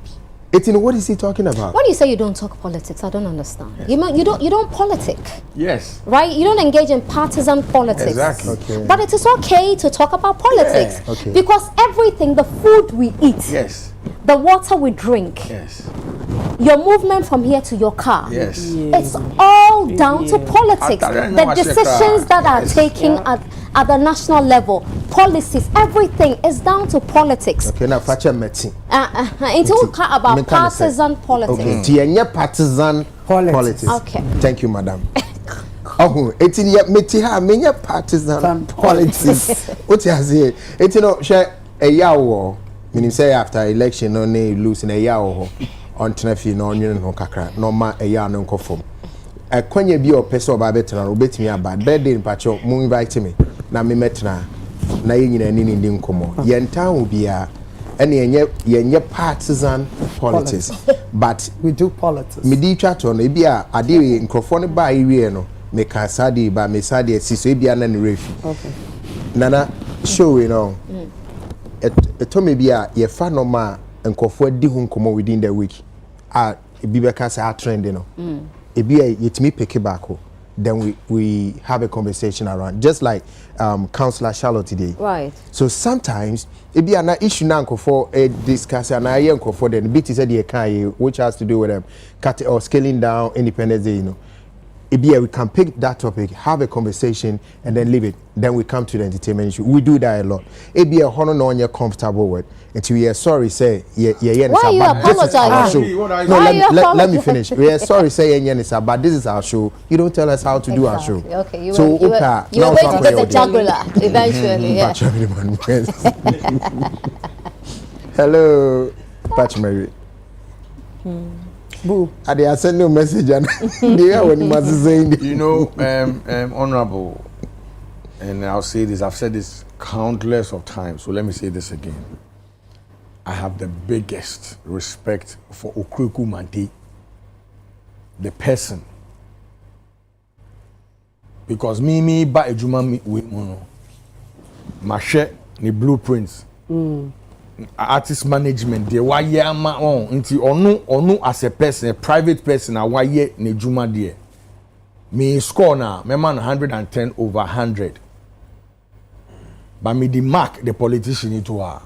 [SPEAKER 6] What is he talking about?
[SPEAKER 7] When you say you don't talk politics, I don't understand. Yes. You don't politic.
[SPEAKER 2] Yes.
[SPEAKER 7] Right? You don't engage in partisan politics.
[SPEAKER 6] Exactly. Okay.
[SPEAKER 7] But it is okay to talk about politics.
[SPEAKER 6] Yeah. Okay.
[SPEAKER 7] Because everything, the food we eat,
[SPEAKER 2] yes,
[SPEAKER 7] the water we drink,
[SPEAKER 2] yes,
[SPEAKER 7] your movement from here to your car,
[SPEAKER 2] yes,
[SPEAKER 7] it's all down to politics. The decisions that are taken at the national level, policies, everything is down to politics.
[SPEAKER 6] Okay, now facha meeting.
[SPEAKER 7] Until we talk about partisan politics.
[SPEAKER 6] Okay, partisan politics.
[SPEAKER 7] Okay.
[SPEAKER 6] Thank you, madam. Oh, it's in your meeting, partisan politics. What you say? It's no share a yawo. Meaning say after election, no lose in a yawo. On Tenefi, no union, no kakra, no ma a yarn no conform. A quenya be or peso by veteran, obey me about birthday in Pacho, moon invite me. Na me metra, na yin and in Indian como. Yen town will be a any partisan politics. But
[SPEAKER 1] we do politics.
[SPEAKER 6] Me di chat on a beer, a dear in Crofone by Iriano, make a sadi by me sadi at Sisabia and Riff. Okay. Nana, show you know. It told me be a ye fan no ma and Crofone di hum come within the week. Bibeka are trending. It be a yet me pick back. Then we have a conversation around, just like Councillor Charlotte today.
[SPEAKER 7] Right.
[SPEAKER 6] So sometimes it be an issue now for a discussion. And I am for the bit is the which has to do with cut or scaling down independence day. You know, it be we can pick that topic, have a conversation, and then leave it. Then we come to the entertainment issue. We do that a lot. It be a honor no one you're comfortable with. Until we are sorry, say
[SPEAKER 7] why are you apologizing?
[SPEAKER 6] No, let me finish. We are sorry, say but this is our show. You don't tell us how to do our show.
[SPEAKER 7] Okay, you were going to get the jugular eventually.
[SPEAKER 6] Hello, Patch Mary.
[SPEAKER 1] Boo.
[SPEAKER 6] I send you a message and
[SPEAKER 2] you know, honorable, and I'll say this, I've said this countless of times, so let me say this again. I have the biggest respect for Okruku Mante, the person. Because me ba ejuma we mono. Mashe ni blueprints. Artist management de wa ye ama on nti onu as a person, a private person a wa ye ne juma de. Me score na me man 110 over 100. But me the mark the politician into her.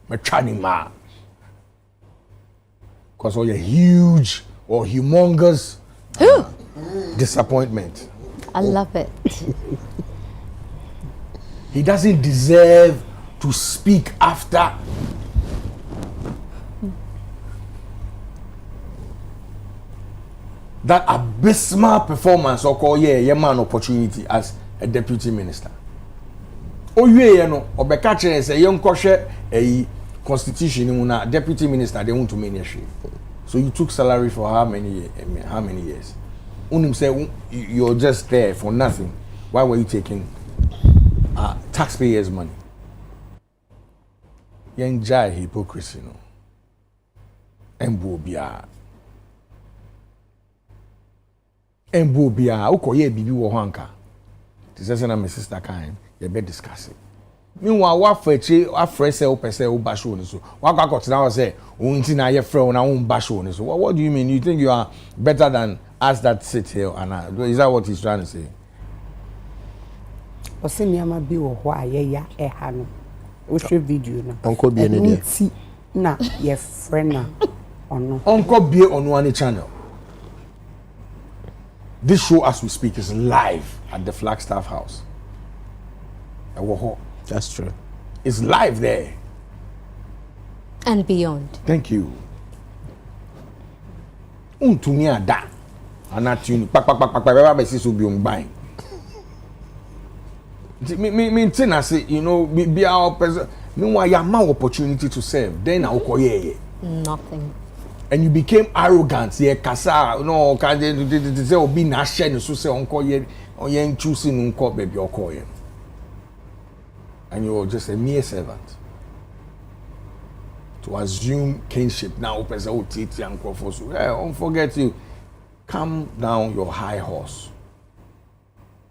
[SPEAKER 2] Me trying ma. Cause all a huge or humongous disappointment.
[SPEAKER 7] I love it.
[SPEAKER 2] He doesn't deserve to speak after. that abysmal performance or call yeah man opportunity as a deputy minister. Oh yeah no obeka chere say yon kohwe a constitution na deputy minister they want to manage. So you took salary for how many years? Unim say you're just there for nothing. Why were you taking taxpayers' money? Yen jai hypocrisy no. Embo bia ukoye bibi wo hanka. This is na my sister kind. You be discuss it. Meanwhile, what feche afre say opese o basho ni so. Wa kwa now say unti na ye frɛ na un basho ni so. What do you mean? You think you are better than us that sit here and is that what he's trying to say?
[SPEAKER 1] Osiniama bi wo ho ayeya eha no. O hwe video na.
[SPEAKER 6] Uncle bi ene dia.
[SPEAKER 1] Na ye friend na ono.
[SPEAKER 2] Uncle bi on one channel. This show as we speak is live at the Flagstaff House.
[SPEAKER 6] That's true.
[SPEAKER 2] It's live there.
[SPEAKER 7] And beyond.
[SPEAKER 2] Thank you. Untumi ada. Anatuni. Pak be si so bi on buying. Me say, you know, be our person. Meanwhile, you have more opportunity to serve. Then I will
[SPEAKER 7] nothing.
[SPEAKER 2] And you became arrogant. Yeah, kasa. No, can they say obi na share so say onko ye or ye choosing unko baby or ye. And you were just a mere servant. To assume kinship now, person titi and so. Yeah, don't forget you. Calm down your high horse.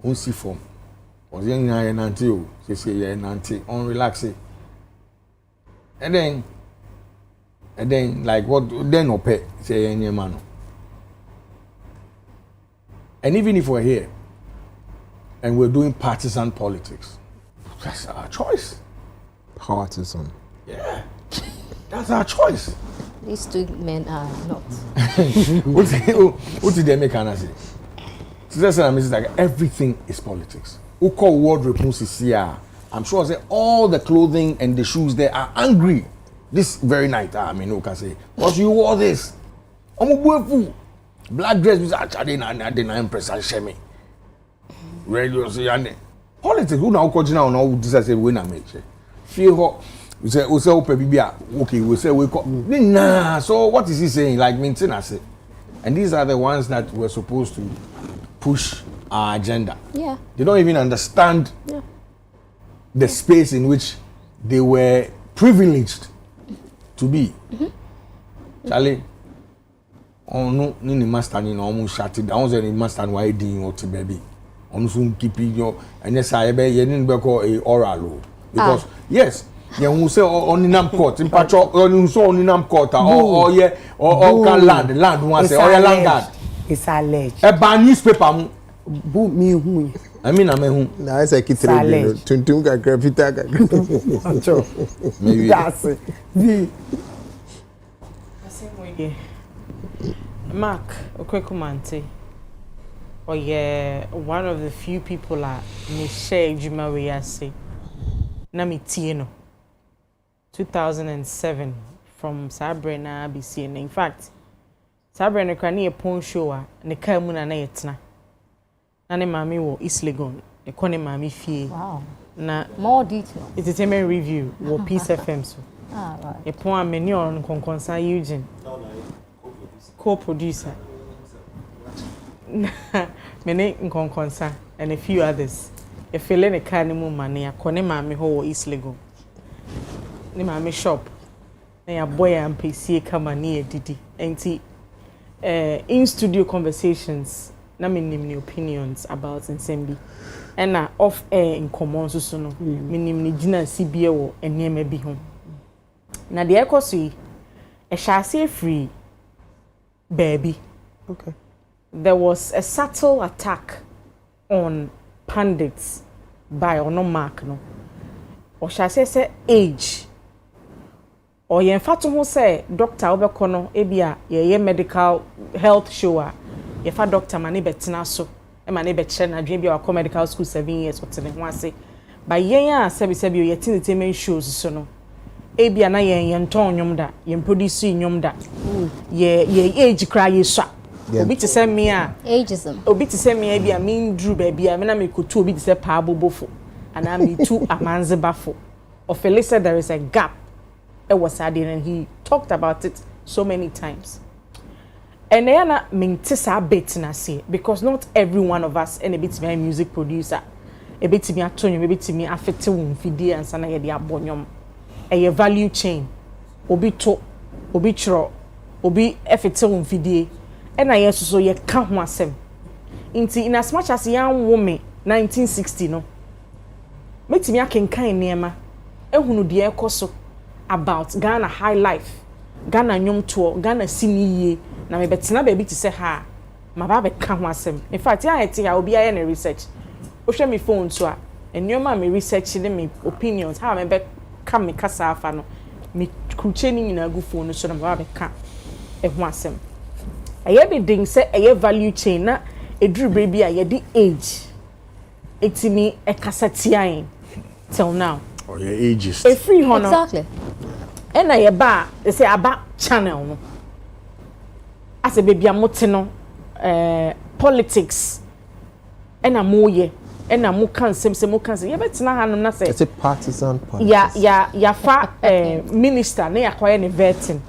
[SPEAKER 2] Don't see form. Was young nanti you say yeah nanti on relax it. And then like what then ope say any man. And even if we're here and we're doing partisan politics, that's our choice.
[SPEAKER 6] Partisan.
[SPEAKER 2] Yeah. That's our choice.
[SPEAKER 7] These two men are not.
[SPEAKER 2] What did they make an say? So that's what I mean. Like everything is politics. Who call wardrobe here? I'm sure say all the clothing and the shoes there are angry this very night. I mean, who can say? Because you wore this. I'm a boy. Black dress was actually not Empress Gifty. Radio say and politics. Who now continue now? Now this I say we na make. Feel hot. We say okay. We say we call. Nah. So what is he saying? Like maintenance. And these are the ones that were supposed to push our agenda.
[SPEAKER 7] Yeah.
[SPEAKER 2] They don't even understand the space in which they were privileged to be. Charlie, oh no, ni master ni no almost shut it down. Ni master ni why doing what baby. On soon keeping your and yes I be you need to call a oral because yes. Yeah, who say on the Nam court in Pacho on so on the Nam court or yeah or can land one say or your land guard.
[SPEAKER 1] It's alleged.
[SPEAKER 2] A ban newspaper
[SPEAKER 1] bu me hu.
[SPEAKER 2] I mean I'm who.
[SPEAKER 6] Na say kitre tuntum ka grafita ka.
[SPEAKER 2] Maybe
[SPEAKER 1] that's it.
[SPEAKER 3] Mark Okwekumante. Oh yeah, one of the few people are Michelle Jumawe na mi tieno 2007 from Sabrina BC. And in fact, Sabrina krani a pon show ne kamu na yetna. Na ne mami wo East Legon. Ne kone mami fie.
[SPEAKER 7] Wow.
[SPEAKER 3] Na
[SPEAKER 7] more detail.
[SPEAKER 3] Entertainment review wo Peace FM so.
[SPEAKER 7] Right.
[SPEAKER 3] E pon ameni on konkonsa Eugene. Co-producer. Mene nkonkonsa and a few others. E fele ne ka ne mu mane akone mami ho wo East Legon. Ne mami shop. Na ya boy am pc kama ne edidi. Enti in studio conversations na minim opinions about Nsembi. And na off air in common so no. Minim ni gina CBA wo enema bi ho. Na de ekoso yi e shase free baby.
[SPEAKER 1] Okay.
[SPEAKER 3] There was a subtle attack on pundits by ono mark no. Or shall say age. Or yen fatu ho say doctor obekono ebia ye medical health show ye fa doctor mani betina so e mani be kire na dwen bia wa medical school 7 years wotene ho ase by yen a sebi ye tinitemen shows so no ebia na yen ton nyom da yen produce nyom da ye age cry ye swa obi to send me a
[SPEAKER 7] ageism
[SPEAKER 3] obi to send me be a mean drew baby me na me ko tu obi to say pa bobofo and I me too amanze bafo of Felisa there is a gap it was adding and he talked about it so many times and na mentisa bit na say because not every one of us and a bit me music producer a bit me atonyo a bit me affect won fidie and sana ye de abonyom a value chain obi to obi chro obi affect won fidie and I so ye ka ho asem inti in as much as young woman 1960 no metimi akenkan niema ehunu de ekoso about Ghana high life Ghana nyom to Ghana siniye na me betina ba bi ti se ha ma ba be ka ho asem in fact ya eti ya obi aye na research o hwe me phone so a enioma me research ne me opinions how me be ka me kasa afa no me kruche ni nyina gu phone so na ba be ka e ho asem aye de ding se aye value chain na eduru baby a ye di age etimi e kasa tian till now
[SPEAKER 2] or your ages
[SPEAKER 3] a free honor
[SPEAKER 7] exactly
[SPEAKER 3] and I ba they say about channel no as a baby amote no politics and a moye and a mo kan sem mo kan se ye betina hanom na say
[SPEAKER 6] it's a partisan politics
[SPEAKER 3] ya fa minister na yakwaye ne vetting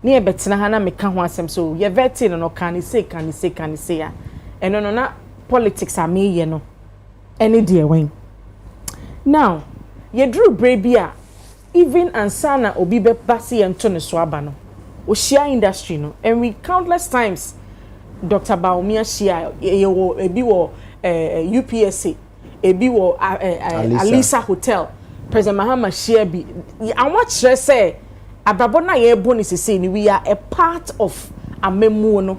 [SPEAKER 3] na ye betina ha na meka ho asem so ye vetting no kan say ya eno no na politics a me ye no any dear when now ye drew brabia even ansana obi be basi ento ne so aba no o share industry no and we countless times Dr. Baumia share ebi wo UPSA ebi wo Alisa Hotel President Mahama share bi and what say ababo na ye bonus say ni we are a part of amemu no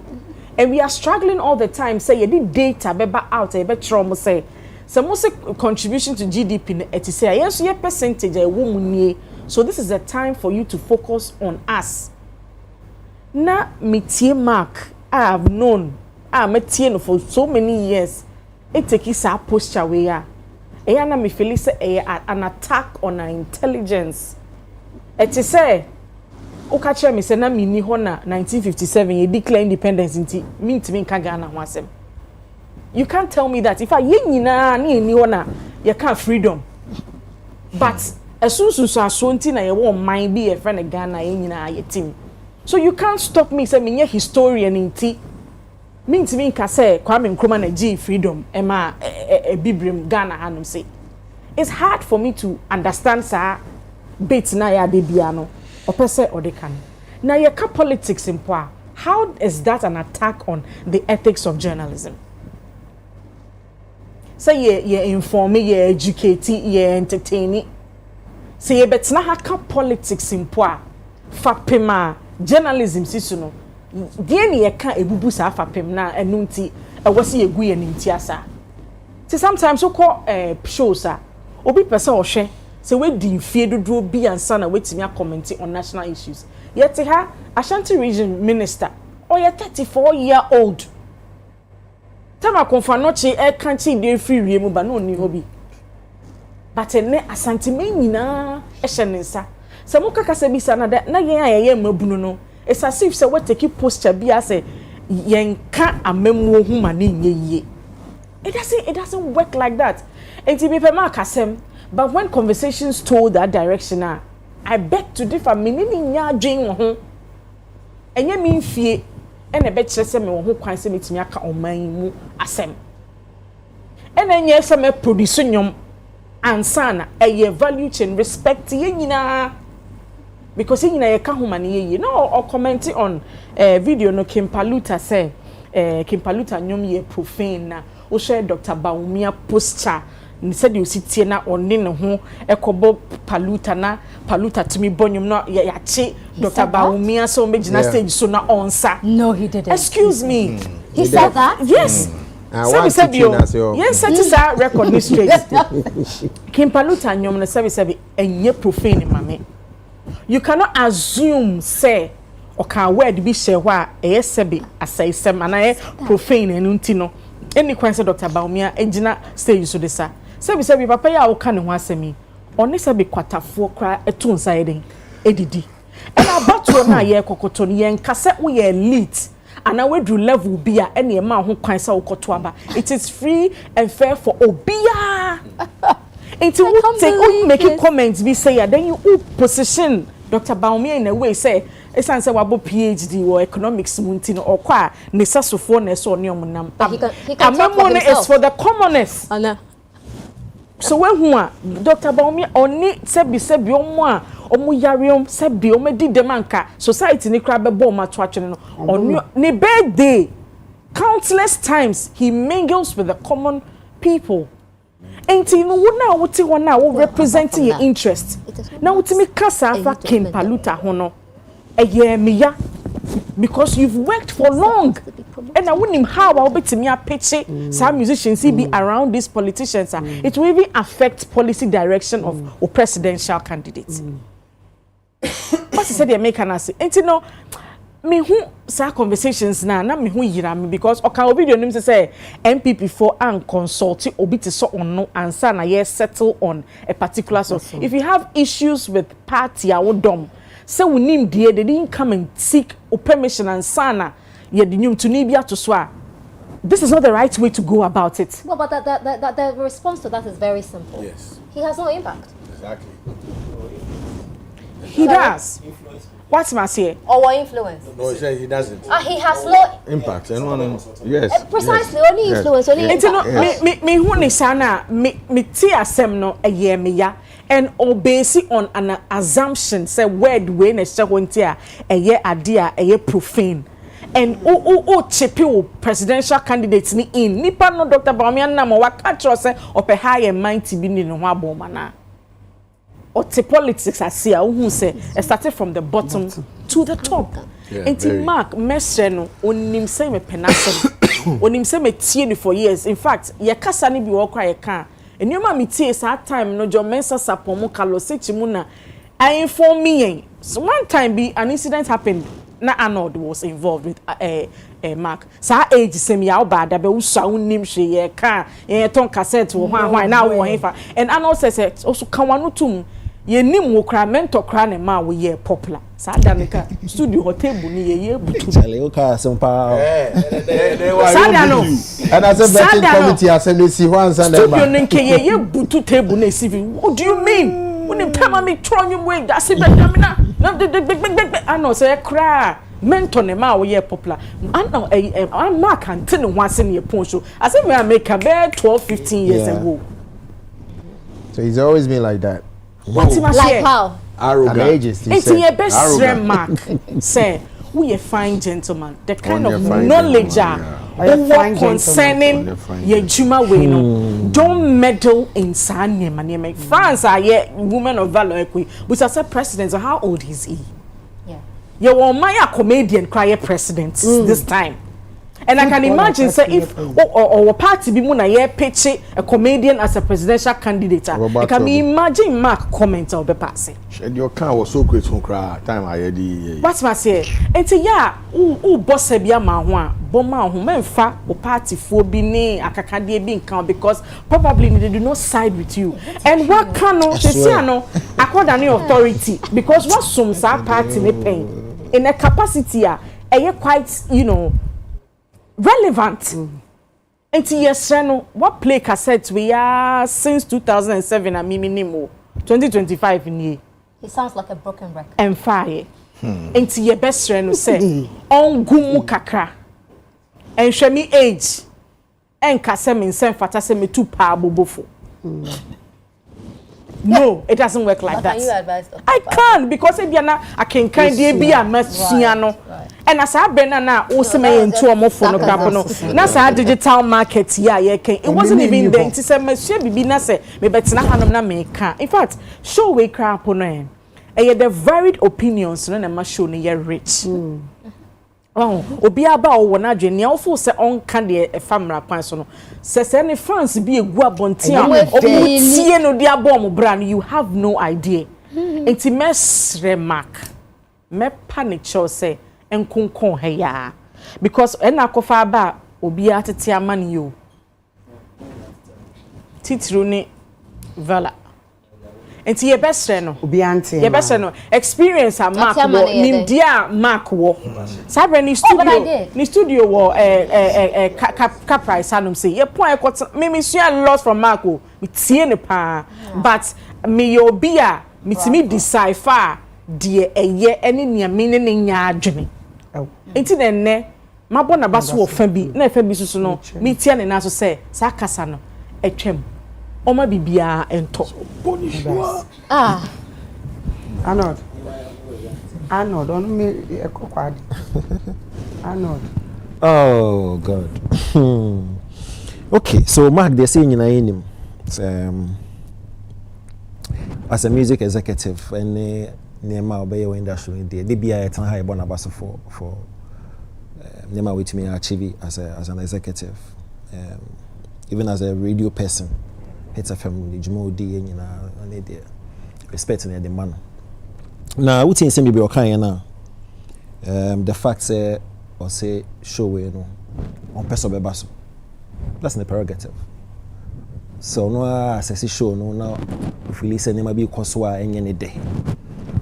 [SPEAKER 3] and we are struggling all the time say ye data beba out e be tro say so most contribution to GDP it is say yes your percentage a woman so this is the time for you to focus on us na metie mark I have known metie no for so many years it take is a posture we are na me feel say an attack on our intelligence it is say o ka chere me say na me ni ho na 1957 ye declare independence nti me ntimi nka Ghana ho asem. You can't tell me that if I nyina ni ona you can't freedom. But as soon as so asonti na ye won mind be a friend of Ghana ye nyina ye team. So you can't stop me say me historian nti. Me ntimi nka say Kwame Nkrumah na G freedom e ma e bibrim Ghana hanum say. It's hard for me to understand sir bit na ya de bia no. Opese odekan. Na ye ka politics in poa. How is that an attack on the ethics of journalism? Say ye inform me, ye educate, ye entertain. Say ye betna haka politics in poa. Fapema journalism sisuno. Die ni ye ka ebubu sa fapem na enunti e wose ye gu ye ninti asa. See sometimes so call shows obi person ohwe say we di fie dodo bi ansa na wetimi comment on national issues. Yet ha Ashanti region minister or ye 34-year-old Tama konfanoche kanchi dey free wie mu ba no ni hobi. But ene asante me nyina ehye ne nsa. Se mo kaka se bisa na na yen ayeye mabunu no. It's as if se we take posture bi ase yen ka amemu hu ma ne nyeye. It doesn't work like that. Enti be pe ma kasem, but when conversations told that direction I beg to differ me ni nya adwen wo ho. Enye mi mfie ene be kire se me wo ho kwan se metimi aka oman mu asem ene enye se me produce nyom ansana eye value chain respect ye nyina because ye nyina ye ka homa ne ye no or comment on video no Kimpaluta say Kimpaluta nyom ye profane na o share Dr. Baumia posture ni said you sit here na onne ne ho ekobo paluta na paluta timi bonyum no ya che Dr. Baumia so megina stage so na onsa.
[SPEAKER 7] No, he didn't.
[SPEAKER 3] Excuse me.
[SPEAKER 7] He said that?
[SPEAKER 3] Yes. Yes, that is our record straight. Kimpaluta nyom no service enye profane mame. You cannot assume say oka word bi share wa sebe asai sem ana profane enunti no. Any question Dr. Baumia engina stage so desa. Sebi papa ya woka ne ho asemi. Oni sebi kwatafo kra eto nsa yeden edidi. And about to na ye kokoto ni yen kase wo ye elite. ana we do level bia ene e ma ho kwan sa ukoto aba. It is free and fair for obia. Until we make comments be say then you position Dr. Baumia in a way say esan say wabo PhD or economics munti no okwa ne sasofo na so ne omunam. Amemone is for the commoners. So when Dr. Baumia oni sebi omo a omo yareom sebi omo di demanka society ni kra be bo ma to atwene no oni ne birthday countless times he mingles with the common people. Ain't you know na wuti wana wo representing your interest. Na wuti mi kasa afa Kimpaluta hono. Eye meya because you've worked for long. And I wouldn't how I'll be to me a pitch some musicians be around these politicians. It will even affect policy direction of presidential candidates. What said they make an answer? And you know, me who sa conversations na me who yira me because oka obi do nim say MPP for and consult obi te so on no answer na ye settle on a particular so if you have issues with party awodom say we nim they didn't come and seek permission and sana ye the new to nibia to swa. This is not the right way to go about it.
[SPEAKER 7] Well, but the response to that is very simple.
[SPEAKER 2] Yes.
[SPEAKER 7] He has no impact.
[SPEAKER 2] Exactly.
[SPEAKER 3] He does. What's my say?
[SPEAKER 7] Or influence?
[SPEAKER 2] No, he doesn't.
[SPEAKER 7] He has no
[SPEAKER 2] impact. Yes.
[SPEAKER 7] Precisely, only influence, only impact.
[SPEAKER 3] Me who ni sana me ti asem no eye me ya and obey on an assumption say word we na che wonti a eye ade a eye profane. And chepe presidential candidates ni in nipa no Dr. Baumia na mo waka tro say ope high and mighty bi ni no ho aboma na. Or the politics I see, who say started from the bottom to the top. And to Mark Mesreno, onim say me penasem, onim say me tie for years. In fact, ye kasa ni bi wo kwa ye kan. And you ma me tie sa time no jo mensa sapomo kalosechi mu na I inform me. So one time be an incident happened. Na Arnold was involved with Mark. Sa age sem ya obada be usa unim hwe ye kan ye ton cassette wo hwan na wo hefa. And Arnold says also kan wanu tum ye nim wo kra mentor kra ne ma wo ye popular. Sa danika studio hotel bu ni ye butu.
[SPEAKER 9] Chale o ka some pa.
[SPEAKER 3] Sa dano.
[SPEAKER 6] And as a vetting committee assembly si hwan san
[SPEAKER 3] studio nenke ye butu table na CV. What do you mean? When time me try you way that say na I know say cry mentor ne ma wo ye popular I'm Mark and tin one in your pon show I say me make a 12-15 years ago.
[SPEAKER 6] So he's always been like that.
[SPEAKER 7] Like how?
[SPEAKER 6] Arrogant.
[SPEAKER 3] It's your best friend Mark say we a fine gentleman the kind of knowledge concerning your juma way no don't meddle in sanye man France are ye woman of valor but as a president so how old is he? You want my comedian cry president this time. And I can imagine say if or party be muna ye pitch a comedian as a presidential candidate. I can imagine Mark comment or be passing.
[SPEAKER 2] Your car was so great from cry time I had.
[SPEAKER 3] What's my say? And say yeah, boss bia ma ho a boma ho memfa o party for bi ne akakade bi nkan because probably they do not side with you. And what can say no according to authority because what some party ne pain in a capacity quite relevant. And yes, what play cassette we are since 2007 and minimum 2025 in year.
[SPEAKER 7] He sounds like a broken record.
[SPEAKER 3] And fire. And your best friend say on gumu kakra. And show me age. And kasem in sen fatase me too bobofo. No, it doesn't work like that.
[SPEAKER 7] Can you advise Dr.
[SPEAKER 3] I can because I can be a messiano. And as I been na oseme into a mofo no krapo na sa digital market it wasn't even there. It is a monsieur bibi na say me betina hanom na me ka. In fact, show we krapo no the varied opinions no na ma show no ye rich. Obi aba o wona dwene ofo se on kan de famra kwan so no se ne France bi egu abonte a tie no de abom bra no you have no idea. Enti mesre mark me panic show say enkonkon heya because ena kofa ba obi atete amani yo titru ni vala Enti ye best friend no.
[SPEAKER 1] Obi ante.
[SPEAKER 3] Ye best friend no. Experience a Mark wo, nim dia Mark wo. Sabre ni studio. Ni studio wo ka price anum say ye pon ekot me sua a lot from Mark wo. Me tie ne pa. But me yo bi a me timi decipher de eye ene nia me ne nya adwene. Enti ne mabo na baso wo fa bi na fa bi susu no me tie ne na so say sa kasa no etwem oma bibia ento
[SPEAKER 1] Arnold on me ekokwadi Arnold.
[SPEAKER 9] Oh God. Okay, so Mark, they're saying in as a music executive and near my industry, they be a time high born about for near with me achieve as an executive, even as a radio person. It's a family, Jmo D, you know, and they respecting the man. Now, what things be okay now? The fact say or say show you know on person bebaso. That's the prerogative. So no assess show no now if we listen maybe cause why any day.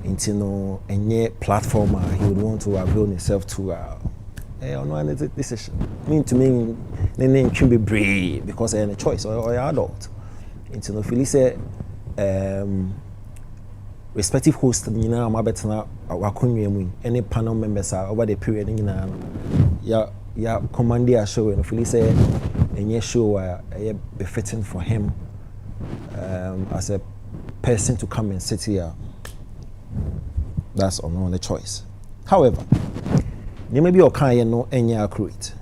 [SPEAKER 9] Into no any platform he would want to avail himself to on one decision. Mean to me name should be brave because I have a choice or adult. Into no if say respective hosts you know my better any panel members are over the period you know yeah commandia show and if you say any show befitting for him as a person to come and sit here. That's on the choice. However, you may be okay no any accurate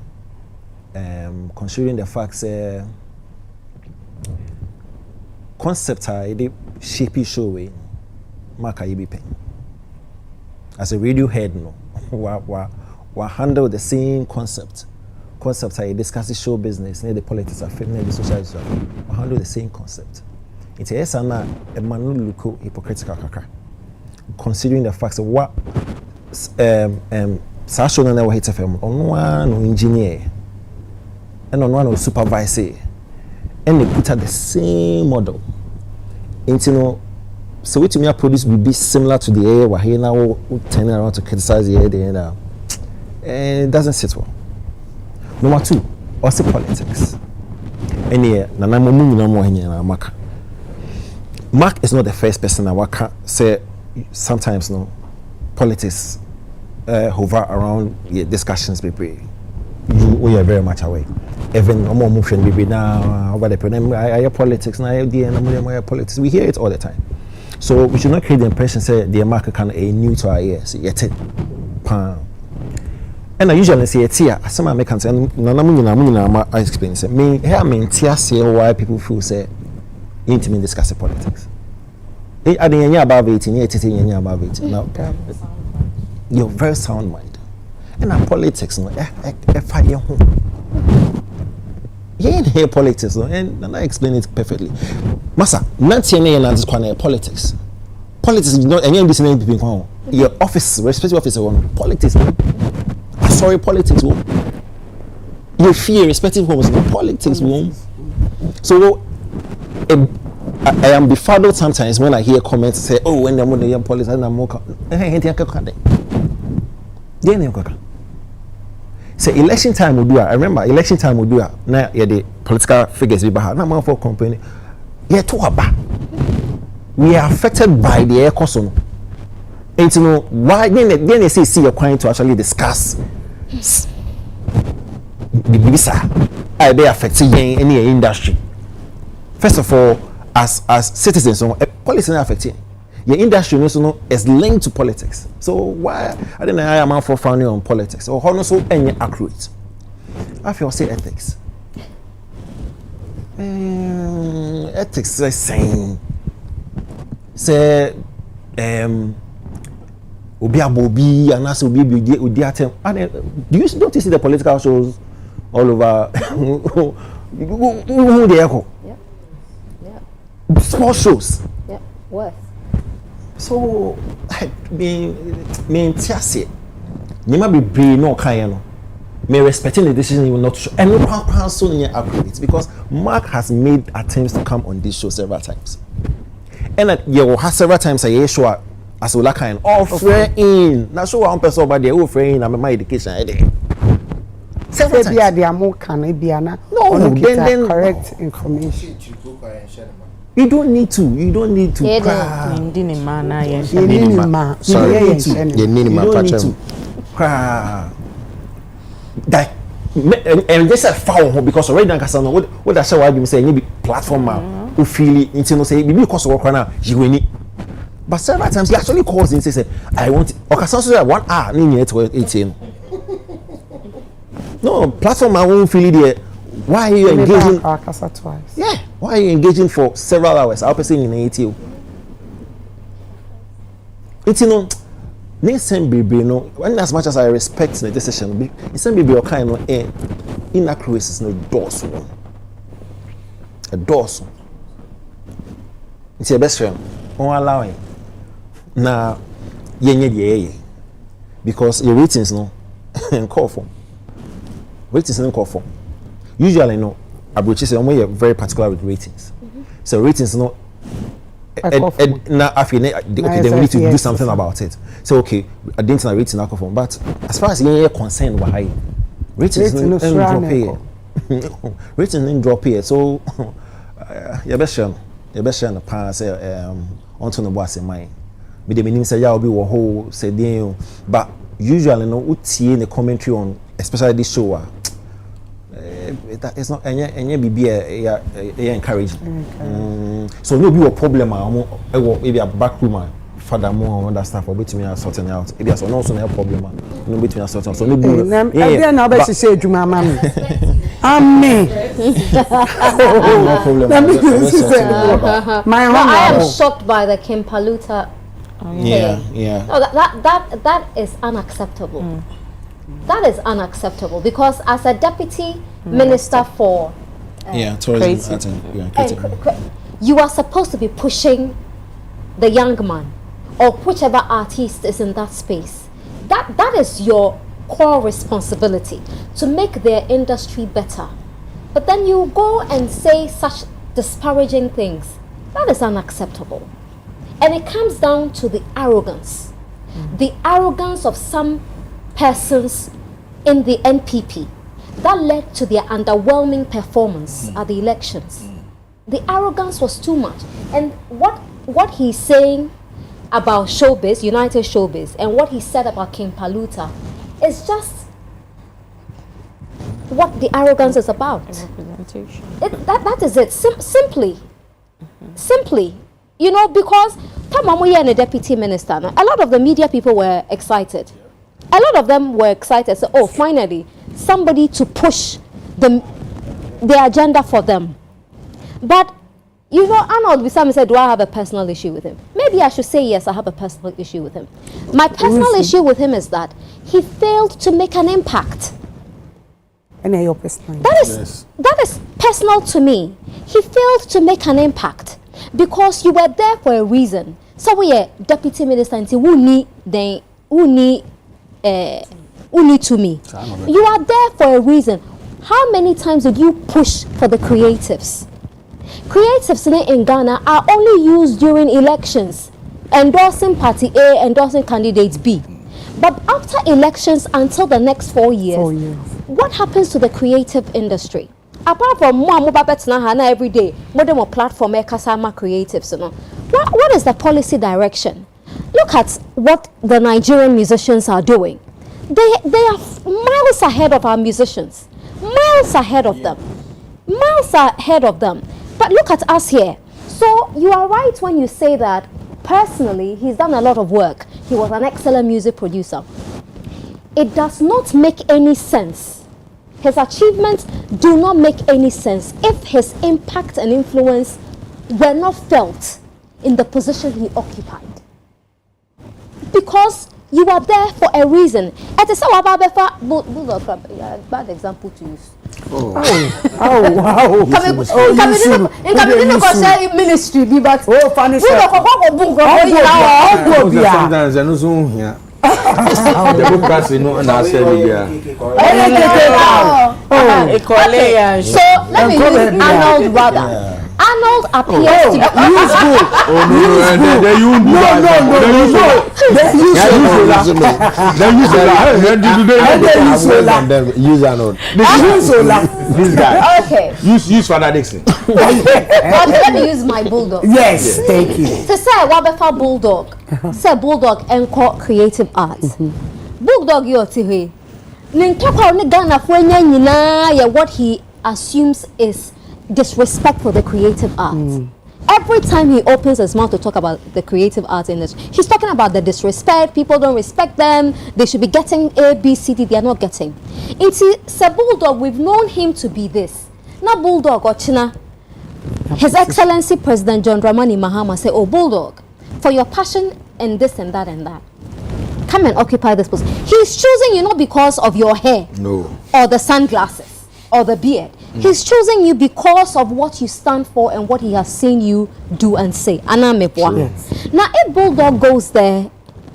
[SPEAKER 9] considering the facts concept I shapey showing Mark Ayibipe. As a radio head, no, we handle the same concept. Concept I discuss the show business, the politics of the society. We handle the same concept. It's a man look hypocritical kaka. Considering the facts of what Sasha no never hit FM on one engineer and on one supervisor, and they put out the same model. Into no. So what me produce will be similar to the air we're here now turning around to criticize the air and it doesn't sit well. Number two, also politics. And here, Mark is not the first person I can say sometimes no politics hover around discussions you are very much away. Even more motion now over the I politics now politics. We hear it all the time. So we should not create the impression say the market can a new to our ears yet. And I usually say it's here. Some Americans say no I explain say me here I mean say why people feel say intimate discuss politics. I didn't about 18 above 18 now. You're very sound mind. And our politics no fire home. You ain't hear politics, no? And I explain it perfectly. Massa, not this politics. Politics is not any listening people. Your office, respective office, politics. Sorry, politics. Your fear, respective homes, politics. So I am befuddled sometimes when I hear comments say, "Oh, when they're more young politics, I'm more." So election time will do. I remember election time will do. Now the political figures be bad. Now for company, we are affected by the air cost. And to know why then they see you're trying to actually discuss the visa. Are they affecting any industry? First of all, as citizens, policy is affecting. Your industry is linked to politics. So why I don't know I am for founding on politics or how not so any accurate. I feel say ethics. Ethics is saying say obi abobi and as obi odi atem. Do you don't see the political shows all over who they echo? Yeah. Small shows.
[SPEAKER 7] Yeah. Worth.
[SPEAKER 9] So, me tiase. Nima be brave no kind no. Me respecting the decision you will not show. And no how so accurate because Mark has made attempts to come on this show several times. and you have several times a year show as well kind offer in na show one person over there offer in my education several times no then
[SPEAKER 1] correct information.
[SPEAKER 9] You don't need to.
[SPEAKER 3] You don't need to.
[SPEAKER 9] That and just a foul because already what I say why you say any platform who feel it into no say because work now you will need. But several times he actually calls and say I want okay so 1 hour near 18. No platform I won't feel it there. Why are you engaging? Yeah. Why are you engaging for several hours? I'll be saying in ATO. It's next time baby no when as much as I respect the decision it's time baby kind of inaccuracy is no doors a doors it's your best friend on allowing now yenye because your ratings no call for ratings no call for usually no abroaches are very particular with ratings so ratings no now after okay then we need to do something about it so okay I didn't know rating alcohol but as far as you're concerned why ratings no drop here ratings no drop here so your best share the pass onto the boss in mind me the meaning say ya be wo whole say then but usually no utie the commentary on especially this show it's not any be encouraging so no be a problem maybe a back room father more that stuff or between sorting out it is also no problem no between sorting out so no be
[SPEAKER 1] na be say adwuma ma me amen
[SPEAKER 9] no problem
[SPEAKER 7] I am shocked by the Kim Paluta
[SPEAKER 9] yeah
[SPEAKER 7] no that is unacceptable. That is unacceptable because as a deputy minister for
[SPEAKER 9] tourism
[SPEAKER 7] you are supposed to be pushing the young man or whichever artist is in that space. That is your core responsibility to make their industry better. But then you go and say such disparaging things. That is unacceptable. And it comes down to the arrogance of some persons in the NPP that led to their underwhelming performance at the elections. The arrogance was too much. And what he's saying about Showbiz, United Showbiz, and what he said about King Paluta is just what the arrogance is about. That is it. Simply. You know, because Tamamuye and the deputy minister, a lot of the media people were excited. A lot of them were excited. So, oh, finally, somebody to push the agenda for them. But, you know, Arnold Bisami said, do I have a personal issue with him? Maybe I should say yes, I have a personal issue with him. My personal issue with him is that he failed to make an impact. That is personal to me. He failed to make an impact because you were there for a reason. So we are deputy minister and say, who need to me? You are there for a reason. How many times did you push for the creatives? Creatives in Ghana are only used during elections, endorsing party A, endorsing candidate B. But after elections until the next 4 years, what happens to the creative industry? Apart from every day, more platform kasama creatives. What is the policy direction? Look at what the Nigerian musicians are doing. They are miles ahead of our musicians. Miles ahead of them. But look at us here. So you are right when you say that personally he's done a lot of work. He was an excellent music producer. It does not make any sense. His achievements do not make any sense if his impact and influence were not felt in the position he occupied. Because you are there for a reason. It is a bad example to use.
[SPEAKER 1] Wow.
[SPEAKER 7] Ministry, but
[SPEAKER 1] funny. So
[SPEAKER 7] let me use Arnold rather. Arnold appears to be.
[SPEAKER 2] Use good. They use Arnold. This guy.
[SPEAKER 7] Okay.
[SPEAKER 2] Use Father Dixon.
[SPEAKER 7] Okay, let me use my bulldog.
[SPEAKER 1] Yes, thank you.
[SPEAKER 7] To say Wabefa bulldog. Say bulldog and creative arts. Bulldog yo tihi. Ninkapa ni Ghana fwenya nyina ya what he assumes is disrespect for the creative arts. Every time he opens his mouth to talk about the creative arts industry, he's talking about the disrespect. People don't respect them. They should be getting A, B, C, D. They are not getting. It's a bulldog. We've known him to be this. Not bulldog or China. His Excellency President John Dramani Mahama said, "Oh, bulldog, for your passion and this and that and that, come and occupy this position." He's choosing you not because of your hair, or the sunglasses, or the beard. He's choosing you because of what you stand for and what he has seen you do and say. Now, if bulldog goes there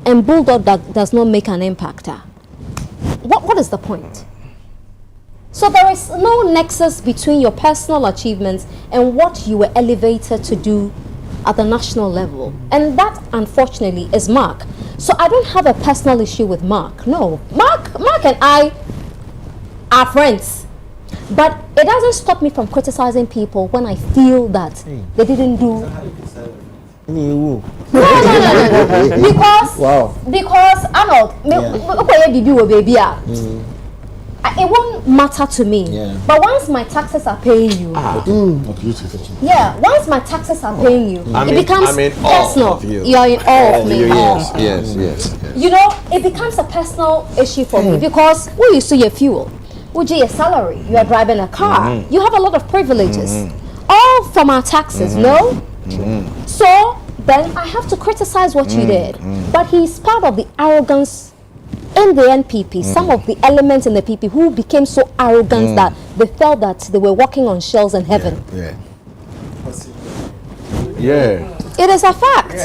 [SPEAKER 7] and bulldog does not make an impact, what is the point? So there is no nexus between your personal achievements and what you were elevated to do at the national level. And that, unfortunately, is Mark. So I don't have a personal issue with Mark. No. Mark and I are friends. But it doesn't stop me from criticizing people when I feel that they didn't do... No. Because Arnold, it won't matter to me. But once my taxes are paying you, once my taxes are paying you, it becomes personal. You are in awe of me.
[SPEAKER 2] Yes.
[SPEAKER 7] You know, it becomes a personal issue for me because we used to your fuel, we your salary, you are driving a car, you have a lot of privileges, all from our taxes. No. So then I have to criticize what you did. But he's part of the arrogance in the NPP, some of the elements in the PP who became so arrogant that they felt that they were walking on shells in heaven. It is a fact.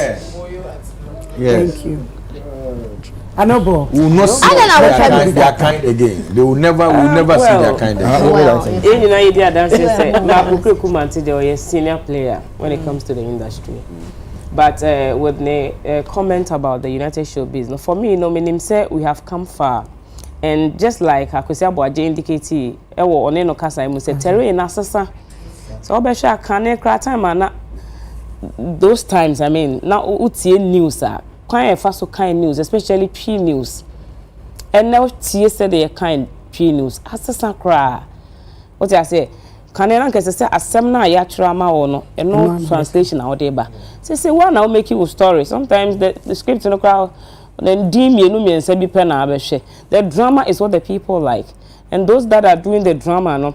[SPEAKER 1] Thank you. I know, Bo.
[SPEAKER 2] We will not see their kind again. They will never see their kind again.
[SPEAKER 5] Senior player when it comes to the industry. But with the comment about the United Showbiz, no, for me, no, meaning say we have come far, and just like Akwesi Abuaje indicated, ewo one no kasa I must say terrain asasa. So obesha can cry time and those times. I mean, now utie news quite fast so kind news, especially P news, and now tie said they kind P news asasa cry. What I say? Can I say asem na ya trama or no? And no translation out there, but say one now make you a story. Sometimes the script in the crowd then deem you know me and say be pen abeshe. The drama is what the people like, and those that are doing the drama no,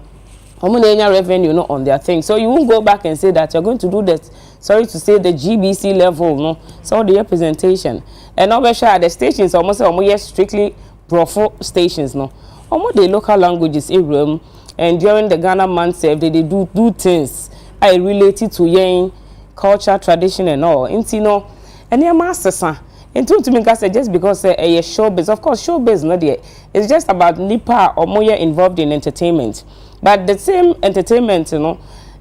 [SPEAKER 5] revenue no on their thing. So you won't go back and say that you're going to do that. Sorry to say the GBC level no. So the representation and obesha the stations almost strictly profile stations no. Almost the local languages in and during the Ghana month, they do things I related to yang culture, tradition, and all. And you know, and your master son. And to me, just because a showbiz, of course, showbiz not there. It's just about Nipa or more involved in entertainment. But the same entertainment, you know,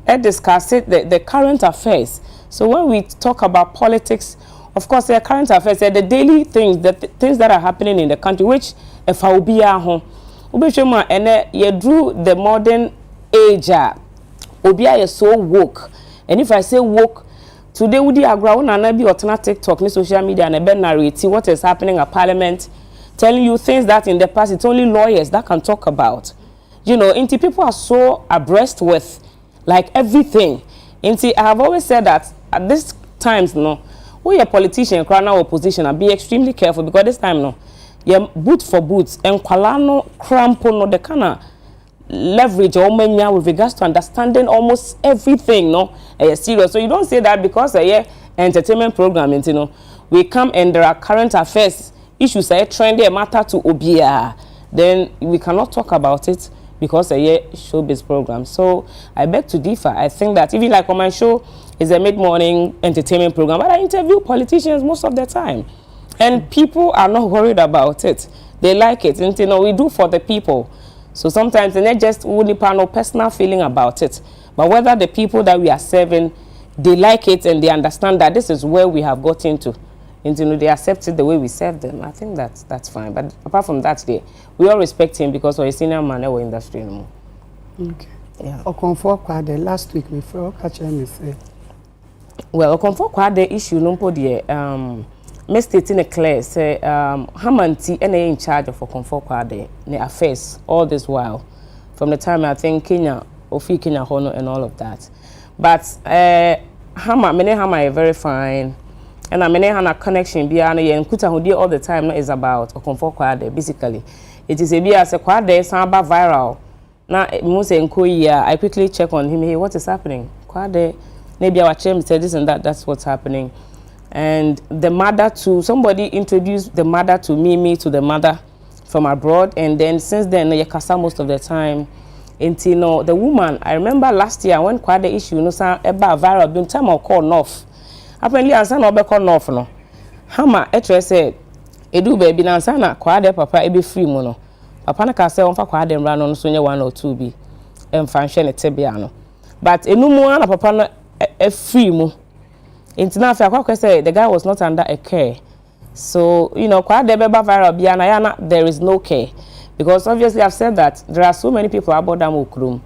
[SPEAKER 5] I discuss it the current affairs. So when we talk about politics, of course, the current affairs, the daily things, things that are happening in the country, which if I will be at home. And you drew the modern age. Obia is so woke. And if I say woke, today would you agree on be alternate TikTok, social media, and a narrative what is happening at Parliament, telling you things that in the past it's only lawyers that can talk about. You know, inti people are so abreast with like everything. Inti I have always said that at this times, no, we a politician, crown our opposition, and be extremely careful because this time, no. Yeah, boot for boots and kwalano crampo no the kind of leverage or mania with regards to understanding almost everything no serious. So you don't say that because entertainment program, you know, we come and there are current affairs issues trendy matter to obia, then we cannot talk about it because showbiz program. So I beg to differ. I think that even like on my show is a mid-morning entertainment program, but I interview politicians most of the time. And people are not worried about it. They like it. And you know, we do for the people. So sometimes they just no personal feeling about it. But whether the people that we are serving, they like it and they understand that this is where we have got into, and they accept it the way we serve them. I think that's fine. But apart from that, we all respect him because we're a senior man in our industry anymore.
[SPEAKER 1] Okay.
[SPEAKER 5] Yeah.
[SPEAKER 1] Okonfo Kwade last week before catch me say.
[SPEAKER 5] Well, Okonfo Kwade issue no po de me stating a clear say Hamanti in charge of Okonfo Kwade ne affairs all this while from the time I think Kenya Ofi Kenya Hono and all of that. But many Hama very fine. And I mean, a connection beyond and Kuta who all the time is about Okonfo Kwade. Basically, it is a be as a Kwade samba viral. Now, I quickly check on him. Hey, what is happening? Kwade, maybe our chairman said this and that. That's what's happening. And the mother to somebody introduced the mother to me to the mother from abroad. And then since then, Yakasa most of the time. Until the woman, I remember last year when Kwade issue, about viral, been time I call North. Apparently, I said no be call North no. Hama, said, "Edu baby, na sana Kwade papa be free mono." Papa na ka say on fa Kwade mra no so nye 1 or 2 bi. Emfa nhwe ne tebia no. But enumu na papa no free mu. Intina afa kwa say the guy was not under a care. So, Kwade beba viral bia na ya there is no care. Because obviously I've said that there are so many people about them okrum.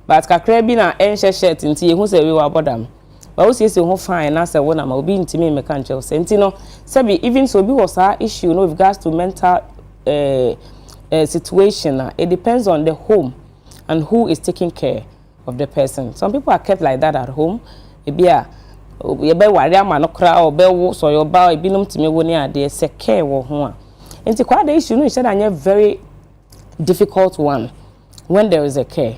[SPEAKER 5] But kakra bi na enhye shirt nti ehu say we were about them. But we say who fine na say wona ma obi ntimi me kan che say nti no say even so bi was our issue with regards to mental situation. It depends on the home and who is taking care of the person. Some people are kept like that at home. Ebia you be worry am no kra or be wo so your ba ebinum timi wo ni ade say care wo ho a. Nti kwa the issue no say that very difficult one when there is a care.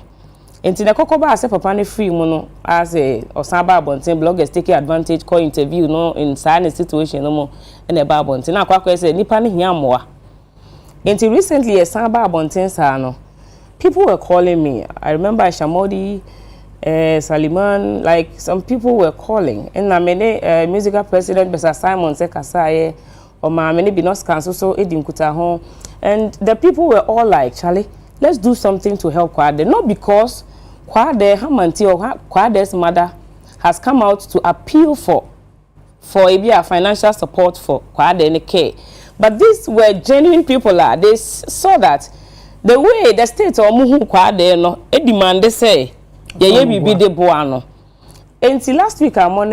[SPEAKER 5] Nti the kokoba say papa ne free mu no as a osaba abonten bloggers take advantage call interview no in certain situation no mo na ba abonten na akwa say nipa ne hia moa. Nti recently a saba abonten sa no people were calling me. I remember Shamodi Saliman, like some people were calling and na many musical president Mr. Simon say kasaye or ma many be not cancel so edim kuta ho. And the people were all like, Charlie, let's do something to help Kwade. Not because Kwade, Hamanti or Kwade's mother has come out to appeal for a financial support for Kwade and care. But these were genuine people. They saw that the way the state or Muhu Kwade no, a demand they say, ye be de boano. Until last week, I'm on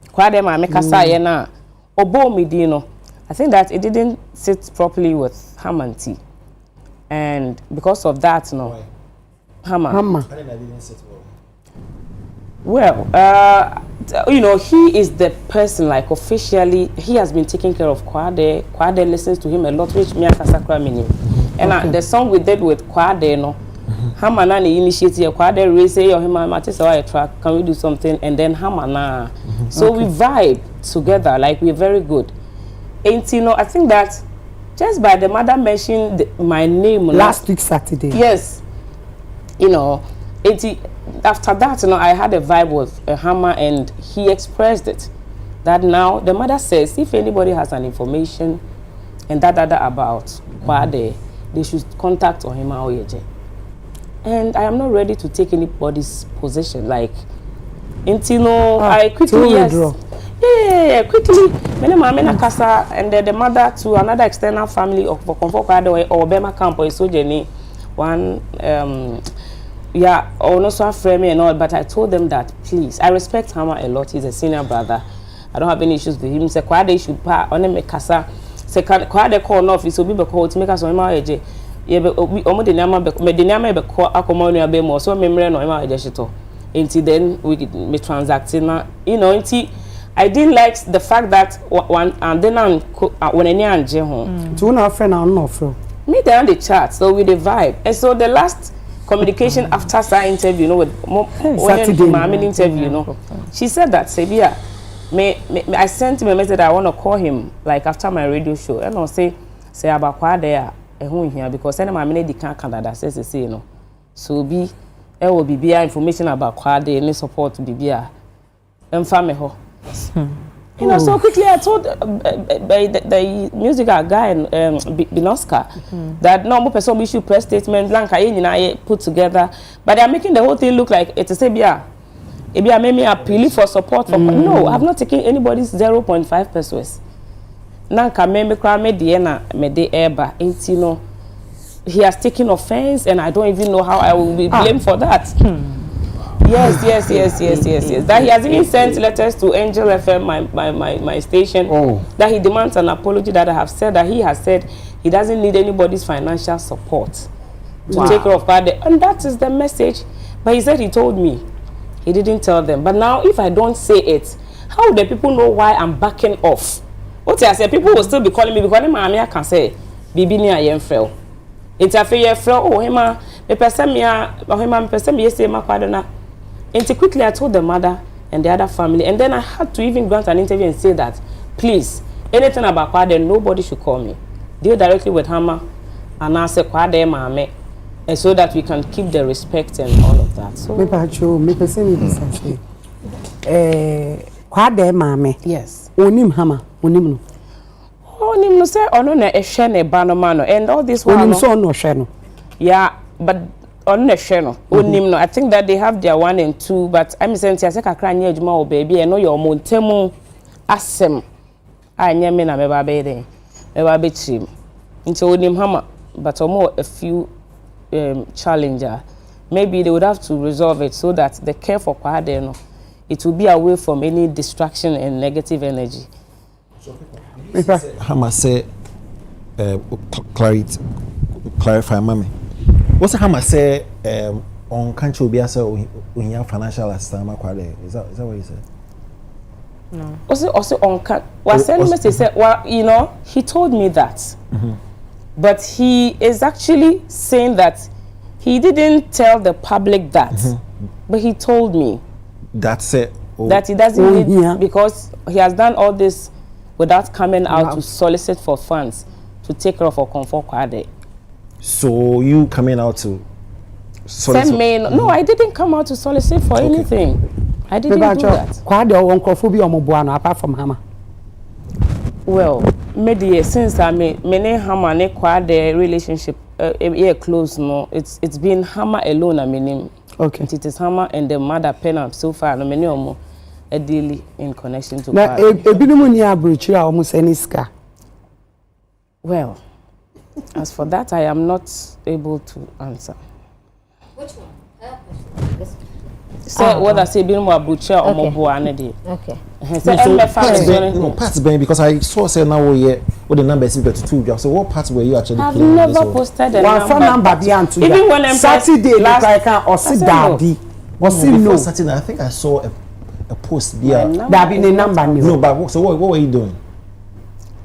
[SPEAKER 5] Kwade ma make a say na obo midino. I think that it didn't sit properly with Hamanti, and because of that, no, Hama. Well, he is the person, like officially, he has been taking care of Kwade. Kwade listens to him a lot, which me and Kasakra meaning. And the song we did with Kwade, no, Hama na initiative. Kwade raise say, "Oh, him, I track. Can we do something?" And then Hama na. So we vibe together, like we're very good. And I think that just by the mother mentioning my name
[SPEAKER 1] last week Saturday.
[SPEAKER 5] Yes, after that, I had a vibe with Hama, and he expressed it. That now the mother says, if anybody has an information and that about Kwade, they should contact Ohima Oyeje. And I am not ready to take anybody's position. Like, I quickly yes. Yeah, quickly. Kasa and the mother to another external family of Okonfo Kwade or Bema Camp or Sojeni. One, or no so frame and all. But I told them that please, I respect Hama a lot. He's a senior brother. I don't have any issues with him. Say Kwade should pa on him Kasa. Say Kwade call off. So be call to make us on my age. Yeah, but omo de nyama be call akomo no be more. So memre no my age shito. Until then we transacting na until. I didn't like the fact that one and then when any and home.
[SPEAKER 1] Do not friend or no friend.
[SPEAKER 5] Me they on the chat, so with the vibe. And so the last communication after that interview, with Saturday interview, she said that Sebia, I sent him a message that I want to call him like after my radio show, and I'll say about Kwade here because any my minute can't Canada says the say so there will be information about Kwade any support to be and family ho. You know, so quickly I told the musical guy in Binoska that no more person issue press statement, Lanka put together, but they are making the whole thing look like it's a Sebia. Maybe I made me appeal for support from. No, I've not taken anybody's 0.5 pesos. Nanka me cry me Diana me de eba. Ain't you know? He has taken offense, and I don't even know how I will be blamed for that. Yes. That he has even sent letters to Angel FM, my station, that he demands an apology. That I have said that he has said he doesn't need anybody's financial support to take care of Kwade, and that is the message. But he said he told me, he didn't tell them. But now, if I don't say it, how will the people know why I'm backing off? What I say, people will still be calling me because I can say, "Bibi ni ayem frel." Interfere frel. Oh, hema me person say ma Kwade na. And quickly I told the mother and the other family, and then I had to even grant an interview and say that, please, anything about Kwade, nobody should call me. Deal directly with Hammer and answer Kwade Mame, and so that we can keep the respect and all of that. So,
[SPEAKER 1] Kwade Mame.
[SPEAKER 5] Yes.
[SPEAKER 1] Onim Hammer, onim no.
[SPEAKER 5] Onim no say ono na ehwe banomano, and all this one.
[SPEAKER 1] Onim so no hwe no.
[SPEAKER 5] Yeah, but on the channel, no. I think that they have their 1 and 2, but I'm saying I say kakra nya adwuma o baby e no your montemu asem anya me na me ba be den me ba be chim nti onim hama, but more a few challenger. Maybe they would have to resolve it so that the care for Kwade no, it will be away from any distraction and negative energy.
[SPEAKER 9] Hama say clarify mami. What's Hama say on country be as a financial assistance Kwade? Is that what you said?
[SPEAKER 5] No. Also on was saying message said, well, you know, he told me that. But he is actually saying that he didn't tell the public that. But he told me
[SPEAKER 9] that's it.
[SPEAKER 5] That he doesn't need, because he has done all this without coming out to solicit for funds to take care of or comfort Kwade. So
[SPEAKER 9] you coming out to solicit?
[SPEAKER 5] Send me, no, I didn't come out to solicit for anything. I didn't do that.
[SPEAKER 1] Kwade or Uncle apart from Hama.
[SPEAKER 5] Well, maybe since I many Hama and Kwade relationship close, no, it's been Hama alone. I mean, okay, it is Hama and the mother pen up so far. No, many more a daily in connection to.
[SPEAKER 1] Now, almost any scar.
[SPEAKER 5] Well. As for that, I am not able to answer.
[SPEAKER 7] Which one?
[SPEAKER 5] Say what I say, being more butcher or more boanity.
[SPEAKER 7] Okay.
[SPEAKER 9] No, parts because I saw say now what the number is equal to 2. So what parts were you actually
[SPEAKER 5] I've never posted a
[SPEAKER 1] number beyond 2.
[SPEAKER 5] Even when I'm
[SPEAKER 1] Saturday, like I can or sit daddy. Was no
[SPEAKER 9] Saturday, I think I saw a post there.
[SPEAKER 1] That been a number.
[SPEAKER 9] No, but so what were you doing?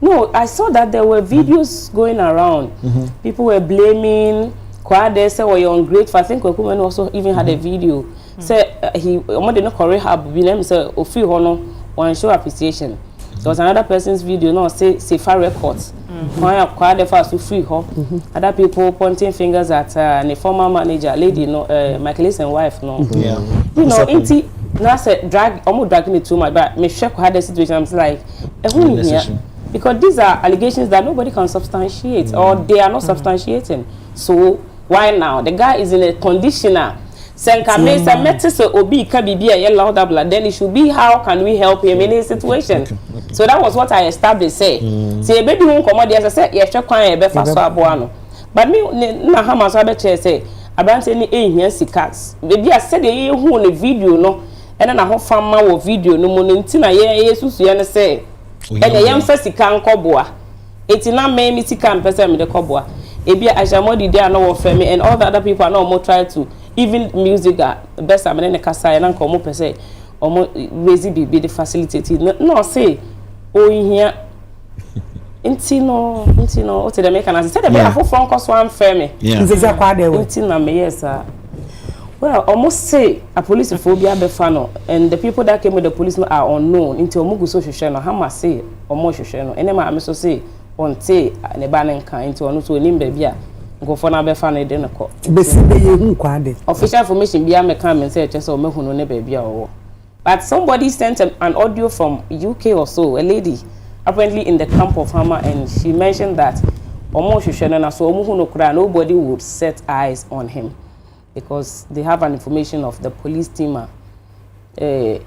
[SPEAKER 5] No, I saw that there were videos going around. People were blaming Kwade, say, well, you're ungrateful. I think Kwekumen also even had a video. Say, he did not correct her, but say, Ofi Hono, one show appreciation. There was another person's video, no, say, Safer Records. Kwade first to free her. Other people pointing fingers at the former manager, lady, no, Michaelis and wife, no.
[SPEAKER 9] Yeah.
[SPEAKER 5] You know, Inti, now said, almost dragging it too much, but me check had the situation. I'm like, who here? Because these are allegations that nobody can substantiate, or they are not substantiating. So why now? The guy is in a conditioner. Then it should be how can we help him in his situation. So that was what I established. Say, baby won't come out. I said, yes, but me na Hama so say, about any here cats. Baby, I said who on the video no, and then I hope family video no monentina Jesus you say. And the young first can coboa. It's not me can person with the coboa. Ebia Ajamodi they are no friend me, and all the other people are no more try to even music best I mean Kasa and Uncle Mo per se or more lazy be the facilitated. No say oh in here Intino what the American as said the whole phone cost one firm. Yes, well, almost say a police phobia befano, and the people that came with the police are unknown into Omugu social channel. How much say or more channel? And then I must say on say and a banning kind to an to a baby. Go for na befano dinner court. Official information be a come and say just or me who no baby or. But somebody sent an audio from UK or so, a lady, apparently in the camp of Hama, and she mentioned that nobody would set eyes on him because they have an information of the police team. That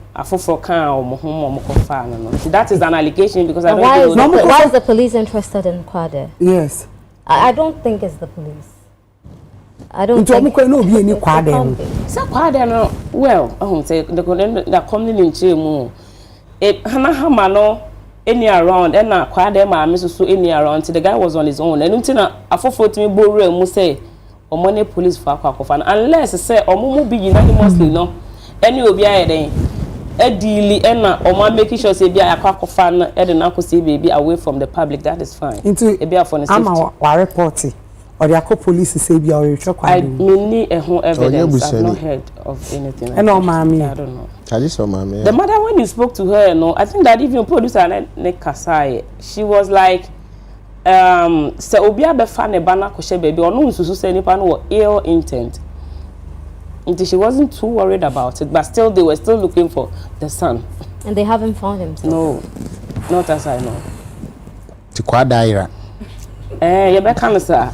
[SPEAKER 5] is an allegation because I don't know.
[SPEAKER 7] Why is the police interested in Kwade?
[SPEAKER 1] Yes.
[SPEAKER 7] I don't think it's the police. I don't think
[SPEAKER 1] no be any Kwade.
[SPEAKER 5] So Kwade no well, say the coming in Chemu. Hama no any around and na Kwade ma so any around the guy was on his own. And until afofo to me borrow mu say or money police for akwakofa unless say omo be unanimously no. Any obi ayeden a deal and or making sure say be akwakofa na e de na ko say baby away from the public, that is fine.
[SPEAKER 1] Into
[SPEAKER 5] e be for the safety.
[SPEAKER 1] Ama reporting or the police say be or
[SPEAKER 5] I need a home evidence. I've not heard of anything like
[SPEAKER 1] no mommy.
[SPEAKER 5] I don't know.
[SPEAKER 6] The
[SPEAKER 5] mother, when you spoke to her, no, I think that even producer ne Kasai, she was like se obi abefa ne bana ko she baby or no nsusu say nipa no ill intent. Until she wasn't too worried about it, but still they were still looking for the son.
[SPEAKER 7] And they haven't found him.
[SPEAKER 5] No, not as I know.
[SPEAKER 6] To Kwadaira.
[SPEAKER 5] You better sir.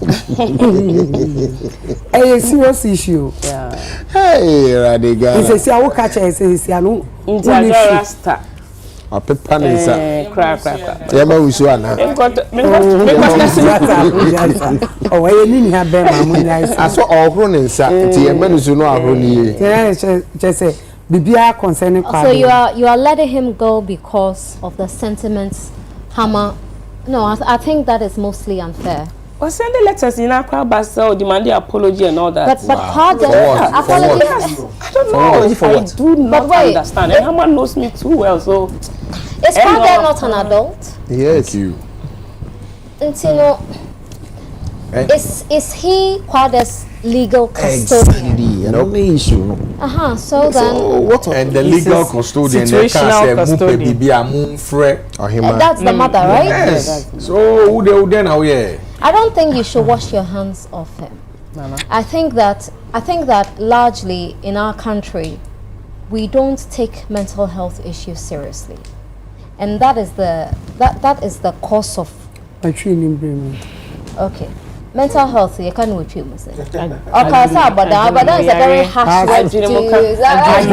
[SPEAKER 1] A serious issue.
[SPEAKER 5] Yeah.
[SPEAKER 6] Hey, Radiga.
[SPEAKER 1] He says, I will catch her. He says, I know.
[SPEAKER 5] Rasta.
[SPEAKER 6] A pepper is a
[SPEAKER 5] crack.
[SPEAKER 6] Yama Uswana.
[SPEAKER 1] Oh, I didn't have them.
[SPEAKER 6] I saw all running, sir.
[SPEAKER 1] Just say, Bibia concerning.
[SPEAKER 7] So you are letting him go because of the sentiments, Hammer. No, I think that is mostly unfair.
[SPEAKER 5] Well, send the letters in our crowd, but so demanding apology and all that.
[SPEAKER 7] But pardon, apology.
[SPEAKER 5] I don't know. I do not understand. And Hammer knows me too well, so.
[SPEAKER 7] Is Kwade not an adult?
[SPEAKER 6] Yes, you.
[SPEAKER 7] Ntino, is he Kwade's legal custodian?
[SPEAKER 6] No issue.
[SPEAKER 7] So then.
[SPEAKER 6] What?
[SPEAKER 2] And the legal custodian,
[SPEAKER 7] situational
[SPEAKER 2] custodian.
[SPEAKER 7] That's the mother, right?
[SPEAKER 2] Yes. So who they now? Yeah.
[SPEAKER 7] I don't think you should wash your hands off him. I think that largely in our country, we don't take mental health issues seriously. And that is the cause of
[SPEAKER 1] okay.
[SPEAKER 7] Mental health, you can't wait. Okay, so but that is a very harsh word to use. That's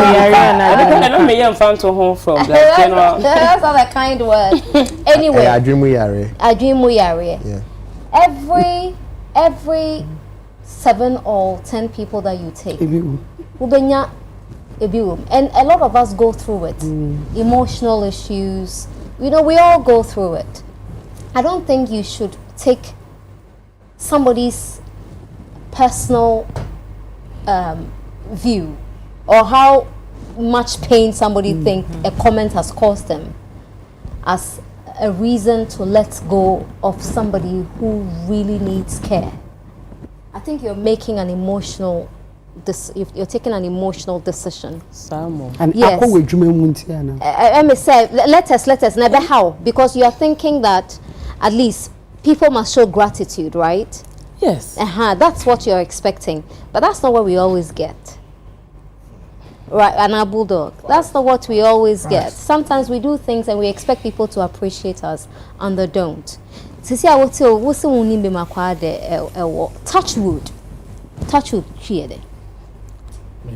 [SPEAKER 7] not a kind word. Anyway,
[SPEAKER 6] I dream we are.
[SPEAKER 7] Yeah. Every 7 or 10 people that you take, and a lot of us go through it. Emotional issues, we all go through it. I don't think you should take somebody's personal view or how much pain somebody think a comment has caused them as a reason to let go of somebody who really needs care. I think you're making an emotional you're taking an emotional decision.
[SPEAKER 1] And
[SPEAKER 7] yes. I may say, let us never how, because you are thinking that at least people must show gratitude, right?
[SPEAKER 5] Yes.
[SPEAKER 7] That's what you're expecting, but that's not what we always get. Right, and our bulldog. That's not what we always get. Sometimes we do things and we expect people to appreciate us, and they don't. Sisi I will tell wusi unimbe makwade touch wood. Touch wood chiede.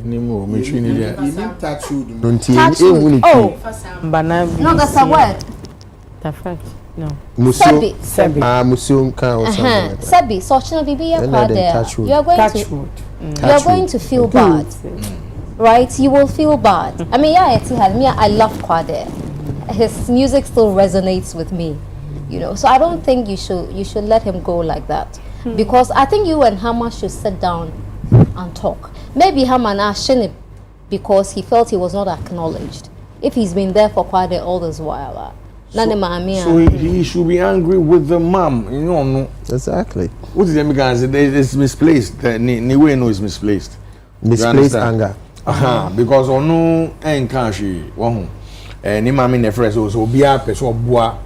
[SPEAKER 2] No,
[SPEAKER 7] that's a word.
[SPEAKER 5] No.
[SPEAKER 7] Sebi.
[SPEAKER 6] Museum can
[SPEAKER 7] Sebi. So chino bibi ya kwade. You are going to feel bad. Right? You will feel bad. I mean, I love Kwade. His music still resonates with me. So I don't think you should let him go like that. Because I think you and Hama should sit down and talk. Maybe Hama shouldn't, because he felt he was not acknowledged. If he's been there for Kwade all this while.
[SPEAKER 2] So he should be angry with the mom.
[SPEAKER 6] Exactly.
[SPEAKER 2] What is the guys? It's misplaced. Niwe no is misplaced.
[SPEAKER 6] Misplaced anger.
[SPEAKER 2] Because ono enkanshi won ni mama ne fresh so be a person boa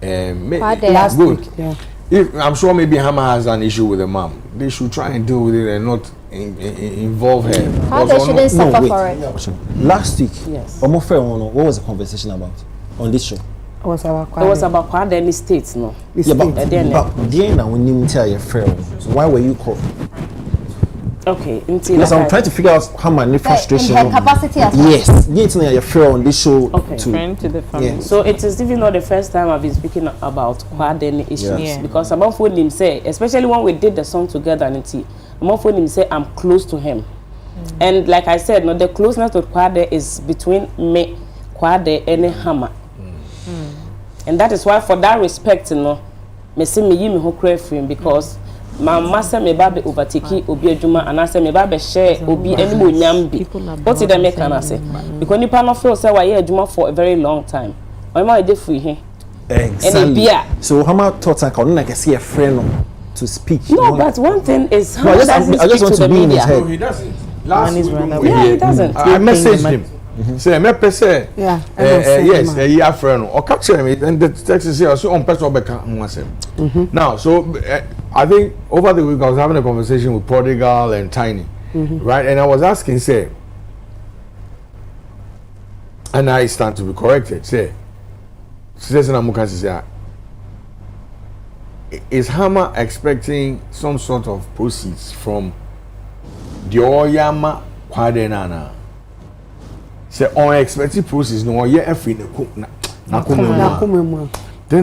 [SPEAKER 1] last
[SPEAKER 2] good.
[SPEAKER 1] Week, yeah.
[SPEAKER 2] I'm sure maybe Hama has an issue with the mom. They should try and deal with it and not involve her.
[SPEAKER 7] How they shouldn't suffer for it.
[SPEAKER 9] Last week,
[SPEAKER 5] yes.
[SPEAKER 9] what was the conversation about on this show?
[SPEAKER 3] It was about
[SPEAKER 5] Kwade any states, no.
[SPEAKER 9] Yeah, but when you tell your friend, so why were you called?
[SPEAKER 5] Okay,
[SPEAKER 9] yes, I'm trying to figure out how my frustration.
[SPEAKER 7] In her capacity as well.
[SPEAKER 9] Yes, getting your friend on this show.
[SPEAKER 5] Okay,
[SPEAKER 3] friend to the family.
[SPEAKER 9] Yes.
[SPEAKER 5] So it is even not the first time I've been speaking about Kwade issues.
[SPEAKER 9] Yes.
[SPEAKER 5] Because I'm not him say, especially when we did the song together, I'm not him say I'm close to him. And like I said, no, the closeness with Kwade is between me, Kwade, and Hammer. And that is why, for that respect, you know, me see me yi me ho cry for him because my master me babe overtake obi adwuma and I say me babe share obi animo nyambi. What did I make can I say? Because nipa no feel say why adwuma for a very long time. Why am I dey free here?
[SPEAKER 9] Exactly. So how much thoughts I can like see a friend to speak?
[SPEAKER 5] No, but one thing is how
[SPEAKER 9] I just want to be in his head.
[SPEAKER 2] No, he doesn't. Last week,
[SPEAKER 5] he doesn't.
[SPEAKER 2] I messaged him. Say me person. Yeah. Yes, a friend. Or capture me and the text is here so on person beka nwasem. Now, so I think over the week I was having a conversation with Prodigal and Tiny. Right? And I was asking say, and I stand to be corrected, say she says is Hammer expecting some sort of proceeds from the Oyama Kwadenana? Say unexpected proceeds no ye every then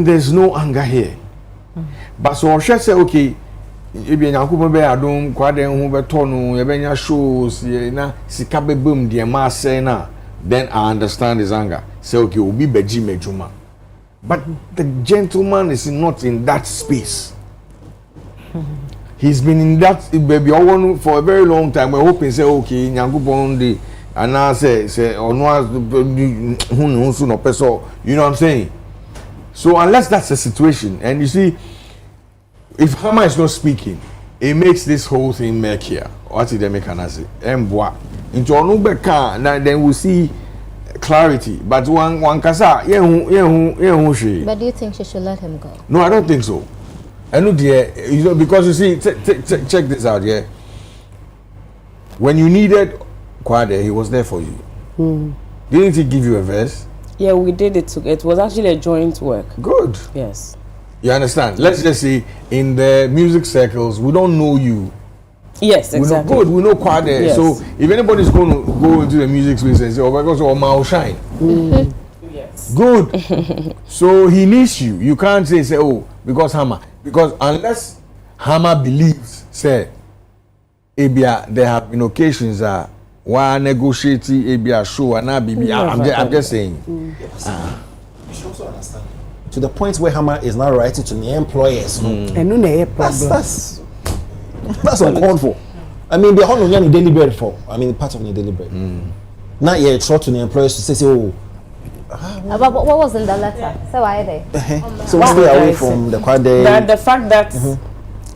[SPEAKER 2] there's no anger here. But so she say okay, if you nyankopon be adom Kwaden hu beto no ye benya shows ye na sika bebum de ma say na, then I understand his anger. Say okay, obi beji medjuma. But the gentleman is not in that space. He's been in that baby for a very long time. We're hoping say okay, nyankopon de and I say or no, you know what I'm saying? So unless that's the situation, and you see, if Hammer is not speaking, it makes this whole thing murkier. What did they make an answer? Then we'll see clarity. But one kasa,
[SPEAKER 7] But do you think she should let him go?
[SPEAKER 2] No, I don't think so. I know, dear, you know, because you see, check this out, yeah. When you needed Kwade, he was there for you. Didn't he give you a verse?
[SPEAKER 5] Yeah, we did it. It was actually a joint work.
[SPEAKER 2] Good.
[SPEAKER 5] Yes.
[SPEAKER 2] You understand? Let's just say in the music circles, we don't know you.
[SPEAKER 5] Yes, exactly.
[SPEAKER 2] We know Kwade.
[SPEAKER 5] Yes.
[SPEAKER 2] So if anybody's going to go into the music space and say, oh, because of Mao Shine.
[SPEAKER 5] Yes.
[SPEAKER 2] Good. So he needs you. You can't say, oh, because Hammer. Because unless Hammer believes, say, Abia, there have been occasions that why negotiating Abia show and not BB. I'm just saying.
[SPEAKER 9] Yes. You should also understand. To the point where Hammer is now writing to the employers. That's uncalled for. I mean, the whole of daily bread for. I mean, part of the daily bread. Not yet try to the employers to say, oh.
[SPEAKER 7] But what was in the letter? So why are they?
[SPEAKER 9] So we stay away from the Kwade.
[SPEAKER 5] The fact that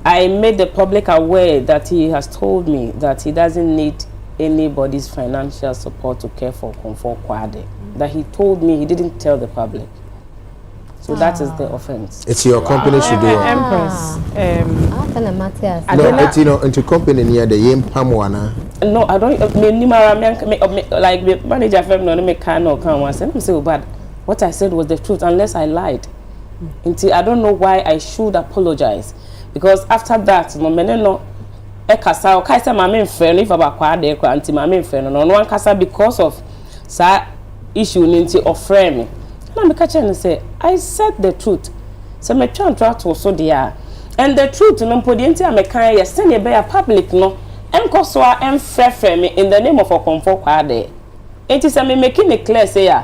[SPEAKER 5] I made the public aware that he has told me that he doesn't need anybody's financial support to care for Comfort Kwade. That he told me, he didn't tell the public. So that is the offense.
[SPEAKER 6] It's your company should do it.
[SPEAKER 5] Empress.
[SPEAKER 6] No, it's into company near the Yim Pamwana.
[SPEAKER 5] No, I don't. Like the manager from no me can or can once. And I'm saying, but what I said was the truth, unless I lied. Until I don't know why I should apologize, because after that, no men no. Ekasa o kai say my main friend if about Kwade ko anti my main friend no one kasa because of sa issue ninti of frame. Na me catch and say I said the truth. So me try to so there. And the truth no podi enti am kan ye send e be ya public no. Enkoso a emfrefre me in the name of Comfort Kwade. Enti say me making it clear say ya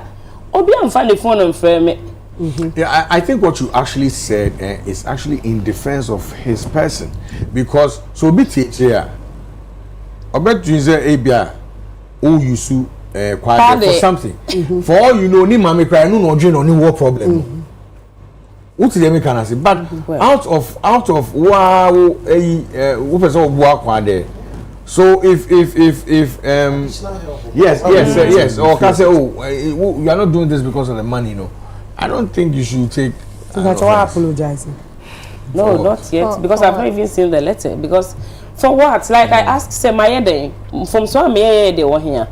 [SPEAKER 5] obi amfa the phone and frame me.
[SPEAKER 2] Yeah, I think what you actually said is actually in defense of his person, because so be here. I bet you say Abia, oh you sue Kwade for something. For all you know, ni mama cry no dream or ni war problem. What did they can say? But out of wow, who person work Kwade. So if yes, or can say you are not doing this because of the money, you know. I don't think you should take.
[SPEAKER 3] That's why I'm apologizing.
[SPEAKER 5] No, not yet, because I've not even seen the letter. Because For what? Like I asked Semayede from so me de wo here.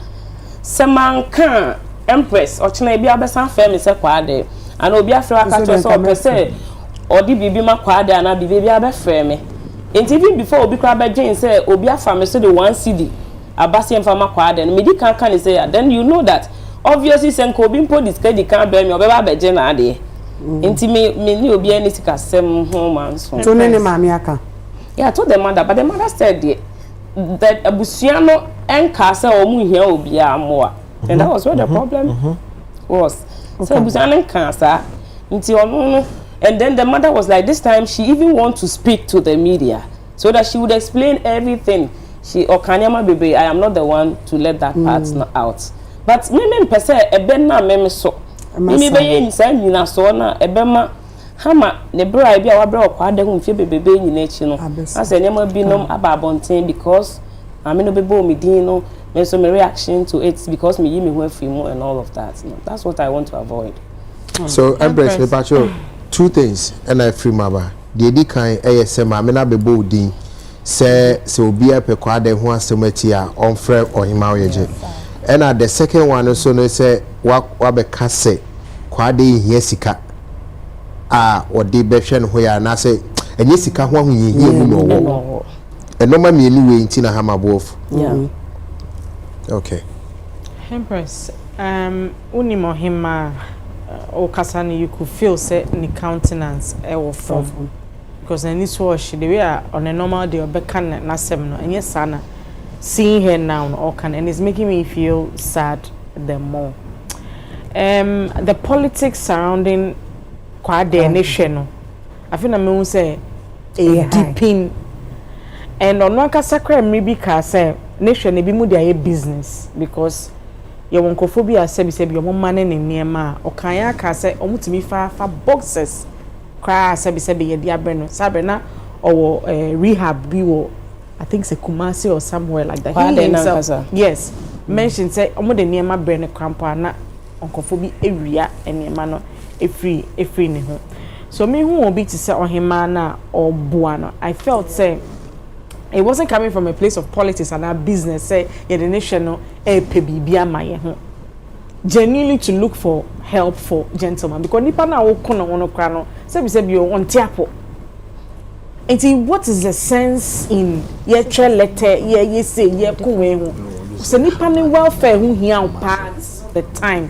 [SPEAKER 5] Semanka Empress or China be abesan firm is a quade. And obi after aka so per se or di bibi ma kwade and bibi abe frame. Even before obi kwa be Jane say obi afa me so the 1 CD abasi emfa ma kwade and me di kan say then you know that obviously senko obi mpo discard di kan be me obeba be Jane ade. Inti me ni obi ani sika sem ho man so.
[SPEAKER 1] To ne maami aka.
[SPEAKER 5] Yeah, I told the mother, but the mother said that abusiano enka say omu hia obi amoa. And that was where the problem was. So abusiano enka sa nti onu. And then the mother was like, this time she even want to speak to the media so that she would explain everything. She Okanyama baby, I am not the one to let that part out. But me per se ebe na me so. Me be yin say nyina so na ebe ma hama ne bra bia wa bra okwa de hu mfie bebebe nyina echi no. Ase nyama bi nom ababonten because I mean no bebo me din no. Me so my reaction to it because me yi me hu afimu and all of that. No, that's what I want to avoid.
[SPEAKER 6] So Empress me pacho two things and I free maba. The edi kan ASM me na bebo din say obi a pekwa de hu asemati a on frɛ ohima oyeje. And the second one also no say wa be ka say kwade hia sika or de be hwe no ho ya na say enye sika ho ahuyehia mu no wo enoma me anyway nti na hama bof.
[SPEAKER 5] Yeah.
[SPEAKER 6] Okay.
[SPEAKER 3] Empress, unimo hima o kasani you could feel say ni countenance e wo form because any so she the way on a normal day obeka na sem no enye sana seeing her now or can and it's making me feel sad the more. The politics surrounding Kwade nation no I feel na me say a deepin and on one kasakra maybe ka say nation e bi mu dia business because your onkophobia say be your mama ne niema o kan ya ka say omutimi fa boxes cry say be ye dia breno sabrena or rehab bi wo I think say Kumasi or somewhere like that. He himself, yes, mentioned say omo de niema breno krampo na onkophobia area eniema no efri ne ho. So me who obi to say ohima na or buano I felt say it wasn't coming from a place of politics and our business say the nation no bibia maye ho genuinely to look for help for gentlemen because nipa na wo kono wono kra no say be on tiapo. And what is the sense in ye tre letter ye say ye kunwe ho so nipa ne welfare hu hia parts the time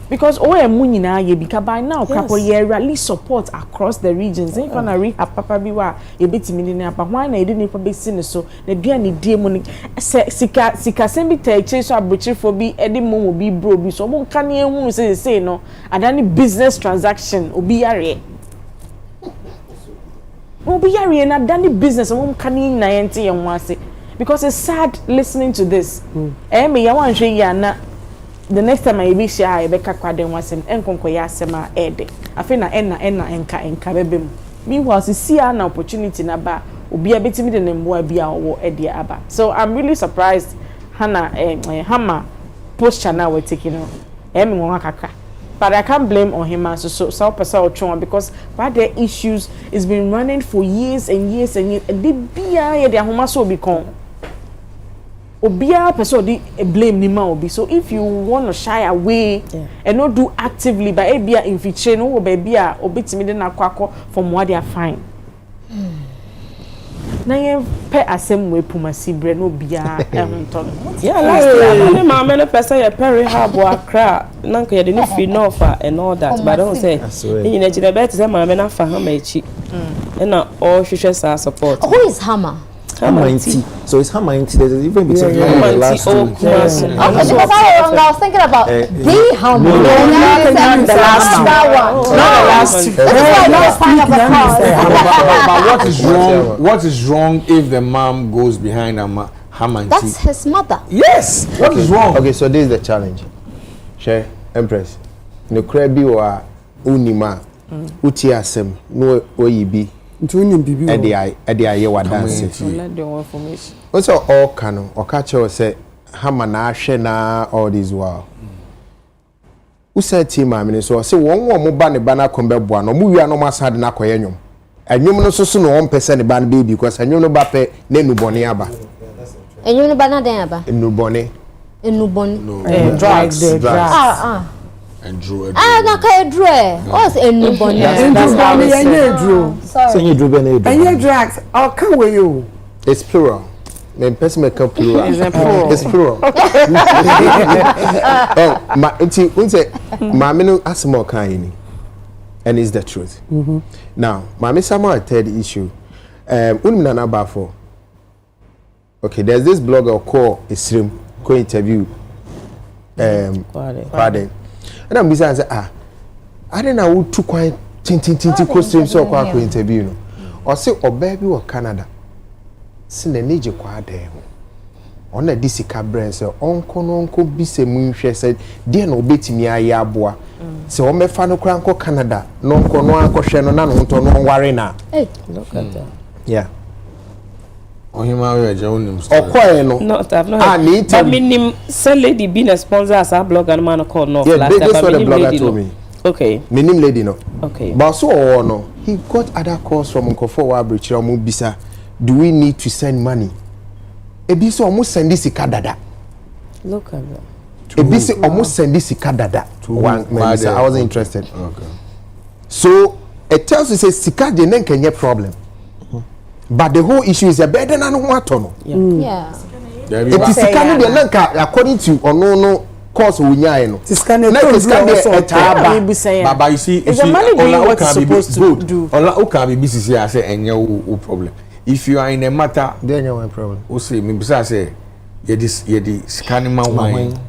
[SPEAKER 3] because emu nyina ye bika by now crapo ye rally support across the regions if na rehab papa bi wa ye betimi ni apa why na ye dey nipa be si ne so na dua ne die mu ni sika sembi ta che so abrochifo bi edi mo bi bro bi so mo nka ne ehunu say no adani business transaction obi yare na adani business mo nka ne na yente ye ho ase because it's sad listening to this me ya wan hwe ya na the next time I be share I be kakwa wasem enkonko ya asema ede afi na enka bebem meanwhile see an opportunity na ba obi a betimi de nemboa bia wo ede aba so I'm really surprised Hama posture now we're taking on won kakra but I can't blame on him so person or because why their issues it's been running for years and years and the bia ye de ahoma so be kon obia person di blame ni ma obi so if you want to shy away and not do actively by ebia infiltrate no wo baby a obetimi de na kwakọ from what they are fine na ye pe asem we pumasi bre no bia ehunto
[SPEAKER 5] yeah last year na ma me person ye perry hard Accra na nka ye de no free no offer and all that but don't say you know the bet say ma me na fa Hama echi na all hwehwe sa support
[SPEAKER 7] who is Hama?
[SPEAKER 9] Hama-inti. So it's Hama-inti. There's a difference between the last two.
[SPEAKER 7] Because I was thinking about the Hama. The last two.
[SPEAKER 2] But what is wrong if the mom goes behind Hama-inti?
[SPEAKER 7] That's his mother.
[SPEAKER 2] Yes. What is wrong?
[SPEAKER 6] Okay, so this is the challenge. Share Empress. No krebi wa unima. Uti asem no oyibi. Edi aye wa dance. Also all canon or catch or say Hama na ahwe na all this while. Who said team I mean so say one more mo ba ne ba na kombe boa no mo wi no masade na koye nwom. Enwom no so no 1% ne ba no baby because enwom no ba pe na enubone aba.
[SPEAKER 7] Enwom no ba na den aba.
[SPEAKER 6] Enubone.
[SPEAKER 3] Drugs.
[SPEAKER 2] And Drew.
[SPEAKER 7] Na ka Drew. What's enubone?
[SPEAKER 1] Enubone.
[SPEAKER 9] Say you Drew be
[SPEAKER 1] na drugs. Oh, come with you.
[SPEAKER 6] It's plural. The person make up plural. It's plural. Oh, ma unti unse maame no asemo kan ni. And it's the truth. Now, maame Samuel third issue. Unimna na ba for. Okay, there's this blogger called Isrim go interview Pardon. And I'm busy say I don't know who too quite tintin ko stream so kwa interview no. Or say oba bi wo Canada. Sine neje kwa dem. Ona disika brain say onko bi se munhwe say de na obetimi aye aboa. Se o mefa no kra nko Canada no nko no akohwe no na no nto no ware na.
[SPEAKER 5] Hey, look at that.
[SPEAKER 6] Yeah.
[SPEAKER 2] Ohima we je unim.
[SPEAKER 6] Okoye no.
[SPEAKER 5] Not I've not. But minim sell lady being a sponsor as a blogger and man called no.
[SPEAKER 6] Yeah, that's what the blogger told me.
[SPEAKER 5] Okay.
[SPEAKER 6] Minim lady no.
[SPEAKER 5] Okay.
[SPEAKER 6] But so no, he got other calls from Nkofo wa Bridge Ramu bisa. Do we need to send money? Ebi so almost send this dada.
[SPEAKER 5] Look at that.
[SPEAKER 6] Ebi so almost send this dada. One I wasn't interested.
[SPEAKER 2] Okay.
[SPEAKER 6] So it tells you say sika de nen kenye problem. But the whole issue is a better than what no.
[SPEAKER 7] Yeah.
[SPEAKER 6] It is sika no de nen ka according to no course we nya no.
[SPEAKER 1] Sika no
[SPEAKER 2] Baba you see
[SPEAKER 3] is the money doing what it's supposed to do?
[SPEAKER 2] Ola o can be BCC I say enye problem. If you are in a matter,
[SPEAKER 6] then you have a problem.
[SPEAKER 2] O say me bisa say ye the scanning man wine.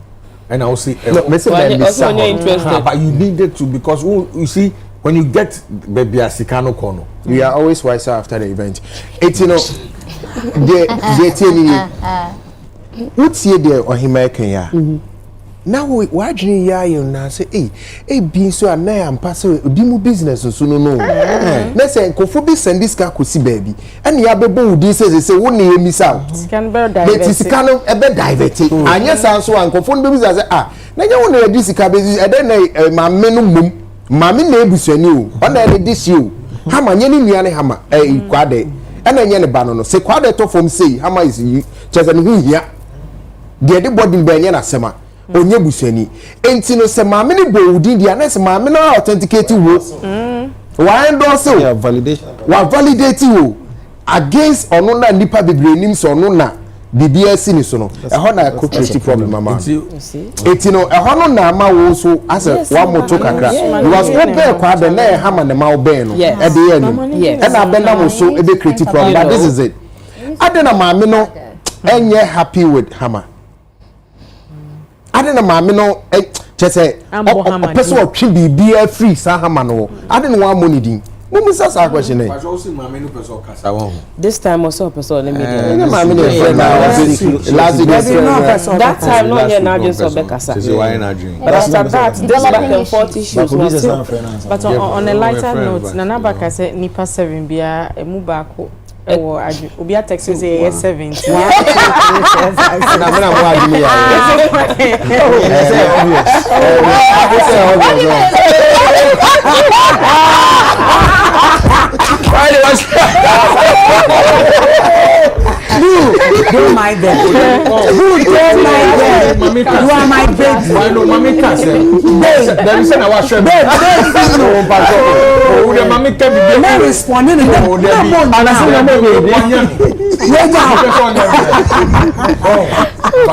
[SPEAKER 2] And I will say
[SPEAKER 6] no, but
[SPEAKER 2] you needed to because you see when you get baby Sikano Kono,
[SPEAKER 6] we are always wiser after the event. It's you know they tell me what's here there or him Kenya. Now why do you na say being so na am pass bi mu business so no na say nkofo bi send this car kosi baby and ya bebo udi say wo na emisa
[SPEAKER 3] scan be divert
[SPEAKER 6] but sika no e be divert anya san so nkofo no be say na nya wo na edi sika be e den na mamme no mum mamme na ebusuani o na e dis you hama nya ni nua ne hama kwade e na nya ne ba no say kwade to from say hama is you chese ne hu hia de body be nya na sema onye busani enti no se maame ne bo udin dia na se maame na authenticate wo why endorse
[SPEAKER 9] yeah,
[SPEAKER 6] validate wo against ono na nipa bebre nim so ono na bibia si ni so no e ho na create problem mama enti no e ho no na ma wo so as wa moto kakra you was open kwa be na e hama na ma wo ben no e de ye ni e na be na wo so e be create problem but this is it adena maame no enye happy with hama adena maame no chese person o twi bibia free sa hama no adena wa money din mumu sa question eh
[SPEAKER 5] this time also person let me
[SPEAKER 6] maame no
[SPEAKER 5] that time no here na just so bekasa but after that this back and forth issues
[SPEAKER 3] but on a lighter note nana baka say nipa 7 bia emu baako ewo aju obi a text say 70
[SPEAKER 6] na me na mo adu ya
[SPEAKER 1] don't mind them. Don't mind them. You are my baby.
[SPEAKER 2] I know mommy can say. There is an wash. Oh, the mommy can be
[SPEAKER 1] not responding to them.
[SPEAKER 2] And I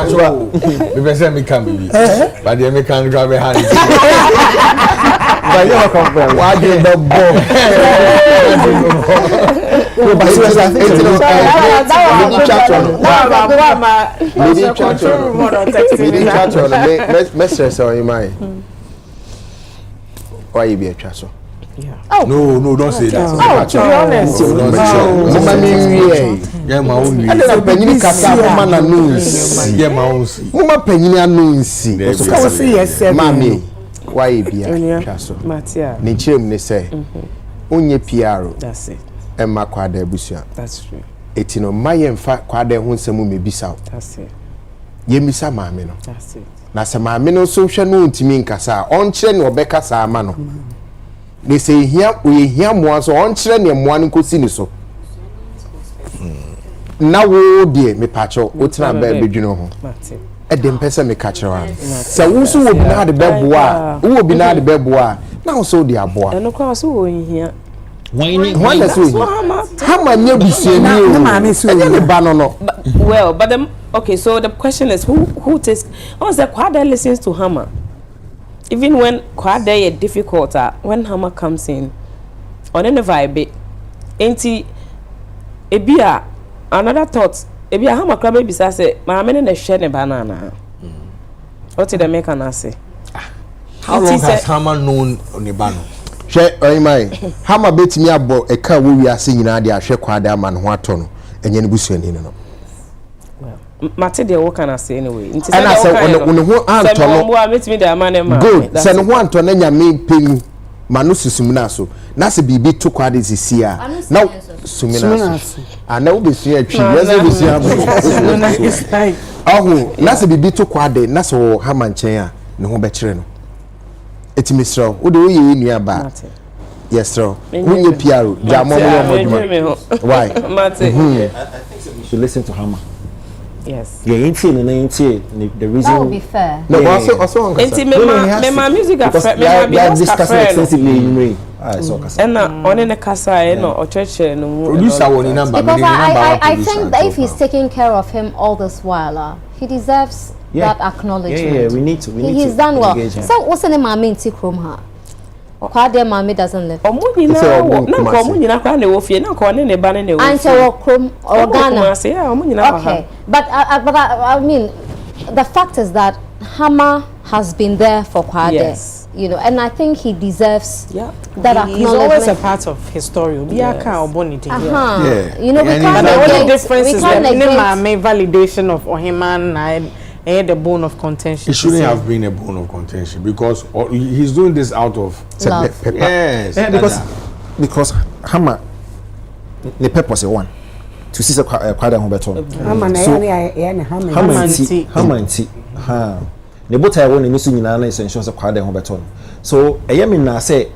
[SPEAKER 2] say we say me can be. But the me can drive a hand.
[SPEAKER 6] But you are confirmed. Why do the bomb? Why you be a chasso?
[SPEAKER 2] No, don't say that.
[SPEAKER 3] Oh, to be honest.
[SPEAKER 2] Yeah, my own.
[SPEAKER 6] I don't penny kasa mama na news.
[SPEAKER 2] Yeah, my own.
[SPEAKER 6] Mama penny na news.
[SPEAKER 1] So see yes,
[SPEAKER 6] mami. Why you be a chasso?
[SPEAKER 5] Matia.
[SPEAKER 6] Ni chirem ne say. Onye PR.
[SPEAKER 5] That's it.
[SPEAKER 6] Emma kwada ebusia.
[SPEAKER 5] That's true.
[SPEAKER 6] Eti no maye mfa kwada ho nsemu mebisa.
[SPEAKER 5] That's it.
[SPEAKER 6] Yemisa maame no.
[SPEAKER 5] That's it.
[SPEAKER 6] Na se maame no so hwe no ntimi nkasa on kire ne obeka sa ama no. they say here we hear more so on children and one could see so. Now wo die me pacho otina ba bedwino ho e dem pese me ka kire wa se wo so wo bi na de beboa wo bi na de beboa na wo so de aboa
[SPEAKER 5] eno kwa so wo hia
[SPEAKER 6] one that's so hama nye busie ni o na me so ne ba no
[SPEAKER 5] well but them okay so the question is who takes the Kwade listens to Hammer even when Kwade is difficult when Hammer comes in on the vibe enti ebia another thought ebia Hammer club be say ma me na share ne banana what did the make an say
[SPEAKER 2] how long has Hammer known Onibano
[SPEAKER 6] she oyimai Hammer betimi abo e ka wo wi ase nyina de ahwe Kwade ama no ho ato no enye ne busuani no
[SPEAKER 5] mate de wo kana say anyway nti
[SPEAKER 6] say on ho anto no
[SPEAKER 5] mo betimi de ama ne ma
[SPEAKER 6] good say no ho anto na nyame penu manu susum na so na se bibi to Kwade sisi a na sumina so ana wo besu atwi yeze besu abo ahu na se bibi to Kwade na so Hammer nchen a ne ho be kire no etimisro wo de wo ye nua ba yes sir wunye piaro jamo mo why
[SPEAKER 5] mate
[SPEAKER 9] I think we should listen to Hammer.
[SPEAKER 5] Yes.
[SPEAKER 9] Yeah, the reason
[SPEAKER 7] that would be fair.
[SPEAKER 6] No, but also
[SPEAKER 5] my music
[SPEAKER 9] discussing extensively in so kasa.
[SPEAKER 5] And on in the kasa no or church no
[SPEAKER 2] producer one number
[SPEAKER 7] because I think that if he's taking care of him all this while he deserves that acknowledgement.
[SPEAKER 9] Yeah, we need to
[SPEAKER 7] he's done well. So what's the name of Minty Chrome? Kwade mama doesn't live.
[SPEAKER 5] Omuni na kwa ne wo fie na kwa ne ba ne wo.
[SPEAKER 7] Ante wo krom Ghana. Okay. But I mean the fact is that Hammer has been there for Kwade.
[SPEAKER 5] Yes.
[SPEAKER 7] You know, and I think he deserves that acknowledgement.
[SPEAKER 3] He's always a part of his story. You know, we
[SPEAKER 7] can't
[SPEAKER 3] the only difference is that validation of Ohiman and the bone of contention.
[SPEAKER 2] It shouldn't have been a bone of contention because he's doing this out of
[SPEAKER 7] love.
[SPEAKER 2] Yes,
[SPEAKER 9] because Hammer the purpose is one to see Kwade ho beto. Hammer the both I want to miss na essential so Kwade ho beto. So me na say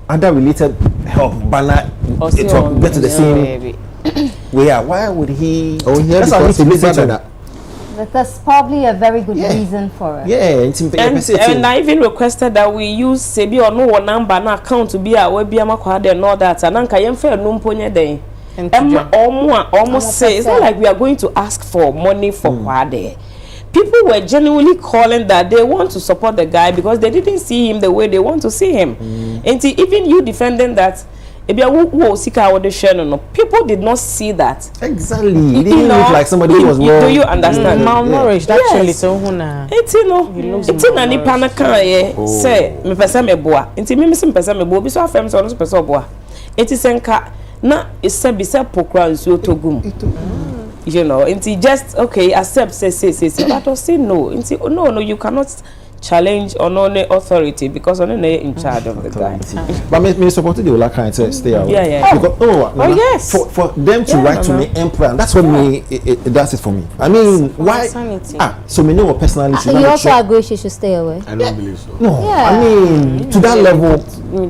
[SPEAKER 9] other related help banner to get to the same why would he
[SPEAKER 6] that's how he listen to that.
[SPEAKER 7] That's probably a very good reason for it.
[SPEAKER 9] Yeah,
[SPEAKER 5] and I even requested that we use Sebi or no number na account to be a we be Kwade and all that. And Anka Yemfe no mponye den. Almost say it's not like we are going to ask for money for Kwade. People were genuinely calling that they want to support the guy because they didn't see him the way they want to see him. And even you defending that people did not see that.
[SPEAKER 9] Exactly. It didn't look like somebody who was
[SPEAKER 5] do you understand?
[SPEAKER 3] Malnourished actually so huna.
[SPEAKER 5] It's na ni panaka ye say me pesa me boa. Nti me se me pesa me boa bi so afem so no pesa boa. Enti senka na ise bi se pokra nsu otogum. You know, nti just okay accept say but say no. Nti no you cannot challenge on only authority because on in charge of the guy.
[SPEAKER 9] But me supported the Ola kind to stay away.
[SPEAKER 5] Yeah.
[SPEAKER 9] Because,
[SPEAKER 5] yes.
[SPEAKER 9] For them to write to me Emperor, that's what me it does it for me. I mean, why? So me know personality.
[SPEAKER 7] You also agree she should stay away?
[SPEAKER 2] I don't believe so.
[SPEAKER 9] No, I mean to that level. No.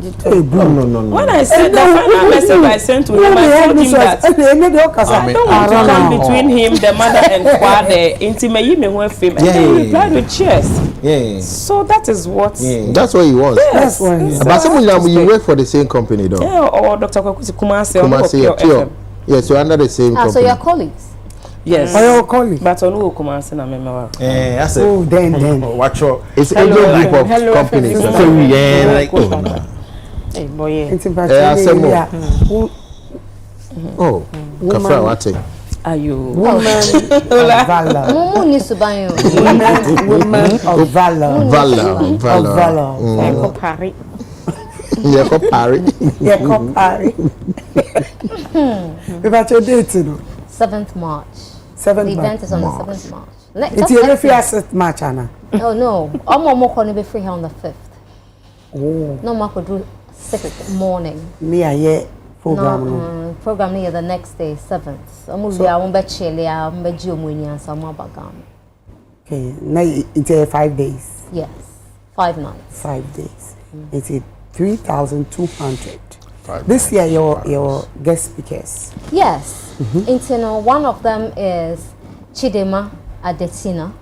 [SPEAKER 5] When I said the final message I sent to him, I told him that I don't want to come between him, the mother, and Kwade. Intimate me one fame, and then he replied with cheers.
[SPEAKER 9] Yeah.
[SPEAKER 5] So that is what.
[SPEAKER 6] That's what he wants.
[SPEAKER 5] Yes. That's what he
[SPEAKER 6] but someone you work for the same company though.
[SPEAKER 5] Yeah, or Dr. Kumasi.
[SPEAKER 6] Pure. Yes, you're under the same company.
[SPEAKER 7] So you're colleagues.
[SPEAKER 5] Yes.
[SPEAKER 1] Are your colleagues?
[SPEAKER 5] But on who Kumasi na member.
[SPEAKER 9] I said.
[SPEAKER 1] Oh, then.
[SPEAKER 9] Watch out.
[SPEAKER 6] It's a group of companies.
[SPEAKER 9] So yeah, like
[SPEAKER 5] hey boy.
[SPEAKER 6] Oh, Kafra Wate.
[SPEAKER 5] Ayo.
[SPEAKER 1] Woman of valor. Woman of valor.
[SPEAKER 6] Valor.
[SPEAKER 1] Yeko Pari. About your date,
[SPEAKER 7] 7th March.
[SPEAKER 1] 7th
[SPEAKER 7] The event is on the 7th March.
[SPEAKER 1] It's a very fast match, Anna.
[SPEAKER 7] Oh no. I'm going to be free here on the 5th.
[SPEAKER 1] Oh.
[SPEAKER 7] No, I could do 6th morning.
[SPEAKER 1] Me, I program.
[SPEAKER 7] Program near the next day, 7th. I'm going to be chilly. I'm going to be okay,
[SPEAKER 1] now it's 5 days.
[SPEAKER 7] Yes, 5 nights.
[SPEAKER 1] 5 days. It's 3,200. This year, your guest speakers.
[SPEAKER 7] Yes. One of them is Chidema Adesina.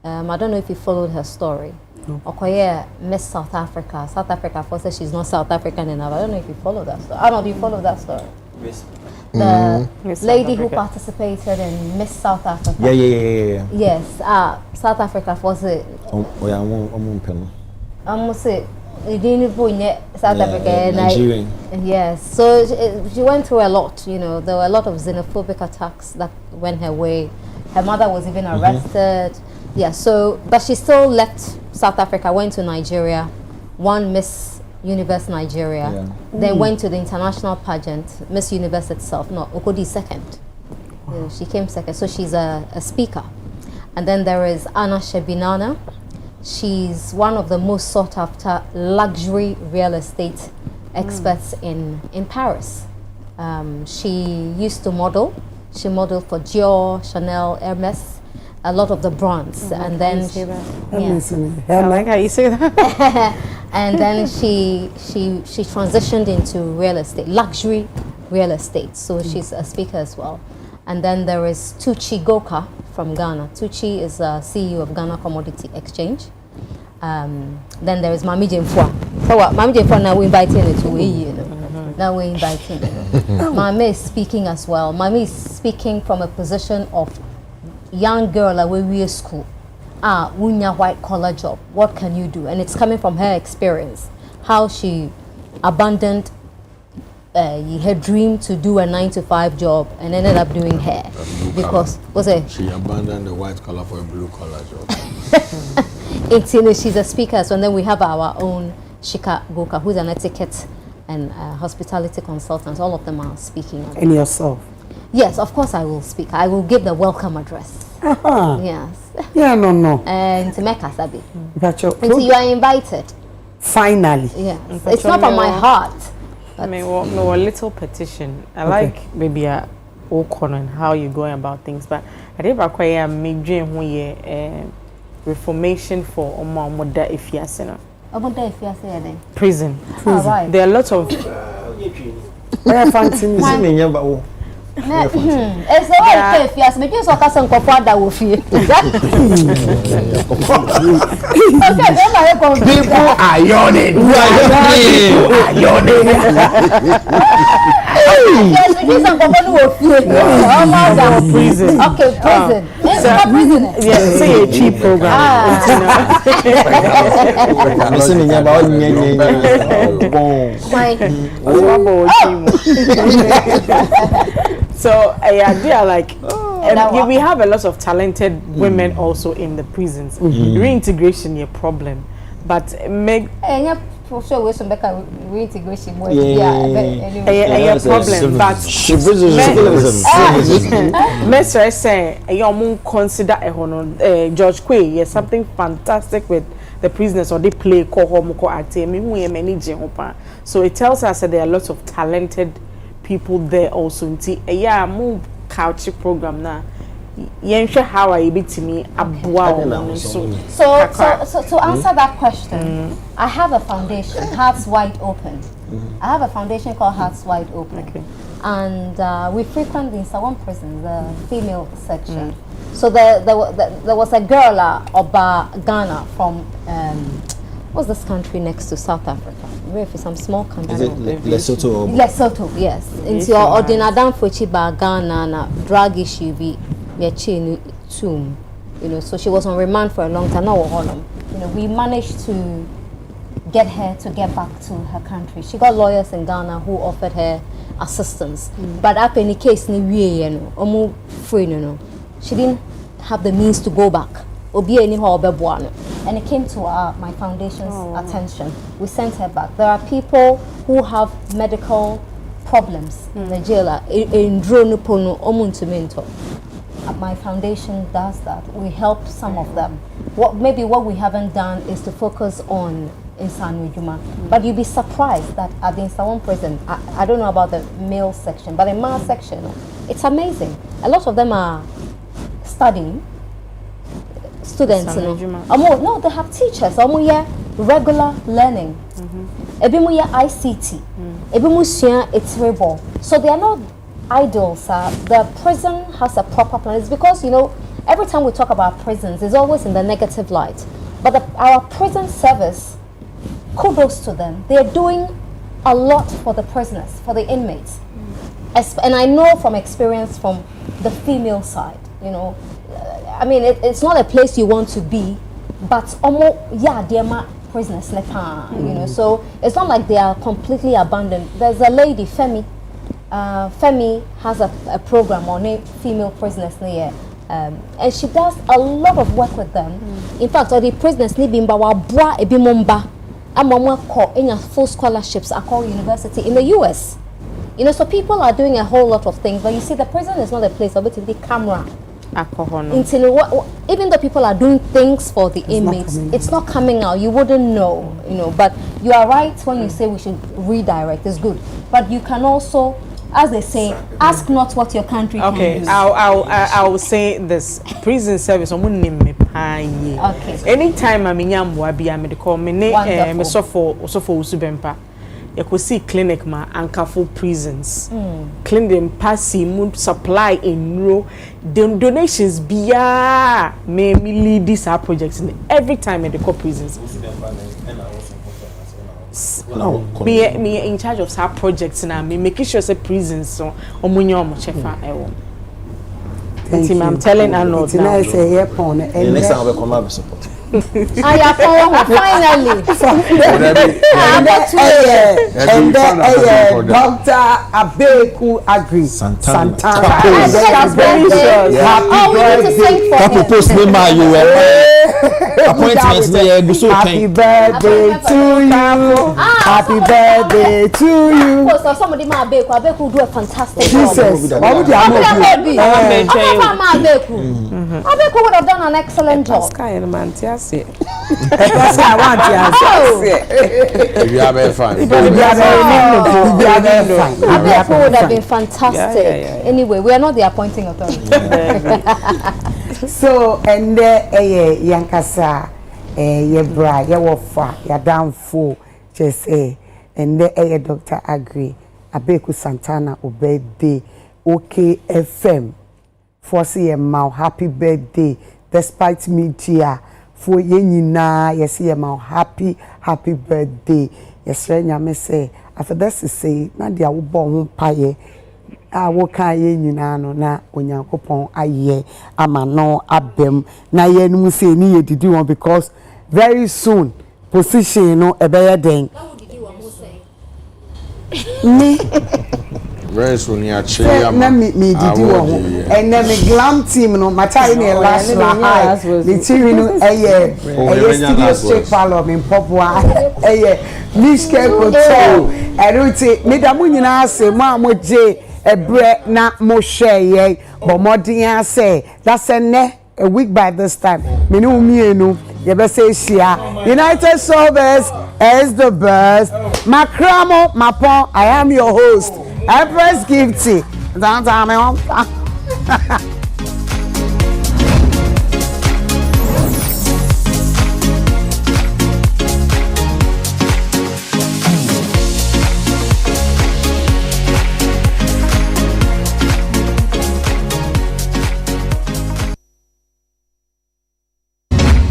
[SPEAKER 7] I don't know if you followed her story.
[SPEAKER 1] No.
[SPEAKER 7] Okoye Miss South Africa. South Africa first said she's not South African enough. I don't know if you follow that story. I don't know, do you follow that story?
[SPEAKER 9] Yes.
[SPEAKER 7] The
[SPEAKER 9] Miss
[SPEAKER 7] lady
[SPEAKER 9] South
[SPEAKER 7] who
[SPEAKER 9] Africa.
[SPEAKER 7] participated in Miss South Africa.
[SPEAKER 9] Yeah.
[SPEAKER 7] Yes. South Africa was it. I'm say it didn't South Africa.
[SPEAKER 9] Nigerian.
[SPEAKER 7] Yes. So she went through a lot. You know, there were a lot of xenophobic attacks that went her way. Her mother was even arrested. Yeah. So, but she still left South Africa, went to Nigeria, won Miss Universe Nigeria, then went to the international pageant, Miss Universe itself. No, Okodi second. You know, she came second. So she's a speaker. And then there is Anna Shebinana. She's one of the most sought after luxury real estate experts in Paris. She used to model. She modeled for Dior, Chanel, Hermes, a lot of the brands. And then
[SPEAKER 1] I like
[SPEAKER 3] how you say that.
[SPEAKER 7] and then she transitioned into real estate, luxury real estate. So she's a speaker as well. And then there is Tuchi Goka from Ghana. Tuchi is a CEO of Ghana Commodity Exchange. Then there is Mami Jemfua. So what? Mami Jemfua now we're inviting her to you know. Now we're inviting her. Mami is speaking as well. Mami is speaking from a position of young girl at we're school. Wunya white collar job. What can you do? And it's coming from her experience. How she abandoned her dream to do a 9-to-5 job and ended up doing hair because what's it?
[SPEAKER 2] She abandoned the white collar for a blue collar job.
[SPEAKER 7] She's a speaker, so and then we have our own Shika Goka, who's an etiquette and hospitality consultant. All of them are speaking.
[SPEAKER 1] And yourself?
[SPEAKER 7] Yes, of course I will speak. I will give the welcome address. Yes.
[SPEAKER 1] Yeah, no.
[SPEAKER 7] And to make us happy.
[SPEAKER 1] So
[SPEAKER 7] you are invited.
[SPEAKER 1] Finally.
[SPEAKER 7] Yeah. It's not from my heart.
[SPEAKER 3] I mean, no, a little petition. I like maybe a corner and how you're going about things, but I think I quite major reformation for Omoda Ifiasena.
[SPEAKER 7] Omoda Ifiasena.
[SPEAKER 3] Prison.
[SPEAKER 7] Right.
[SPEAKER 3] There are lots of.
[SPEAKER 7] It's the way if yes, me just waka san kopo ada wo fie.
[SPEAKER 12] People are yawning.
[SPEAKER 7] Yes, me just san kopo no wo fie. Prison. Okay, prison. It's not prison.
[SPEAKER 3] Yeah, say a cheap program. So they are like we have a lot of talented women also in the prisons. Reintegration a problem, but make
[SPEAKER 7] for sure we some better reintegration
[SPEAKER 3] a problem. But Mr. say you consider George Quay. Yes, something fantastic with the prisoners, or they play ko acting. So it tells us that there are lots of talented people there also. Move couch program now. How are you beating me?
[SPEAKER 7] So to answer that question, I have a foundation, Hearts Wide Open. I have a foundation called Hearts Wide Open, and we frequent the Nsawam prison, the female section. So there was a girl Oba Ghana from what's this country next to South Africa? Maybe some small country.
[SPEAKER 9] Is it Lesotho?
[SPEAKER 7] Lesotho, yes. Into your ordinary for Chiba Ghana na drug issue be chain tomb. You know, so she was on remand for a long time. Now we managed to get her to get back to her country. She got lawyers in Ghana who offered her assistance. But up in the case she didn't have the means to go back. And it came to my foundation's attention. We sent her back. There are people who have medical problems in the jail. My foundation does that. We help some of them. What we haven't done is to focus on Insanu Juma. But you'll be surprised that at the Insawam prison, I don't know about the male section, but the male section, it's amazing. A lot of them are studying. Students, no, they have teachers. Regular learning. ebi mu yɛ ICT, ebi mu sua etirebo. So they are not idle, sir. The prison has a proper plan. It's because, you know, every time we talk about prisons, it's always in the negative light. But our prison service, kudos to them. They're doing a lot for the prisoners, for the inmates. And I know from experience from the female side, you know, I mean, it's not a place you want to be, but almost, yeah, they're my prisoners, you know, so it's not like they are completely abandoned. There's a lady, Femi has a program on female prisoners there, and she does a lot of work with them. In fact, all the prisoners need bimba wa bra ebimomba. In full scholarships at Accra University in the US. You know, so people are doing a whole lot of things, but you see, the prison is not a place of it to be camera. Even though people are doing things for the inmates, it's not coming out. You wouldn't know, you know. But you are right when you say we should redirect. It's good, but you can also, as they say, ask not what your country can do.
[SPEAKER 3] Okay, I'll say this: prison service. Okay. Anytime I'm in Yamwabi, I'm the call me me so for Usubempa. You could see clinic ma Ankafo prisons. Clinic passy mood supply in row. Donations biya me lead these our projects every time at the core prisons. No, me in charge of our projects now. Me making sure say prisons so omunyo chefa ewo. I'm telling Arnold now.
[SPEAKER 1] Next time
[SPEAKER 9] we come out support.
[SPEAKER 7] I finally.
[SPEAKER 1] Dr. Abeku Agri Santana.
[SPEAKER 7] Happy birthday.
[SPEAKER 1] Happy birthday to you. Happy birthday to you.
[SPEAKER 7] Somebody Abeku do a fantastic job.
[SPEAKER 1] Jesus.
[SPEAKER 7] Abeku would have done an excellent job.
[SPEAKER 1] That's I want
[SPEAKER 7] Abeku would have been fantastic. Anyway, we are not the appointing authority.
[SPEAKER 1] So, and there, Yankasa, Yebra, Yawafa, Yadamfo, just say, and there, Dr. Agri, Abeku Santana, birthday, OK FM, Fossy and Mau, happy birthday, despite me, Tia. For yenina, yes, happy birthday. Yes, Renya say, after that to say, Nadia will born paye. I will carry yenina no na onyankopon aye amano abem na ye no say ni did you want because very soon position no ebeye den.
[SPEAKER 7] What did you want to say?
[SPEAKER 1] Me
[SPEAKER 2] very soon ya
[SPEAKER 1] me did you want and then the glam team no matter in last the team no studio straight follow me popwa Mishke control eruti me da mu nyina say mo je ebre na mo share ye but modern say that's a week by this time me no mienu ye be say shia United Showbiz is the best makramo mapon I am your host Empress Gifty.